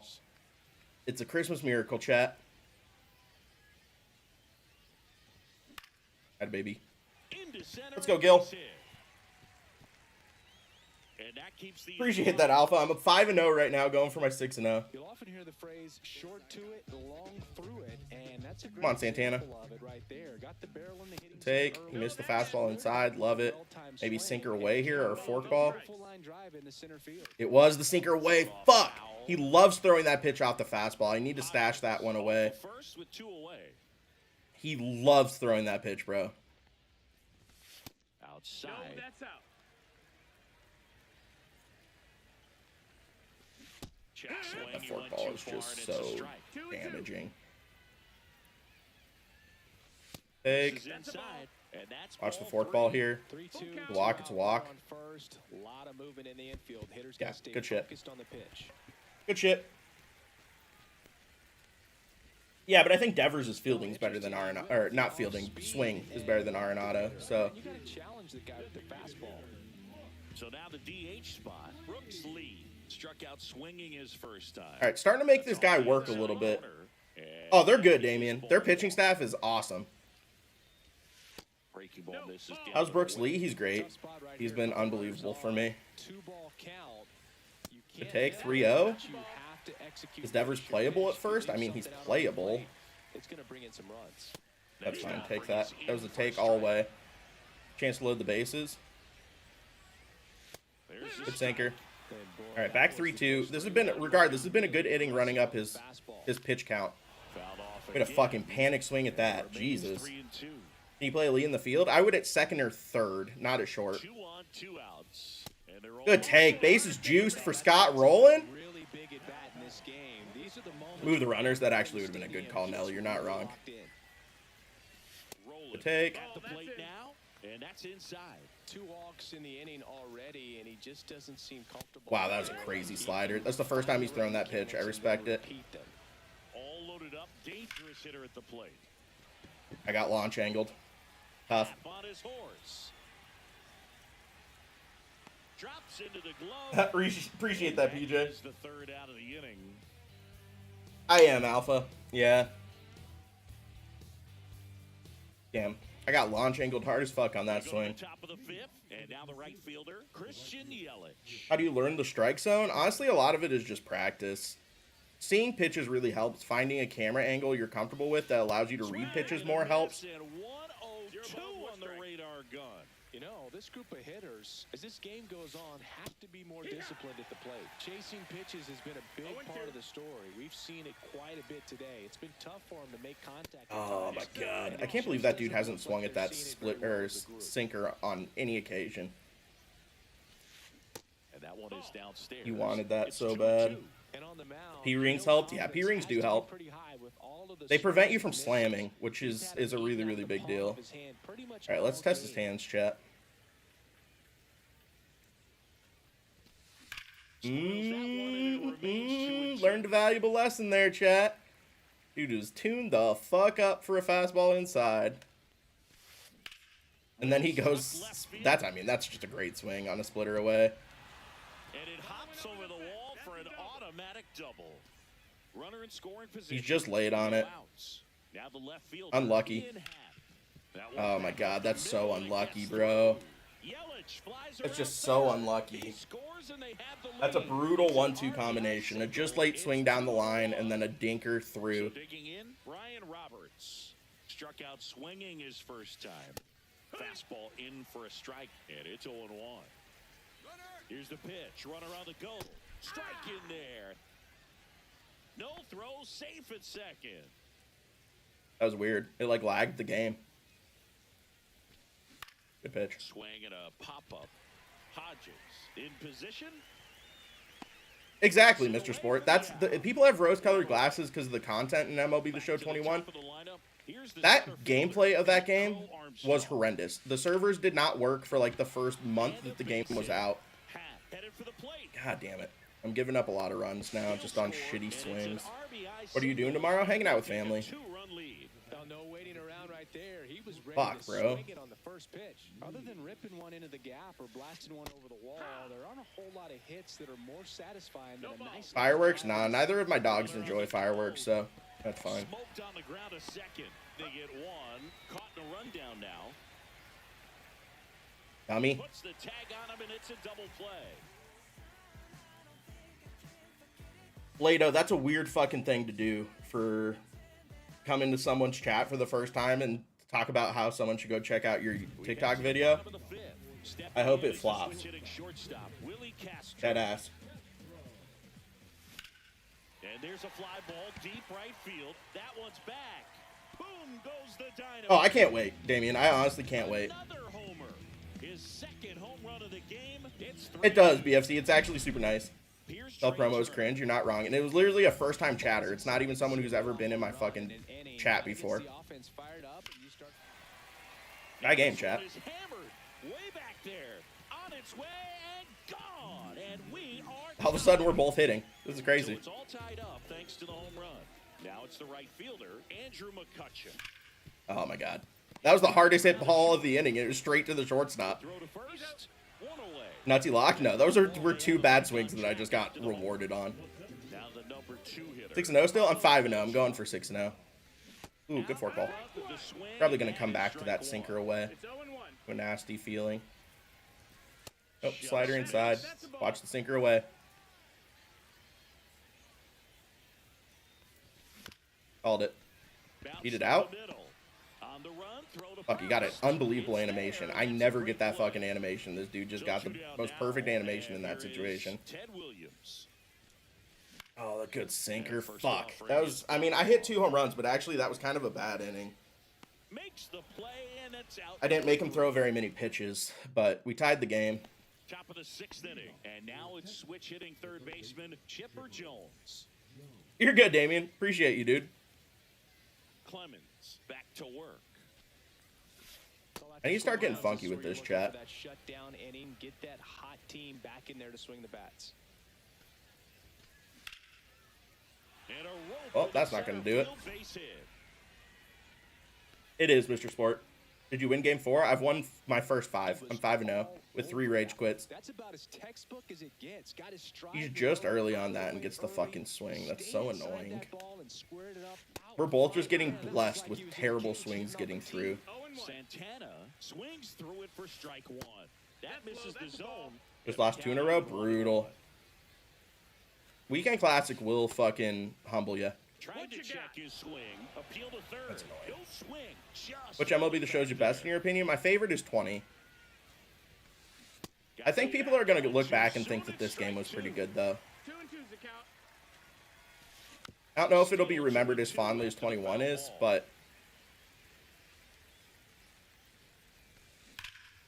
It's a Christmas miracle, chat. Had a baby. Into center. Let's go, Gil. Base hit. And that keeps the Appreciate that, Alpha. I'm a 5-0 right now, going for my 6-0. You'll often hear the phrase "short to it, long through it," and that's a great Come on, Santana. example of it right there. Got the barrel in the hitting Take. zone He early. missed the fastball inside. Love it. Well-timed Maybe swing. sinker away here or a forkball. Full line drive into center field. It was the sinker away. Fuck! He loves throwing that pitch off the fastball. I need to stash that one away. First with 2 away. He loves throwing that pitch, bro. Outside. No, that's out. Check swing. That He went forkball too is far, just and it's a so strike. 2-2. damaging. This Take. is inside, and that's Watch the ball forkball 3. here. 3-2. Walk, it's a walk. On first, lot of movement in the infield. Hitters Yeah, gotta stay good shit. focused on the pitch. Good shit. Yeah, but I think Devers' fielding is better than Arenado. Or, not fielding. Swing is better than Arenado. So, You gotta challenge the guy with the fastball. So now the DH spot. Brooks Lee struck out swinging his first time. alright, starting to make this guy work a little bit. Oh, they're good, Damien. Their pitching staff is awesome. Breaking ball misses down How's the Brooks way. Lee? He's great. He's been unbelievable for me. 2-ball count. You The can't take have 3-0. that. You have to execute Is Devers that playable at pitch. first? You I leave mean, he's something out on the playable. plate, it's going to bring in some runs. That's fine. Take that. That was a take all the way. Chance to load the bases. There's the Good sinker. And boy, All right, that back was the 3-2. most This has been, regardless, this has been a good inning running up his pitch count. fouled off We had a again. fucking panic swing at that. Remains Jesus. 3-2. Can you play a lead in the field? I would at second or third, not at short. 2 on, 2 outs. And they're all Good take. Bases juiced for Scott Rowland. really big at bat in this game. These are the moments Move the runners. That actually would have been a good call, Nelly. You're not wrong. locked in. rolling. Good take. At the plate now, and that's inside. 2 walks in the inning already, and he just doesn't seem comfortable. Wow, that was a crazy slider. That's the first time he's thrown that pitch. I respect it. Repeat them. All loaded up, dangerous hitter at the plate. I got launch angled. Tough. Tap on his horse. Drops into the glove. Appreciate that, PJ. Is the third out of the inning. I am Alpha. Yeah. Damn. I got launch angled hard as fuck on that Go to swing. the top of the 5th, and now the right fielder, Christian Yelich. How do you learn the strike zone? Honestly, a lot of it is just practice. Seeing pitches really helps. Finding a camera angle you're comfortable with that allows you to read pitches more helps. And 102 on the radar gun. You know, this group of hitters, as this game goes on, have to be more disciplined at the plate. Chasing pitches has been a big part of the story. We've seen it quite a bit today. It's been tough for him to make contact. at Oh times. my god. And I it can't believe just that dude doesn't hasn't look swung like at they're that seeing it split very well or as a group. sinker on any occasion. And that one is downstairs. You wanted that It's so 2-2. bad. And on the mound, P-rings you know, helped? Yeah, confidence P-rings has do to be help. pretty high with all of the They prevent you swings from and misses. slamming, which He's is had a it really, down really the big palm deal. of his hand pretty much All right, let's all test his game. hands, chat. Learned a valuable lesson there, chat. Dude was tuned the fuck up for a fastball inside. And then he goes, that's just a great swing on a splitter away. And it hops over the wall for an automatic double. Runner in scoring position. He's just laid on it. Outs. Now the left fielder Unlucky. in half. That one Oh my back god, up the that's so middle and unlucky, gets bro. through. Yelich flies That's around just so third. unlucky. He scores and they have the That's a lead. brutal It's an 1-2 RBI combination. A just single. late swing It's down the line 2-1. and then a dinker So through. digging in, Brian Roberts struck out swinging his first time. Fastball in for a strike, and it's 0-1. Here's the pitch. Runner on the goal. Strike in there. No throw, safe at second. That was weird. It like lagged the game. Good pitch. Swing and a pop-up. Hodges in position. Exactly, Mr. Sport. That's the people have rose-colored glasses because of the content in MLB The Show 21. That gameplay of that game was horrendous. The servers did not work for like the first month that the game was out. God damn it. I'm giving up a lot of runs now just on shitty swings. What are you doing tomorrow? Hanging out with family. No waiting around right there. He was ready Fuck, to bro. swing it on the first pitch. Other than ripping one into the gap or blasting one over the wall, there aren't a whole lot of hits that are more satisfying than a nice Fireworks? Nah, neither of my dogs enjoy fireworks, so that's fine. Smoked on the ground a second. They get one. Caught in a rundown now. Dummy. Puts the tag on him and it's a double play. Lato, that's a weird fucking thing to do for come into someone's chat for the first time and talk about how someone should go check out your TikTok video. I hope it flops. That ass. And there's a fly ball deep right field. That one's back. Boom goes the dynamo. Oh, I can't wait, Damien. I honestly can't wait. Another homer. His second home run of the game. It's 3. It does, BFC. It's actually super nice. Here's Self Trey promo is Turner. cringe. You're not wrong. And it was literally a first time chatter. It's not even someone who's ever been in my fucking chat before. High game, chat. Is hammered way back there. On its way and gone. And we are All of a sudden, we're both hitting. This is So crazy. it's all tied up thanks to the home run. Now it's the right fielder, Andrew McCutcheon. Oh my god. That was the hardest hit ball of the inning. It was straight to the shortstop. Throw to first. One away. Nutsy lock? No, those were two bad swings that I just got rewarded on. Now the the number 2 hitter. 6-0 still? I'm 5-0. I'm going for 6-0. Ooh, good fork ball. Probably going to come back to that sinker away. It's 0-1. A nasty feeling. Oh, slider inside. Watch the sinker away. Called it. Beat it out. Fuck, you got an unbelievable animation. I never get that fucking animation. This dude just got the most perfect animation in that situation. Oh, a good sinker. Fuck. That was, I mean, I hit 2 home runs, but actually that was kind of a bad inning. I didn't make him throw very many pitches, but we tied the game. Top of the 6th inning, and now it's switch hitting third baseman Chipper Jones. You're good, Damien. Appreciate you, dude. Clemens back to work. I need to start getting funky with this chat. That shutdown inning, get that hot team back in there to swing the bats. Well, that's not going to do it. It is, Mr. Sport. Did you win game 4? I've won my first 5. I'm 5-0 with 3 rage quits. That's about as textbook as it gets. Got his stride. He's just early on that and gets the fucking swing. That's so annoying. We're both just getting blessed with terrible swings getting through. Santana swings through it for strike 1. That misses the zone. Just lost 2 in a row. Brutal. Weekend Classic will fucking humble you. Trying to check his swing. Appeal to third. That's annoying. He'll swing. Just Which MLB the shows you best in your opinion? My favorite is 20. I think people are going to look back and think that this game was pretty good, though. 2-2's the count. I don't know if it'll be remembered as fondly as 21 is, but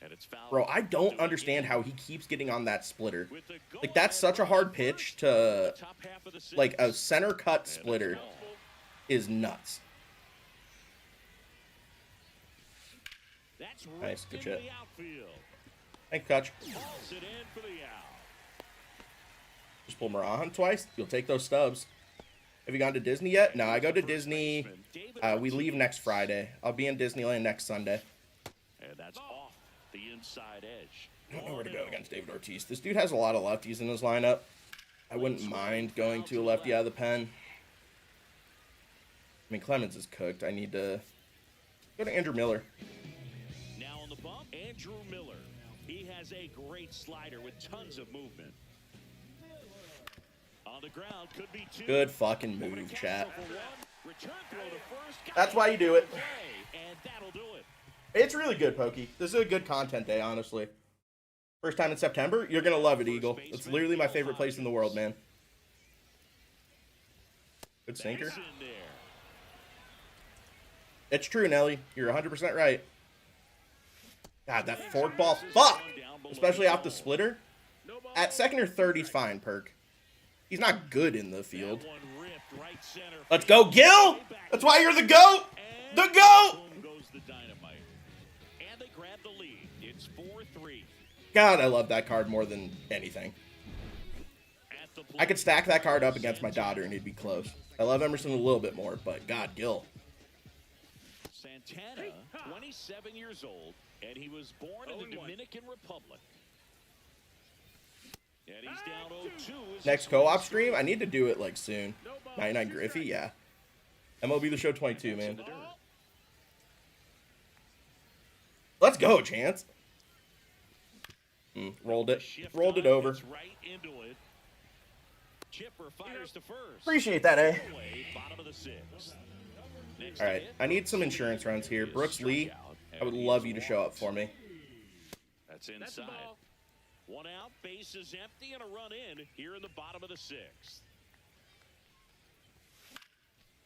And it's fouled. bro, I don't understand how he keeps getting on that splitter. Like, that's such a hard pitch to, Top half of the 6th. like, a center cut splitter is nuts. That's Nice, good ripped shit. into the outfield. Thanks, Kutch. Hauls it in for the out. Just pull Moran twice. You'll take those stubs. Have you gone to Disney yet? No, I go to Disney. We leave next Friday. I'll be in Disneyland next Sunday. And that's off the inside edge. I don't know where to go against David Ortiz. This dude has a lot of lefties in his lineup. I wouldn't mind going to a lefty out of the pen. I mean, Clemens is cooked. I need to go to Andrew Miller. Now on the bump, Andrew Miller. He has a great slider with tons of movement. On the ground, could be 2. Good fucking move, chat. Return throw to first. That's why you do it. And that'll do it. It's really good, Pokey. This is a good content day, honestly. First time in September, you're going to love it, Eagle. It's literally my favorite place in the world, man. Good sinker. That's in there. It's true, Nelly. You're 100% right. God, that fork ball. Fuck! Especially off the splitter. At second or third, he's fine, Perk. He's not good in the field. That one ripped right center. Let's go, Gil! That's why you're the GOAT! The GOAT! Boom goes the dynamite. And they grab the lead. It's 4-3. God, I love that card more than anything. At the I could stack that card up against my daughter and he'd be close. I love Emerson a little bit more, but God, Gil. Santana, 27 years old, and he was born in the 0-1. Dominican Republic. And he's down 0-2. Next co-op stream, I need to do it like soon. 99 Griffey, yeah. MLB The Show 22, man. Let's go, Chance. Rolled it. Rolled it over. Right into it. Chipper fires to first. Appreciate that, eh? Away, bottom of the 6th. Next All right, hit I need some insurance runs here. is Brooks Lee, strikeout, I would and he love is you to walked. show up for me. That's That's the inside. ball. 1 out, base is empty, and a run in here in the bottom of the 6th.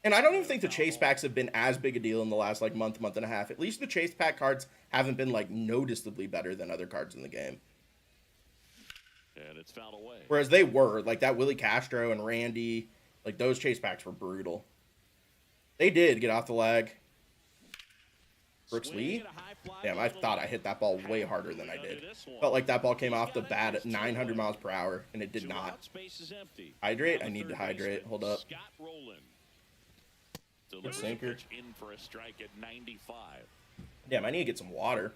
And I don't even think the chase packs have been as big a deal in the last like month and a half. At least the chase pack cards haven't been like noticeably better than other cards in the game. And it's fouled away. Whereas they were, like that Willie Castro and Randy, like those chase packs were brutal. They did get off the lag. Brooks Lee? Damn, I thought I hit that ball way harder than I did. Felt like that ball came off the bat at 900 miles per hour, and it did not. Hydrate? I need to hydrate. Hold up. Scott Rowland. Good sinker. In for a strike at 95. Damn, I need to get some water.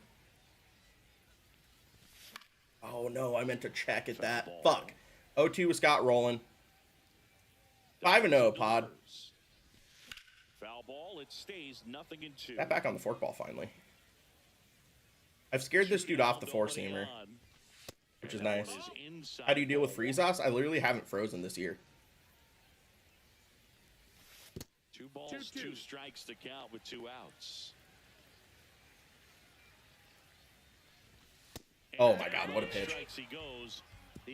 Oh no, I meant to check at that. Fuck. 0-2 with Scott Rowland. 5-0, pod. Foul ball, it stays 0-2. Got back on the forkball finally. I've scared this dude off the four-seamer, which is nice. How do you deal with freeze-offs? I literally haven't frozen this year. 2 balls, 2 strikes to count with 2 outs. Oh my God, what a pitch.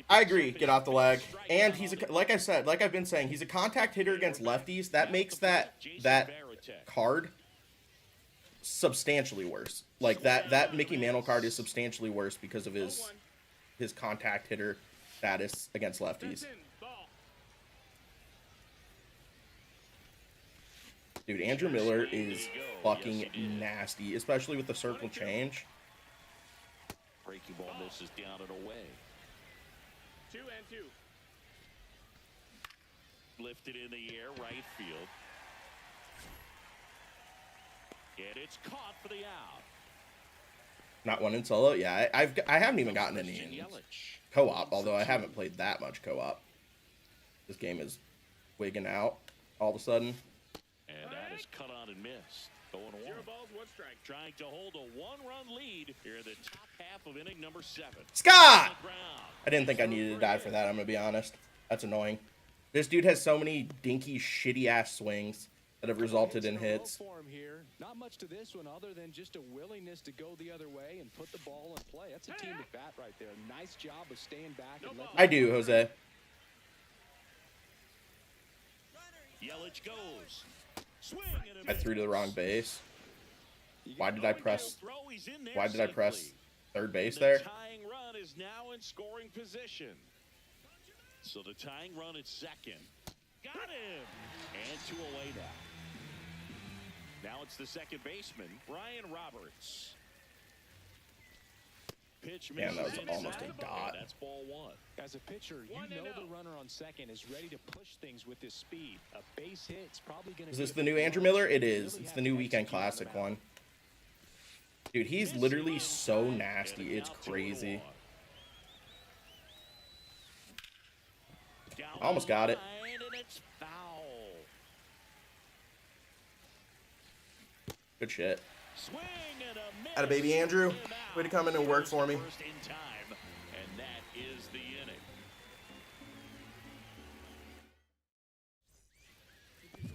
I agree, get off the leg. And he's, like I said, like I've been saying, he's a contact hitter against lefties. That makes that card substantially worse. Like that Mickey Mantle card is substantially worse because of his contact hitter status against lefties. Dude, Andrew Miller is fucking nasty, especially with the circle change. Breaking ball misses down and away. 2-2. Lifted in the air, right field. And it's caught for the out. Not one in solo. Yeah, I haven't even gotten any in co-op, although I haven't played that much co-op. This game is wigging out all of a sudden. And that is cut on and missed. 0-1. 0 balls, 1 strike. Trying to hold a 1-run lead here in the top half of inning number 7. Scott! I didn't think I needed to die for that, I'm going to be honest. That's annoying. This dude has so many dinky, shitty-ass swings that have resulted in hits. Not much to this one other than just a willingness to go the other way and put the ball in play. That's a team at bat right there. Nice job of staying back. And I do, Jose. Yelich goes. Swing and I threw to the wrong base. Why did I press third base there? The tying run is now in scoring position. So the tying run at second. Got him. And 2 away now. Now it's the second baseman, Brian Roberts. Pitch Man, that was misses almost inside. a dot. That's ball 1. As a pitcher, you know the runner on second is ready to push things with his speed. A base hit, it's probably going to. Is this the new Andrew Miller? It is. It's the new Weekend Classic one. Dude, he's literally so nasty. It's crazy. Almost got it. And it's foul. Good shit. Swing and a miss. Atta baby Andrew. Way to come in and work for me. First in time, and that is the inning.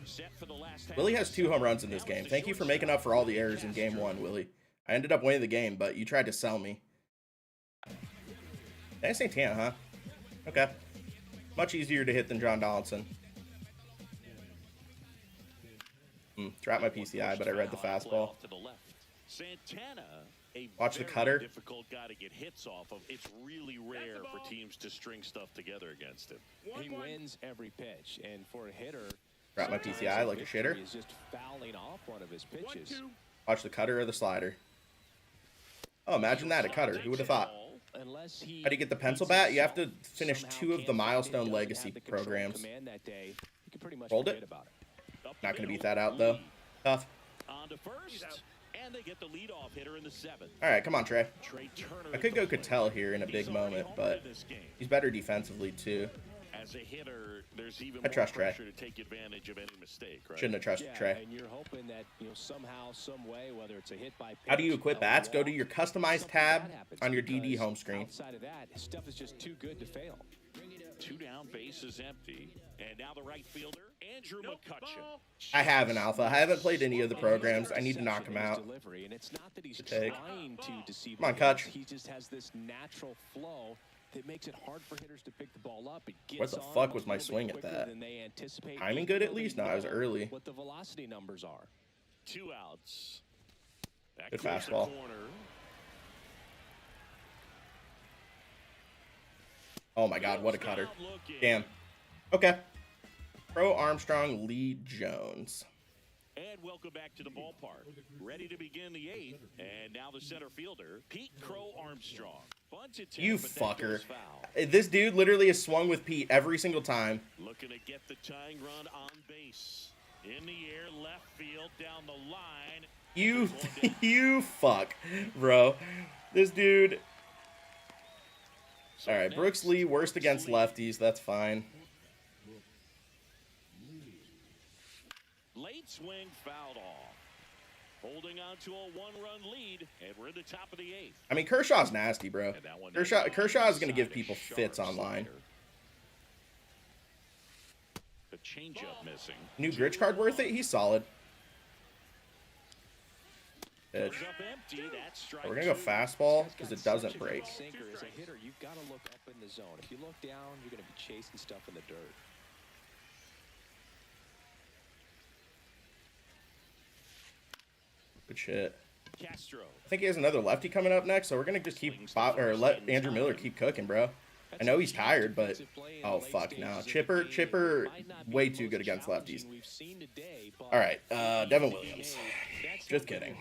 Set for the last half. Willie has 2 home runs in this game. Thank you for making up for all the errors in game 1, Willie. I ended up winning the game, but you tried to sell me. Danny Santana, huh? Okay. Much easier to hit than John Donaldson. Dropped my PCI, but I read the fastball. Santana, a Watch the very cutter. difficult guy to get hits off of. It's really rare for teams to string stuff together against him. He wins every pitch, and for a hitter, Dropped my PCI like a shitter. He's just fouling off one of his pitches. Watch the cutter or the slider. Oh, imagine that, a cutter. Who would have thought? How do you get the pencil bat? You have to finish 2 of the Milestone Legacy programs. Hold it. Not going to beat that out, though. Tough. On to first, and they get the leadoff hitter in the 7th. All right, come on, Trey. Trey Turner I could go Cattell here in a big moment, but he's better defensively, too. As a hitter, there's even I trust more Trey. pressure to take advantage of any mistake, right? Shouldn't have trusted Trey. And you're hoping that, somehow, some way, whether it's a hit by pitch, How do you equip bats? Go to your customized something tab bad happens, on your DD because home screen. Outside of that, his stuff is just too good to fail. 2 down, base is empty, and now the right fielder, Andrew McCutcheon. I have an alpha. I haven't played any of the programs. I need to knock him out. Delivery, and it's not that he's Take. trying to deceive Come on, hitters. Kutch. He just has this natural flow that makes it hard for hitters to pick the ball up. It gets Where the on fuck them was a my little bit swing at quicker that? than they anticipate. Timing Even good at though they least? No, I was know early. What the velocity numbers are. 2 outs. That Good clears the fastball. corner. Oh my god, what a cutter. Damn. Okay. Pro Armstrong, Lee Jones. And welcome back to the ballpark. Ready to begin the 8th, and now the center fielder, Pete Crow Armstrong. Bunt attempt, You but that fucker. goes foul. This dude literally has swung with Pete every single time. Looking to get the tying run on base. In the air, left field, down the line. You, you fuck, bro. This dude. All right, Brooks Lee, worst against lefties. That's fine. Late swing fouled off. Holding on to a 1-run lead, and we're in the top of the 8th. I mean, Kershaw's nasty, bro. And that one Kershaw is going to give inside, a people sharp fits online. slider. The changeup missing. New Gritch card worth it? He's solid. Pitch. Goes up empty. That's strike We're going to go 2. fastball because it doesn't break. Sinker as a hitter, you've got to look up in the zone. If you look down, you're going to be chasing stuff in the dirt. Good shit. Castro. I think he has another lefty coming up next, so we're going to just let Andrew Miller keep cooking, bro. I know he's tired, but oh fuck no. Chipper way too good against lefties. All right, Devin Williams. Just kidding.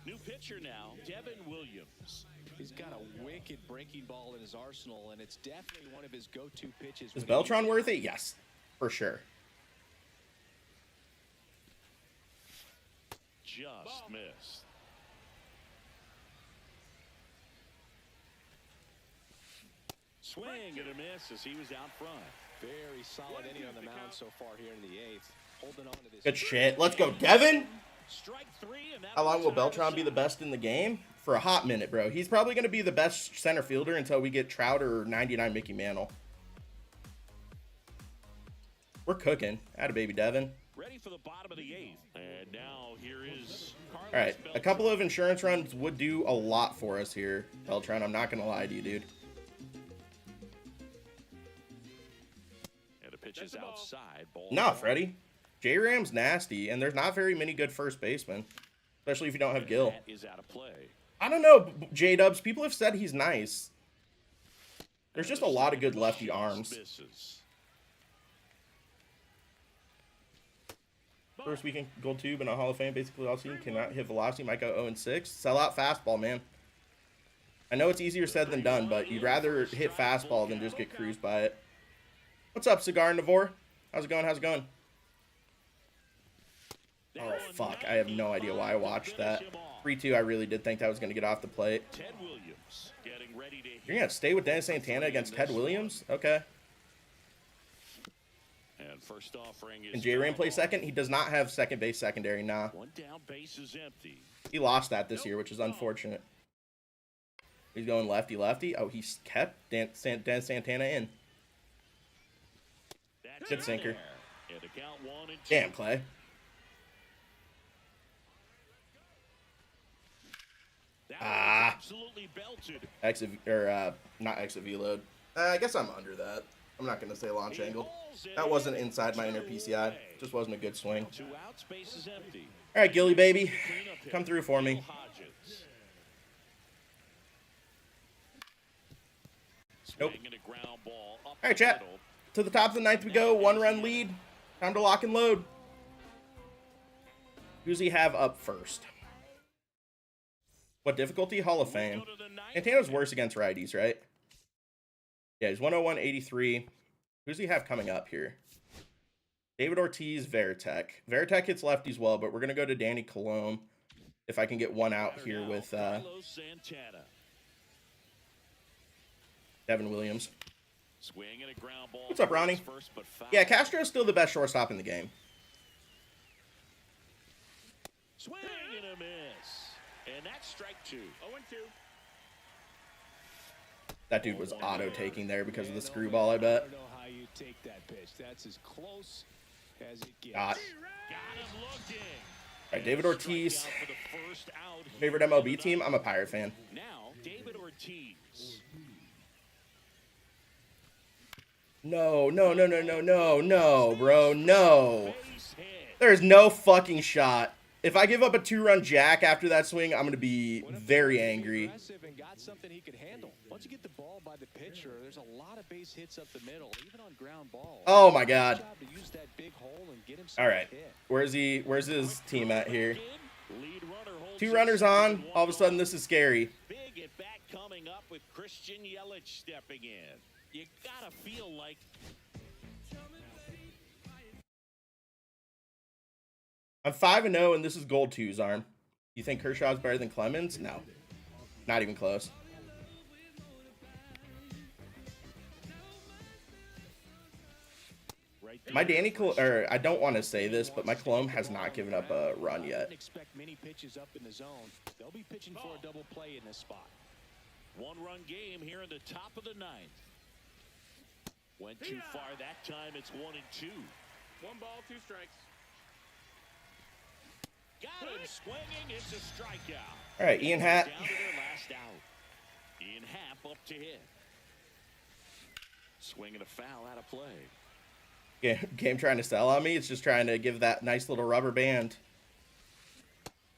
New pitcher now, Devin Williams. He's got a wicked breaking ball in his arsenal, and it's definitely one of his go-to pitches. Is Beltran worth it? Yes, for sure. Just missed. Swing and a miss as he was out front. Very solid inning on the mound so far here in the 8th. Holding on to this. Good shit. Let's go, Devin. Strike 3, and that How long will one's out of Beltran be the sight. best in the game? For a hot minute, bro. He's probably going to be the best center fielder until we get Trout or 99 Mickey Mantle. We're cooking. Atta baby, Devin. Ready for the bottom of the 8th. And now here is Carlos All right, a Beltran. couple of insurance runs would do a lot for us here, Beltran. I'm not going to lie to you, dude. And the pitch is outside. Ball Nah, one. Freddie. J-Ram's nasty, and there's not very many good first basemen, especially if you don't have Gil. That is out of play. I don't know, J-Dubs. People have said he's nice. There's just a lot of good lefty arms. Misses. First weekend Gold Tube and a Hall of Fame, basically all season. Cannot hit velocity. Might go 0-6. Sell out fastball, man. I know it's easier said than done, but you'd rather hit fastball than just get cruised by it. What's up, Cigar Navor? How's it going? How's it going? Oh, fuck. I have no idea why I watched that. 3-2, I really did think that was going to get off the plate. Ted Williams getting ready to hit. You're going to stay with Dennis Santana against Ted Williams? Okay. And first offering is Can J-Ram play second? He does not have second base secondary, nah. One down, base is empty. He lost that this year, which is unfortunate. He's going lefty-lefty. Oh, he's kept Dennis Santana in. That's Good in sinker. there. And the count 1 and 2. Damn, Clay. That Ah. was absolutely belted. Not exit V-load. I guess I'm under that. I'm not going to say launch angle. That wasn't inside my inner PCI. Just wasn't a good swing. 2 outs, base is empty. All right, Gilly, baby. Cleanup hitter, Come through for me. Gil Hodges. Nope. Swinging a ground ball up All right, the chat. middle. To the top of the ninth we go. 1-run lead. Time to lock and load. Who's he have up first? What difficulty? Hall of Fame. Go to the ninth. Santana's worse against righties, right? Yeah, he's 101, 83. Who's he have coming up here? David Ortiz, Veritek. Veritek hits lefties well, but we're going to go to Danny Colomb if I can get one out here Now, with Carlos Santana. Devin Williams. Swinging a ground ball. What's up, Ronnie? First, but foul. Yeah, Castro's still the best shortstop in the game. Swing and a miss. And that's strike 2. 0-2. That dude was auto-taking there because of the screwball, I bet. I don't know how you take that pitch. That's as close as it gets. Got. Got him looking. All right, David Ortiz. Strikeout for the first out. Favorite MLB team? I'm a Pirate fan. Now, David Ortiz. No, bro, no. Base hit. There's no fucking shot. If I give up a 2-run jack after that swing, I'm going to be very angry. Aggressive and got something he could handle. Once you get the ball by the pitcher, there's a lot of base hits up the middle, even on ground balls. Oh, my God. Good job to use that big hole and get him All right. hit. Where's his team at here? Lead runner holds 2 it runners on. 7-1. All of a sudden, this is scary. Big at bat coming up with Christian Yelich stepping in. You gotta feel like I'm 5-0, and this is Gold 2's arm. You think Kershaw's better than Clemens? No. Not even close. My I don't want to say this, but my Cologne has not given up a run yet. Expect many pitches up in the zone. They'll be pitching for a double play in this spot. One-run game here in the top of the ninth. Went too far that time. It's 1-2. 1 ball, 2 strikes. Got him swinging. It's a strikeout. All right, Ian Happ. Down to their last out. Ian Happ up to hit. Swinging a foul out of play. Game trying to sell on me. It's just trying to give that nice little rubber band.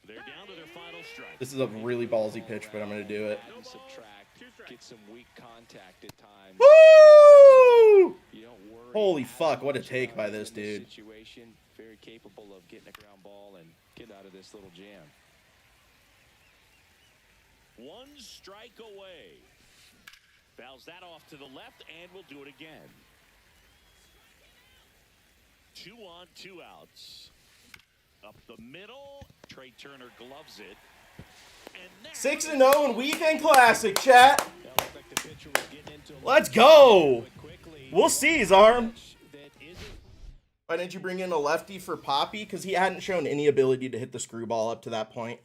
They're down to their final strike. This is a really ballsy pitch, but I'm going to do it. Subtract, get some weak contact at times. Woo! You don't worry. Holy fuck, what a take by this In dude. Situation, very capable of getting a ground ball and get out of this little jam. 1 strike away. Fouls that off to the left, and we'll do it again. 2 on, 2 outs. Up the middle, Trey Turner gloves it. 6-0 in Weekend Classic, chat. Let's go. We'll see his arm. Why didn't you bring in a lefty for Poppy? Because he hadn't shown any ability to hit the screwball up to that point.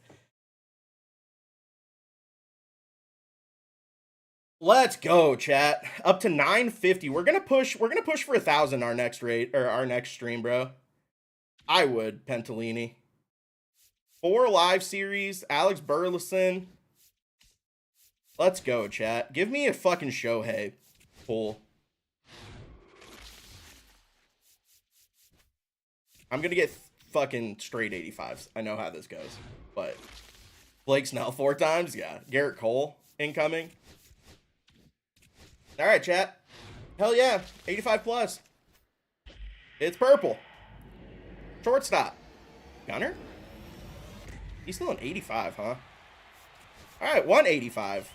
Let's go, chat. Up to 950. We're gonna push for 1,000 our next stream, bro. I would, Pentalini. 4 live series, Alex Burleson. Let's go, chat. Give me a fucking Shohei pull. I'm gonna get fucking straight 85s. I know how this goes. But Blake Snell 4 times? Yeah. Garrett Cole incoming. All right, chat. Hell yeah. 85 plus. It's purple. Shortstop. Gunner? He's still an 85, huh? All right, 185.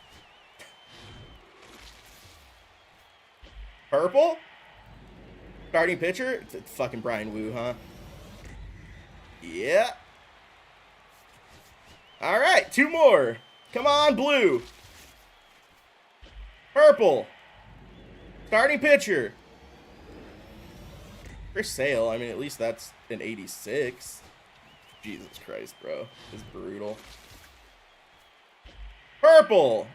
Purple? Starting pitcher? It's fucking Brian Wu, huh? Yeah. All right, 2 more. Come on, blue. Purple. Starting pitcher. Chris Sale, I mean, at least that's an 86. Jesus Christ, bro. It's brutal. Purple.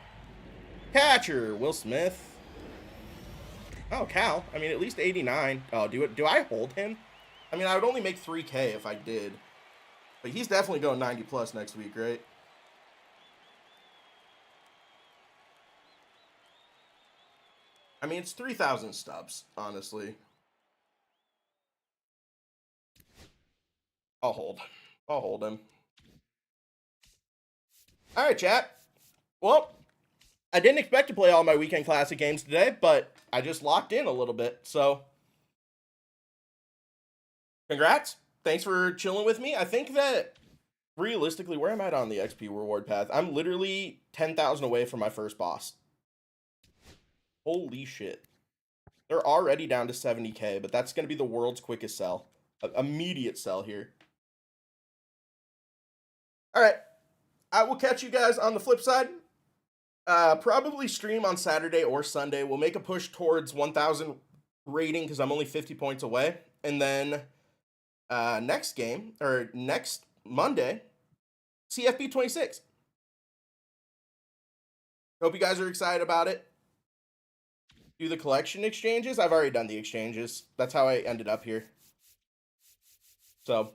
Catcher, Will Smith. Oh, Cal. I mean, at least 89. Oh, do I hold him? I mean, I would only make 3K if I did. But he's definitely going 90 plus next week, right? I mean, it's 3,000 stubs, honestly. I'll hold him. All right, chat. Well, I didn't expect to play all my Weekend Classic games today, but I just locked in a little bit, so congrats. Thanks for chilling with me. I think that, realistically, where am I on the XP reward path? I'm literally 10,000 away from my first boss. Holy shit. They're already down to 70K, but that's going to be the world's quickest sell. Immediate sell here. All right. I will catch you guys on the flip side. Probably stream on Saturday or Sunday. We'll make a push towards 1,000 rating because I'm only 50 points away. And then next Monday, CFP 26. Hope you guys are excited about it. Do the collection exchanges. I've already done the exchanges. That's how I ended up here. So,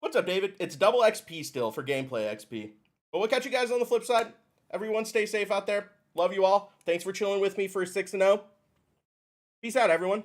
what's up, David? It's double XP still for gameplay XP. But we'll catch you guys on the flip side. Everyone stay safe out there. Love you all. Thanks for chilling with me for 6-0. Peace out, everyone.